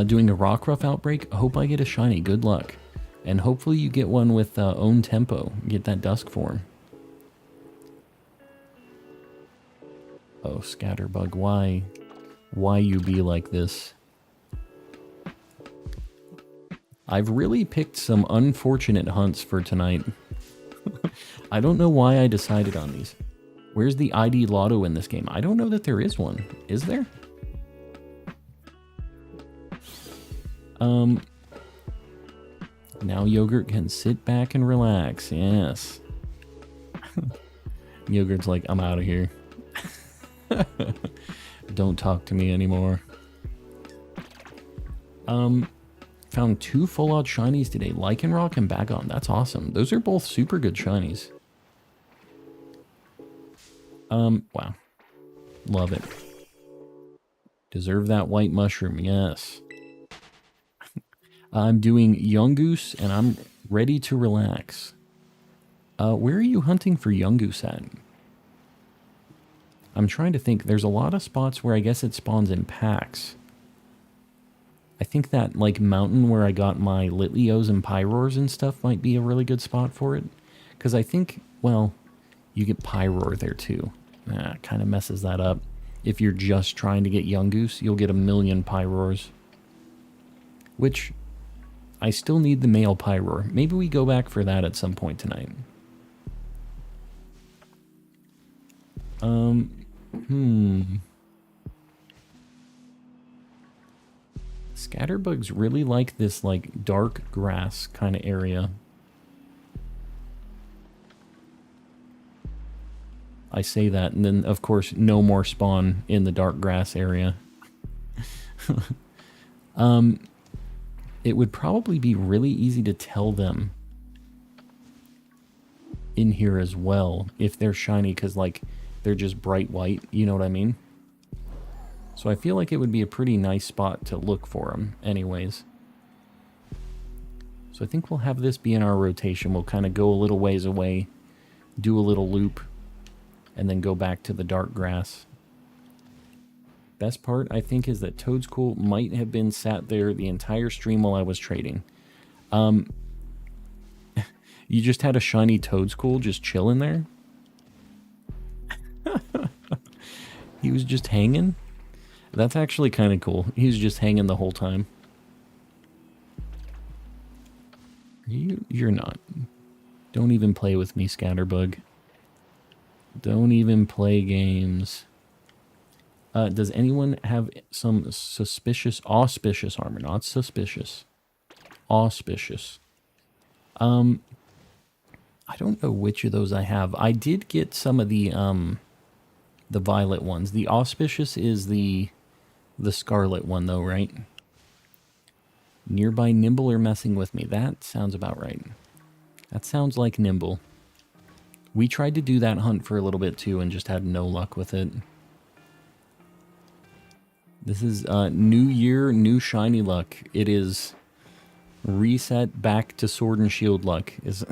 Doing a Rockruff outbreak. I hope I get a shiny. Good luck. And hopefully you get one with own tempo. Get that dusk form. Oh, Scatterbug, why? Why you be like this? I've really picked some unfortunate hunts for tonight. I don't know why I decided on these. Where's the ID Lotto in this game? I don't know that there is one. Is there? Now Yogurt can sit back and relax. Yes. Yogurt's like, I'm out of here. Don't talk to me anymore. Found 2 full-out shinies today. Lycanroc and Bagon. That's awesome. Those are both super good shinies. Wow. Love it. Deserve that white mushroom. Yes. I'm doing Yungoos, and I'm ready to relax. Where are you hunting for Yungoos at? I'm trying to think. There's a lot of spots where I guess it spawns in packs. I think that, like, mountain where I got my Litleos and Pyroars and stuff might be a really good spot for it. Because I think, well, you get Pyroar there too. Kind of messes that up. If you're just trying to get Yungoos, you'll get a million Pyroars. Which, I still need the male Pyroar. Maybe we go back for that at some point tonight. Scatterbugs really like this, like, dark grass kind of area. I say that, and then, of course, no more spawn in the dark grass area. It would probably be really easy to tell them in here as well if they're shiny, because, like, they're just bright white, you know what I mean? So I feel like it would be a pretty nice spot to look for them anyways. So I think we'll have this be in our rotation. We'll kind of go a little ways away, do a little loop, and then go back to the dark grass. Best part, I think, is that Toadskool might have been sat there the entire stream while I was trading. You just had a shiny Toadskool just chilling there? He was just hanging? That's actually kind of cool. He was just hanging the whole time. You're not. Don't even play with me, Scatterbug. Don't even play games. Does anyone have some auspicious armor? Not suspicious. Auspicious. I don't know which of those I have. I did get some of the violet ones. The auspicious is the scarlet one, though, right? Nearby Nimble are messing with me. That sounds about right. That sounds like Nimble. We tried to do that hunt for a little bit, too, and just had no luck with it. This is new year, new shiny luck. It is reset back to sword and shield luck is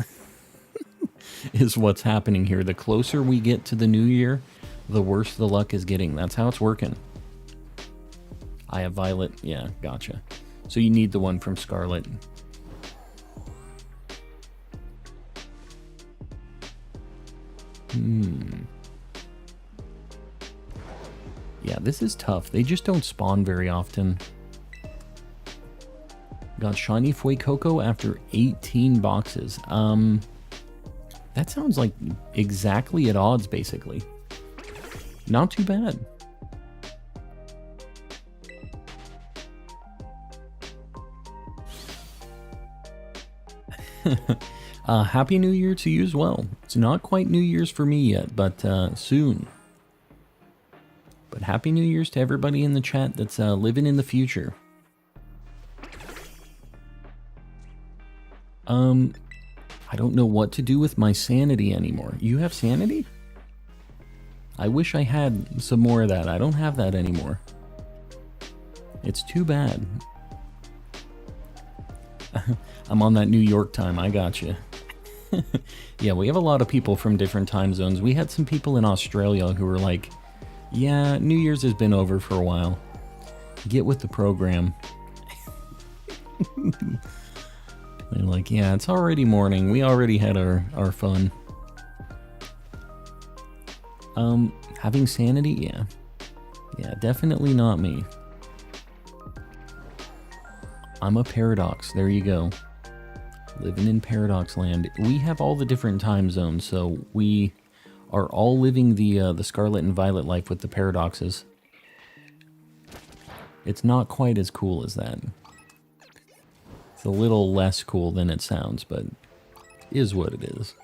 what's happening here. The closer we get to the new year, the worse the luck is getting. That's how it's working. I have Violet. Yeah, gotcha. So you need the one from Scarlet. Yeah, this is tough. They just don't spawn very often. Got shiny Fuecoco after 18 boxes. That sounds like exactly at odds, basically. Not too bad. Happy New Year to you as well. It's not quite New Year's for me yet, but soon. But Happy New Year's to everybody in the chat that's living in the future. I don't know what to do with my sanity anymore. You have sanity? I wish I had some more of that. I don't have that anymore. It's too bad. I'm on that New York time. I got you. Yeah, we have a lot of people from different time zones. We had some people in Australia who were like, yeah, New Year's has been over for a while. Get with the program. They're like, yeah, it's already morning. We already had our fun. Having sanity? Yeah. Yeah, definitely not me. I'm a paradox. There you go. Living in Paradox Land. We have all the different time zones, so we are all living the Scarlet and Violet life with the paradoxes. It's not quite as cool as that. It's a little less cool than it sounds, but is what it is.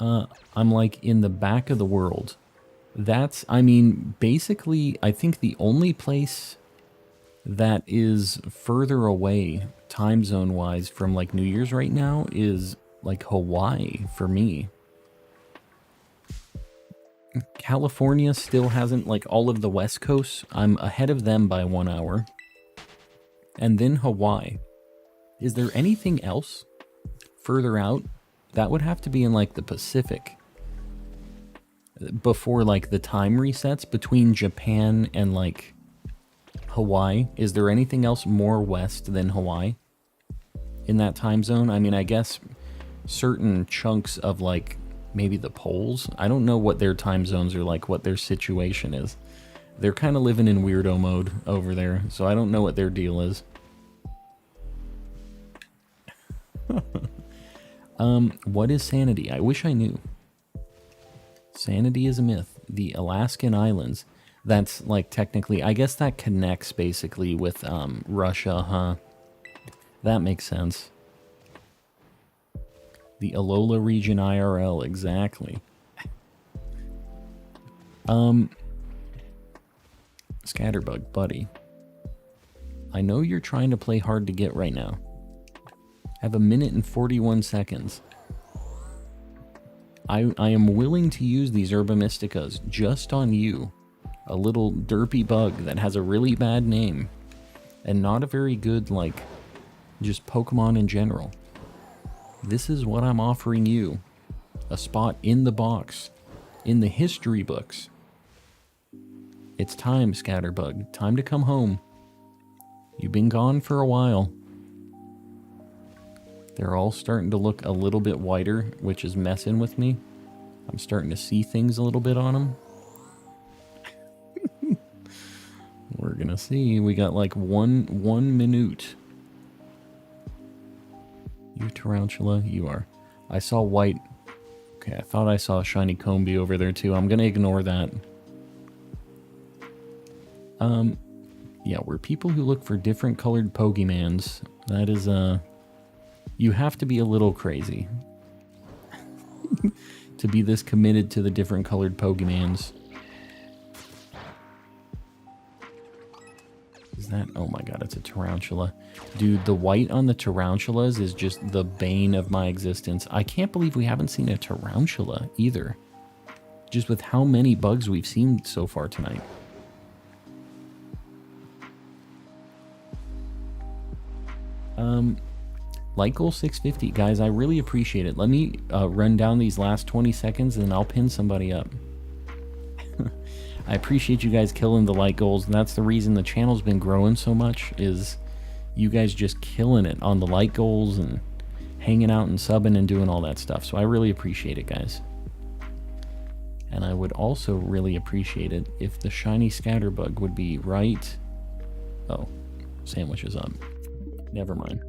I'm like in the back of the world. That's, I mean, basically, I think the only place that is further away, time zone wise, from like New Year's right now is like Hawaii for me. California still hasn't, like all of the West Coast, I'm ahead of them by 1 hour. And then Hawaii. Is there anything else further out? That would have to be in like the Pacific. Before like the time resets between Japan and like Hawaii. Is there anything else more west than Hawaii in that time zone? I mean, I guess certain chunks of like maybe the poles. I don't know what their time zones are like, what their situation is. They're kind of living in weirdo mode over there, so I don't know what their deal is. What is sanity? I wish I knew. Sanity is a myth. The Alaskan Islands. That's like technically, I guess that connects basically with Russia, huh? That makes sense. The Alola region IRL, exactly. Scatterbug, buddy. I know you're trying to play hard to get right now. Have a minute and 41 seconds. I am willing to use these Herba Mysticas just on you. A little derpy bug that has a really bad name. And not a very good, like, just Pokemon in general. This is what I'm offering you. A spot in the box in the history books. It's time, Scatterbug. Time to come home. You've been gone for a while. They're all starting to look a little bit whiter, which is messing with me. I'm starting to see things a little bit on them. We're gonna see. We got like one minute. You tarantula, you are. I saw white. Okay, I thought I saw a shiny Combi over there too. I'm gonna ignore that. Yeah, we're people who look for different colored Pokemans. That is, you have to be a little crazy to be this committed to the different colored Pokemans. Is that, oh my god, it's a tarantula. Dude, the white on the tarantulas is just the bane of my existence. I can't believe we haven't seen a tarantula either. Just with how many bugs we've seen so far tonight. Like goal 650, guys, I really appreciate it. Let me run down these last 20 seconds and I'll pin somebody up. I appreciate you guys killing the like goals, and that's the reason the channel's been growing so much, is you guys just killing it on the like goals and hanging out and subbing and doing all that stuff. So I really appreciate it, guys. And I would also really appreciate it if the shiny Scatterbug would be right. Oh, sandwich is up. Never mind.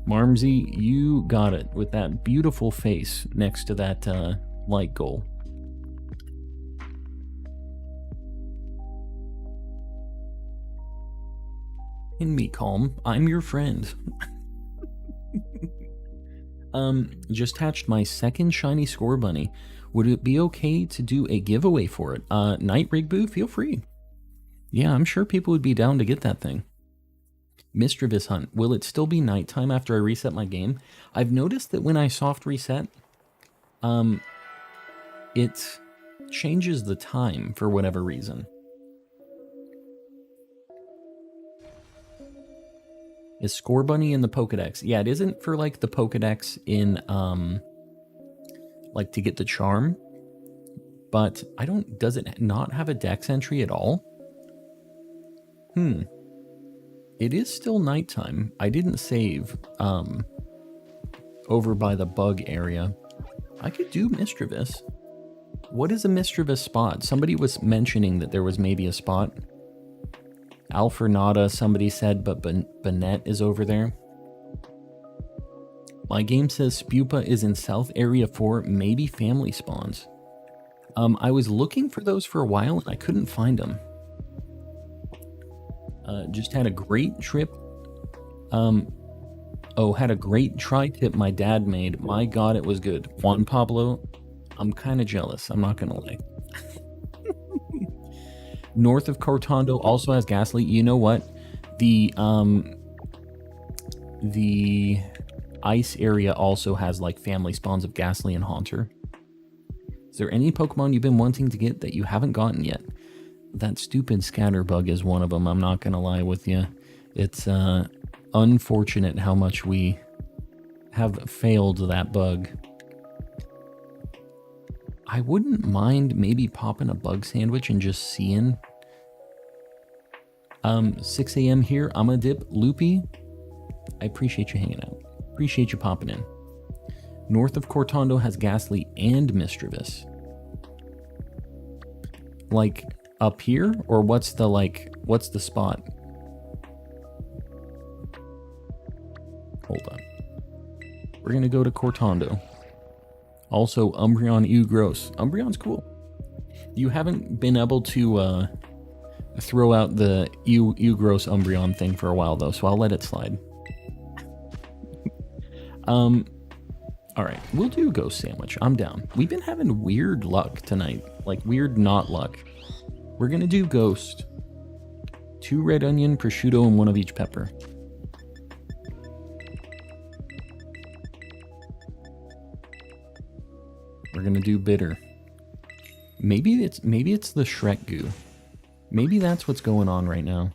Marmsy, you got it with that beautiful face next to that like goal. In me calm, I'm your friend. Just hatched my second shiny Score Bunny. Would it be okay to do a giveaway for it? Night Rigboo, feel free. Yeah, I'm sure people would be down to get that thing. Mischievous Hunt. Will it still be nighttime after I reset my game? I've noticed that when I soft reset, it changes the time for whatever reason. Is Score Bunny in the Pokedex? Yeah, it isn't for like the Pokedex in like to get the charm, but I don't, does it not have a Dex entry at all? It is still nighttime. I didn't save over by the bug area. I could do Mischievous. What is a Mischievous spot? Somebody was mentioning that there was maybe a spot. Alfernada, somebody said, but Bennett is over there. My game says Spupa is in South Area 4, maybe family spawns. I was looking for those for a while and I couldn't find them. Just had a great trip. Had a great tri-tip my dad made. My god, it was good. Juan Pablo, I'm kind of jealous. I'm not gonna lie. North of Cortondo also has Ghastly. You know what? The ice area also has like family spawns of Ghastly and Haunter. Is there any Pokemon you've been wanting to get that you haven't gotten yet? That stupid Scatterbug is one of them. I'm not gonna lie with you. It's unfortunate how much we have failed that bug. I wouldn't mind maybe popping a bug sandwich and just seeing. 6 a.m. here. I'm gonna dip. Loopy, I appreciate you hanging out. Appreciate you popping in. North of Cortondo has Ghastly and Mischievous. Like up here, or what's the spot? Hold on. We're gonna go to Cortondo. Also, Umbreon Ew Gross. Umbreon's cool. You haven't been able to throw out the Ew Gross Umbreon thing for a while though, so I'll let it slide. Alright, we'll do Ghost Sandwich. I'm down. We've been having weird luck tonight. Like, weird not luck. We're gonna do Ghost. 2 red onion, prosciutto, and 1 of each pepper. We're gonna do bitter. Maybe it's the Shrek goo. Maybe that's what's going on right now.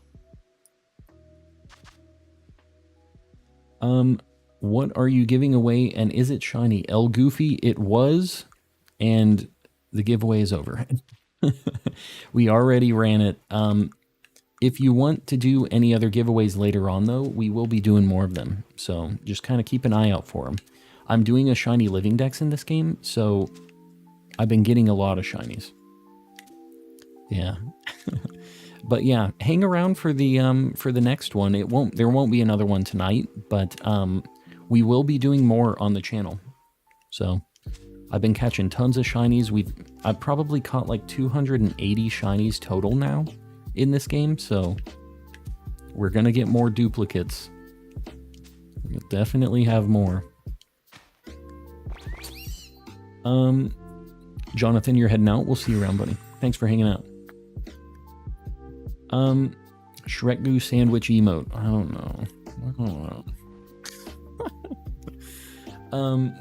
What are you giving away, and is it shiny? El Goofy, it was And the giveaway is over. We already ran it. If you want to do any other giveaways later on, though, we will be doing more of them. So just kind of keep an eye out for them. I'm doing a shiny living dex in this game, so I've been getting a lot of shinies. Yeah. But yeah, hang around for the next one. There won't be another one tonight, but we will be doing more on the channel. So I've been catching tons of shinies. I've probably caught like 280 shinies total now in this game, so we're gonna get more duplicates. We'll definitely have more. Jonathan, you're heading out. We'll see you around, buddy. Thanks for hanging out. Shrek Goo sandwich emote. I don't know.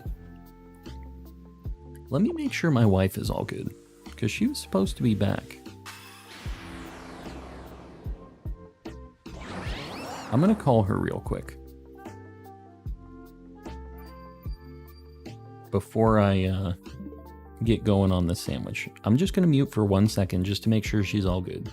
Let me make sure my wife is all good, because she was supposed to be back. I'm gonna call her real quick before I get going on this sandwich. I'm just gonna mute for 1 second just to make sure she's all good.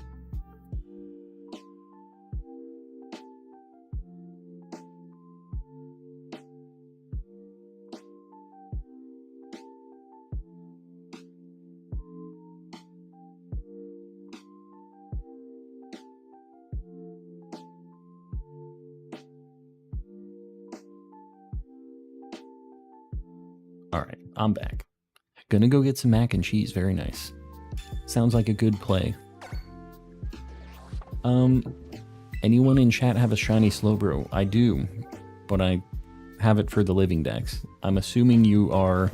Alright, I'm back. Gonna go get some mac and cheese. Very nice. Sounds like a good play. Anyone in chat have a shiny Slowbro? I do, but I have it for the living dex. I'm assuming you are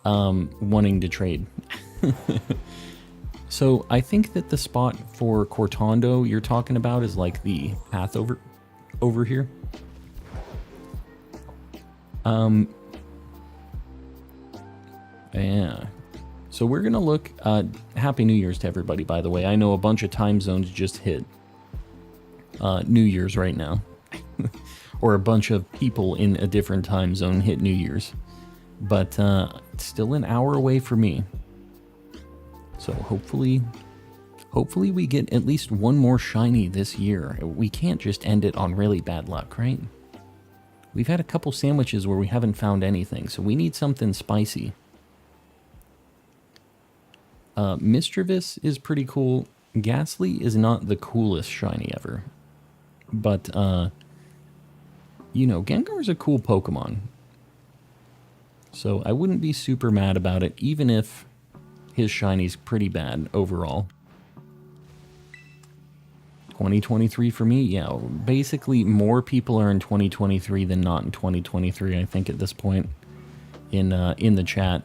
wanting to trade. So I think that the spot for Cortando you're talking about is like the path over here. Yeah. So we're going to look... Happy New Year's to everybody, by the way. I know a bunch of time zones just hit New Year's right now. Or a bunch of people in a different time zone hit New Year's. But it's still an hour away for me. So hopefully we get at least one more shiny this year. We can't just end it on really bad luck, right? We've had a couple sandwiches where we haven't found anything, so we need something spicy. Mischievous is pretty cool. Ghastly is not the coolest shiny ever. But, you know, Gengar's a cool Pokemon. So I wouldn't be super mad about it, even if his shiny's pretty bad overall. 2023 for me? Yeah, basically more people are in 2023 than not in 2023, I think, at this point in the chat.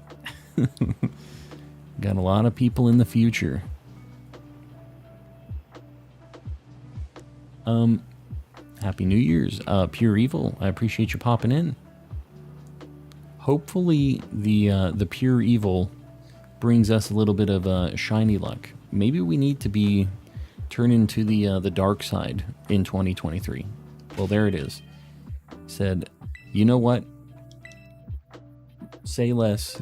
Got a lot of people in the future. Happy New Year's, Pure Evil. I appreciate you popping in. Hopefully the Pure Evil brings us a little bit of shiny luck. Maybe we need to be turned into the dark side in 2023. Well, there it is. Said, you know what? Say less.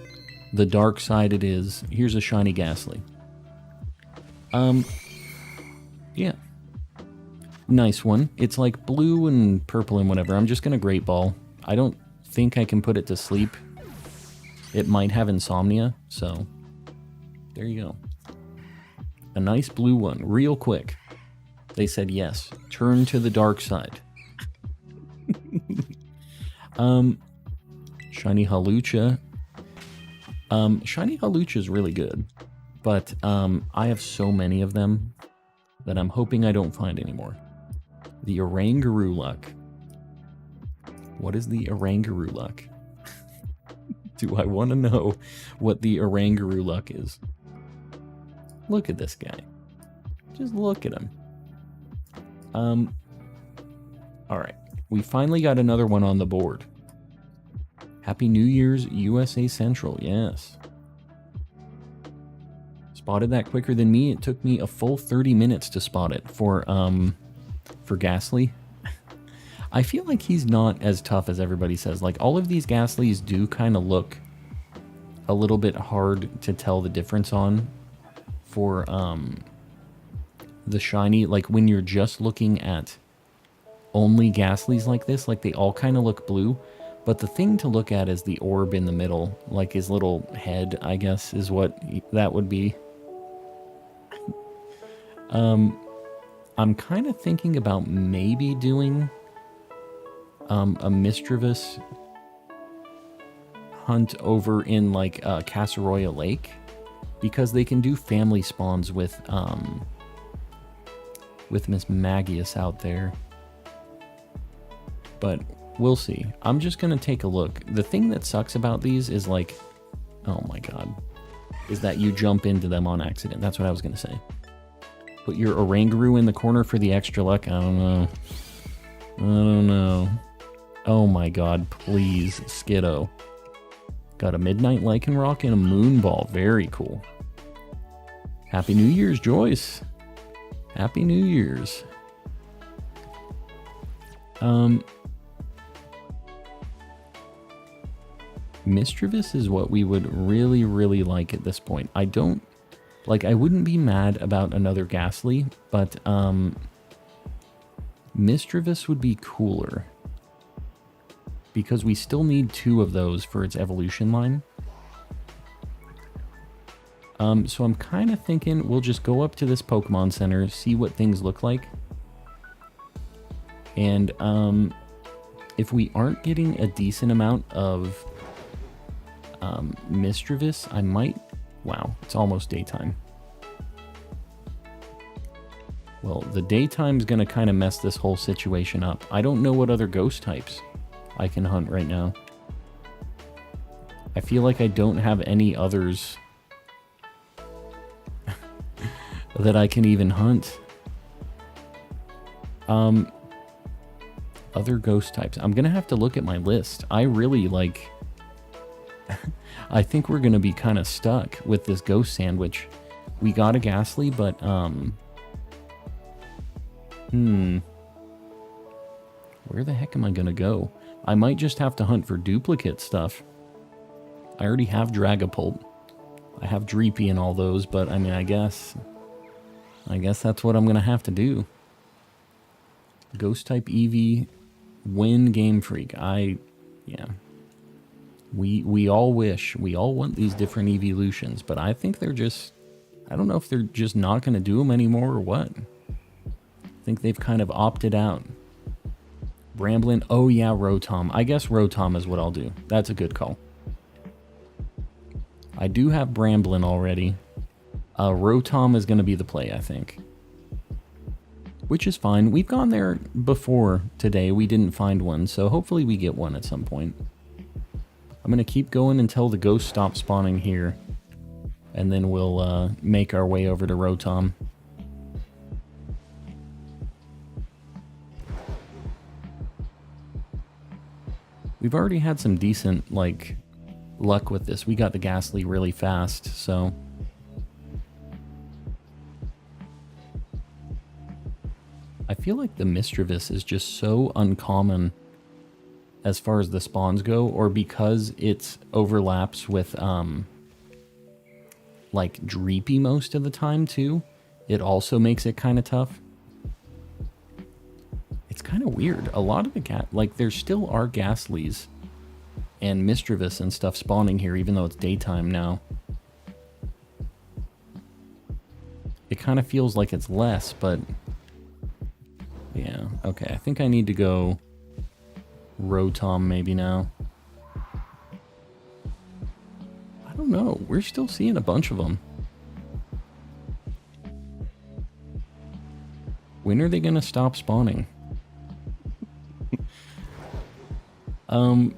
The dark side it is. Here's a shiny Ghastly. Yeah. Nice one. It's like blue and purple and whatever. I'm just gonna Great Ball. I don't think I can put it to sleep. It might have insomnia, so there you go. A nice blue one, real quick. They said yes. Turn to the dark side. Shiny Hawlucha. Shiny Hawlucha is really good, but I have so many of them that I'm hoping I don't find anymore. The Oranguru luck. What is the Oranguru luck? Do I want to know what the Oranguru luck is? Look at this guy. Just look at him. Alright. We finally got another one on the board. Happy New Year's, USA Central. Yes. Spotted that quicker than me. It took me a full 30 minutes to spot it for Ghastly. I feel like he's not as tough as everybody says. Like, all of these Ghastlies do kind of look a little bit hard to tell the difference on for the shiny. Like when you're just looking at only Ghastlies like this, like they all kind of look blue. But the thing to look at is the orb in the middle, like his little head, I guess, is what that would be. I'm kind of thinking about maybe doing a Mischievous hunt over in like Casseroya Lake, because they can do family spawns with Miss Magius out there. But we'll see. I'm just gonna take a look. The thing that sucks about these is like, oh my god, is that you jump into them on accident. That's what I was gonna say. Put your Oranguru in the corner for the extra luck. I don't know. I don't know. Oh my god, please, Skiddo. Got a Midnight Lycanroc and a Moonball. Very cool. Happy New Year's, Joyce. Happy New Year's. Mischievous is what we would really, really like at this point. I don't... Like, I wouldn't be mad about another Ghastly, but, Mischievous would be cooler. Because we still need 2 of those for its evolution line. So I'm kind of thinking we'll just go up to this Pokemon Center, see what things look like. And, if we aren't getting a decent amount of, Mischievous, I might... Wow, it's almost daytime. Well, the daytime's gonna kind of mess this whole situation up. I don't know what other ghost types I can hunt right now. I feel like I don't have any others that I can even hunt. Other ghost types. I'm gonna have to look at my list. I really like... I think we're gonna be kind of stuck with this ghost sandwich. We got a Ghastly, but where the heck am I gonna go? I might just have to hunt for duplicate stuff. I already have Dragapult. I have Dreepy and all those, but I mean, I guess that's what I'm gonna have to do. Ghost type Eevee, win Game Freak. Yeah. We all wish, we all want these different evolutions, but I think they're just, I don't know if they're just not going to do them anymore or what. I think they've kind of opted out. Bramblin, oh yeah, Rotom. I guess Rotom is what I'll do. That's a good call. I do have Bramblin already. Rotom is going to be the play, I think. Which is fine. We've gone there before today. We didn't find one, so hopefully we get one at some point. I'm going to keep going until the ghost stops spawning here. And then we'll make our way over to Rotom. We've already had some decent, like, luck with this. We got the Ghastly really fast, so... I feel like the Mischievous is just so uncommon as far as the spawns go, or because it overlaps with, like, Dreepy most of the time, too. It also makes it kind of tough. It's kind of weird. A lot of the like, there still are Ghastlies and Mischievous and stuff spawning here, even though it's daytime now. It kind of feels like it's less, but... Yeah, okay, I think I need to go Rotom maybe now. I don't know, we're still seeing a bunch of them. When are they gonna stop spawning? Alright,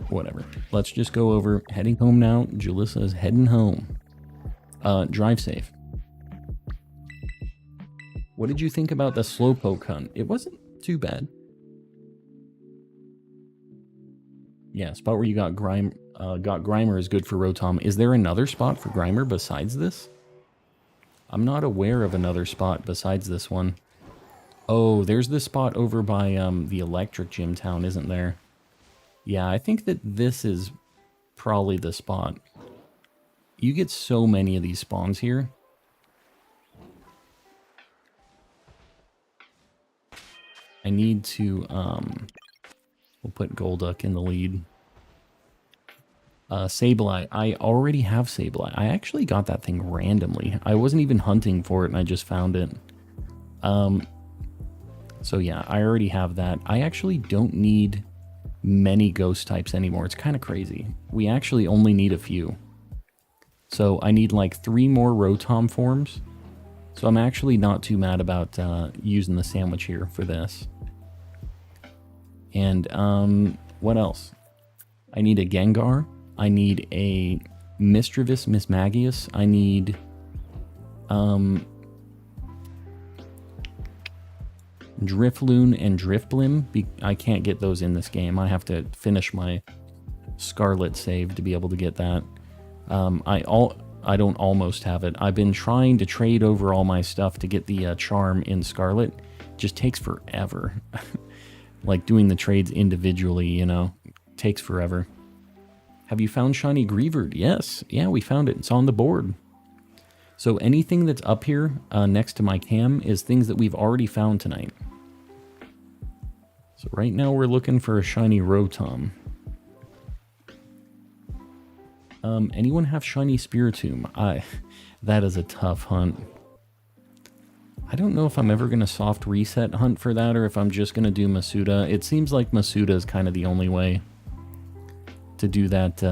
whatever. Let's just go over. Heading home now. Julissa's heading home. Drive safe. What did you think about the Slowpoke hunt? It wasn't too bad. Yeah, spot where you got Grimer is good for Rotom. Is there another spot for Grimer besides this? I'm not aware of another spot besides this one. Oh, there's this spot over by the Electric Gym Town, isn't there? Yeah, I think that this is probably the spot. You get so many of these spawns here. I need to, we'll put Golduck in the lead. Sableye. I already have Sableye. I actually got that thing randomly. I wasn't even hunting for it and I just found it. So yeah, I already have that. I actually don't need many ghost types anymore. It's kind of crazy. We actually only need a few. So I need like 3 more Rotom forms. So I'm actually not too mad about using the sandwich here for this. And what else? I need a Gengar. I need a Mischievous Mismagius. I need Drifloon and Drifblim. I can't get those in this game. I have to finish my Scarlet save to be able to get that. I don't almost have it. I've been trying to trade over all my stuff to get the charm in Scarlet. It just takes forever. Like doing the trades individually, you know, takes forever. Have you found shiny Greavard? Yes. Yeah, we found it. It's on the board. So anything that's up here next to my cam is things that we've already found tonight. So right now we're looking for a shiny Rotom. Anyone have shiny Spiritomb? That is a tough hunt. I don't know if I'm ever going to soft reset hunt for that or if I'm just going to do Masuda. It seems like Masuda is kind of the only way to do that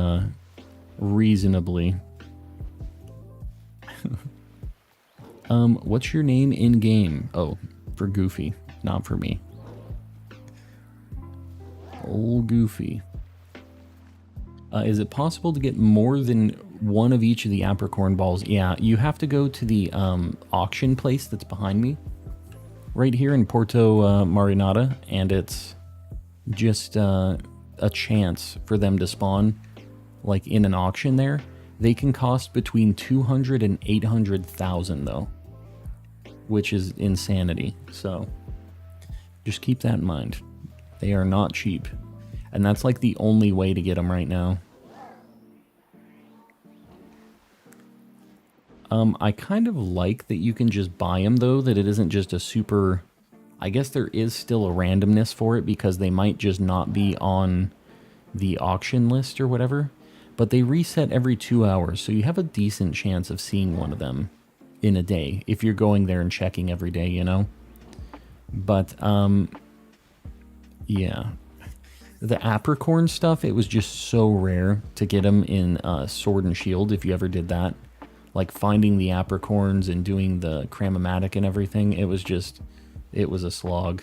reasonably. What's your name in game? Oh, for Goofy, not for me. Old Goofy. Is it possible to get more than one of each of the apricorn balls? Yeah, you have to go to the auction place that's behind me. Right here in Porto Marinata, and it's just a chance for them to spawn, like in an auction there. They can cost between 200 and 800,000 though, which is insanity. So just keep that in mind. They are not cheap. And that's like the only way to get them right now. I kind of like that you can just buy them though, that it isn't just a super... I guess there is still a randomness for it because they might just not be on the auction list or whatever. But they reset every 2 hours, so you have a decent chance of seeing one of them in a day if you're going there and checking every day, you know? But, yeah. The apricorn stuff, it was just so rare to get them in Sword and Shield if you ever did that. Like finding the apricorns and doing the Cramomatic and everything, it was just, it was a slog.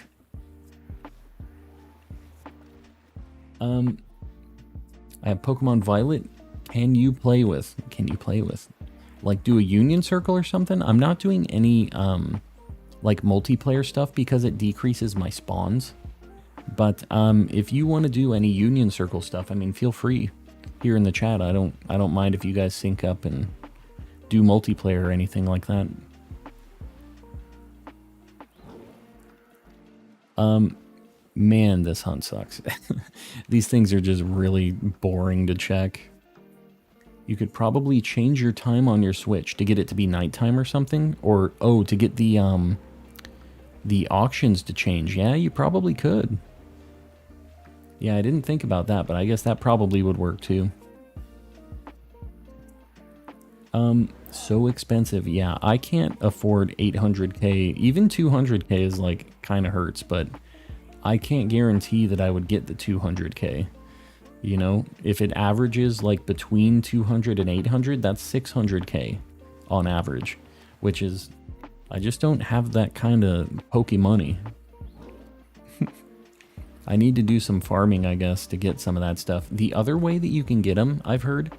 I have Pokemon Violet. Can you play with? Like do a union circle or something? I'm not doing any like multiplayer stuff because it decreases my spawns. But if you want to do any union circle stuff, I mean, feel free here in the chat. I don't mind if you guys sync up and do multiplayer or anything like that. Man, this hunt sucks. These things are just really boring to check. You could probably change your time on your Switch to get it to be nighttime or something, or oh, to get the auctions to change. Yeah, you probably could. Yeah, I didn't think about that, but I guess that probably would work too. So expensive. Yeah, I can't afford 800k. Even 200k is like kind of hurts, but I can't guarantee that I would get the 200k. You know, if it averages like between 200 and 800, that's 600k on average, which is, I just don't have that kind of pokey money. I need to do some farming, I guess, to get some of that stuff. The other way that you can get them, I've heard,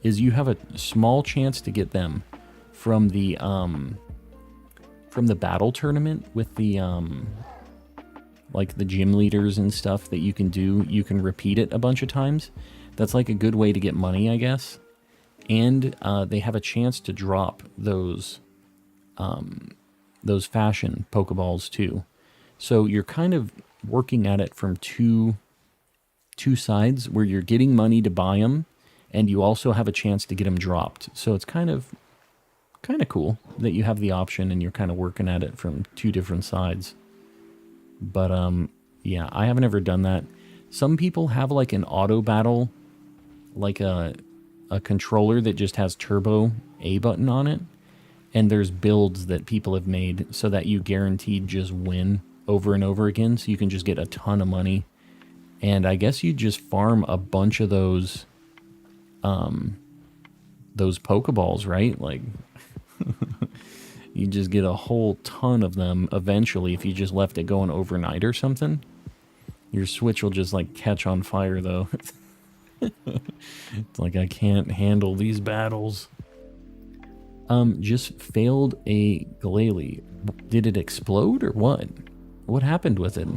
is you have a small chance to get them from the battle tournament with the like the gym leaders and stuff that you can do. You can repeat it a bunch of times. That's like a good way to get money, I guess. And they have a chance to drop those fashion Pokeballs too. So you're kind of working at it from two sides, where you're getting money to buy them, and you also have a chance to get them dropped. So it's kind of cool that you have the option and you're kind of working at it from two different sides. But yeah, I haven't ever done that. Some people have like an auto battle, like a controller that just has turbo A button on it. And there's builds that people have made so that you guaranteed just win over and over again. So you can just get a ton of money. And I guess you just farm a bunch of those Pokeballs, right? Like, you just get a whole ton of them eventually if you just left it going overnight or something. Your Switch will just like catch on fire though. It's like, I can't handle these battles. Just failed a Glalie. Did it explode or what? What happened with it?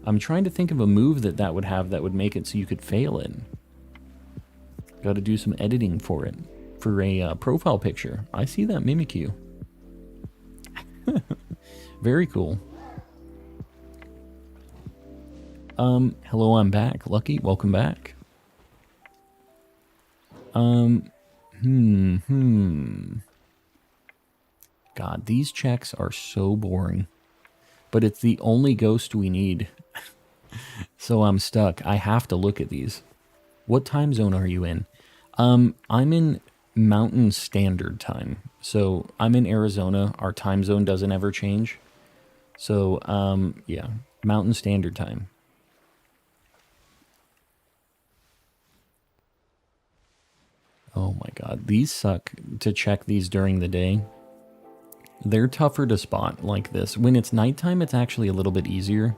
I'm trying to think of a move that would have that would make it so you could fail it. Got to do some editing for it. For a profile picture. I see that Mimikyu. Very cool. Hello, I'm back. Lucky, welcome back. God, these checks are so boring. But it's the only ghost we need. So I'm stuck. I have to look at these. What time zone are you in? I'm in Mountain Standard Time. So I'm in Arizona. Our time zone doesn't ever change. So, yeah, Mountain Standard Time. Oh my god, these suck to check these during the day. They're tougher to spot like this. When it's nighttime, it's actually a little bit easier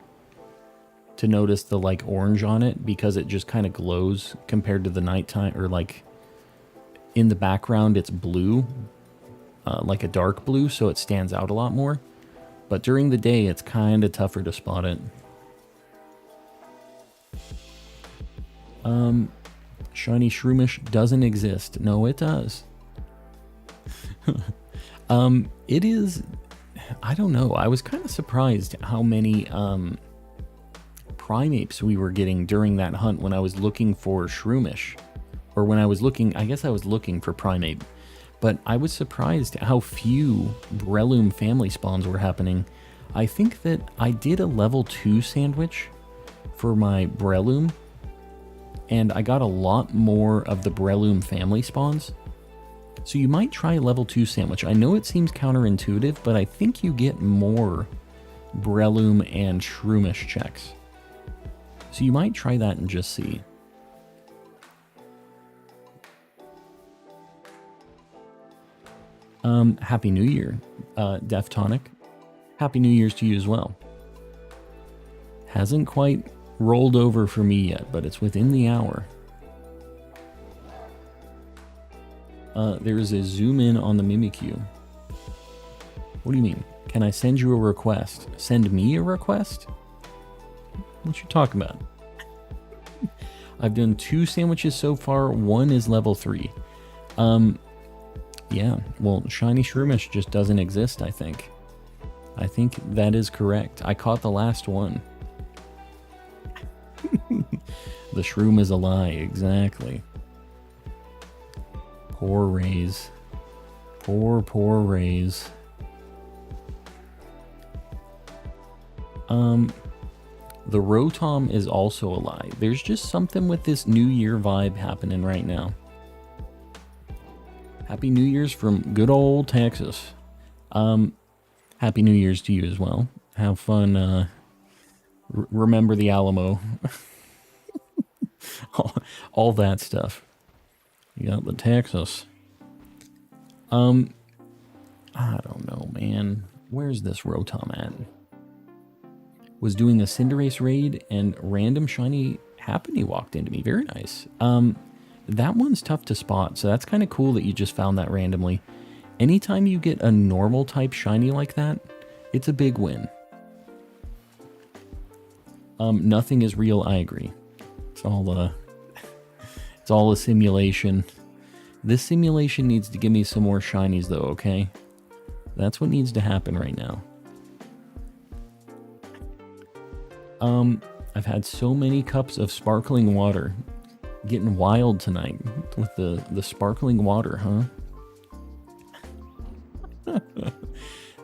to notice the like orange on it because it just kind of glows compared to the nighttime, or like in the background it's blue, like a dark blue, so it stands out a lot more. But during the day, it's kind of tougher to spot it. Shiny Shroomish doesn't exist. No, it does. It is... I don't know. I was kind of surprised how many Primeapes we were getting during that hunt when I was looking for Shroomish. Or when I was looking... I guess I was looking for Primeape. But I was surprised how few Breloom family spawns were happening. I think that I did a level 2 sandwich for my Breloom, and I got a lot more of the Breloom family spawns. So you might try level 2 sandwich. I know it seems counterintuitive, but I think you get more Breloom and Shroomish checks. So you might try that and just see. Happy New Year, Deftonic. Happy New Year's to you as well. Hasn't quite rolled over for me yet, but it's within the hour. There is a zoom in on the Mimikyu. What do you mean? Can I send you a request? Send me a request? What you talking about? I've done 2 sandwiches so far. 1 is level 3. Yeah, well, Shiny Shroomish just doesn't exist, I think. I think that is correct. I caught the last one. The shroom is a lie, exactly. Poor Rays. Poor Rays. The Rotom is also a lie. There's just something with this New Year vibe happening right now. Happy New Year's from good old Texas. Happy New Year's to you as well. Have fun. Remember the Alamo. all that stuff. You got the Texas. I don't know, man. Where's this Rotom at? Was doing a Cinderace raid and random shiny Happiny walked into me. Very nice. That one's tough to spot, so that's kind of cool that you just found that randomly. Anytime you get a normal type shiny like that, it's a big win. Nothing is real, I agree. It's all a simulation. This simulation needs to give me some more shinies though, okay? That's what needs to happen right now. I've had so many cups of sparkling water. Getting wild tonight with the sparkling water, huh?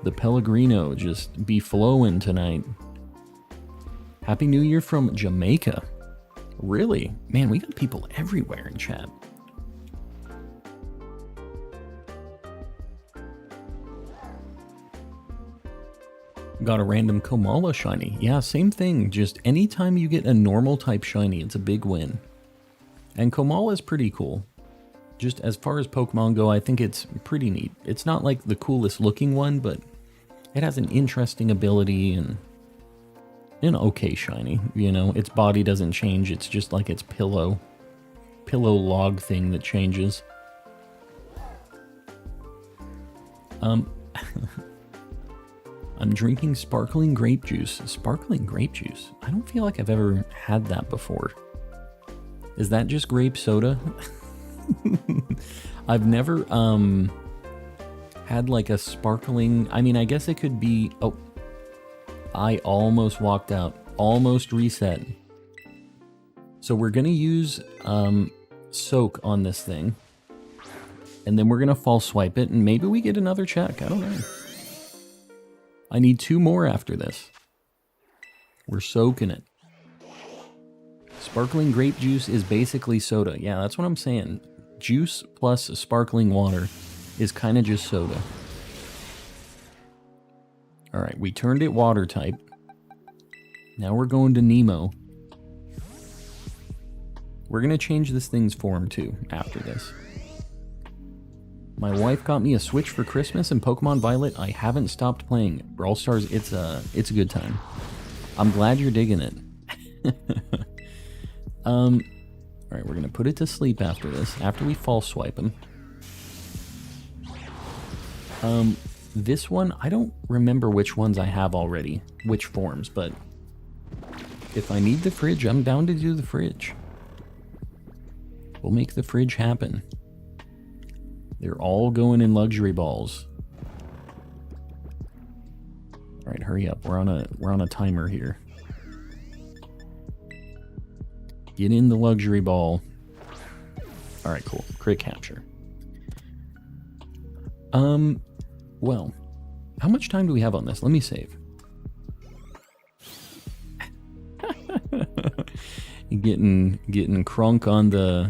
The Pellegrino just be flowing tonight. Happy New Year from Jamaica. Really? Man, we got people everywhere in chat. Got a random Komala shiny. Yeah, same thing. Just anytime you get a normal type shiny, it's a big win. And Komala is pretty cool. Just as far as Pokemon go, I think it's pretty neat. It's not like the coolest looking one, but it has an interesting ability and an okay shiny. You know, its body doesn't change. It's just like its pillow log thing that changes. I'm drinking sparkling grape juice. Sparkling grape juice? I don't feel like I've ever had that before. Is that just grape soda? I've never had like a sparkling... I mean, I guess it could be... Oh, I almost walked out. Almost reset. So we're going to use soak on this thing. And then we're going to false swipe it, and maybe we get another check. I don't know. I need 2 more after this. We're soaking it. Sparkling grape juice is basically soda. Yeah, that's what I'm saying. Juice plus sparkling water is kind of just soda. Alright, we turned it water type. Now we're going to Nemo. We're going to change this thing's form too after this. My wife got me a Switch for Christmas, and Pokemon Violet, I haven't stopped playing. Brawl Stars, it's a good time. I'm glad you're digging it. Alright, we're going to put it to sleep after this, after we false swipe him. This one, I don't remember which ones I have already, which forms, but if I need the fridge, I'm down to do the fridge. We'll make the fridge happen. They're all going in luxury balls. All right, hurry up. We're on a timer here. Get in the luxury ball. All right, cool. Crit capture. Well, how much time do we have on this? Let me save. Getting crunk on the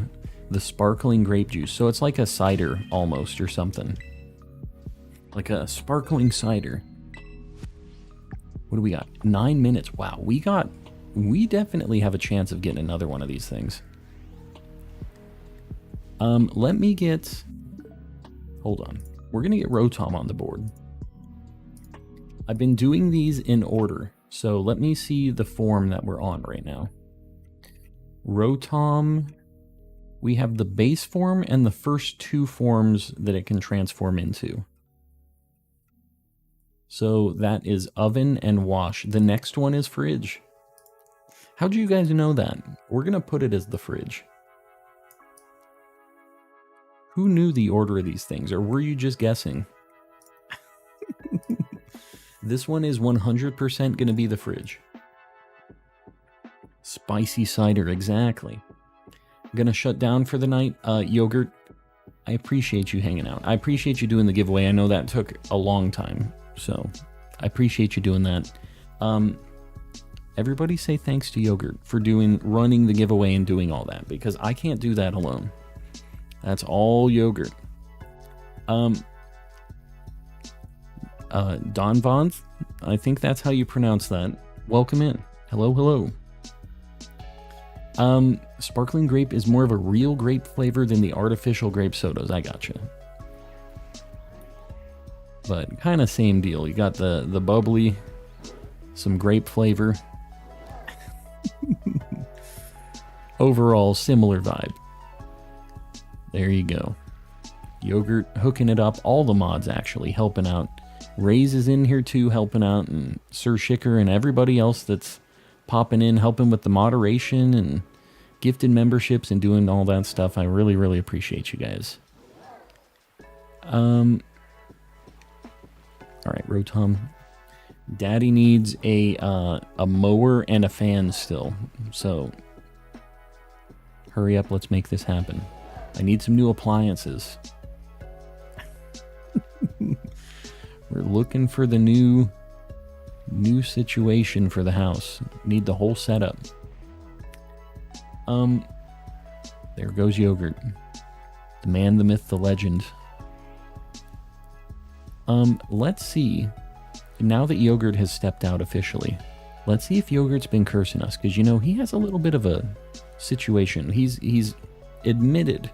sparkling grape juice. So it's like a cider almost or something. Like a sparkling cider. What do we got? 9 minutes. Wow, we definitely have a chance of getting another one of these things. Let me get... Hold on. We're going to get Rotom on the board. I've been doing these in order. So let me see the form that we're on right now. Rotom... We have the base form and the first 2 forms that it can transform into. So that is oven and wash. The next one is fridge. How do you guys know that? We're going to put it as the fridge. Who knew the order of these things, or were you just guessing? This one is 100% going to be the fridge. Spicy cider, exactly. Gonna shut down for the night. Yogurt, I appreciate you hanging out. I appreciate you doing the giveaway. I know that took a long time, so I appreciate you doing that. Everybody say thanks to Yogurt for running the giveaway and doing all that, because I can't do that alone. That's all Yogurt. Don Vons, I think that's how you pronounce that. Welcome in. Hello, hello. Sparkling grape is more of a real grape flavor than the artificial grape sodas. I gotcha. But kind of same deal. You got the bubbly, some grape flavor. Overall, similar vibe. There you go. Yogurt hooking it up. All the mods actually helping out. Raze is in here too, helping out, and Sir Shicker and everybody else that's popping in, helping with the moderation and gifted memberships and doing all that stuff. I really, really appreciate you guys. All right, Rotom. Daddy needs a mower and a fan still. So Hurry up, let's make this happen. I need some new appliances. We're looking for the new situation for the house. Need the whole setup. There goes Yogurt. The man, the myth, the legend. Let's see. Now that Yogurt has stepped out officially, let's see if Yogurt's been cursing us, because, you know, he has a little bit of a situation. He's admitted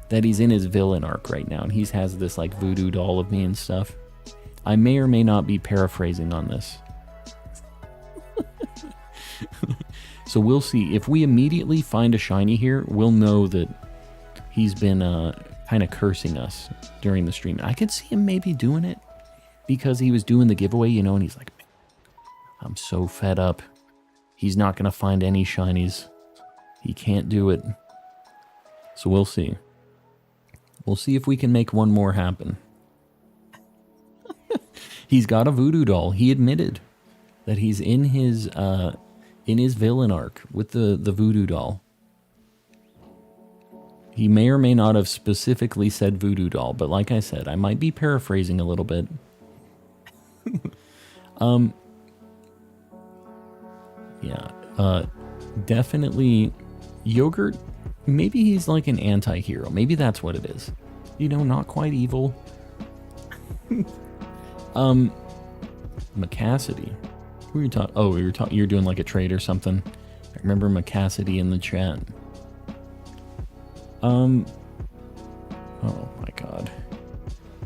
that he's in his villain arc right now, and he has this, like, voodoo doll of me and stuff. I may or may not be paraphrasing on this. So we'll see. If we immediately find a shiny here, we'll know that he's been kind of cursing us during the stream. I could see him maybe doing it because he was doing the giveaway, you know, and he's like, I'm so fed up. He's not going to find any shinies. He can't do it. So we'll see. We'll see if we can make one more happen. He's got a voodoo doll. He admitted that he's in his villain arc with the voodoo doll. He may or may not have specifically said voodoo doll, but like I said, I might be paraphrasing a little bit. Yeah, definitely Yogurt, maybe he's like an anti-hero. Maybe that's what it is. You know, not quite evil. Macassidy. Who are you talking? Oh, you're doing like a trade or something. I remember Macassidy in the chat. Oh my god.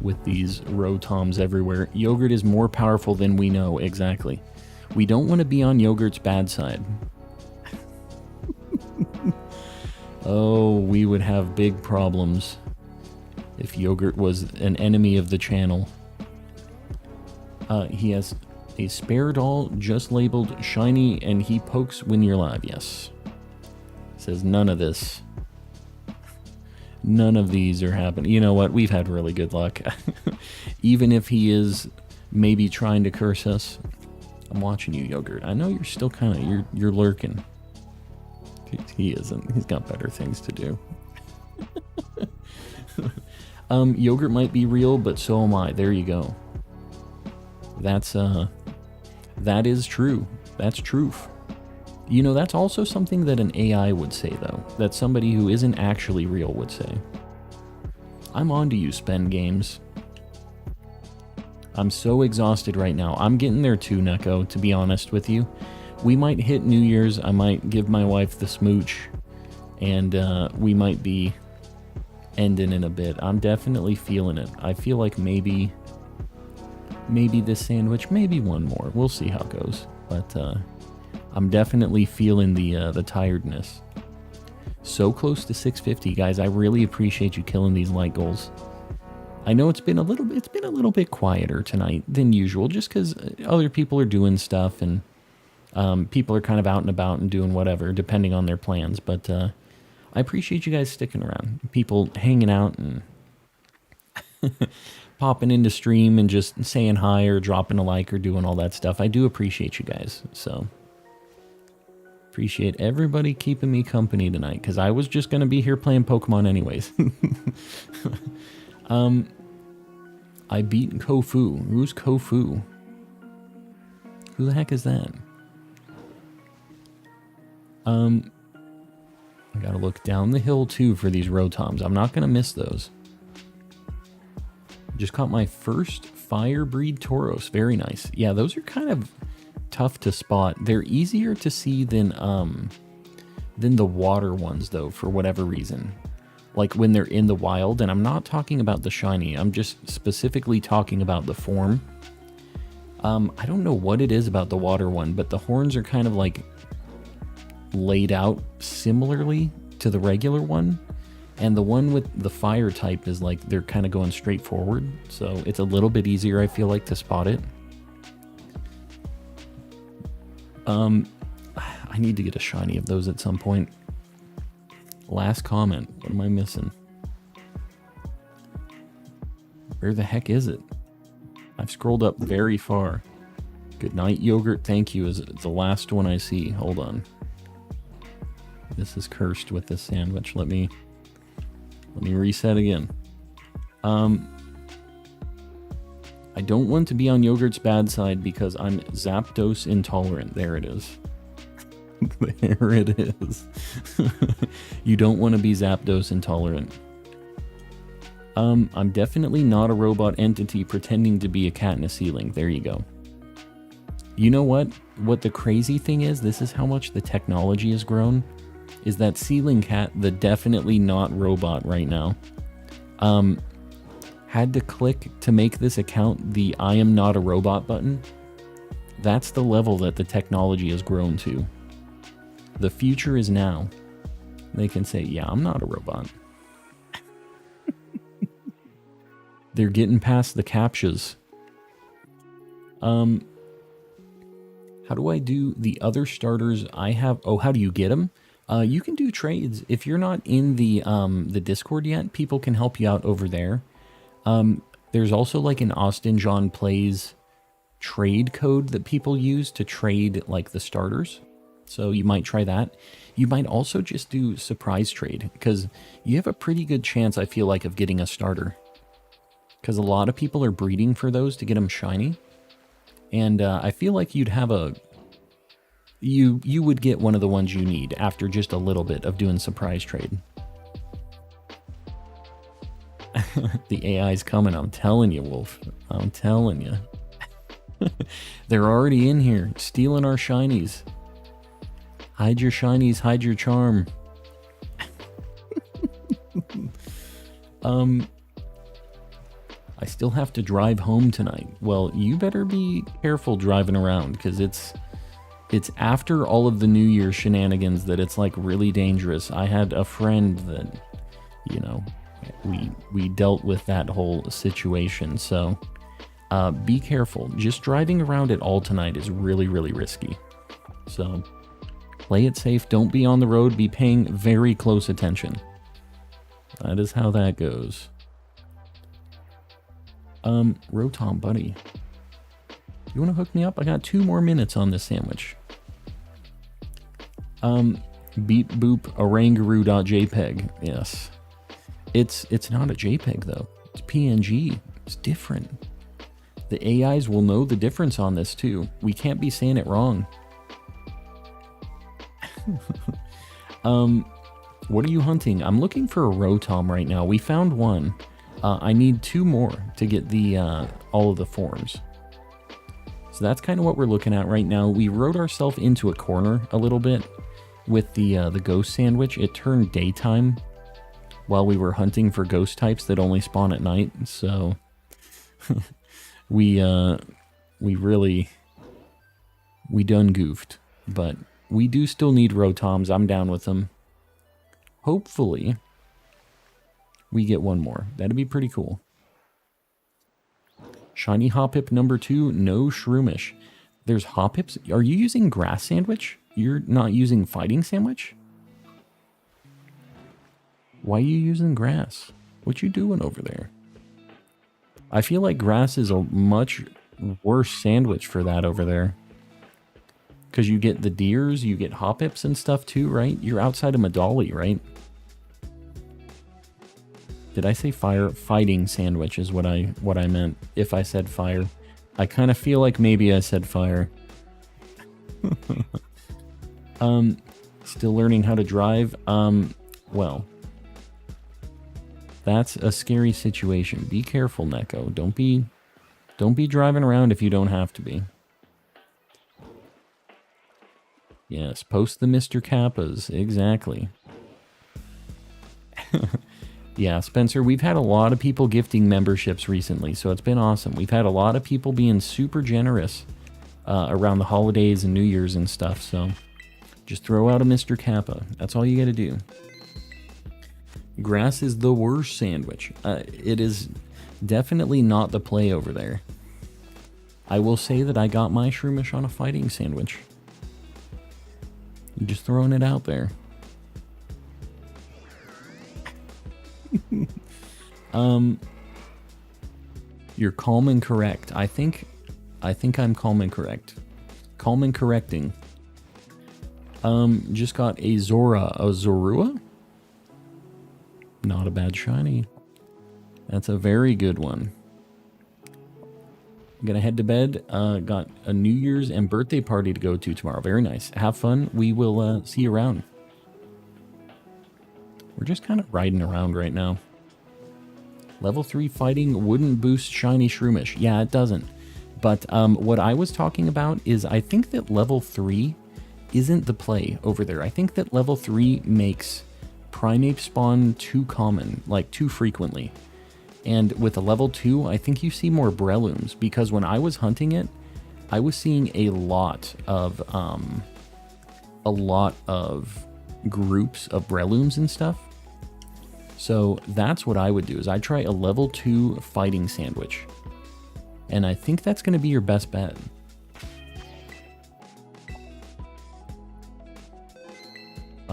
With these Rotoms everywhere. Yogurt is more powerful than we know, exactly. We don't want to be on Yogurt's bad side. Oh, we would have big problems if Yogurt was an enemy of the channel. He has a spare doll just labeled shiny, and he pokes when you're live. Yes. Says none of this. None of these are happening. You know what? We've had really good luck. Even if he is maybe trying to curse us. I'm watching you, Yogurt. I know you're still kind of, you're lurking. He isn't. He's got better things to do. Yogurt might be real, but so am I. There you go. That is true. That's truth. You know, that's also something that an AI would say, though. That somebody who isn't actually real would say. I'm on to you, Spend Games. I'm so exhausted right now. I'm getting there too, Neko, to be honest with you. We might hit New Year's. I might give my wife the smooch. And we might be ending in a bit. I'm definitely feeling it. I feel like maybe this sandwich, maybe one more. We'll see how it goes. But I'm definitely feeling the tiredness. So close to 650, guys. I really appreciate you killing these like goals. I know it's been a little bit quieter tonight than usual, just because other people are doing stuff and people are kind of out and about and doing whatever, depending on their plans. But I appreciate you guys sticking around. People hanging out and popping into stream and just saying hi or dropping a like or doing all that stuff. I do appreciate you guys. So appreciate everybody keeping me company tonight, because I was just going to be here playing Pokemon anyways. I beat Kofu. Who's Kofu? Who the heck is that? I gotta look down the hill too for these Rotoms. I'm not gonna miss those. Just caught my first fire breed Tauros. Very nice. Yeah, those are kind of tough to spot. They're easier to see than the water ones, though, for whatever reason. Like when they're in the wild, and I'm not talking about the shiny, I'm just specifically talking about the form. I don't know what it is about the water one, but the horns are kind of like laid out similarly to the regular one, and the one with the fire type is like they're kind of going straight forward, so it's a little bit easier, I feel like, to spot it. I need to get a shiny of those at some point. Last comment. What am I missing? Where the heck is it? I've scrolled up very far. Good night, Yogurt. Thank you is the last one I see. Hold on. This is cursed with this sandwich. Let me reset again. I don't want to be on yogurt's bad side because I'm Zapdos intolerant. There it is. There it is. You don't want to be Zapdos intolerant. I'm definitely not a robot entity pretending to be a cat in a ceiling. There you go. You know what? What the crazy thing is, this is how much the technology has grown, is that ceiling cat, the definitely not robot right now, had to click to make this account the I am not a robot button. That's the level that the technology has grown to. The future is now. They can say, yeah, I'm not a robot. They're getting past the CAPTCHAs. How do I do the other starters I have? Oh, how do you get them? You can do trades. If you're not in the Discord yet, people can help you out over there. There's also like an Austin John Plays trade code that people use to trade like the starters. So you might try that. You might also just do surprise trade because you have a pretty good chance, I feel like, of getting a starter. Because a lot of people are breeding for those to get them shiny. And I feel like you'd have a... You would get one of the ones you need after just a little bit of doing surprise trade. The AI's coming, I'm telling you, Wolf. I'm telling you. They're already in here, stealing our shinies. Hide your shinies, hide your charm. I still have to drive home tonight. Well, you better be careful driving around, because it's after all of the New Year shenanigans that it's like really dangerous. I had a friend that, you know, we dealt with that whole situation, so be careful. Just driving around at all tonight is really, really risky. So play it safe, don't be on the road, be paying very close attention. That is how that goes. Rotom, buddy. You want to hook me up? I got 2 more minutes on this sandwich. Beep boop orangaroo.jpg. Yes. It's not a JPEG though. It's PNG. It's different. The AIs will know the difference on this too. We can't be saying it wrong. What are you hunting? I'm looking for a Rotom right now. We found one. I need 2 more to get the all of the forms. So that's kind of what we're looking at right now. We rode ourselves into a corner a little bit with the ghost sandwich. It turned daytime while we were hunting for ghost types that only spawn at night. So we done goofed, but we do still need Rotoms. I'm down with them. Hopefully we get 1 more. That'd be pretty cool. Shiny Hoppip number 2, no Shroomish. There's Hoppips. Are you using grass sandwich? You're not using fighting sandwich? Why are you using grass? What you doing over there? I feel like grass is a much worse sandwich for that over there. Because you get the deers, you get Hoppips and stuff too, right? You're outside of Medali, right? Did I say fire? Fighting sandwich is what I meant if I said fire. I kind of feel like maybe I said fire. Still learning how to drive. Well, that's a scary situation. Be careful, Neko. Don't be driving around if you don't have to be. Yes, post the Mr. Kappas. Exactly. Yeah, Spencer, we've had a lot of people gifting memberships recently, so it's been awesome. We've had a lot of people being super generous around the holidays and New Year's and stuff, so just throw out a Mr. Kappa. That's all you gotta do. Grass is the worst sandwich. It is definitely not the play over there. I will say that I got my Shroomish on a fighting sandwich. Just throwing it out there. You're calm and correct. I think I'm calm and correct. Calm and correcting. Just got a Zorua? Not a bad shiny. That's a very good one. I'm gonna head to bed. Got a New Year's and birthday party to go to tomorrow. Very nice. Have fun. We will see you around. We're just kind of riding around right now. Level 3 fighting wouldn't boost shiny Shroomish. Yeah, it doesn't. But what I was talking about is I think that level 3 isn't the play over there. I think that level 3 makes Primeape spawn too common, like too frequently. And with a level 2, I think you see more Brelooms, because when I was hunting it, I was seeing a lot of groups of Brelooms and stuff. So that's what I would do, is I'd try a level 2 fighting sandwich. And I think that's going to be your best bet.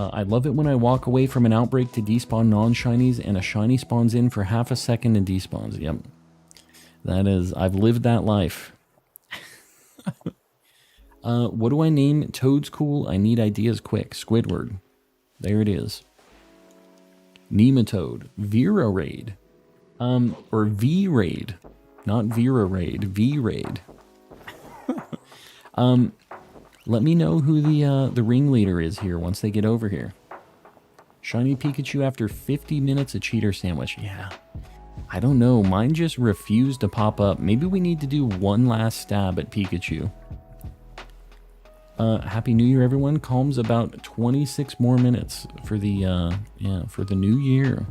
I love it when I walk away from an outbreak to despawn non-shinies and a shiny spawns in for half a second and despawns. Yep. That is, I've lived that life. What do I name Toad's cool? I need ideas quick. Squidward. There it is. Nematode. Vera Raid. Or V-Raid. Not Vera Raid. V-Raid. Let me know who the ringleader is here once they get over here. Shiny Pikachu after 50 minutes of cheater sandwich. Yeah. I don't know. Mine just refused to pop up. Maybe we need to do one last stab at Pikachu. Happy New Year, everyone. Calm's about 26 more minutes for the for the new year.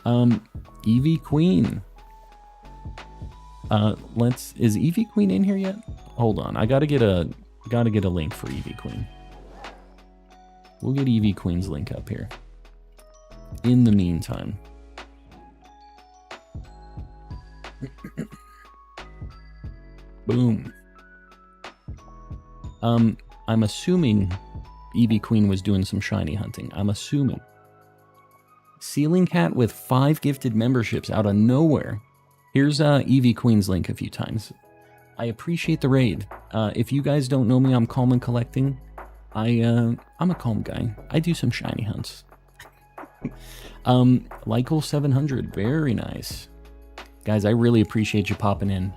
Eevee Queen. Is Eevee Queen in here yet? Hold on, I gotta get a link for Eevee Queen. We'll get Eevee Queen's link up here. In the meantime. Boom. I'm assuming Eevee Queen was doing some shiny hunting. I'm assuming. Ceiling Cat with 5 gifted memberships out of nowhere. Here's Eevee Queen's link a few times. I appreciate the raid. If you guys don't know me, I'm calm and collecting. I'm a calm guy. I do some shiny hunts. Lykel 700, very nice. Guys, I really appreciate you popping in.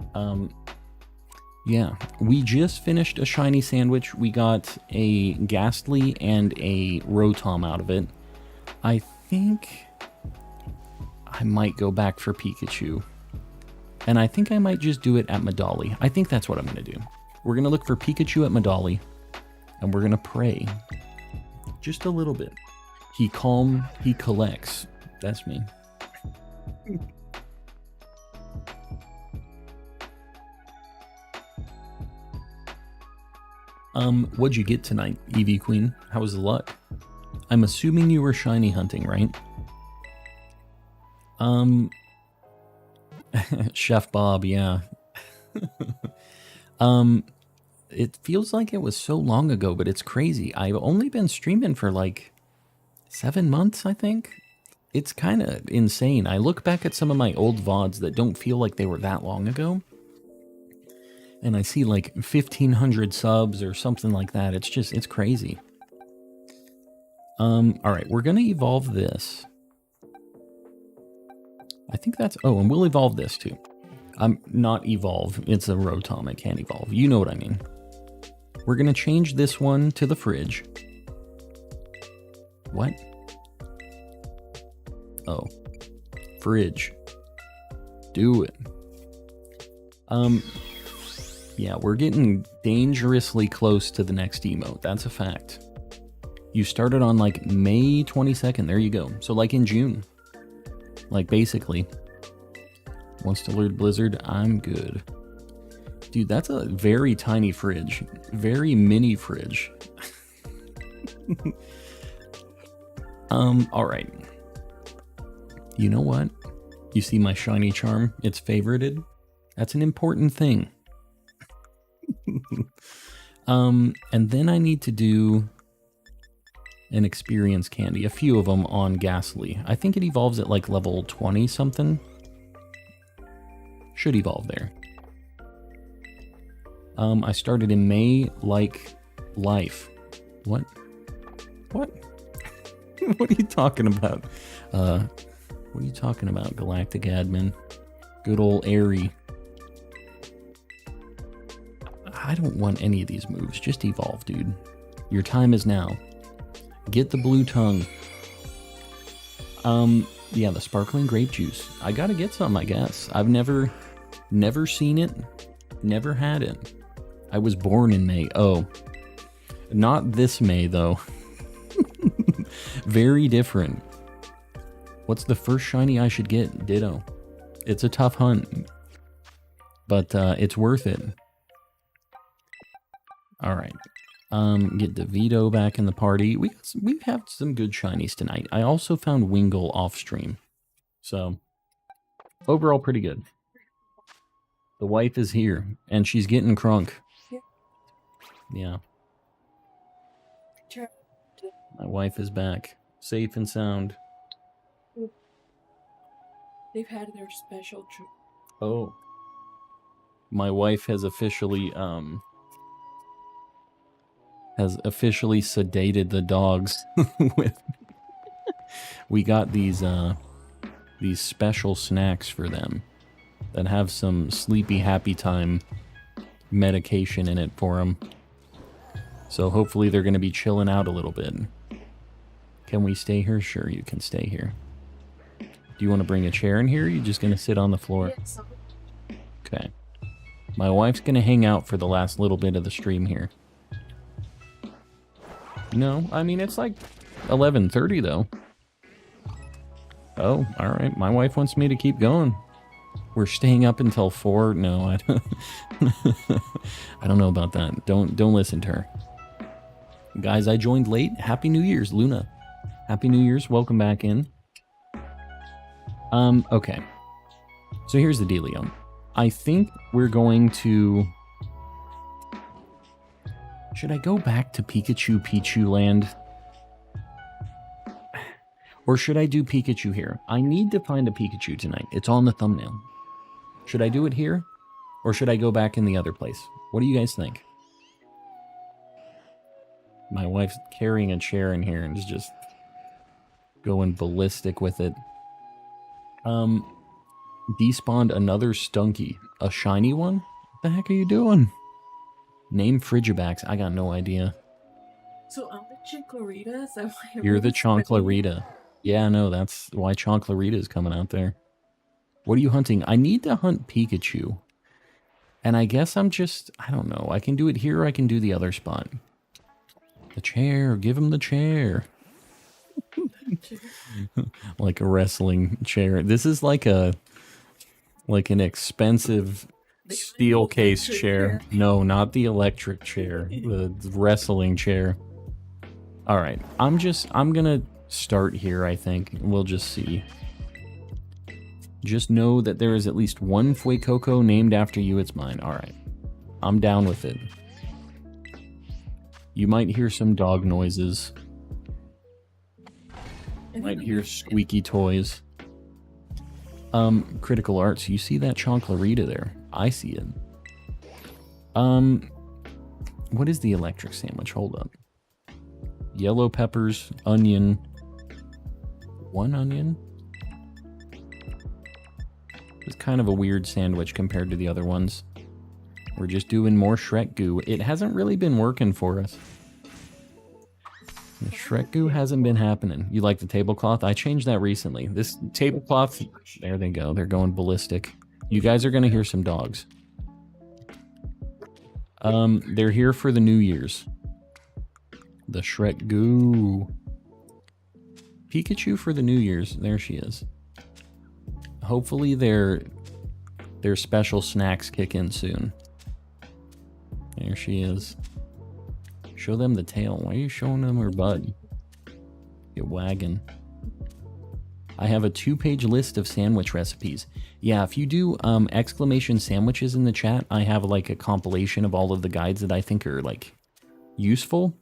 Yeah, we just finished a shiny sandwich. We got a Ghastly and a Rotom out of it. I think I might go back for Pikachu. And I think I might just do it at Medali. I think that's what I'm going to do. We're going to look for Pikachu at Medali. And we're going to pray. Just a little bit. He calm, he collects. That's me. What'd you get tonight, Eevee Queen? How was the luck? I'm assuming you were shiny hunting, right? Chef Bob, yeah. It feels like it was so long ago, but it's crazy. I've only been streaming for like 7 months, I think. It's kind of insane. I look back at some of my old VODs that don't feel like they were that long ago. And I see like 1,500 subs or something like that. It's crazy. All right, we're going to evolve this. I think that's... Oh, and we'll evolve this too. Not evolve. It's a Rotom. It can't evolve. You know what I mean. We're going to change this one to the fridge. What? Oh. Fridge. Do it. Yeah, we're getting dangerously close to the next emote. That's a fact. You started on like May 22nd. There you go. So like in June. Like basically. Wants to lure Blizzard? I'm good. Dude, that's a very tiny fridge. Very mini fridge. Alright. You know what? You see my shiny charm? It's favorited. That's an important thing. And then I need to do an experience candy. A few of them on Ghastly. I think it evolves at like level 20 something. Should evolve there. I started in May like life. What? What? What are you talking about? What are you talking about, Galactic Admin? Good old Airy. I don't want any of these moves. Just evolve, dude. Your time is now. Get the blue tongue. Yeah, the sparkling grape juice. I gotta get some, I guess. I've never seen it. Never had it. I was born in May. Oh. Not this May, though. Very different. What's the first shiny I should get? Ditto. It's a tough hunt. But, it's worth it. Alright. Get DeVito back in the party. We've had some good shinies tonight. I also found Wingull off stream. So, overall pretty good. The wife is here, and she's getting crunk. Yeah. My wife is back. Safe and sound. They've had their special trip. Oh. My wife has officially, sedated the dogs with we got these special snacks for them that have some sleepy happy time medication in it for them. So hopefully they're going to be chilling out a little bit. Can we stay here? Sure, you can stay here. Do you want to bring a chair in here? Or are you just going to sit on the floor? Okay. My wife's going to hang out for the last little bit of the stream here. No, I mean, it's like 11:30 though. Oh, alright. My wife wants me to keep going. We're staying up until 4. No, I don't, I don't know about that. Don't listen to her. Guys, I joined late. Happy New Year's, Luna. Happy New Year's. Welcome back in. Okay. So here's the dealio. I think we're going to... Should I go back to Pikachu Pichu land? Or should I do Pikachu here? I need to find a Pikachu tonight. It's on the thumbnail. Should I do it here? Or should I go back in the other place? What do you guys think? My wife's carrying a chair in here and is just going ballistic with it. Despawned another Stunky. A shiny one? What the heck are you doing? Name Frigibax. I got no idea. So I'm the Chinklarita? Is that why You're the Chonklarita. Yeah, no, that's why Chonklarita is coming out there. What are you hunting? I need to hunt Pikachu. And I guess I'm just... I don't know. I can do it here or I can do the other spot. The chair. Give him the chair. Like a wrestling chair. This is like a... like an expensive... steel case chair. No, not the electric chair. The wrestling chair. Alright. I'm gonna start here, I think. We'll just see. Just know that there is at least one Fuecoco named after you. It's mine. Alright. I'm down with it. You might hear some dog noises. You might hear squeaky toys. Critical Arts. You see that Chonklarita there? I see it. What is the electric sandwich? Hold up. Yellow peppers, onion. One onion? It's kind of a weird sandwich compared to the other ones. We're just doing more Shrek goo. It hasn't really been working for us. The Shrek goo hasn't been happening. You like the tablecloth? I changed that recently. This tablecloth, there they go. They're going ballistic. You guys are going to hear some dogs. They're here for the New Year's. The Shrek goo. Pikachu for the New Year's. There she is. Hopefully their special snacks kick in soon. There she is. Show them the tail. Why are you showing them her butt? Get wagging. I have a 2-page list of sandwich recipes. Yeah, if you do exclamation sandwiches in the chat, I have like a compilation of all of the guides that I think are like useful.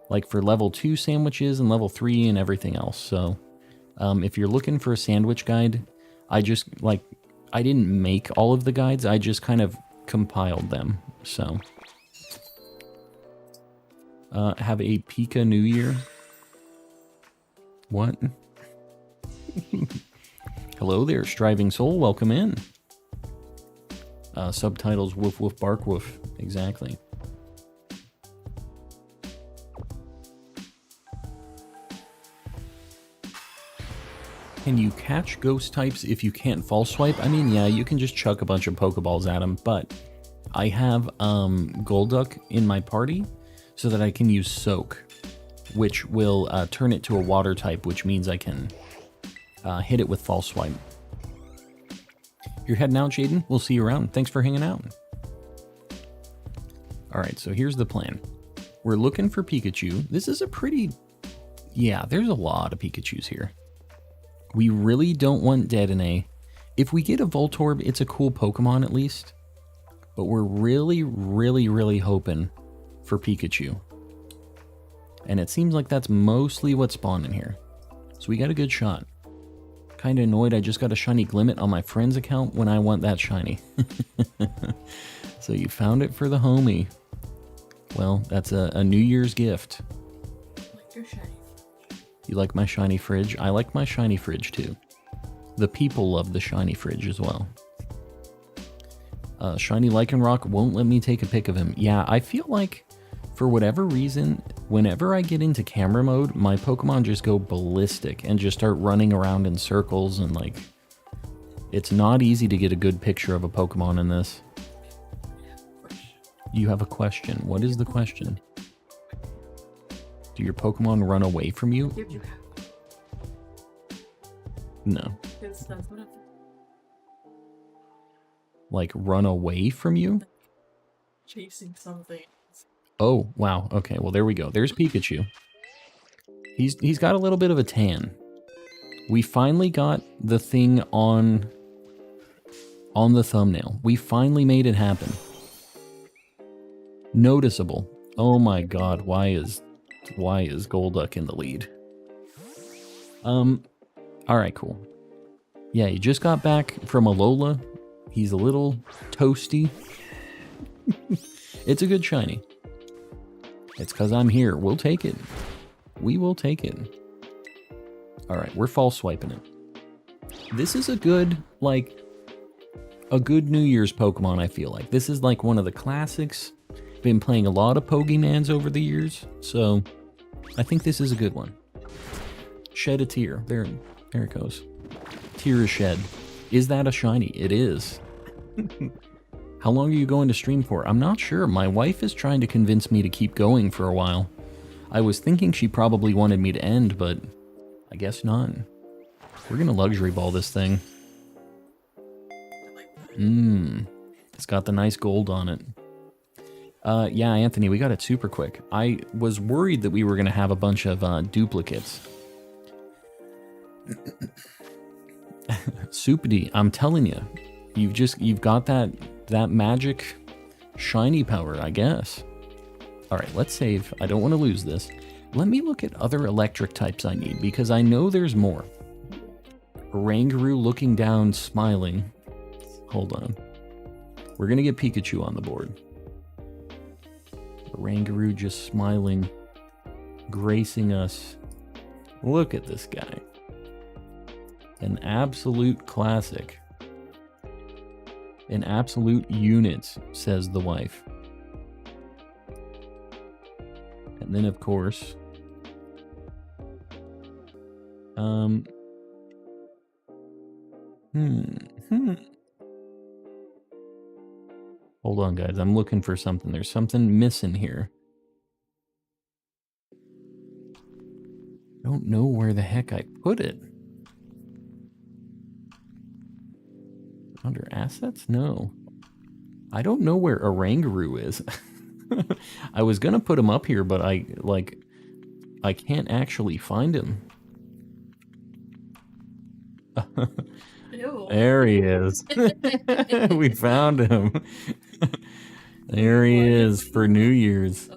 Like for level 2 sandwiches and level 3 and everything else. So if you're looking for a sandwich guide, I didn't make all of the guides. I just kind of compiled them. So Have a Pika New Year. What? Hello there, Striving Soul. Welcome in. Subtitles, woof woof bark woof. Exactly. Can you catch ghost types if you can't false swipe? I mean, yeah, you can just chuck a bunch of Pokeballs at them, but I have Golduck in my party so that I can use Soak, which will turn it to a water type, which means I can hit it with false swipe. You're heading out, Jaden? We'll see you around. Thanks for hanging out. Alright, so here's the plan. We're looking for Pikachu. This is a pretty... Yeah, there's a lot of Pikachus here. We really don't want Dedenne. If we get a Voltorb, it's a cool Pokemon at least. But we're really, really, really hoping for Pikachu. And it seems like that's mostly what's spawned in here. So we got a good shot. Kinda annoyed I just got a shiny Glimmet on my friend's account when I want that shiny. So you found it for the homie. Well, that's a New Year's gift. Like your shiny. You like my shiny fridge? I like my shiny fridge too. The people love the shiny fridge as well. Shiny Lycanroc won't let me take a pic of him. Yeah, I feel like, for whatever reason, whenever I get into camera mode, my Pokemon just go ballistic and just start running around in circles and like... It's not easy to get a good picture of a Pokemon in this. You have a question. What is the question? Do your Pokemon run away from you? Did you have? No. That's what Like, run away from you? chasing something. Oh, wow. Okay, well, there we go. There's Pikachu. He's got a little bit of a tan. We finally got the thing on the thumbnail. We finally made it happen. Noticeable. Oh my god, why is Golduck in the lead? Alright, cool. Yeah, he just got back from Alola. He's a little toasty. It's a good shiny. It's because I'm here. We'll take it. We will take it. Alright, we're false swiping it. This is a good, like, a good New Year's Pokemon, I feel like. This is like one of the classics. Been playing a lot of Pokemans over the years, so I think this is a good one. Shed a tear. There it goes. Tear is shed. Is that a shiny? It is. How long are you going to stream for? I'm not sure. My wife is trying to convince me to keep going for a while. I was thinking she probably wanted me to end, but I guess not. We're gonna luxury ball this thing. It's got the nice gold on it. Yeah, Anthony, we got it super quick. I was worried that we were gonna have a bunch of duplicates. Soupedy, I'm telling you, you've got that magic shiny power, I guess. All right, let's save. I don't want to lose this. Let me look at other electric types I need, because I know there's more. Oranguru looking down, smiling. Hold on. We're gonna get Pikachu on the board. Oranguru just smiling, gracing us. Look at this guy. An absolute classic. An absolute unit, says the wife. And then, of course, Hold on, guys. I'm looking for something. There's something missing here. I don't know where the heck I put it. Under assets? No. I don't know where Oranguru is. I was gonna put him up here, but I can't actually find him. Ew. There he is. We found him. There he is for New Year's.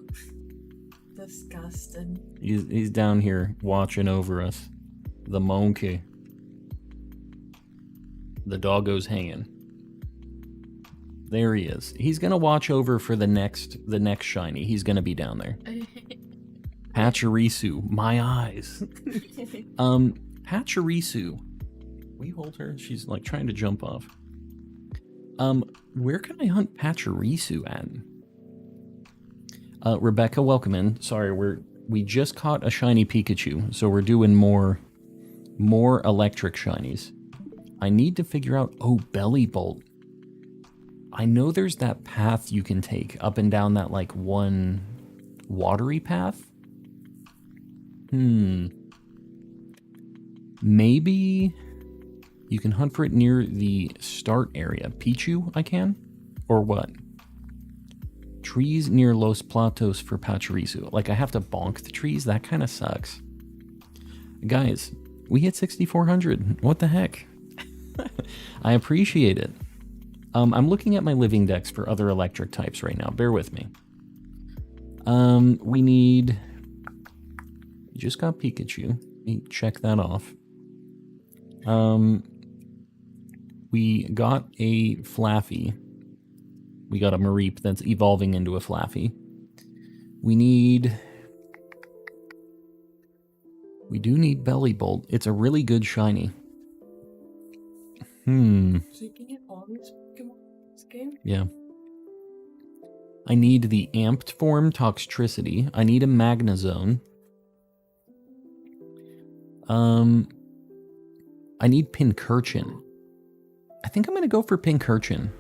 Disgusting. He's down here watching over us. The monkey. The doggo's hanging. There he is. He's gonna watch over for the next shiny. He's gonna be down there. Pachirisu, my eyes. Pachirisu. We hold her. She's like trying to jump off. Where can I hunt Pachirisu at? Rebecca, welcome in. Sorry, we just caught a shiny Pikachu, so we're doing more electric shinies. I need to figure out, oh, Belly Bolt. I know there's that path you can take up and down that like one watery path. Maybe you can hunt for it near the start area. Pichu, I can? Or what? Trees near Los Platos for Pachirisu. Like, I have to bonk the trees? That kind of sucks. Guys, we hit 6,400. What the heck? I appreciate it. I'm looking at my living decks for other electric types right now. Bear with me. We need... Just got Pikachu. Let me check that off. We got a Flaffy. We got a Mareep that's evolving into a Flaffy. We do need Belly Bolt. It's a really good shiny. So you can get all these Pokemon in this game? Yeah. I need the amped form Toxtricity. I need a Magnezone. I need Pincurchin. I think I'm going to go for Pincurchin.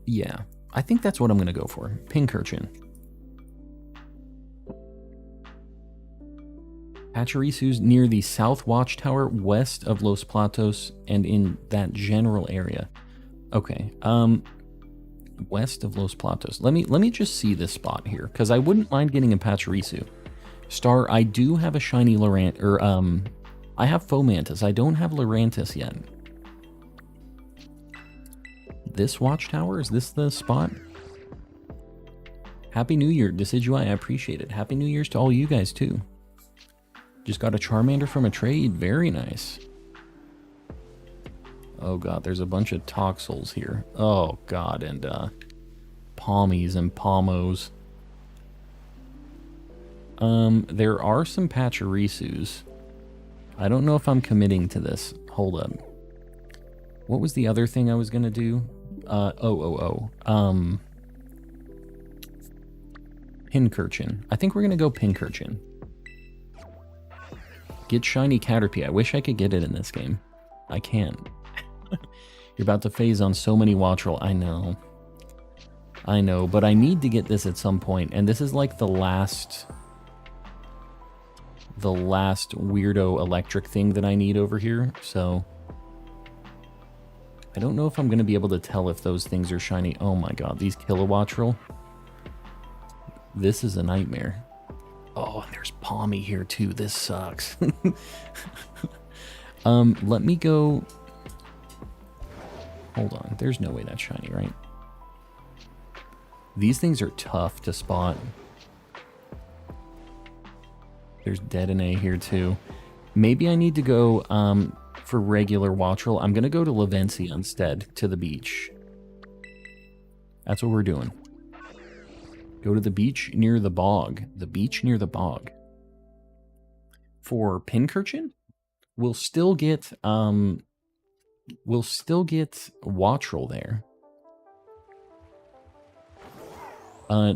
Yeah. I think that's what I'm going to go for. Pincurchin. Pachirisu's near the South Watchtower, west of Los Platos, and in that general area. Okay, west of Los Platos. Let me just see this spot here, because I wouldn't mind getting a Pachirisu. Star, I do have a shiny I have Fomantis. I don't have Lurantis yet. This Watchtower, is this the spot? Happy New Year, Decidueye, I appreciate it. Happy New Year's to all you guys, too. Just got a Charmander from a trade. Very nice. Oh god, there's a bunch of Toxels here. Oh god, and Palmies and Palmos. There are some Pachirisus. I don't know if I'm committing to this. Hold up. What was the other thing I was gonna do? Pincurchin. I think we're gonna go Pincurchin. Get shiny Caterpie. I wish I could get it in this game. I can't. You're about to phase on so many Wattrel. I know. I know, but I need to get this at some point, and this is like the last weirdo electric thing that I need over here, so I don't know if I'm going to be able to tell if those things are shiny. Oh my god, these Kilowattrel. This is a nightmare. Oh, and there's Palmy here too. This sucks. Let me go... Hold on. There's no way that's shiny, right? These things are tough to spot. There's Dedenne here too. Maybe I need to go for regular Wattrel. I'm going to go to Lavencia instead, to the beach. That's what we're doing. Go to the beach near the bog. The beach near the bog. For Pincurchin, we'll still get Wattrel there.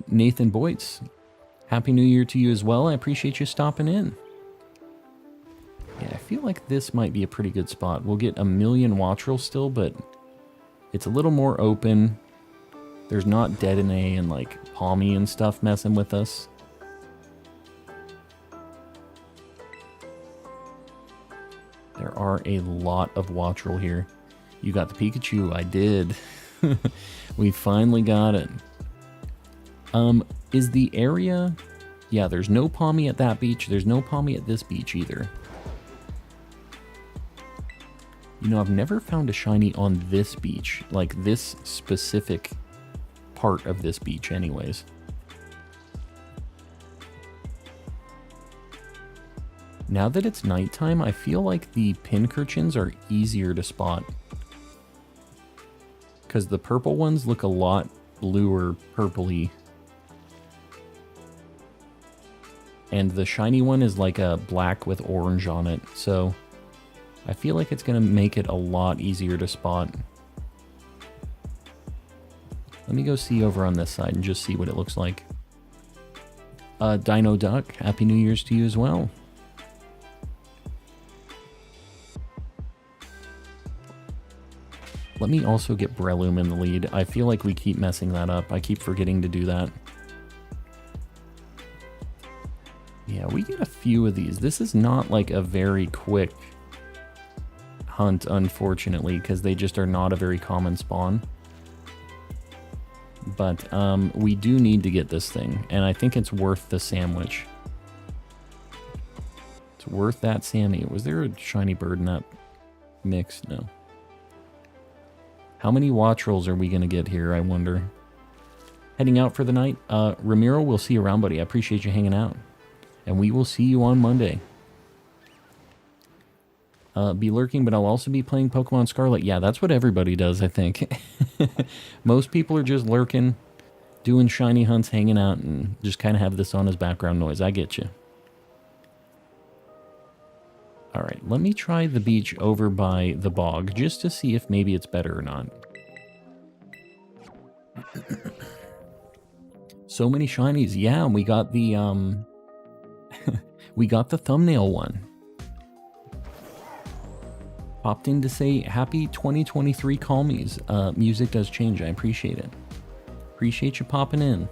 Nathan Boyce, Happy New Year to you as well. I appreciate you stopping in. Yeah, I feel like this might be a pretty good spot. We'll get a million Wattrel still, but it's a little more open. There's not Dedenne and like Palmy and stuff messing with us. There are a lot of Wattrel here. You got the Pikachu. I did. We finally got it. Is the area... Yeah, there's no Palmy at that beach. There's no Palmy at this beach either. You know, I've never found a shiny on this beach. Like this specific part of this beach anyways. Now that it's nighttime, I feel like the Pincurchins are easier to spot. Because the purple ones look a lot bluer, purpley And the shiny one is like a black with orange on it. So I feel like it's going to make it a lot easier to spot. Let me go see over on this side and just see what it looks like. Dino Duck, Happy New Year's to you as well. Let me also get Breloom in the lead. I feel like we keep messing that up. I keep forgetting to do that. Yeah, we get a few of these. This is not like a very quick hunt, unfortunately, because they just are not a very common spawn. But we do need to get this thing, and I think it's worth the sandwich. It's worth that Sammy. Was there a shiny bird in that mix? No. How many watch rolls are we going to get here, I wonder? Heading out for the night? Ramiro, we'll see you around, buddy. I appreciate you hanging out. And we will see you on Monday. Be lurking, but I'll also be playing Pokemon Scarlet. Yeah, that's what everybody does, I think. Most people are just lurking, doing shiny hunts, hanging out, and just kind of have this on as background noise. I get you. Alright, let me try the beach over by the bog, just to see if maybe it's better or not. So many shinies. Yeah, and we got the, we got the thumbnail one. Popped in to say happy 2023 calmies. Music does change. I appreciate it. Appreciate you popping in.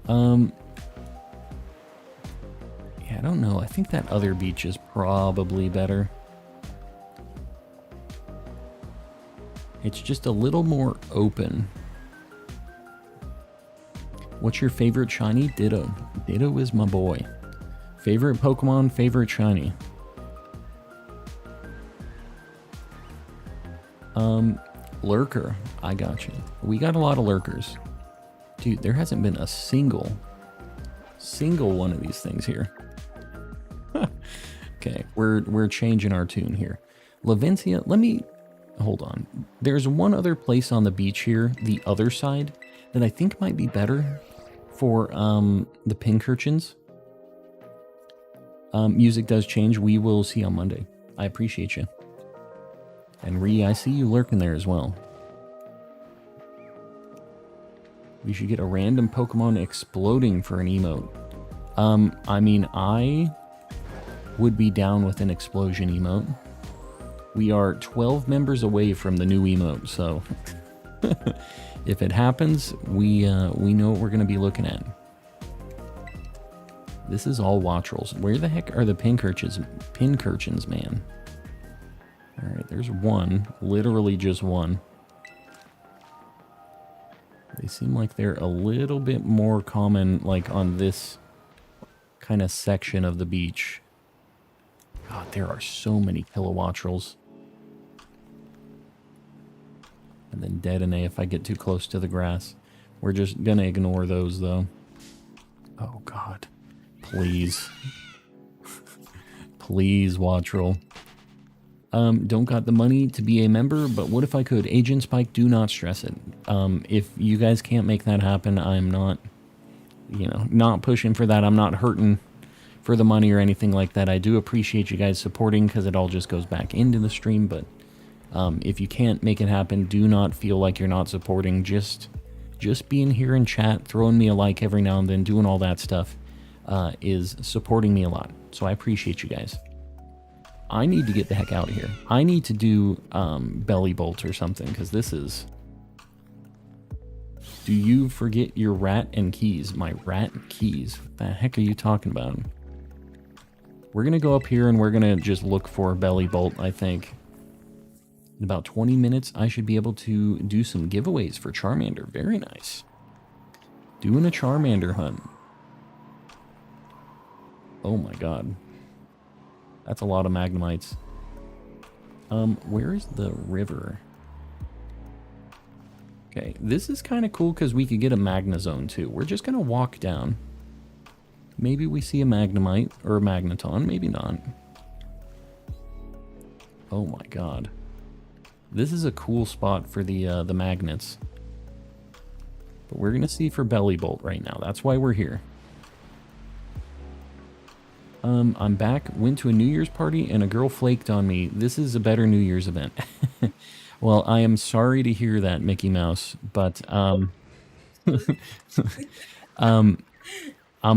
Yeah, I don't know. I think that other beach is probably better. It's just a little more open. What's your favorite shiny? Ditto. Ditto is my boy. Favorite Pokemon, favorite shiny. Lurker. I got you. We got a lot of lurkers. Dude, there hasn't been a single one of these things here. Okay, we're changing our tune here. Lavencia, let me... Hold on. There's one other place on the beach here, the other side, that I think might be better for the pink urchins. Music does change. We will see on Monday. I appreciate you. And Ree, I see you lurking there as well. We should get a random Pokemon exploding for an emote. I mean, I would be down with an explosion emote. We are 12 members away from the new emote, so if it happens, we know what we're going to be looking at. This is all watch rolls. Where the heck are the pincurchins, man? Alright, there's one. Literally just one. They seem like they're a little bit more common, like, on this kind of section of the beach. God, there are so many Kilowattrels. And then Dedenne if I get too close to the grass. We're just gonna ignore those, though. Oh, God. Please. Please, Wattrel. Don't got the money to be a member, but what if I could? Agent Spike, do not stress it. If you guys can't make that happen, I'm not, not pushing for that. I'm not hurting for the money or anything like that. I do appreciate you guys supporting because it all just goes back into the stream, but if you can't make it happen, do not feel like you're not supporting. Just being here in chat, throwing me a like every now and then, doing all that stuff is supporting me a lot. So I appreciate you guys. I need to get the heck out of here. I need to do belly bolt or something, because this is... Do you forget your rat and keys? My rat and keys? What the heck are you talking about? We're going to go up here and we're going to just look for belly bolt, I think. In about 20 minutes, I should be able to do some giveaways for Charmander. Very nice. Doing a Charmander hunt. Oh my god. That's a lot of Magnemites. Where is the river? Okay, this is kind of cool because we could get a Magnezone too. We're just going to walk down. Maybe we see a Magnemite or a Magneton, maybe not. Oh my god. This is a cool spot for the magnets. But we're going to see for Belly Bolt right now. That's why we're here. I'm back, went to a New Year's party, and a girl flaked on me. This is a better New Year's event. Well, I am sorry to hear that, Mickey Mouse, but, I'm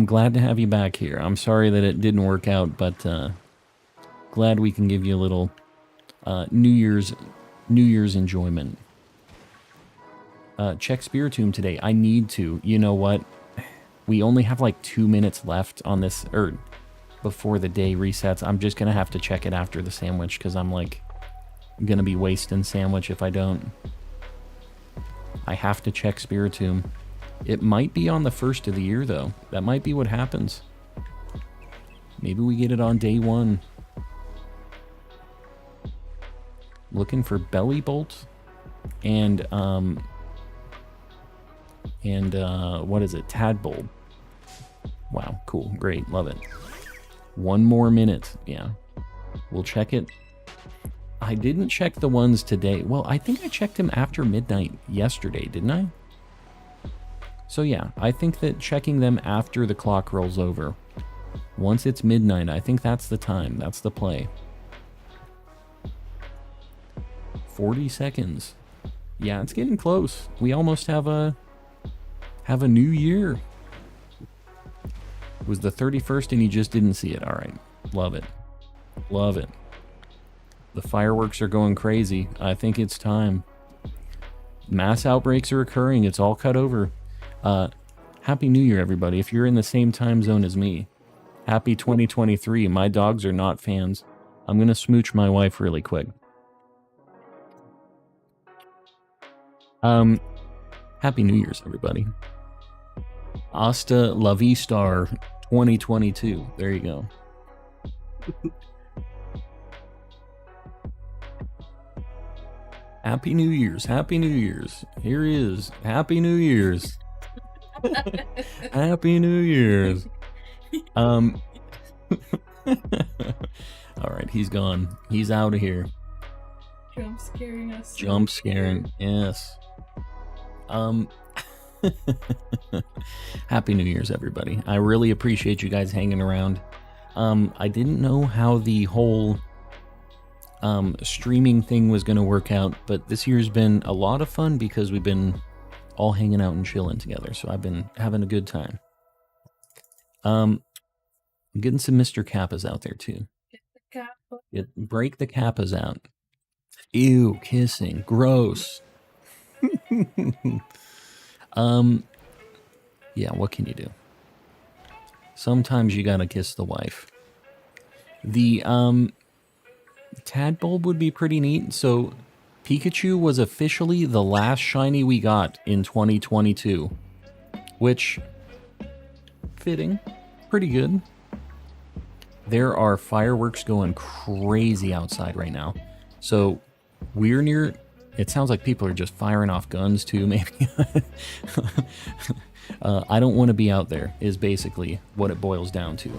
glad to have you back here. I'm sorry that it didn't work out, but, glad we can give you a little, New Year's enjoyment. Check Spiritomb today. I need to. You know what? We only have like 2 minutes left on this, or before the day resets. I'm just going to have to check it after the sandwich because I'm like going to be wasting sandwich if I don't. I have to check Spiritomb. It might be on the first of the year though. That might be what happens. Maybe we get it on day 1. Looking for Belly Bolt and what is it? Tadpole. Wow, cool, great, love it. 1 more minute, yeah. We'll check it. I didn't check the ones today. Well, I think I checked them after midnight yesterday, didn't I? So yeah, I think that checking them after the clock rolls over. Once it's midnight, I think that's the time. That's the play. 40 seconds. Yeah, it's getting close. We almost have a new year. It was the 31st and you just didn't see it. All right. Love it. Love it. The fireworks are going crazy. I think it's time. Mass outbreaks are occurring. It's all cut over. Happy New Year, everybody. If you're in the same time zone as me, happy 2023. My dogs are not fans. I'm going to smooch my wife really quick. Happy New Year's, everybody. Hasta la vista 2022. There you go. Happy New Year's. Happy New Year's. Here he is. Happy New Year's. Happy New Year's. All right, he's gone. He's out of here. Jump scaring us. Jump scaring. Yes. Happy New Year's, everybody. I really appreciate you guys hanging around. I didn't know how the whole streaming thing was going to work out, but this year's been a lot of fun because we've been all hanging out and chilling together, so I've been having a good time. I'm getting some Mr. Kappas out there too. Get the kappa. Break the Kappas out. Ew, kissing, gross. Yeah, what can you do? Sometimes you gotta kiss the wife. The Tadpole would be pretty neat. So Pikachu was officially the last shiny we got in 2022, which fitting, pretty good. There are fireworks going crazy outside right now. So we're near, it sounds like people are just firing off guns too, maybe. I don't want to be out there, is basically what it boils down to.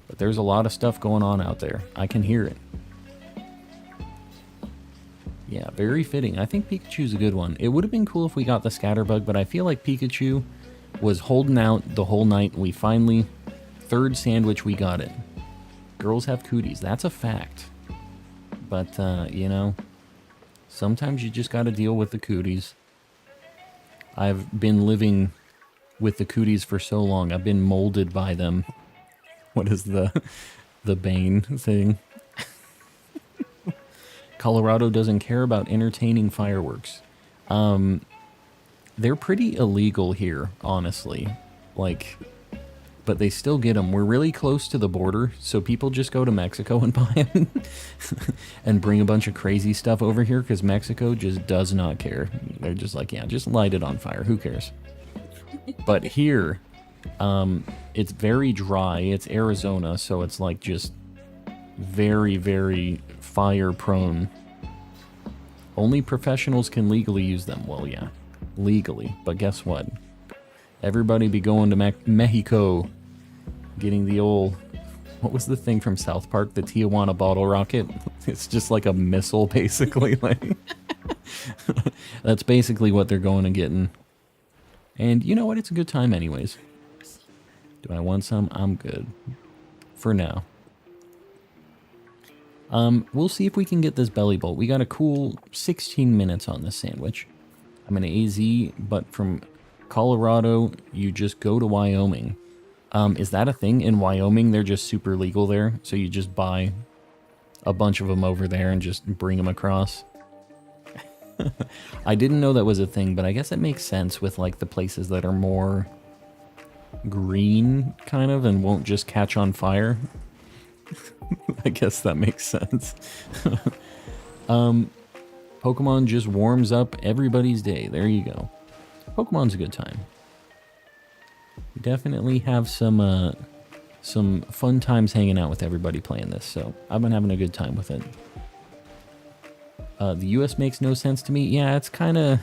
But there's a lot of stuff going on out there. I can hear it. Yeah, very fitting. I think Pikachu's a good one. It would have been cool if we got the Scatterbug, but I feel like Pikachu was holding out the whole night. We finally, third sandwich, we got it. Girls have cooties. That's a fact. But, you know, sometimes you just got to deal with the cooties. I've been living with the cooties for so long. I've been molded by them. What is the Bane thing? Colorado doesn't care about entertaining fireworks. They're pretty illegal here, honestly. Like, but they still get them. We're really close to the border, so people just go to Mexico and buy them and bring a bunch of crazy stuff over here because Mexico just does not care. They're just like, yeah, just light it on fire. Who cares? But here, it's very dry. It's Arizona, so it's like just very, very fire prone. Only professionals can legally use them. Well, yeah, legally. But guess what? Everybody be going to Mexico, getting the old, what was the thing from South Park? The Tijuana bottle rocket. It's just like a missile, basically. Like, that's basically what they're going and getting. And you know what? It's a good time anyways. Do I want some? I'm good. for now. We'll see if we can get this belly bolt. We got a cool 16 minutes on this sandwich. I'm an AZ, but from Colorado, you just go to Wyoming. Is that a thing? In Wyoming, they're just super legal there, so you just buy a bunch of them over there and just bring them across. I didn't know that was a thing, but I guess it makes sense with like the places that are more green, kind of, and won't just catch on fire. I guess that makes sense. Pokemon just warms up everybody's day. There you go. Pokemon's a good time. We definitely have some fun times hanging out with everybody playing this, so I've been having a good time with it. The US makes no sense to me. Yeah, it's kind of...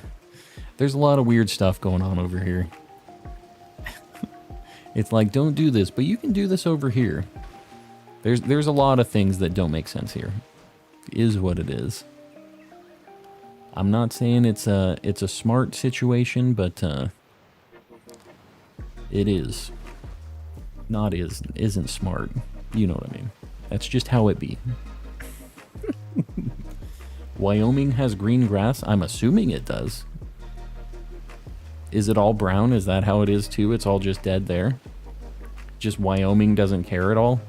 There's a lot of weird stuff going on over here. It's like, don't do this, but you can do this over here. There's a lot of things that don't make sense here. It is what it is. I'm not saying it's a smart situation, but it is. Isn't smart. You know what I mean. That's just how it be. Wyoming has green grass? I'm assuming it does. Is it all brown? Is that how it is too? It's all just dead there? Just Wyoming doesn't care at all?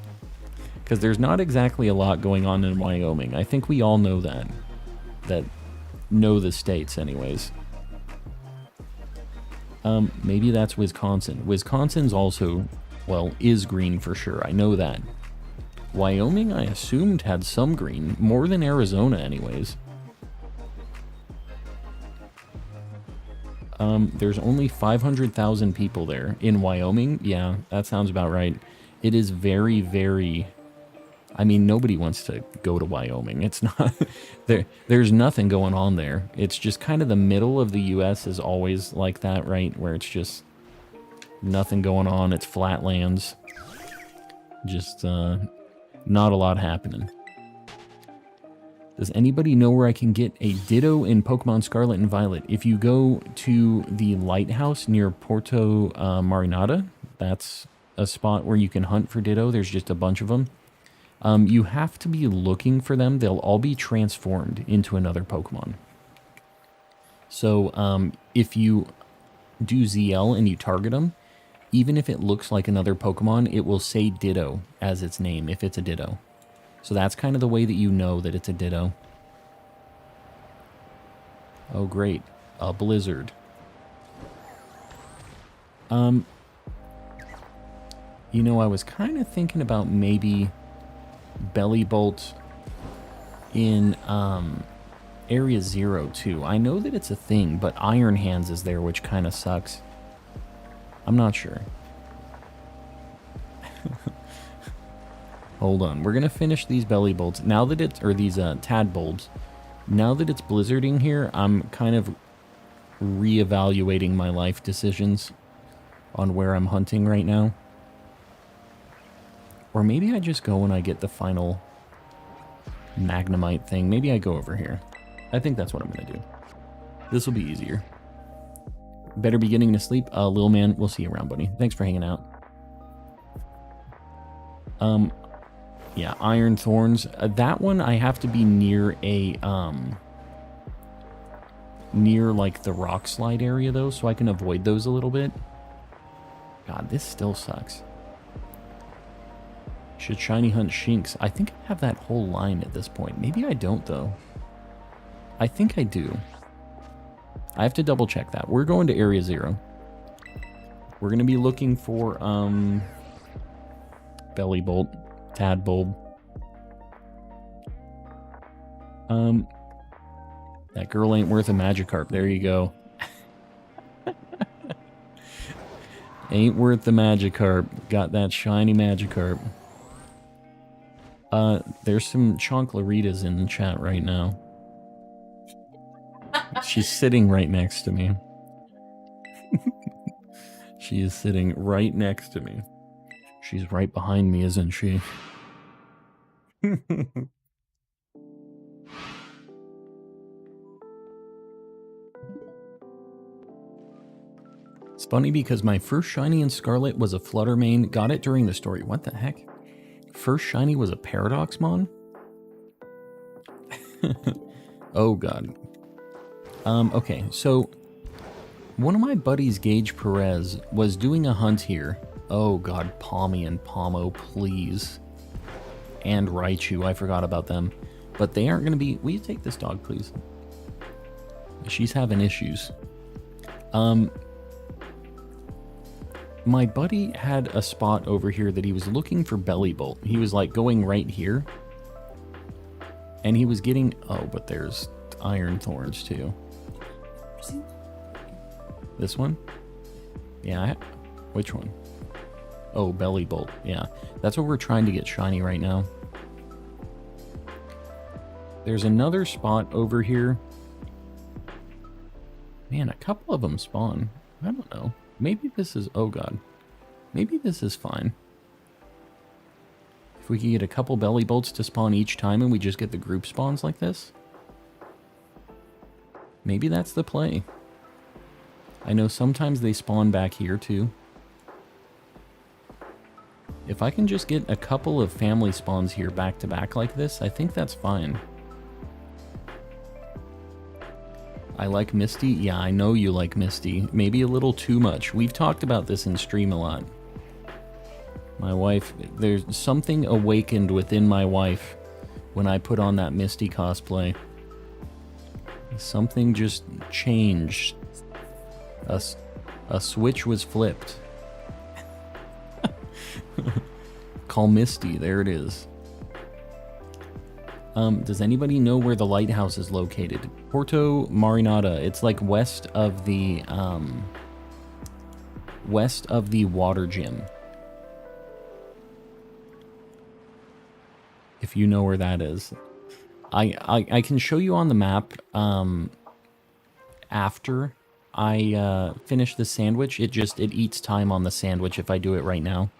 Because there's not exactly a lot going on in Wyoming. I think we all know that. That know the states anyways. Maybe that's Wisconsin. Wisconsin's also, well, is green for sure. I know that. Wyoming, I assumed, had some green. More than Arizona anyways. There's only 500,000 people there. In Wyoming? Yeah, that sounds about right. It is very, very... I mean, nobody wants to go to Wyoming. It's not... There's nothing going on there. It's just kind of the middle of the U.S. is always like that, right? Where it's just nothing going on. It's flatlands. Just, not a lot happening. Does anybody know where I can get a Ditto in Pokemon Scarlet and Violet? If you go to the lighthouse near Porto Marinada, that's a spot where you can hunt for Ditto. There's just a bunch of them. You have to be looking for them. They'll all be transformed into another Pokemon. So if you do ZL and you target them, even if it looks like another Pokemon, it will say Ditto as its name if it's a Ditto. So that's kind of the way that you know that it's a Ditto. Oh, great. A Blizzard. You know, I was kind of thinking about maybe Belly Bolt in Area 0 too. I know that it's a thing, but Iron Hands is there, which kind of sucks. I'm not sure. Hold on, we're gonna finish these belly bolts now that it's, or these tad bulbs. Now that it's blizzarding here, I'm kind of reevaluating my life decisions on where I'm hunting right now. Or maybe I just go when I get the final Magnemite thing. Maybe I go over here. I think that's what I'm gonna do. This will be easier. Better be getting to sleep. Lil man, we'll see you around, buddy. Thanks for hanging out. Yeah, Iron Thorns. That one I have to be near a, near like the rock slide area though, so I can avoid those a little bit. God, this still sucks. Should shiny hunt Shinx. I think I have that whole line at this point. Maybe I don't though. I think I do. I have to double check that. We're going to Area 0. We're going to be looking for, Belly Bolt, Tad Bulb. That girl ain't worth a Magikarp. There you go. Ain't worth the Magikarp. Got that shiny Magikarp. There's some Chonklaritas in the chat right now. She's sitting right next to me. She is sitting right next to me. She's right behind me, isn't she? It's funny because my first shiny in Scarlet was a Fluttermane. Got it during the story. What the heck? first shiny was a Paradoxmon? Oh god. Okay, so one of my buddies, Gage Perez, was doing a hunt here. Oh god, Palmy and Pomo, please. And Raichu, I forgot about them. But they aren't going to be... Will you take this dog, please? She's having issues. My buddy had a spot over here that he was looking for Bellybolt. He was like going right here. And he was getting... Oh, but there's Iron Thorns too. This one? Yeah, which one? Oh, Bellybolt. Yeah, that's what we're trying to get shiny right now. There's another spot over here. Man, a couple of them spawn. I don't know. Maybe this is... Oh, God. Maybe this is fine. If we can get a couple Bellybolts to spawn each time and we just get the group spawns like this. Maybe that's the play. I know sometimes they spawn back here, too. If I can just get a couple of family spawns here back to back like this, I think that's fine. I like Misty. Yeah, I know you like Misty. Maybe a little too much. We've talked about this in stream a lot. My wife, there's something awakened within my wife when I put on that Misty cosplay. Something just changed. A switch was flipped. Call Misty, there it is. Does anybody know where the lighthouse is located? Porto Marinata. It's like west of the water gym. If you know where that is. I can show you on the map after I finish the sandwich. It eats time on the sandwich if I do it right now.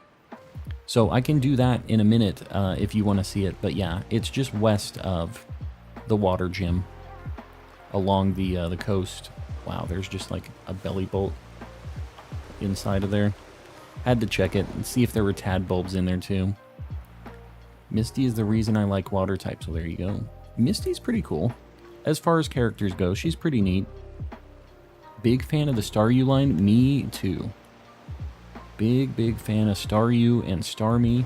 So I can do that in a minute if you want to see it. But yeah, it's just west of the water gym along the coast. Wow, there's just like a Bellybolt inside of there. Had to check it and see if there were Tadbulbs in there too. Misty is the reason I like water types, so there you go. Misty's pretty cool. As far as characters go, she's pretty neat. Big fan of the Staryu line? Me too. Big fan of Staryu and Starmie.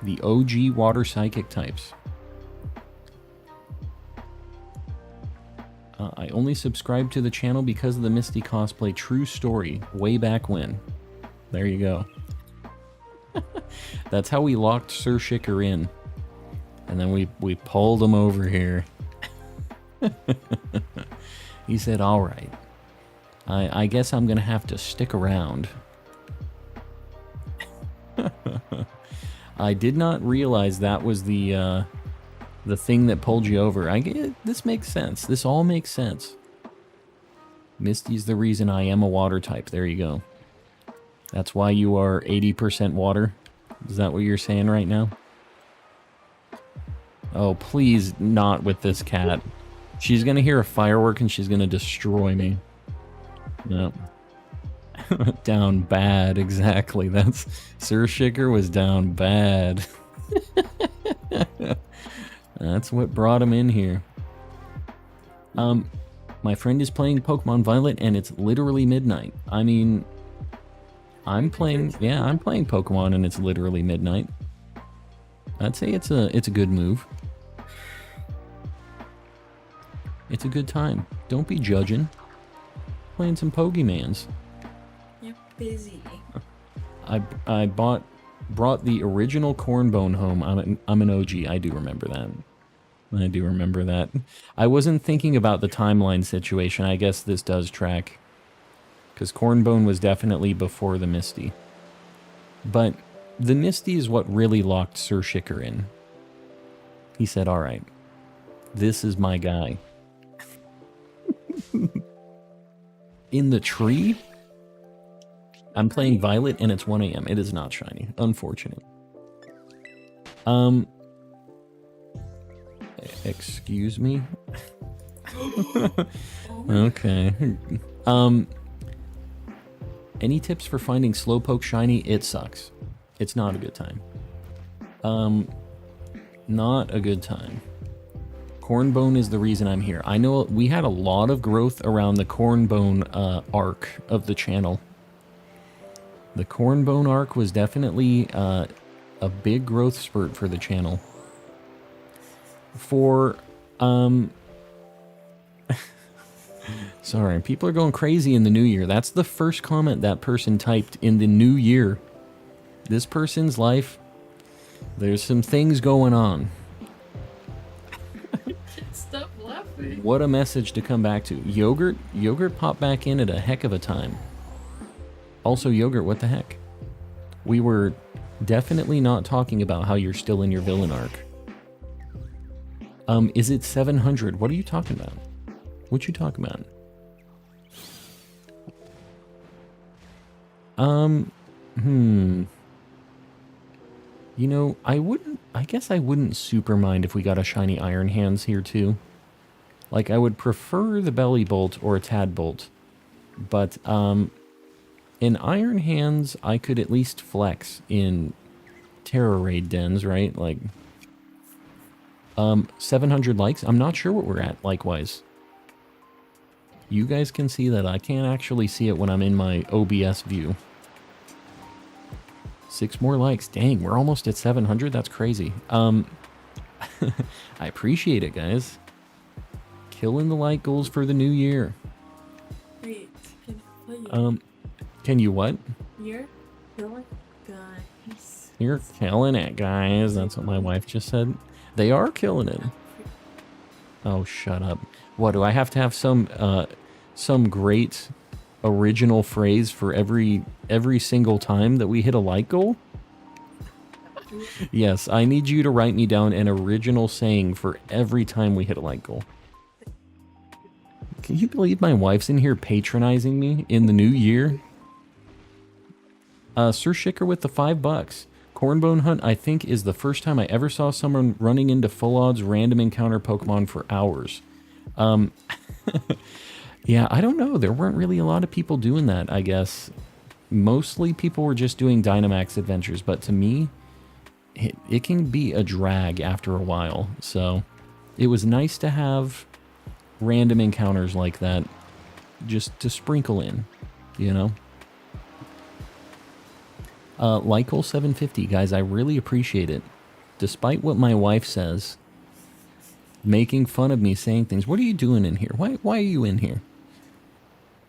The OG water psychic types. I only subscribed to the channel because of the Misty cosplay. True story. Way back when. There you go. That's how we locked Sir Shicker in. And then we pulled him over here. He said, alright. I guess I'm gonna have to stick around. I did not realize that was the thing that pulled you over. This makes sense. This all makes sense. Misty's the reason I am a water type. There you go. That's why you are 80% water. Is that what you're saying right now? Oh, please not with this cat. She's gonna hear a firework and she's gonna destroy me. Yep. Down bad, exactly. That's... Sir Shicker was down bad. That's what brought him in here. My friend is playing Pokemon Violet and it's literally midnight. I mean... I'm playing Pokemon and it's literally midnight. I'd say it's a good move. It's a good time. Don't be judging. Playing some Pokemans. You're busy. I brought the original Cornbone home. I'm an OG. I do remember that. I do remember that. I wasn't thinking about the timeline situation. I guess this does track. Because Cornbone was definitely before the Misty. But the Misty is what really locked Sir Shicker in. He said, alright, this is my guy. In the tree? I'm playing Violet and it's 1 AM. It is not shiny. Unfortunate. Excuse me? Okay. Any tips for finding Slowpoke shiny? It sucks. It's not a good time. Not a good time. Cornbone is the reason I'm here. I know we had a lot of growth around the Cornbone arc of the channel. The Cornbone arc was definitely a big growth spurt for the channel. For, sorry, people are going crazy in the new year. That's the first comment that person typed in the new year. This person's life, there's some things going on. Stop laughing. What a message to come back to. Yogurt popped back in at a heck of a time. Also, Yogurt, what the heck? We were definitely not talking about how you're still in your villain arc. Is it 700? What are you talking about? What you talking about? You know, I guess I wouldn't super mind if we got a shiny Iron Hands here too. Like, I would prefer the Belly Bolt or a Tadbolt. But, in Iron Hands, I could at least flex in Terra Raid dens, right? Like, 700 likes? I'm not sure what we're at, likewise. You guys can see that. I can't actually see it when I'm in my OBS view. 6 more likes. Dang, we're almost at 700. That's crazy. I appreciate it, guys. Killing the like goals for the new year. Wait, can I play you? Can you what? You're killing guys. You're killing it, guys. That's what my wife just said. They are killing it. Oh, shut up. What, do I have to have some great original phrase for every single time that we hit a like goal? Yes, I need you to write me down an original saying for every time we hit a like goal. Can you believe my wife's in here patronizing me in the new year? Sir Shicker with the $5. Cornbone Hunt, I think, is the first time I ever saw someone running into full odds random encounter Pokemon for hours. Yeah, I don't know. There weren't really a lot of people doing that, I guess. Mostly people were just doing Dynamax adventures, but to me, it can be a drag after a while. So it was nice to have random encounters like that just to sprinkle in, you know? Lycol 750, guys, I really appreciate it. Despite what my wife says, making fun of me saying things. What are you doing in here? Why are you in here?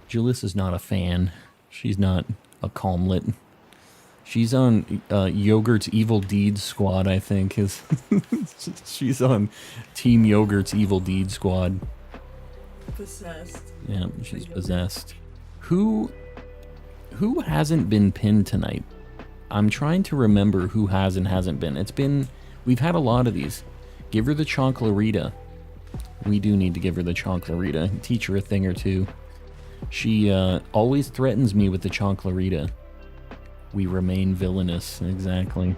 Julissa's not a fan. She's not a calmlet. She's on Yogurt's Evil Deeds squad, I think. She's on Team Yogurt's Evil Deeds squad. Possessed. Yeah, she's possessed. Who hasn't been pinned tonight? I'm trying to remember who has and hasn't been. We've had a lot of these. Give her the Chonklarita. We do need to give her the Chonklarita. Teach her a thing or two. She always threatens me with the Chonklarita. We remain villainous. Exactly.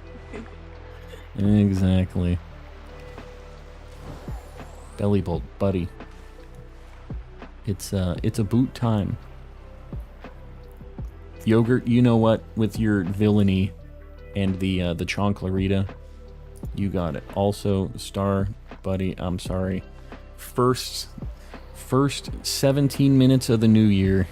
Exactly. Belly Bolt, buddy. It's a boot time. Yogurt, you know what? With your villainy and the Chonklarita, you got it. Also, Star, buddy, I'm sorry. First 17 minutes of the new year,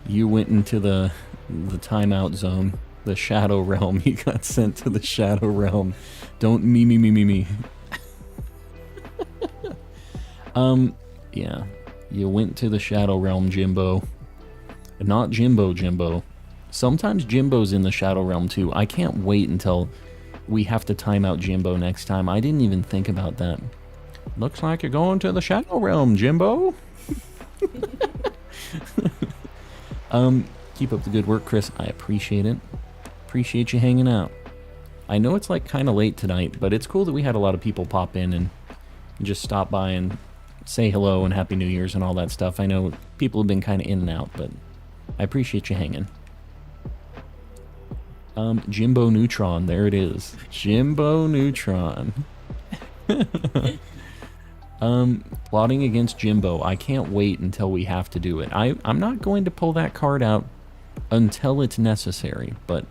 you went into the timeout zone, the Shadow Realm. You got sent to the Shadow Realm. Don't me. Yeah. You went to the Shadow Realm, Jimbo. Not Jimbo. Sometimes Jimbo's in the Shadow Realm too. I can't wait until we have to time out Jimbo next time. I didn't even think about that. Looks like you're going to the Shadow Realm, Jimbo. Keep up the good work, Chris. I appreciate it. Appreciate you hanging out. I know it's like kind of late tonight, but it's cool that we had a lot of people pop in and just stop by and say hello and Happy New Year's and all that stuff. I know people have been kind of in and out, but I appreciate you hanging. Jimbo Neutron, there it is. Jimbo Neutron. Plotting against Jimbo. I can't wait until we have to do it. I'm not going to pull that card out until it's necessary, but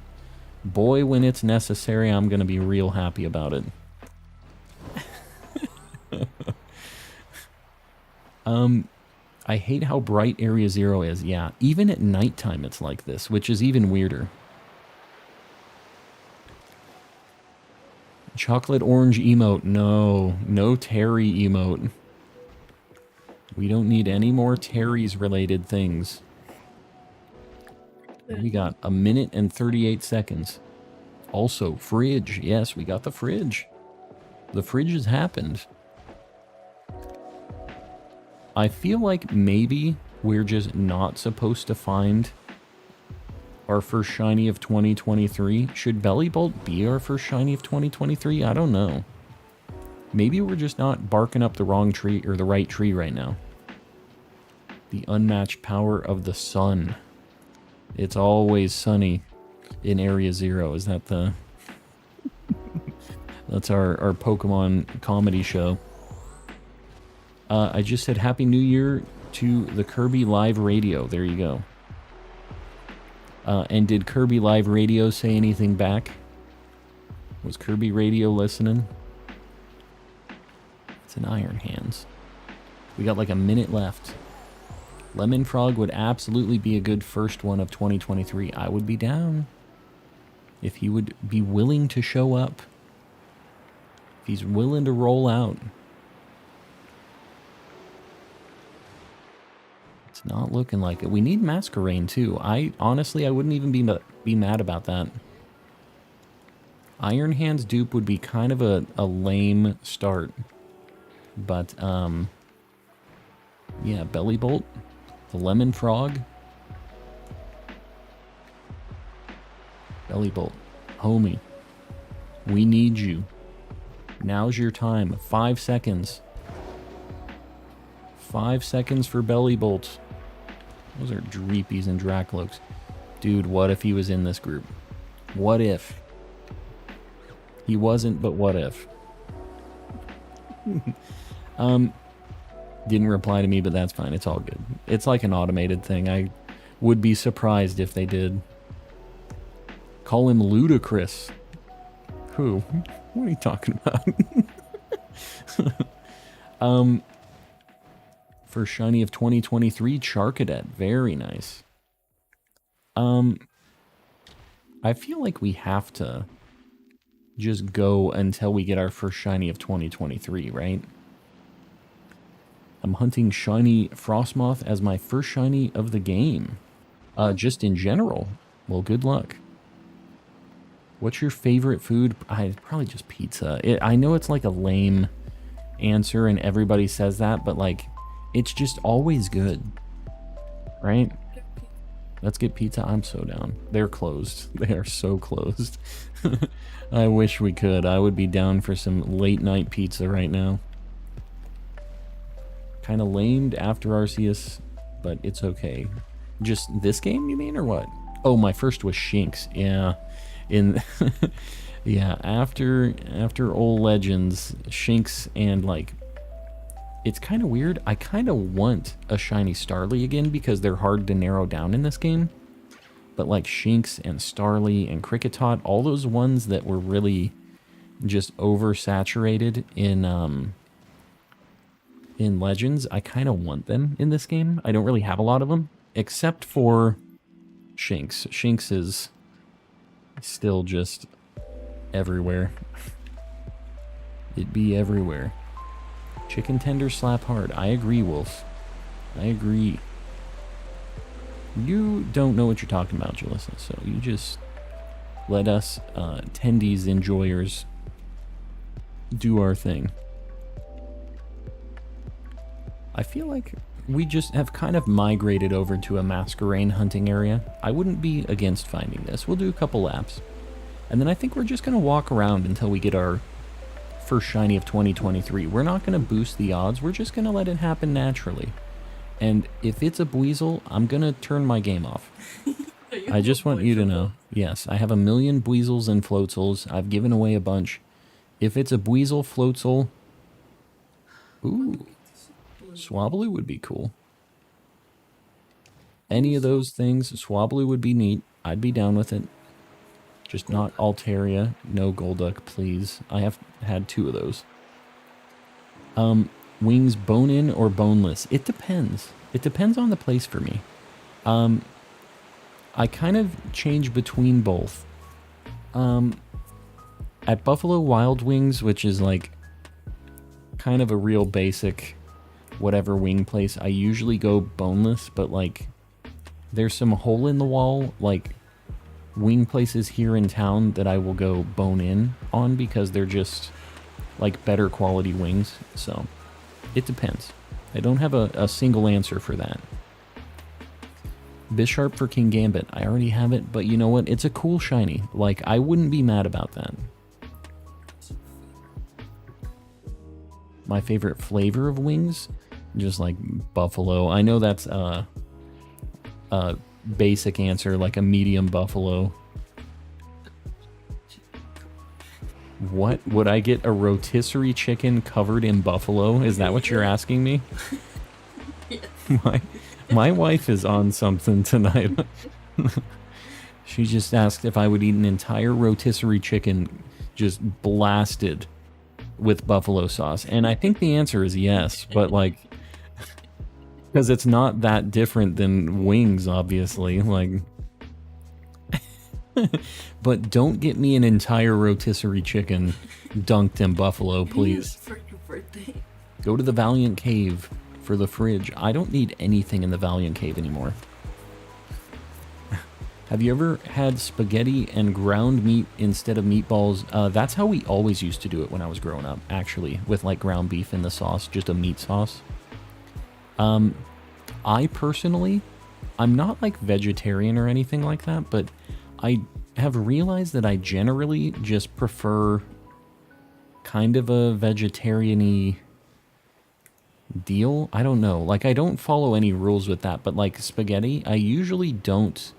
Boy, when it's necessary, I'm going to be real happy about it. I hate how bright Area 0 is. Yeah, even at nighttime it's like this, which is even weirder. Chocolate orange emote. No. No Terry emote. We don't need any more Terry's related things. We got a minute and 38 seconds. Also, fridge. Yes, we got the fridge. The fridge has happened. I feel like maybe we're just not supposed to find our first shiny of 2023. Should Bellybolt be our first shiny of 2023? I don't know. Maybe we're just not barking up the wrong tree or the right tree right now. The unmatched power of the sun. It's always sunny in Area 0. Is that the... That's our Pokemon comedy show. I just said Happy New Year to the Kirby Live Radio. There you go. And did Kirby Live Radio say anything back? Was Kirby Radio listening? It's an Iron Hands. We got like a minute left. Lemon Frog would absolutely be a good first one of 2023. I would be down. If he would be willing to show up. If he's willing to roll out. It's not looking like it. We need Masquerain too. Honestly, I wouldn't even be mad about that. Iron Hands dupe would be kind of a lame start. But, yeah, Bellybolt. The Lemon Frog. Bellybolt. Homie. We need you. Now's your time. 5 seconds. 5 seconds for Bellybolt. Those are Dreepies and Dracloaks. Dude, what if he was in this group? What if? He wasn't, but what if? Didn't reply to me, but that's fine. It's all good. It's like an automated thing. I would be surprised if they did. Call him ludicrous. Who? What are you talking about? For shiny of 2023, Charcadet. Very nice. I feel like we have to just go until we get our first shiny of 2023, right? I'm hunting shiny Frostmoth as my first shiny of the game. Just in general. Well, good luck. What's your favorite food? Probably just pizza. I know it's like a lame answer and everybody says that, but like, it's just always good. Right? Let's get pizza. I'm so down. They're closed. They are so closed. I wish we could. I would be down for some late night pizza right now. Kind of lamed after Arceus, but it's okay. Just this game, you mean, or what? Oh, my first was Shinx. Yeah. Yeah, after old Legends, Shinx, and like, it's kind of weird. I kind of want a shiny Starly again because they're hard to narrow down in this game. But like Shinx and Starly and Kricketot, all those ones that were really just oversaturated in Legends, I kind of want them in this game. I don't really have a lot of them, except for Shinx. Shinx is still just everywhere. It'd be everywhere. Chicken tender slap hard. I agree, Wolf. I agree. You don't know what you're talking about, Jalissa, so you just let us tendies enjoyers do our thing. I feel like we just have kind of migrated over to a Masquerain hunting area. I wouldn't be against finding this. We'll do a couple laps. And then I think we're just going to walk around until we get our first shiny of 2023. We're not going to boost the odds. We're just going to let it happen naturally. And if it's a Buizel, I'm going to turn my game off. I just want you to know. Yes, I have 1 million Buizels and Floatzels. I've given away a bunch. If it's a Buizel, Floatzel... Ooh. Swablu would be cool. Any of those things, Swablu would be neat. I'd be down with it. Just not Altaria. No Golduck, please. I have had 2 of those. Wings bone-in or boneless? It depends. It depends on the place for me. I kind of change between both. At Buffalo Wild Wings, which is like kind of a real basic whatever wing place, I usually go boneless, but like there's some hole in the wall like wing places here in town that I will go bone in on because they're just like better quality wings. So it depends. I don't have a single answer for that. Bisharp for King Gambit. I already have it, but you know what? It's a cool shiny. Like, I wouldn't be mad about that. My favorite flavor of wings? Just like buffalo. I know that's a basic answer, like a medium buffalo. What? Would I get a rotisserie chicken covered in buffalo? Is that what you're asking me? Yes. My wife is on something tonight. She just asked if I would eat an entire rotisserie chicken just blasted with buffalo sauce. And I think the answer is yes, but like, because it's not that different than wings, obviously. Like, but don't get me an entire rotisserie chicken dunked in buffalo, please. For your birthday. Go to the Valiant Cave for the fridge. I don't need anything in the Valiant Cave anymore. Have you ever had spaghetti and ground meat instead of meatballs? That's how we always used to do it when I was growing up, actually, with like ground beef in the sauce, just a meat sauce. I personally, I'm not like vegetarian or anything like that, but I have realized that I generally just prefer kind of a vegetarian-y deal. I don't know. Like, I don't follow any rules with that, but like spaghetti, I usually don't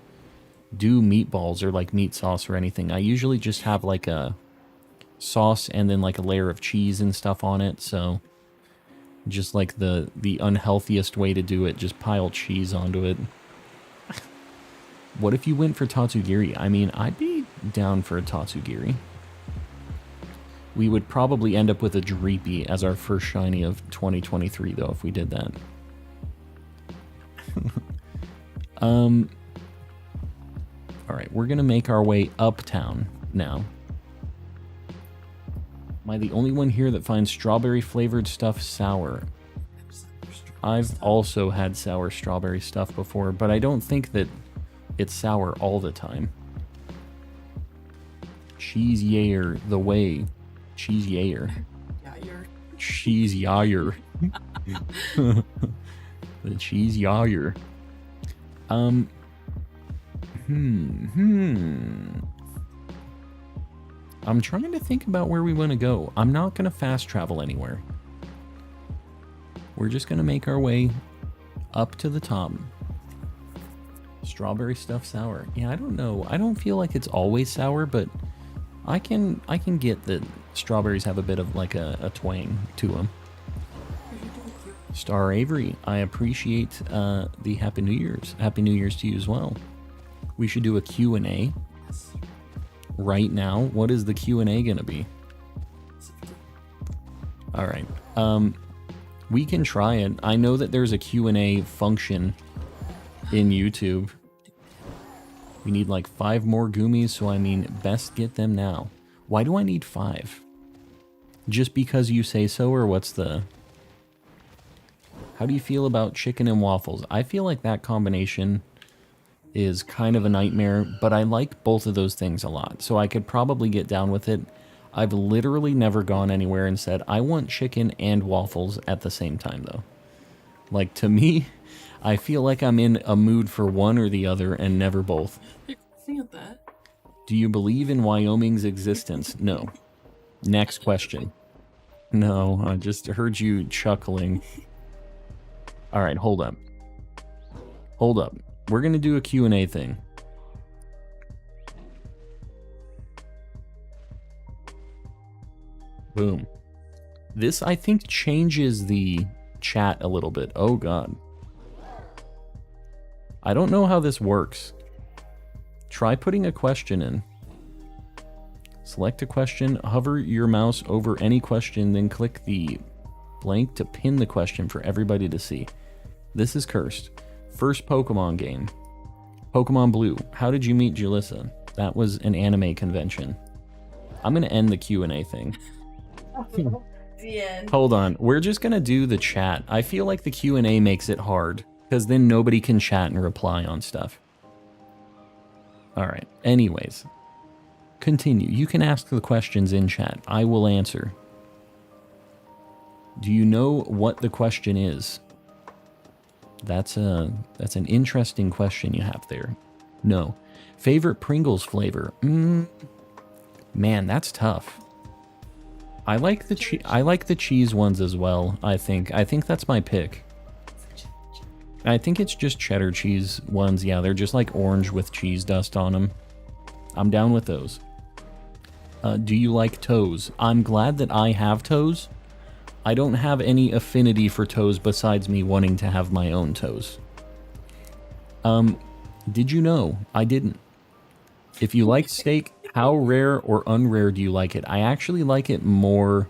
do meatballs or like meat sauce or anything. I usually just have like a sauce and then like a layer of cheese and stuff on it. So just like the unhealthiest way to do it, just pile cheese onto it. What if you went for Tatsugiri? I mean, I'd be down for a Tatsugiri. We would probably end up with a Dreepy as our first shiny of 2023, though, if we did that. Alright, we're gonna make our way uptown now. Am I the only one here that finds strawberry-flavored stuff sour? I've also had sour strawberry stuff before, but I don't think that it's sour all the time. Cheese Yayer, the way. Cheese Yayer. Yeah, you're. Cheese Yayer. The Cheese Yayer. I'm trying to think about where we want to go. I'm not going to fast travel anywhere. We're just going to make our way up to the top. Strawberry stuff sour. Yeah, I don't know. I don't feel like it's always sour, but I can get that strawberries have a bit of like a twang to them. Star Avery, I appreciate the Happy New Year's. Happy New Year's to you as well. We should do a Q&A right now. What is the Q&A gonna be? All right. We can try it. I know that there's a Q&A function in YouTube. We need like 5 more Goomies, so I mean, best get them now. Why do I need 5? Just because you say so, or what's the... How do you feel about chicken and waffles? I feel like that combination is kind of a nightmare, but I like both of those things a lot, so I could probably get down with it. I've literally never gone anywhere and said, I want chicken and waffles at the same time, though. Like, to me, I feel like I'm in a mood for one or the other and never both. You're laughing at that? Do you believe in Wyoming's existence? No. Next question. No, I just heard you chuckling. All right, hold up. Hold up. We're going to do a Q&A thing. Boom. This, I think, changes the chat a little bit. Oh, God. I don't know how this works. Try putting a question in. Select a question, hover your mouse over any question, then click the blank to pin the question for everybody to see. This is cursed. First Pokemon game. Pokemon Blue. How did you meet Julissa? That was an anime convention. I'm gonna end the Q&A thing. The end. Hold on. We're just gonna do the chat. I feel like the Q&A makes it hard, because then nobody can chat and reply on stuff. Alright. Anyways. Continue. You can ask the questions in chat. I will answer. Do you know what the question is? That's an interesting question you have there. No. Favorite Pringles flavor? Man, that's tough. I like the cheese ones as well, I think. I think that's my pick. I think it's just cheddar cheese ones. Yeah, they're just like orange with cheese dust on them. I'm down with those. Do you like toes? I'm glad that I have toes. I don't have any affinity for toes besides me wanting to have my own toes. Did you know? I didn't. If you like steak, how rare or unrare do you like it? I actually like it more...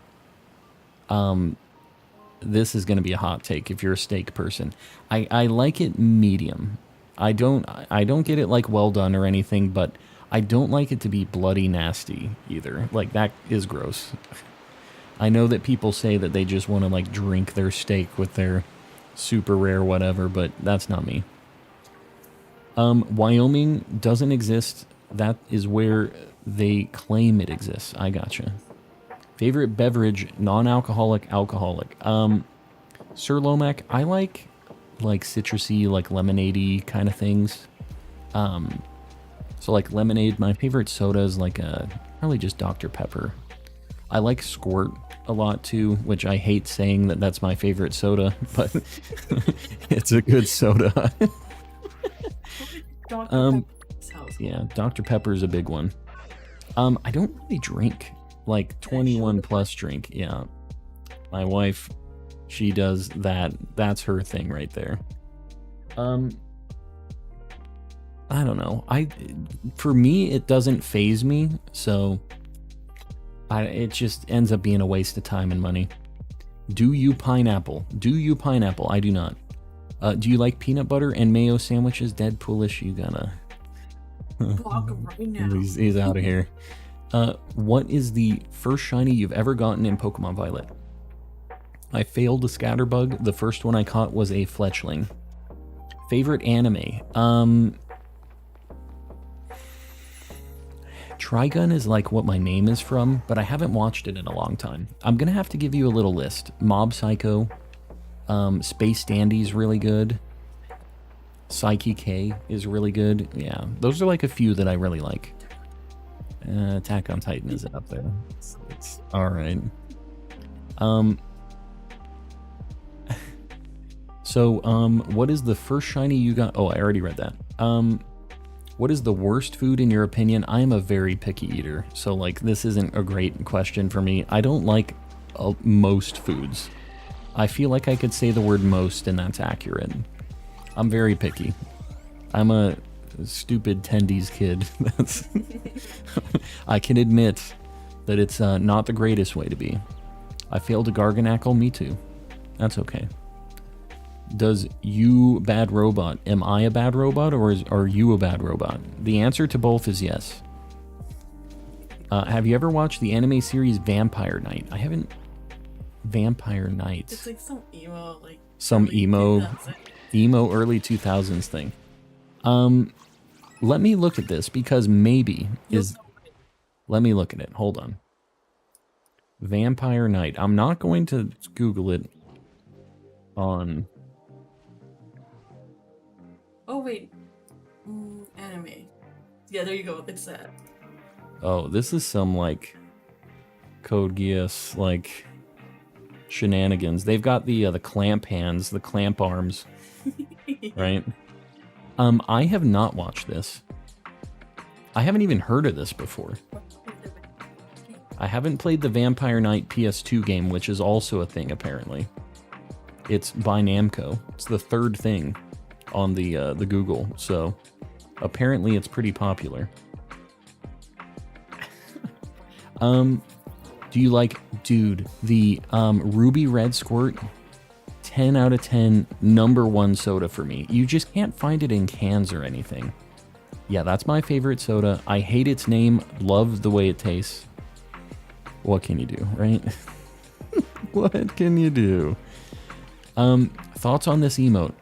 this is going to be a hot take if you're a steak person. I like it medium. I don't get it like well done or anything, but I don't like it to be bloody nasty either. Like, that is gross. I know that people say that they just want to like drink their steak with their super rare whatever, but that's not me. Wyoming doesn't exist. That is where they claim it exists. I gotcha. Favorite beverage, non-alcoholic, alcoholic. Sir Lomac, I like citrusy, like lemonade-y kind of things. So like lemonade, my favorite soda is like probably just Dr. Pepper. I like Squirt a lot too, which I hate saying that that's my favorite soda, but it's a good soda. Yeah, Dr. Pepper is a big one. I don't really drink, like 21 plus drink. Yeah, my wife, she does that. That's her thing right there. I don't know. For me, it doesn't faze me, so it just ends up being a waste of time and money. Do you pineapple? Do you pineapple? I do not. Do you like peanut butter and mayo sandwiches? Deadpoolish, you gotta... Block him right now. He's out of here. What is the first shiny you've ever gotten in Pokemon Violet? I failed a Scatterbug. The first one I caught was a Fletchling. Favorite anime? Trigun is like what my name is from, but I haven't watched it in a long time. I'm gonna have to give you a little list. Mob Psycho, Space Dandy's really good. Psyche K is really good. Yeah, those are like a few that I really like. Attack on Titan is up there. It's all right. What is the first shiny you got? Oh, I already read that. What is the worst food in your opinion? I am a very picky eater, so like this isn't a great question for me. I don't like most foods. I feel like I could say the word most and that's accurate. I'm very picky. I'm a stupid tendies kid. That's I can admit that it's not the greatest way to be. I failed a Garganackle, me too. That's okay. Does you bad robot? Am I a bad robot or are you a bad robot? The answer to both is yes. Have you ever watched the anime series Vampire Knight? I haven't. Vampire Knight. It's like some emo, like some emo early 2000s thing. Let me look at this because maybe is. Let me look at it. Hold on. Vampire Knight. I'm not going to Google it on. Oh wait, anime. Yeah, there you go. It's that. Oh, this is some like Code Geass like shenanigans. They've got the clamp hands, the clamp arms, right? I have not watched this. I haven't even heard of this before. I haven't played the Vampire Knight PS2 game, which is also a thing apparently. It's by Namco. It's the third thing on the Google, so apparently it's pretty popular. Do you like, dude, the Ruby Red Squirt? 10 out of 10, #1 soda for me. You just can't find it in cans or anything. Yeah, that's my favorite soda. I hate its name, love the way it tastes. What can you do, right? What can you do? Thoughts on this emote?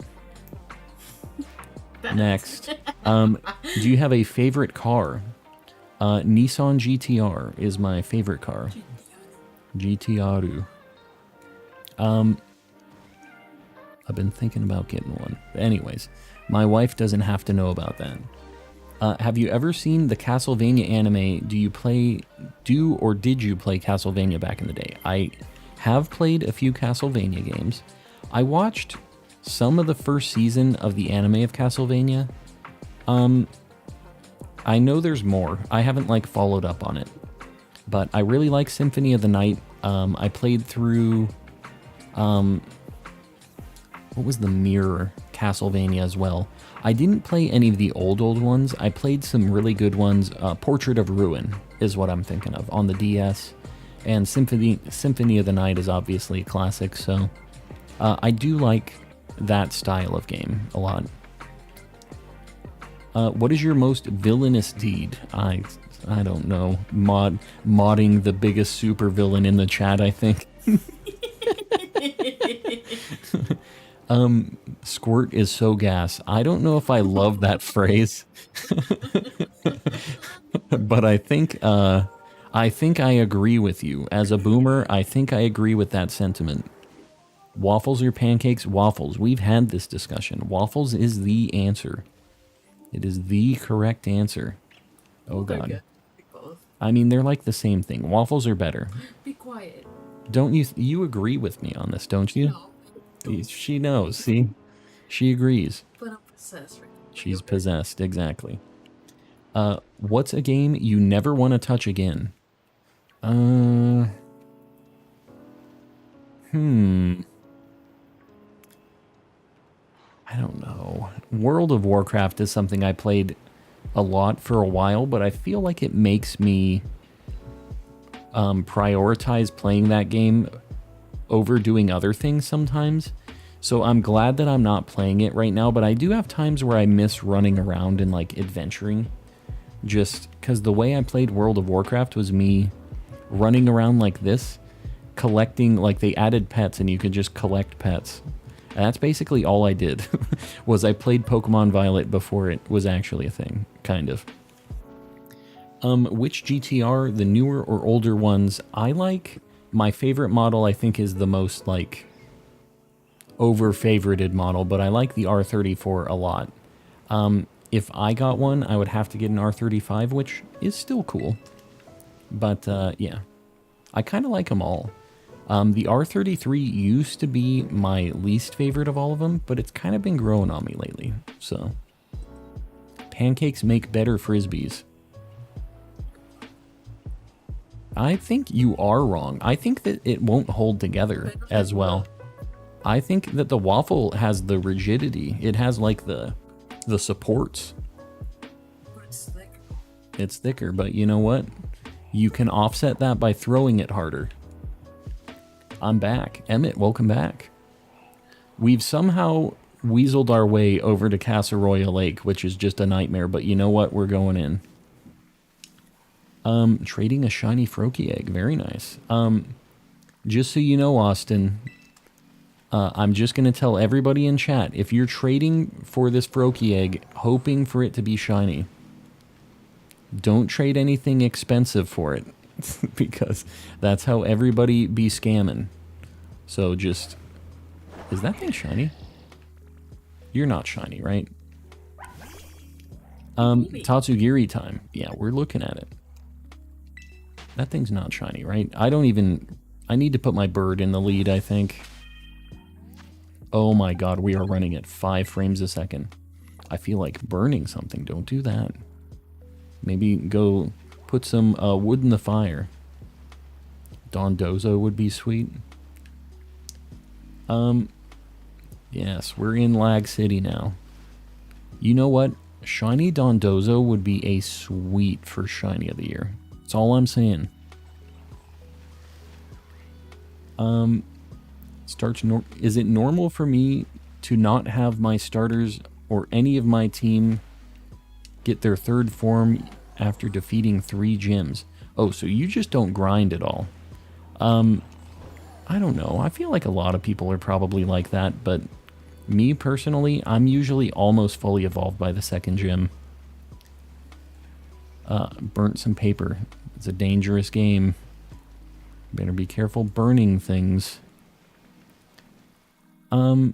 Next. Do you have a favorite car? Nissan GTR is my favorite car. GTR. I've been thinking about getting one. But anyways, my wife doesn't have to know about that. Have you ever seen the Castlevania anime? Did you play Castlevania back in the day? I have played a few Castlevania games. I watched some of the first season of the anime of Castlevania. I know there's more. I haven't followed up on it. But I really like Symphony of the Night. I played through what was the Mirror Castlevania as well. I didn't play any of the old ones. I played some really good ones. Portrait of Ruin is what I'm thinking of on the DS. And Symphony of the Night is obviously a classic, so I do like that style of game a lot. What is your most villainous deed? I don't know. Modding the biggest supervillain in the chat, I think. Squirt is so gas. I don't know if I love that phrase. But I think I agree with you. As a boomer, I think I agree with that sentiment. Waffles or pancakes? Waffles. We've had this discussion. Waffles is the answer. It is the correct answer. Oh god. I mean, they're like the same thing. Waffles are better. Be quiet. Don't you agree with me on this, don't you? No. She knows, see? She agrees. But I'm possessed right now. She's possessed, exactly. What's a game you never want to touch again? I don't know. World of Warcraft is something I played a lot for a while, but I feel like it makes me prioritize playing that game over doing other things sometimes. So I'm glad that I'm not playing it right now, but I do have times where I miss running around and adventuring. Just because the way I played World of Warcraft was me running around like this, collecting, they added pets and you could just collect pets. And that's basically all I did. Was I played Pokemon Violet before it was actually a thing, kind of. Which GTR, the newer or older ones, I like. My favorite model, I think, is the most, over-favorited model, but I like the R34 a lot. If I got one, I would have to get an R35, which is still cool. But, yeah. I kind of like them all. The R33 used to be my least favorite of all of them, but it's kind of been growing on me lately, so. Pancakes make better Frisbees. I think you are wrong. I think that it won't hold together as well. I think that the waffle has the rigidity. It has the supports. But it's thick. It's thicker, but you know what? You can offset that by throwing it harder. I'm back. Emmett, welcome back. We've somehow weaseled our way over to Casseroya Lake, which is just a nightmare, but you know what? We're going in. Trading a shiny Froakie egg. Very nice. Just so you know, Austin, I'm just going to tell everybody in chat, if you're trading for this Froakie egg, hoping for it to be shiny, don't trade anything expensive for it, because that's how everybody be scamming. So just... Is that thing shiny? You're not shiny, right? Tatsugiri time. Yeah, we're looking at it. That thing's not shiny, right? I need to put my bird in the lead, I think. Oh my god, we are running at 5 frames a second. I feel like burning something. Don't do that. Maybe go put some wood in the fire. Dondozo would be sweet. Yes, we're in Lag City now. You know what? Shiny Dondozo would be a sweet for Shiny of the Year. That's all I'm saying. Is it normal for me to not have my starters or any of my team get their third form after defeating 3 gyms? Oh, so you just don't grind at all. I don't know. I feel like a lot of people are probably like that, but me personally, I'm usually almost fully evolved by the 2nd gym. Burnt some paper. It's a dangerous game. Better be careful burning things. I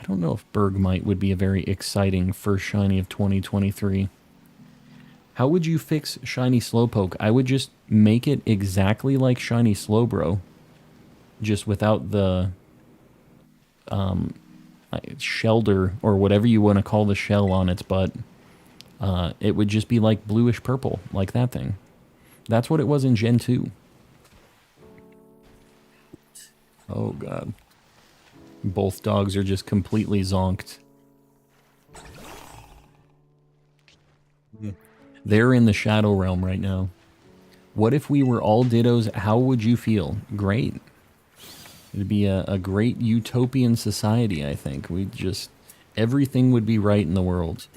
don't know if Bergmite would be a very exciting first shiny of 2023. How would you fix shiny Slowpoke? I would just make it exactly like shiny Slowbro, just without the shelter or whatever you want to call the shell on its butt. It would just be like bluish purple, like that thing. That's what it was in Gen 2. Oh god. Both dogs are just completely zonked. They're in the Shadow Realm right now. What if we were all Dittos? How would you feel? Great. It'd be a great utopian society, I think. We'd just... everything would be right in the world.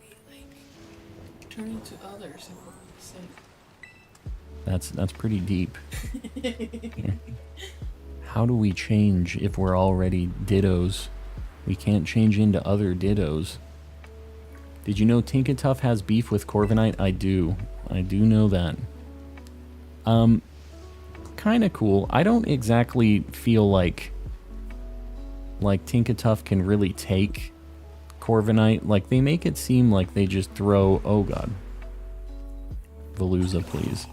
We, like, turn into others and we're the same. That's pretty deep. How do we change if we're already Dittos? We can't change into other Dittos. Did you know Tinkatuff has beef with Corviknight? I do. I do know that. Kind of cool. I don't exactly feel like Tinkatuff can really take Corviknight. Like, they make it seem like they just throw... oh god. Veluza, please.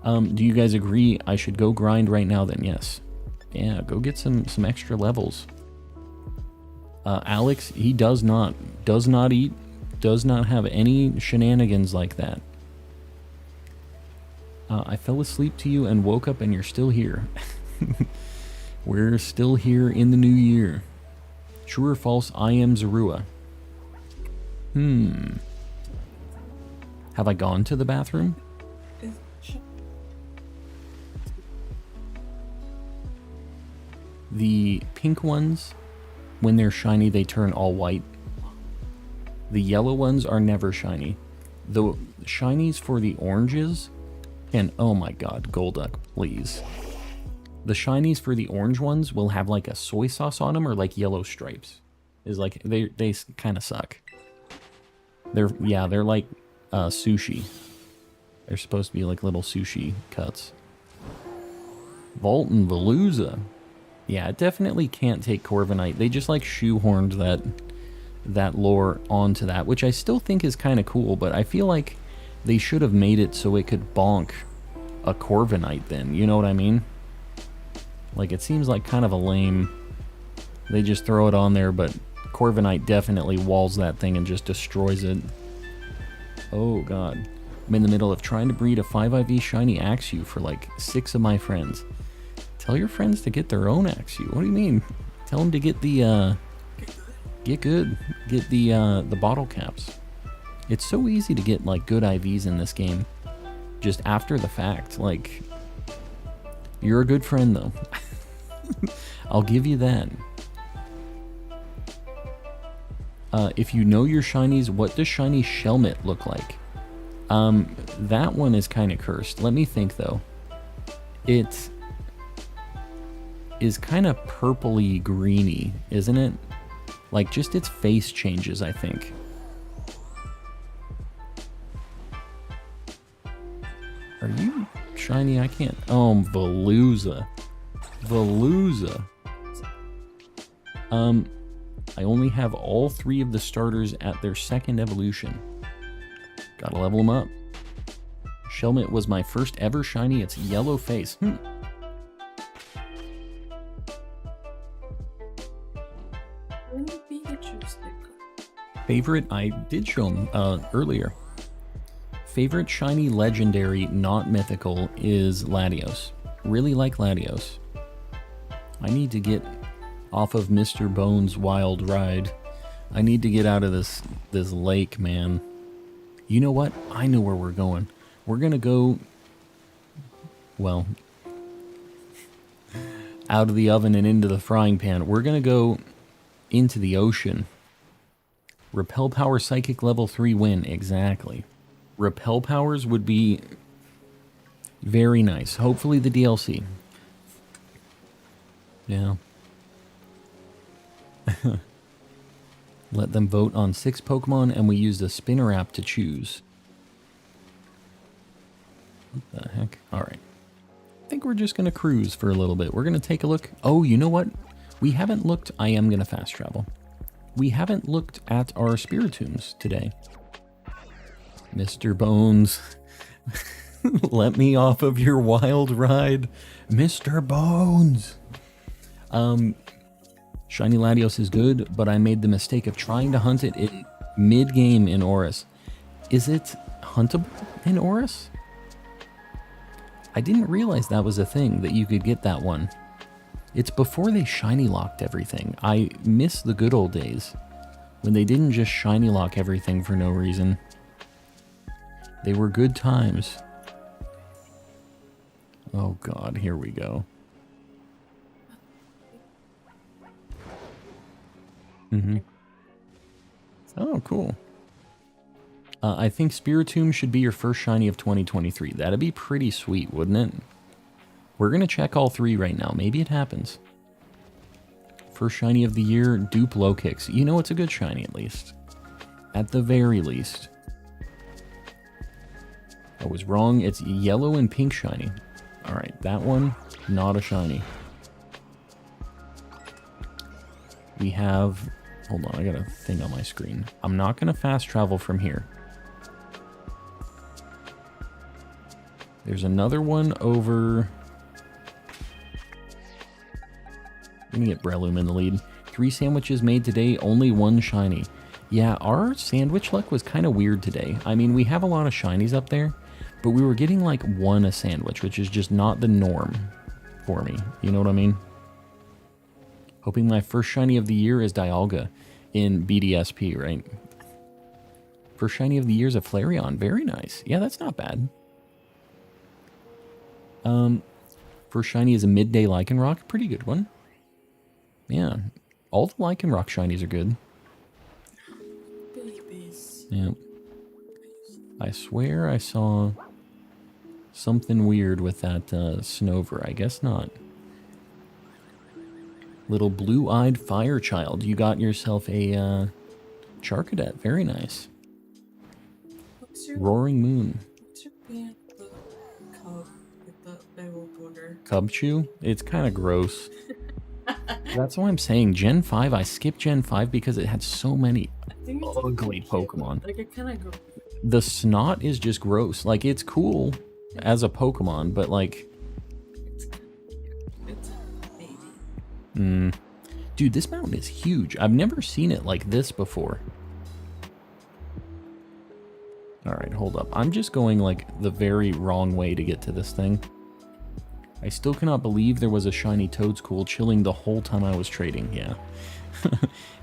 Do you guys agree I should go grind right now then? Yes. Yeah, go get some extra levels. Alex, he does not eat, does not have any shenanigans like that. I fell asleep to you and woke up and you're still here. We're still here in the new year. True or false, I am Zorua. Have I gone to the bathroom? The pink ones, when they're shiny, they turn all white. The yellow ones are never shiny. The shinies for the oranges, and oh my god, Golduck, please. The shinies for the orange ones will have like a soy sauce on them or like yellow stripes. Is like they kind of suck. They're like sushi. They're supposed to be like little sushi cuts. Volt and Veluza. Yeah, it definitely can't take Corviknight. They just like shoehorned that lore onto that, which I still think is kind of cool, but I feel like they should have made it so it could bonk a Corviknight then, you know what I mean? Like, it seems like kind of a lame... they just throw it on there, but Corviknight definitely walls that thing and just destroys it. Oh god. I'm in the middle of trying to breed a 5IV shiny Axew for like 6 of my friends. Tell your friends to get their own Axew. What do you mean? Tell them to get the, get good. Get the bottle caps. It's so easy to get, like, good IVs in this game. Just after the fact. Like, you're a good friend, though. I'll give you that. If you know your shinies, what does shiny Shelmet look like? That one is kind of cursed. Let me think, though. It is kind of purpley greeny, isn't it? Like, just its face changes, I think. Are you shiny? I can't... oh, Veluza. Veluza. I only have all 3 of the starters at their 2nd evolution. Gotta level them up. Shelmet was my first ever shiny. It's yellow face. Favorite, I did show him earlier. Favorite shiny legendary, not mythical, is Latios. Really like Latios. I need to get off of Mr. Bones' wild ride. I need to get out of this lake, man. You know what? I know where we're going. We're gonna go... well, out of the oven and into the frying pan. We're going to go into the ocean. Repel power psychic level 3 win. Exactly. Repel powers would be very nice. Hopefully the DLC. Yeah. Let them vote on 6 Pokemon, and we used a spinner app to choose. What the heck? Alright. I think we're just going to cruise for a little bit. We're going to take a look. Oh, you know what? We haven't looked... I am going to fast travel. We haven't looked at our Spiritombs today. Mr. Bones. Let me off of your wild ride. Mr. Bones. Shiny Latios is good, but I made the mistake of trying to hunt it in mid-game in Oris. Is it huntable in Oris? I didn't realize that was a thing, that you could get that one. It's before they shiny locked everything. I miss the good old days, when they didn't just shiny lock everything for no reason. They were good times. Oh god, here we go. Oh, cool. I think Spiritomb should be your first shiny of 2023. That'd be pretty sweet, wouldn't it? We're going to check all 3 right now. Maybe it happens. First shiny of the year, dupe low kicks. You know it's a good shiny at least. At the very least. I was wrong. It's yellow and pink shiny. Alright, that one, not a shiny. We have... Hold on, I got a thing on my screen. I'm not going to fast travel from here. There's another one over... Let me get Breloom in the lead. 3 sandwiches made today, only 1 shiny. Yeah, our sandwich luck was kind of weird today. I mean, we have a lot of shinies up there, but we were getting like 1 a sandwich, which is just not the norm for me. You know what I mean? Hoping my first shiny of the year is Dialga in BDSP, right? First shiny of the year is a Flareon. Very nice. Yeah, that's not bad. First shiny is a Midday Lycanroc. Pretty good one. Yeah. All the Lycanroc shinies are good. Babies. Yeah. I swear I saw something weird with that Snover. I guess not. Little blue-eyed fire child. You got yourself a Charcadet. Very nice. Roaring Moon. What's your band, the cub with the barrel border? Cubchoo? It's kind of gross. That's why I'm saying Gen 5. I skipped Gen 5 because it had so many ugly Pokemon. Like, it kind of The snot is just gross. Like, it's cool as a Pokemon, but like... it's a baby. Dude, this mountain is huge. I've never seen it like this before. Alright, hold up. I'm just going like the very wrong way to get to this thing. I still cannot believe there was a shiny Toedscool chilling the whole time I was trading. Yeah.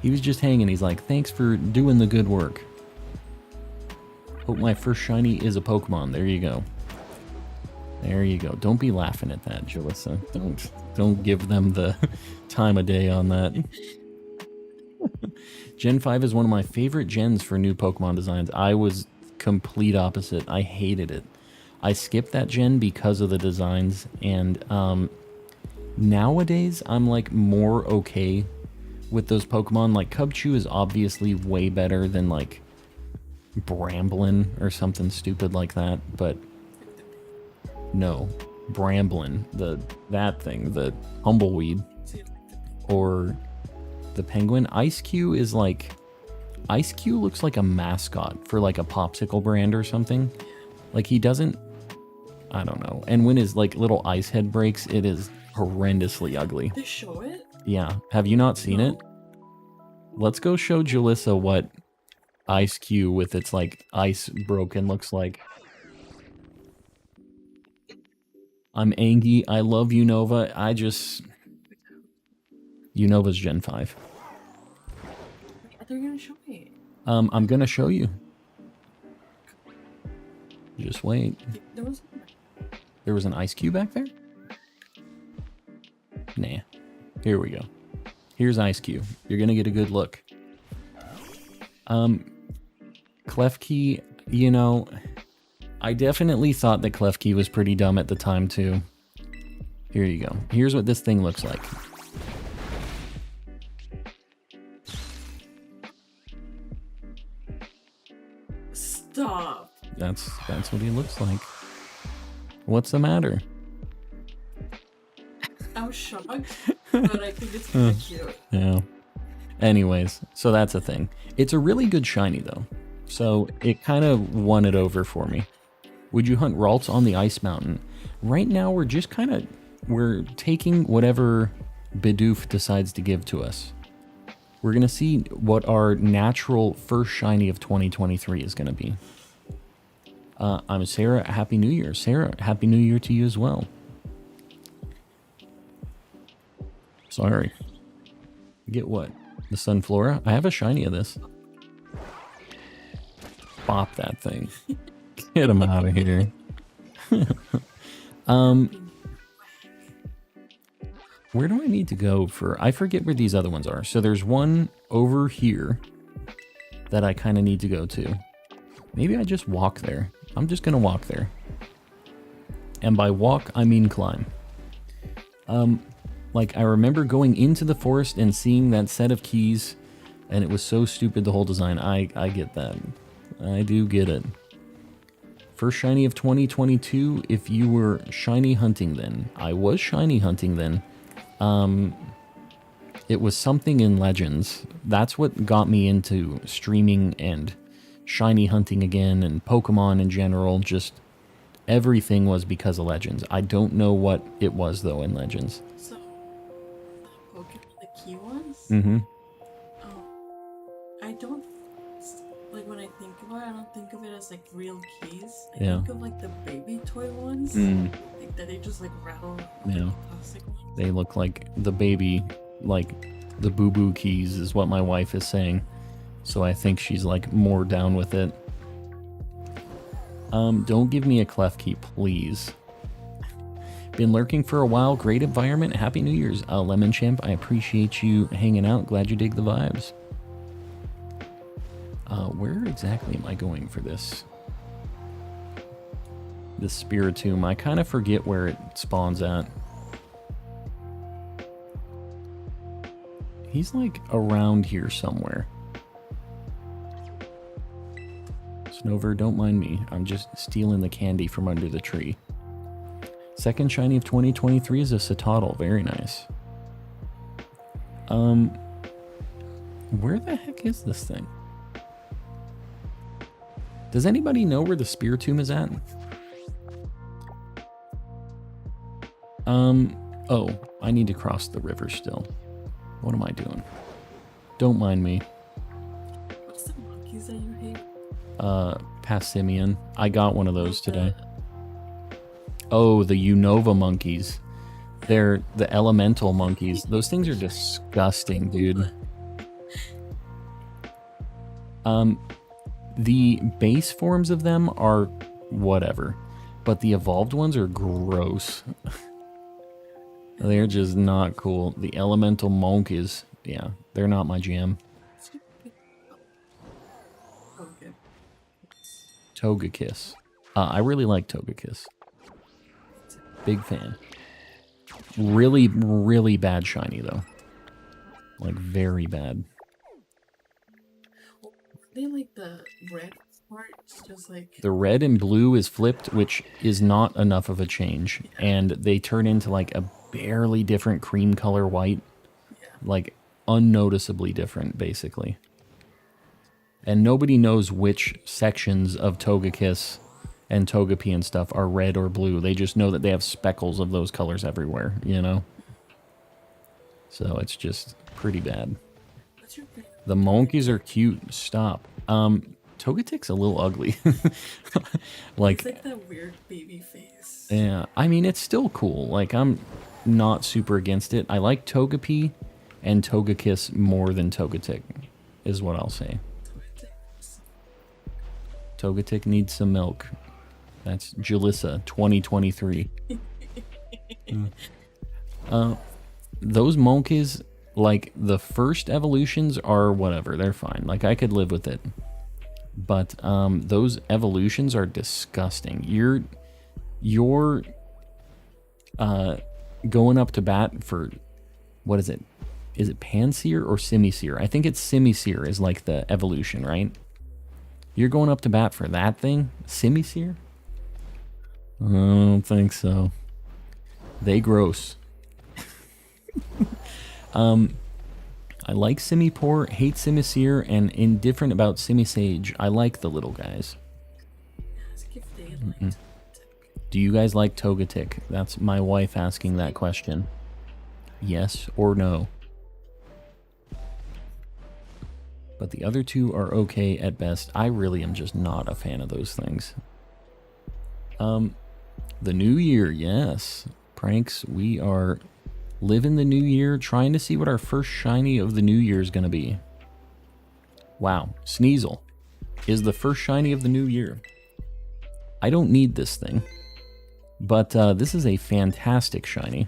He was just hanging. He's like, thanks for doing the good work. Hope my first shiny is a Pokemon. There you go. There you go. Don't be laughing at that, Jalissa. Don't give them the time of day on that. Gen 5 is one of my favorite gens for new Pokemon designs. I was complete opposite. I hated it. I skipped that gen because of the designs, and nowadays I'm like more okay with those Pokemon. Like Cubchoo is obviously way better than like Bramblin or something stupid like that, but no, Bramblin, that thing, the Humbleweed, or the Penguin. Ice-Q is like, Ice-Q looks like a mascot for like a popsicle brand or something. Like he doesn't, I don't know. And when his like little ice head breaks, it is horrendously ugly. They show it? Yeah. Have you not seen it? Let's go show Jalissa what Ice-Q with its like ice broken looks like. I'm Angie. I love Unova. Unova's Gen 5. Are they gonna show me? I'm gonna show you. Just wait. There was There was an Ice-Q back there? Nah. Here we go. Here's Ice Cube. You're gonna get a good look. Klefki, you know, I definitely thought that Klefki was pretty dumb at the time too. Here you go. Here's what this thing looks like. Stop. That's what he looks like. What's the matter? I was shocked, but I think it's kind of cute. Yeah. Anyways, so that's a thing. It's a really good shiny though. So it kind of won it over for me. Would you hunt Ralts on the Ice Mountain? Right now we're just we're taking whatever Bidoof decides to give to us. We're going to see what our natural first shiny of 2023 is going to be. I'm Sarah. Happy New Year. Sarah, Happy New Year to you as well. Sorry. Get what? The Sunflora? I have a shiny of this. Bop that thing. Get him out of here. Where do I need to go for... I forget where these other ones are. So there's one over here that I kind of need to go to. Maybe I just walk there. I'm just going to walk there. And by walk, I mean climb. Like, I remember going into the forest and seeing that set of keys, and it was so stupid, the whole design. I get that. I do get it. First shiny of 2022, if you were shiny hunting then. I was shiny hunting then. It was something in Legends. That's what got me into streaming and shiny hunting again and Pokemon in general. Just everything was because of Legends. I don't know what it was though in Legends. So, the Pokemon, the key ones? Mm-hmm. I don't, like when I think about it, I don't think of it as like real keys. I Yeah. think of like the baby toy ones. Mm. Like that they just like rattle Yeah. like, the plastic ones. They look like the baby, like the boo-boo keys is what my wife is saying. So I think she's like more down with it. Don't give me a Klefki, please. Been lurking for a while. Great environment. Happy New Year's. Lemon Champ, I appreciate you hanging out. Glad you dig the vibes. Where exactly am I going for this? This Spiritomb. I kind of forget where it spawns at. He's like around here somewhere. Snover, don't mind me. I'm just stealing the candy from under the tree. Second shiny of 2023 is a Citadel. Very nice. Where the heck is this thing? Does anybody know where the Spiritomb is at? Oh, I need to cross the river still. What am I doing? Don't mind me. What's the monkeys that you hate? Pasimian. I got one of those today. Oh, the Unova monkeys. They're the elemental monkeys. Those things are disgusting, dude. The base forms of them are whatever, but the evolved ones are gross. They're just not cool. The elemental monkeys, yeah, they're not my jam. Okay. Togekiss. I really like Togekiss. Big fan. Really, really bad shiny, though. Like, very bad. They like the red parts, just like The red and blue is flipped, which is not enough of a change. And they turn into, like, a barely different cream color white. Like, unnoticeably different, basically. And nobody knows which sections of Togekiss and Togepi and stuff are red or blue. They just know that they have speckles of those colors everywhere, you know? So it's just pretty bad. what's your favorite? The monkeys are cute. Stop. Togetic's a little ugly. Like, It's like that weird baby face. yeah, I mean, it's still cool. Like, I'm not super against it. I like Togepi and Togekiss more than Togetic, is what I'll say. Togetic needs some milk. That's Jalissa 2023. those monkeys, like, the first evolutions are whatever. They're fine. Like, I could live with it. But those evolutions are disgusting. You're going up to bat for, what is it? Is it Panseer or Simisear? I think it's Simisear is like the evolution, right? You're going up to bat for that thing? Simisear? I don't think so. They gross. I like Simipour, hate Simisear, and indifferent about Simisage. I like the little guys. Do you guys like Togetic? That's my wife asking that question. Yes or no? But the other two are okay at best. I really am just not a fan of those things. The new year, yes. Pranks, we are living the new year, trying to see what our first shiny of the new year is going to be. Wow, Sneasel is the first shiny of the new year. I don't need this thing, but this is a fantastic shiny.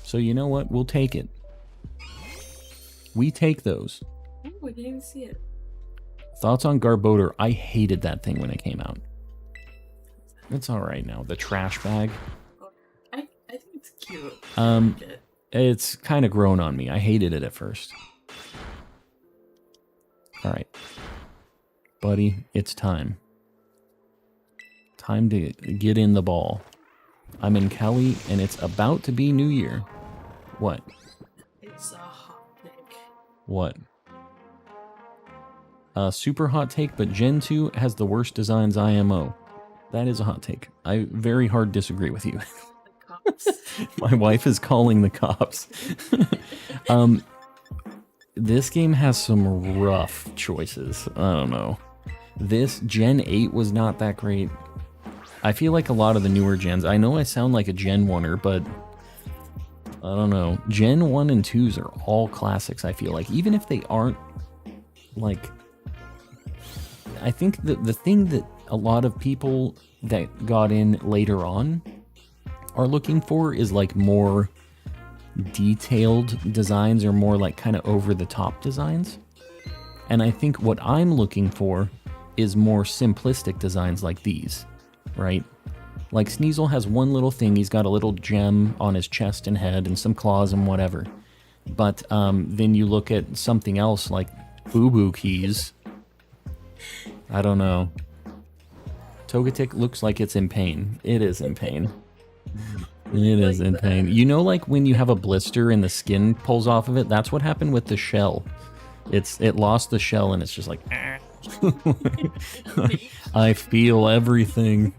So you know what? We'll take it. We take those. Oh, I didn't even see it. Thoughts on Garbodor? I hated that thing when it came out. It's alright now. The trash bag. I think it's cute. It's kind of grown on me. I hated it at first. Alright. Buddy, it's time. Time to get in the ball. I'm in Cali, and it's about to be New Year. What? It's a hot take. What? Super hot take, but Gen 2 has the worst designs IMO. That is a hot take. I very hard disagree with you. My wife is calling the cops. This game has some rough choices. I don't know. This Gen 8 was not that great. I feel like a lot of the newer gens, I know I sound like a Gen 1er, but I don't know. Gen 1 and 2s are all classics, I feel like. Even if they aren't, like, I think the thing that a lot of people that got in later on are looking for is like more detailed designs or more like kind of over the top designs. And I think what I'm looking for is more simplistic designs like these, right? Like Sneasel has one little thing, he's got a little gem on his chest and head and some claws and whatever. But then you look at something else like Boo Keys. I don't know. Togetic looks like it's in pain. It is in pain. It is in pain. You know, like when you have a blister and the skin pulls off of it? That's what happened with the shell. It lost the shell and it's just like... I feel everything.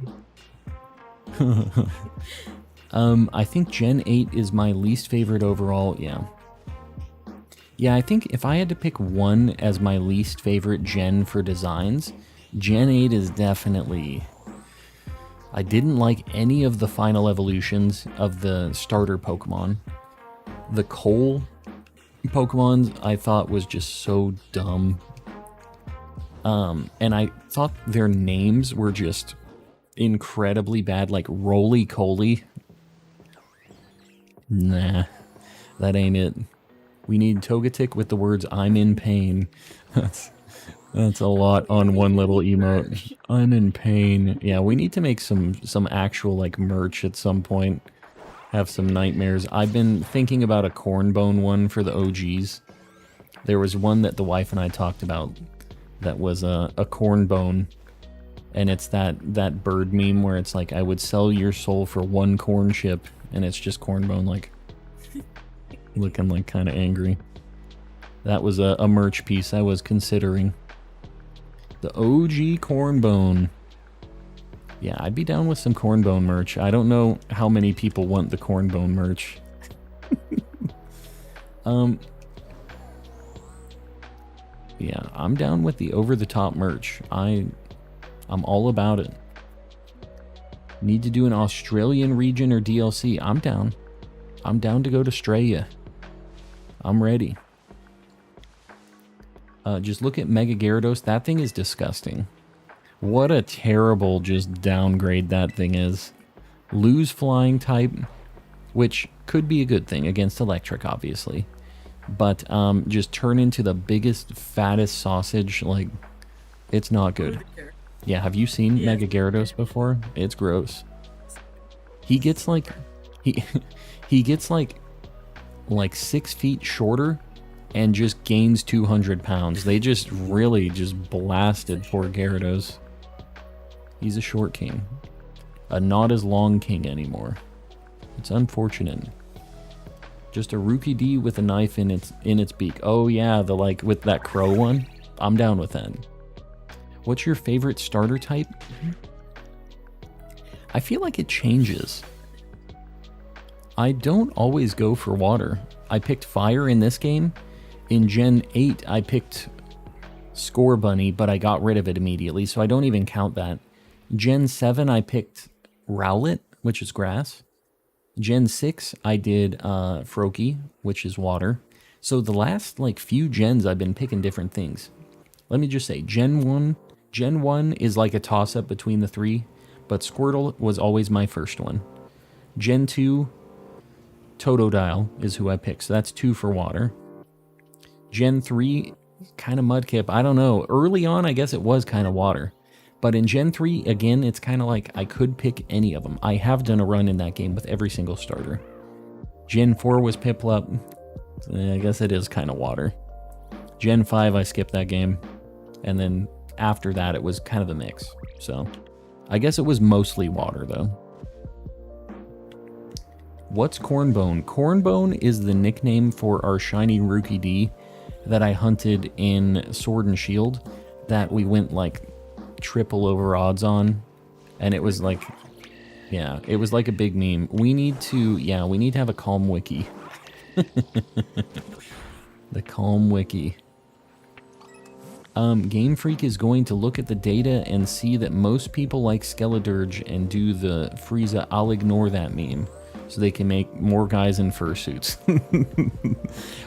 I think Gen 8 is my least favorite overall, yeah. Yeah, I think if I had to pick one as my least favorite gen for designs, Gen 8 is definitely... I didn't like any of the final evolutions of the starter Pokemon. The coal Pokemon I thought was just so dumb. And I thought their names were just incredibly bad, like Roly-Coly. Nah, that ain't it. We need Togetic with the words, I'm in pain. That's a lot on one little emote. I'm in pain. Yeah, we need to make some actual, like, merch at some point. Have some nightmares. I've been thinking about a Cornbone one for the OGs. There was one that the wife and I talked about that was a Cornbone. And it's that bird meme where it's like, I would sell your soul for one corn chip. And it's just Cornbone, like... looking like kind of angry. That was a merch piece I was considering. The OG Cornbone. Yeah, I'd be down with some Cornbone merch. I don't know how many people want the Cornbone merch. Yeah, I'm down with the over-the-top merch. I'm all about it. Need to do an Australian region or DLC? I'm down. I'm down to go to Australia. I'm ready. Just look at Mega Gyarados. That thing is disgusting. What a terrible just downgrade that thing is. Lose flying type which could be a good thing against electric, obviously. But just turn into the biggest, fattest sausage, like, it's not good. Yeah, have you seen Mega Gyarados before? It's gross. He gets like, he gets like 6 feet shorter and just gains 200 pounds. They just really just blasted poor Gyarados. He's a short king. A not as long king anymore. It's unfortunate. Just a Rookie D with a knife in its beak. Oh yeah, the like with that crow one. I'm down with that. What's your favorite starter type? I feel like it changes. I don't always go for water. I picked fire in this game. In Gen 8, I picked Score Bunny, but I got rid of it immediately, so I don't even count that. Gen 7, I picked Rowlet, which is grass. Gen 6, I did Froakie, which is water. So the last like few gens, I've been picking different things. Let me just say, Gen 1 is like a toss-up between the three, but Squirtle was always my first one. Gen 2, Totodile is who I picked, so that's 2 for water. Gen 3, kind of Mudkip, I don't know. Early on, I guess it was kind of water. But in Gen 3, again, it's kind of like I could pick any of them. I have done a run in that game with every single starter. Gen 4 was Piplup. I guess it is kind of water. Gen 5, I skipped that game. And then after that, it was kind of a mix. So I guess it was mostly water, though. What's Cornbone? Cornbone is the nickname for our shiny Rookie D that I hunted in Sword and Shield that we went like triple over odds on, and it was like, yeah, it was like a big meme. We need to have a calm wiki. The calm wiki. Game Freak is going to look at the data and see that most people like Skeledirge and do the Frieza I'll ignore that meme so they can make more guys in fursuits.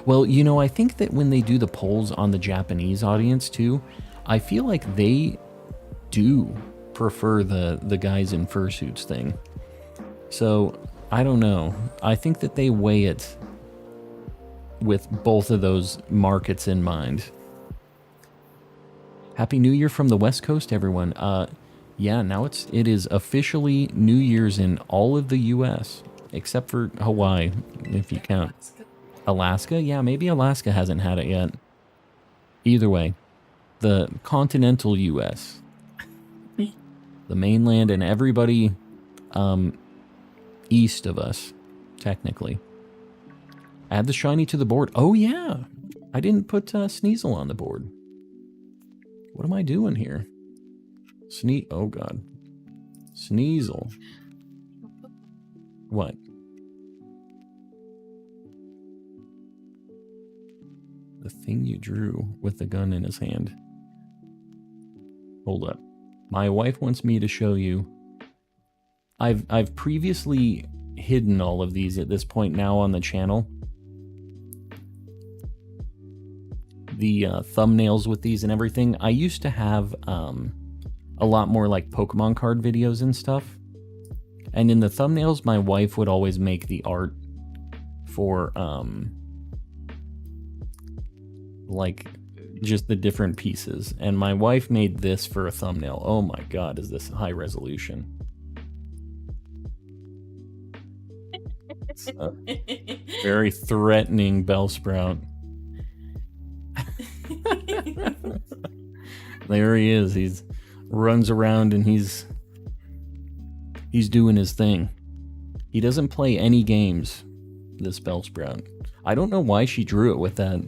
Well, you know, I think that when they do the polls on the Japanese audience too, I feel like they do prefer the guys in fursuits thing. So, I don't know. I think that they weigh it with both of those markets in mind. Happy New Year from the West Coast, everyone. Yeah, now it is officially New Year's in all of the U.S., except for Hawaii, if you count. Alaska? Yeah, maybe Alaska hasn't had it yet. Either way, the continental U.S., the mainland, and everybody east of us, technically. Add the shiny to the board. Oh, yeah. I didn't put Sneasel on the board. What am I doing here? Oh, God. Sneasel. What? The thing you drew with the gun in his hand. Hold up. My wife wants me to show you. I've previously hidden all of these at this point now on the channel. The thumbnails with these and everything. I used to have a lot more like Pokemon card videos and stuff. And in the thumbnails, my wife would always make the art for like just the different pieces. And my wife made this for a thumbnail. Oh my God, is this high resolution? It's a very threatening Bellsprout. There he is. He's runs around and he's doing his thing. He doesn't play any games, this Bellsprout. I don't know why she drew it with that.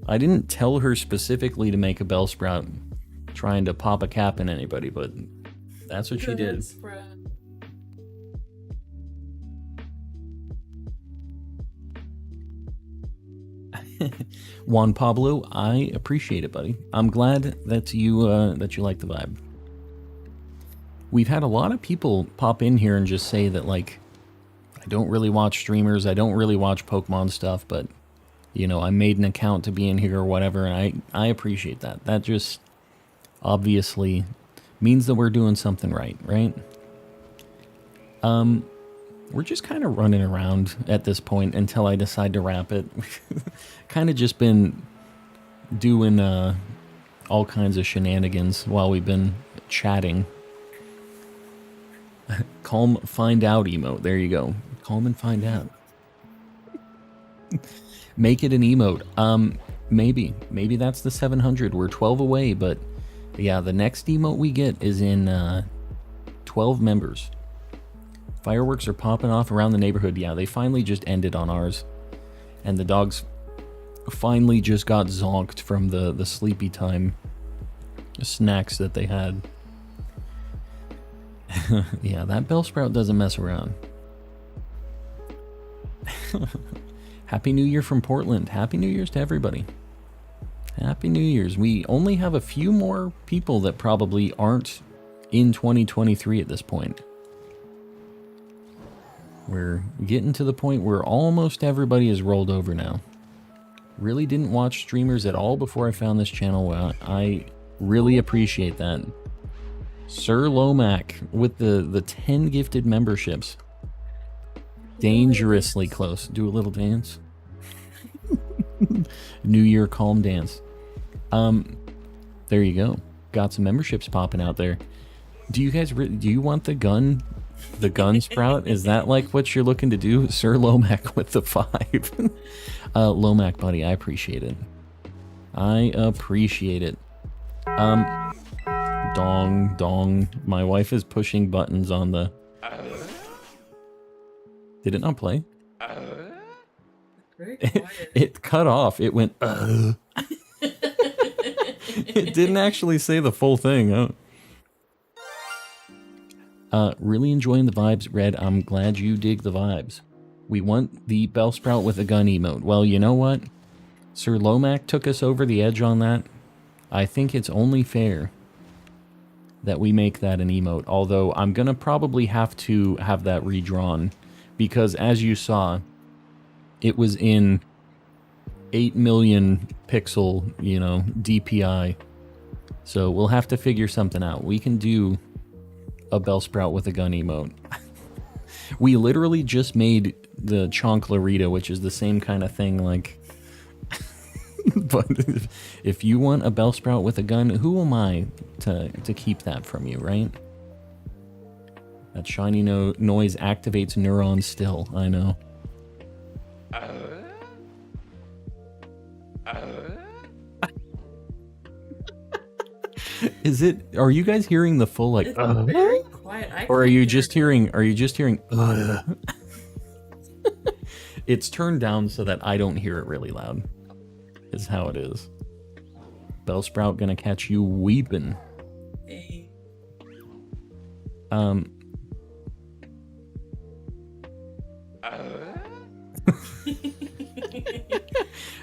I didn't tell her specifically to make a Bellsprout trying to pop a cap in anybody, but that's what she did. Juan Pablo, I appreciate it, buddy. I'm glad that you like the vibe. We've had a lot of people pop in here and just say that, like, I don't really watch streamers, I don't really watch Pokemon stuff, but, you know, I made an account to be in here or whatever, and I appreciate that. That just obviously means that we're doing something right, right? We're just kind of running around at this point until I decide to wrap it. Kind of just been doing all kinds of shenanigans while we've been chatting. Calm, find out emote. There you go. Calm and find out. Make it an emote. Maybe that's the 700. We're 12 away, but yeah, the next emote we get is in 12 members. Fireworks are popping off around the neighborhood. Yeah, they finally just ended on ours. And the dogs finally just got zonked from the sleepy time snacks that they had. Yeah, that Bellsprout doesn't mess around. Happy New Year from Portland. Happy New Year's to everybody. Happy New Year's. We only have a few more people that probably aren't in 2023 at this point. We're getting to the point where almost everybody is rolled over now. Really didn't watch streamers at all before I found this channel. Well, I really appreciate that. Sir Lomac with the 10 gifted memberships. Dangerously close. Do a little dance. New Year calm dance. There you go. Got some memberships popping out there. Do you guys do you want the gun sprout? Is that like what you're looking to do? Sir Lomac with the 5. Lomac buddy, I appreciate it. I appreciate it. Dong dong. My wife is pushing buttons on the Did it not play? Very quiet. It cut off. It went It didn't actually say the full thing. Really enjoying the vibes, Red. I'm glad you dig the vibes. We want the Bellsprout with a gun emote. Well, you know what? Sir Lomac took us over the edge on that. I think it's only fair that we make that an emote. Although I'm gonna probably have to have that redrawn. Because as you saw, it was in 8 million pixel, DPI. So we'll have to figure something out. We can do a Bellsprout with a gun emote. We literally just made the Chonklarita, which is the same kind of thing, like... But if you want a Bellsprout with a gun, who am I to keep that from you, right? That shiny noise activates neurons still, I know. Are you guys hearing the full like It's very quiet. or are you just hearing It's turned down so that I don't hear it really loud. Is how it is. Bellsprout gonna catch you weeping. Hey.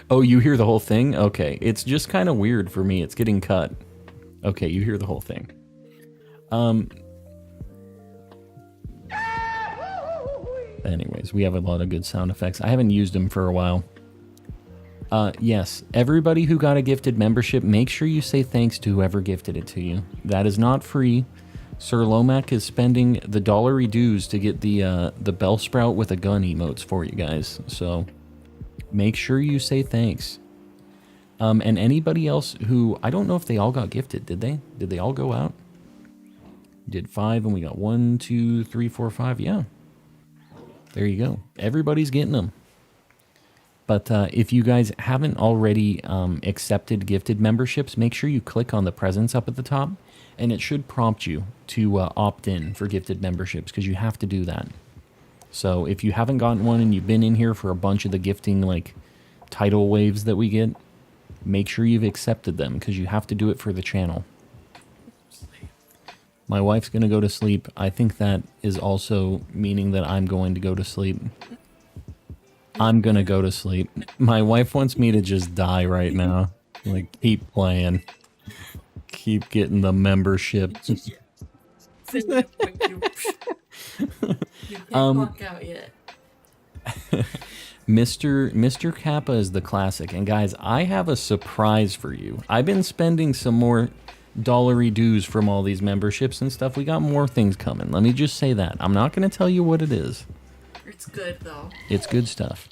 Oh, you hear the whole thing? Okay, it's just kind of weird for me. It's getting cut. Okay, you hear the whole thing. Anyways, we have a lot of good sound effects. I haven't used them for a while. Yes, everybody who got a gifted membership, make sure you say thanks to whoever gifted it to you. That is not free. Sir Lomac is spending the dollary dues to get the Bellsprout with a gun emotes for you guys. So make sure you say thanks. And anybody else who, I don't know if they all got gifted, did they? Did they all go out? Did 5 and we got 1, 2, 3, 4, 5. Yeah. There you go. Everybody's getting them. But if you guys haven't already accepted gifted memberships, make sure you click on the presents up at the top, and it should prompt you to opt in for gifted memberships, because you have to do that. So if you haven't gotten one and you've been in here for a bunch of the gifting like tidal waves that we get, make sure you've accepted them, because you have to do it for the channel. My wife's going to go to sleep. I think that is also meaning that I'm going to go to sleep. I'm going to go to sleep. My wife wants me to just die right now. Like, keep playing. Keep getting the membership. You can't walk out yet. Mr. Kappa is the classic. And guys, I have a surprise for you. I've been spending some more dollary dues from all these memberships and stuff. We got more things coming. Let me just say that. I'm not going to tell you what it is. It's good though. It's good stuff.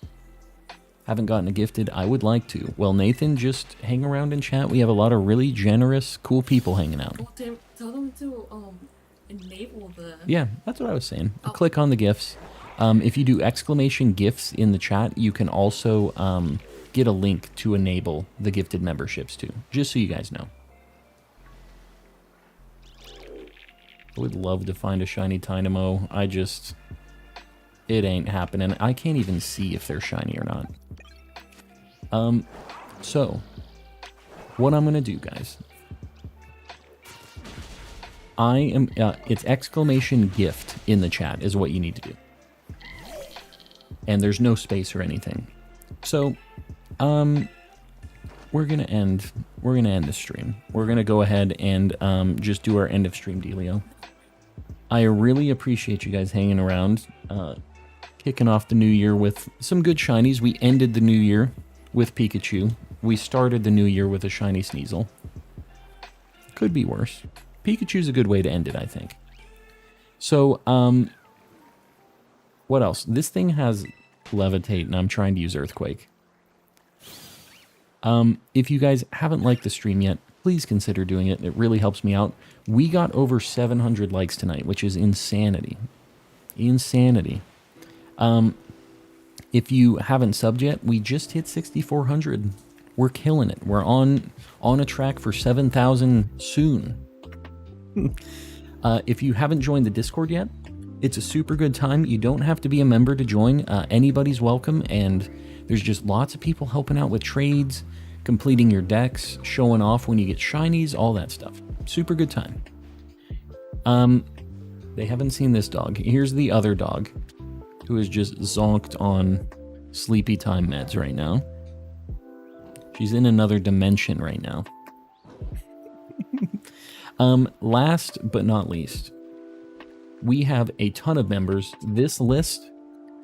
Haven't gotten a gifted. I would like to. Well, Nathan, just hang around and chat. We have a lot of really generous, cool people hanging out. Well, tell them to enable the. Yeah, that's what I was saying. Click on the gifts. If you do exclamation gifts in the chat, you can also get a link to enable the gifted memberships too, just so you guys know. I would love to find a shiny Dynamo. It ain't happening. I can't even see if they're shiny or not. So, what I'm gonna do, guys, it's exclamation gift in the chat is what you need to do. And there's no space or anything. So, we're gonna end the stream. We're gonna go ahead and just do our end of stream dealio. I really appreciate you guys hanging around, kicking off the new year with some good shinies. We ended the new year with Pikachu. We started the new year with a shiny Sneasel. Could be worse. Pikachu's a good way to end it, I think. So, what else? This thing has Levitate, and I'm trying to use Earthquake. If you guys haven't liked the stream yet, please consider doing it. It really helps me out. We got over 700 likes tonight, which is insanity. Insanity. If you haven't subbed yet, we just hit 6,400. We're killing it. We're on a track for 7,000 soon. If you haven't joined the Discord yet, it's a super good time. You don't have to be a member to join. Anybody's welcome, and there's just lots of people helping out with trades, completing your decks, showing off when you get shinies, all that stuff. Super good time. They haven't seen this dog. Here's the other dog, who is just zonked on sleepy time meds right now. She's in another dimension right now. Last but not least, we have a ton of members. This list,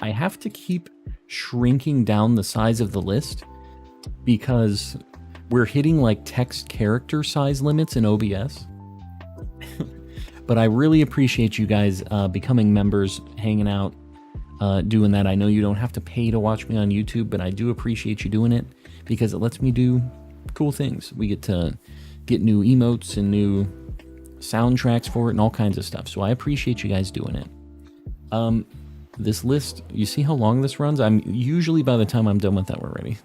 I have to keep shrinking down the size of the list because we're hitting like text character size limits in OBS. But I really appreciate you guys becoming members, hanging out, doing that. I know you don't have to pay to watch me on YouTube, but I do appreciate you doing it because it lets me do cool things. We get to get new emotes and new soundtracks for it and all kinds of stuff. So I appreciate you guys doing it. This list, you see how long this runs? I'm usually, by the time I'm done with that, we're ready.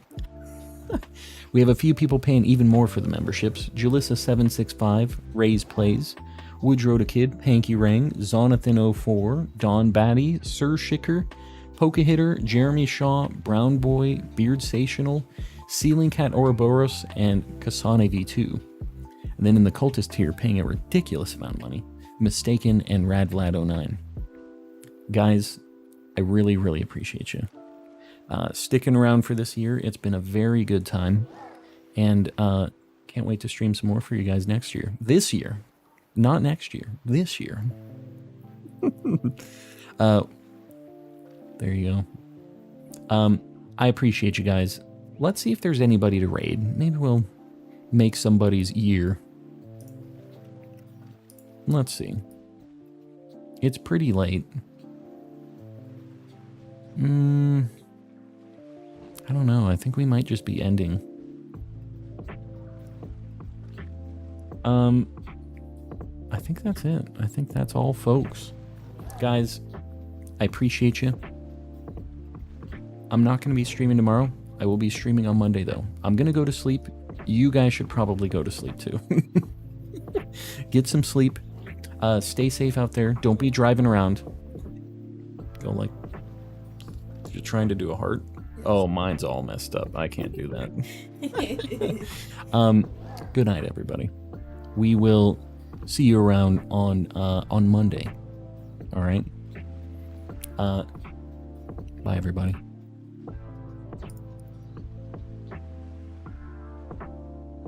We have a few people paying even more for the memberships. Jalissa765, Ray's Plays, Woodrow the Kid, Panky Rang, Zonathan04, Don Batty, Sir Shicker, Poke Hitter, Jeremy Shaw, Brown Boy, Beard Sational, Ceiling Cat Ouroboros, and Kasane V2. And then in the cultist tier, paying a ridiculous amount of money, Mistaken and Radvlad09. Guys, I really, really appreciate you sticking around for this year. It's been a very good time, and can't wait to stream some more for you guys next year. This year, not next year. This year. There you go. I appreciate you guys. Let's see if there's anybody to raid. Maybe we'll make somebody's year. Let's see. It's pretty late. I don't know. I think we might just be ending. I think that's it. I think that's all, folks. Guys, I appreciate you. I'm not going to be streaming tomorrow. I will be streaming on Monday, though. I'm going to go to sleep. You guys should probably go to sleep, too. Get some sleep. Stay safe out there. Don't be driving around. Go like... You're trying to do a heart? Oh, mine's all messed up. I can't do that. Good night, everybody. We will see you around on Monday. All right? Bye, everybody.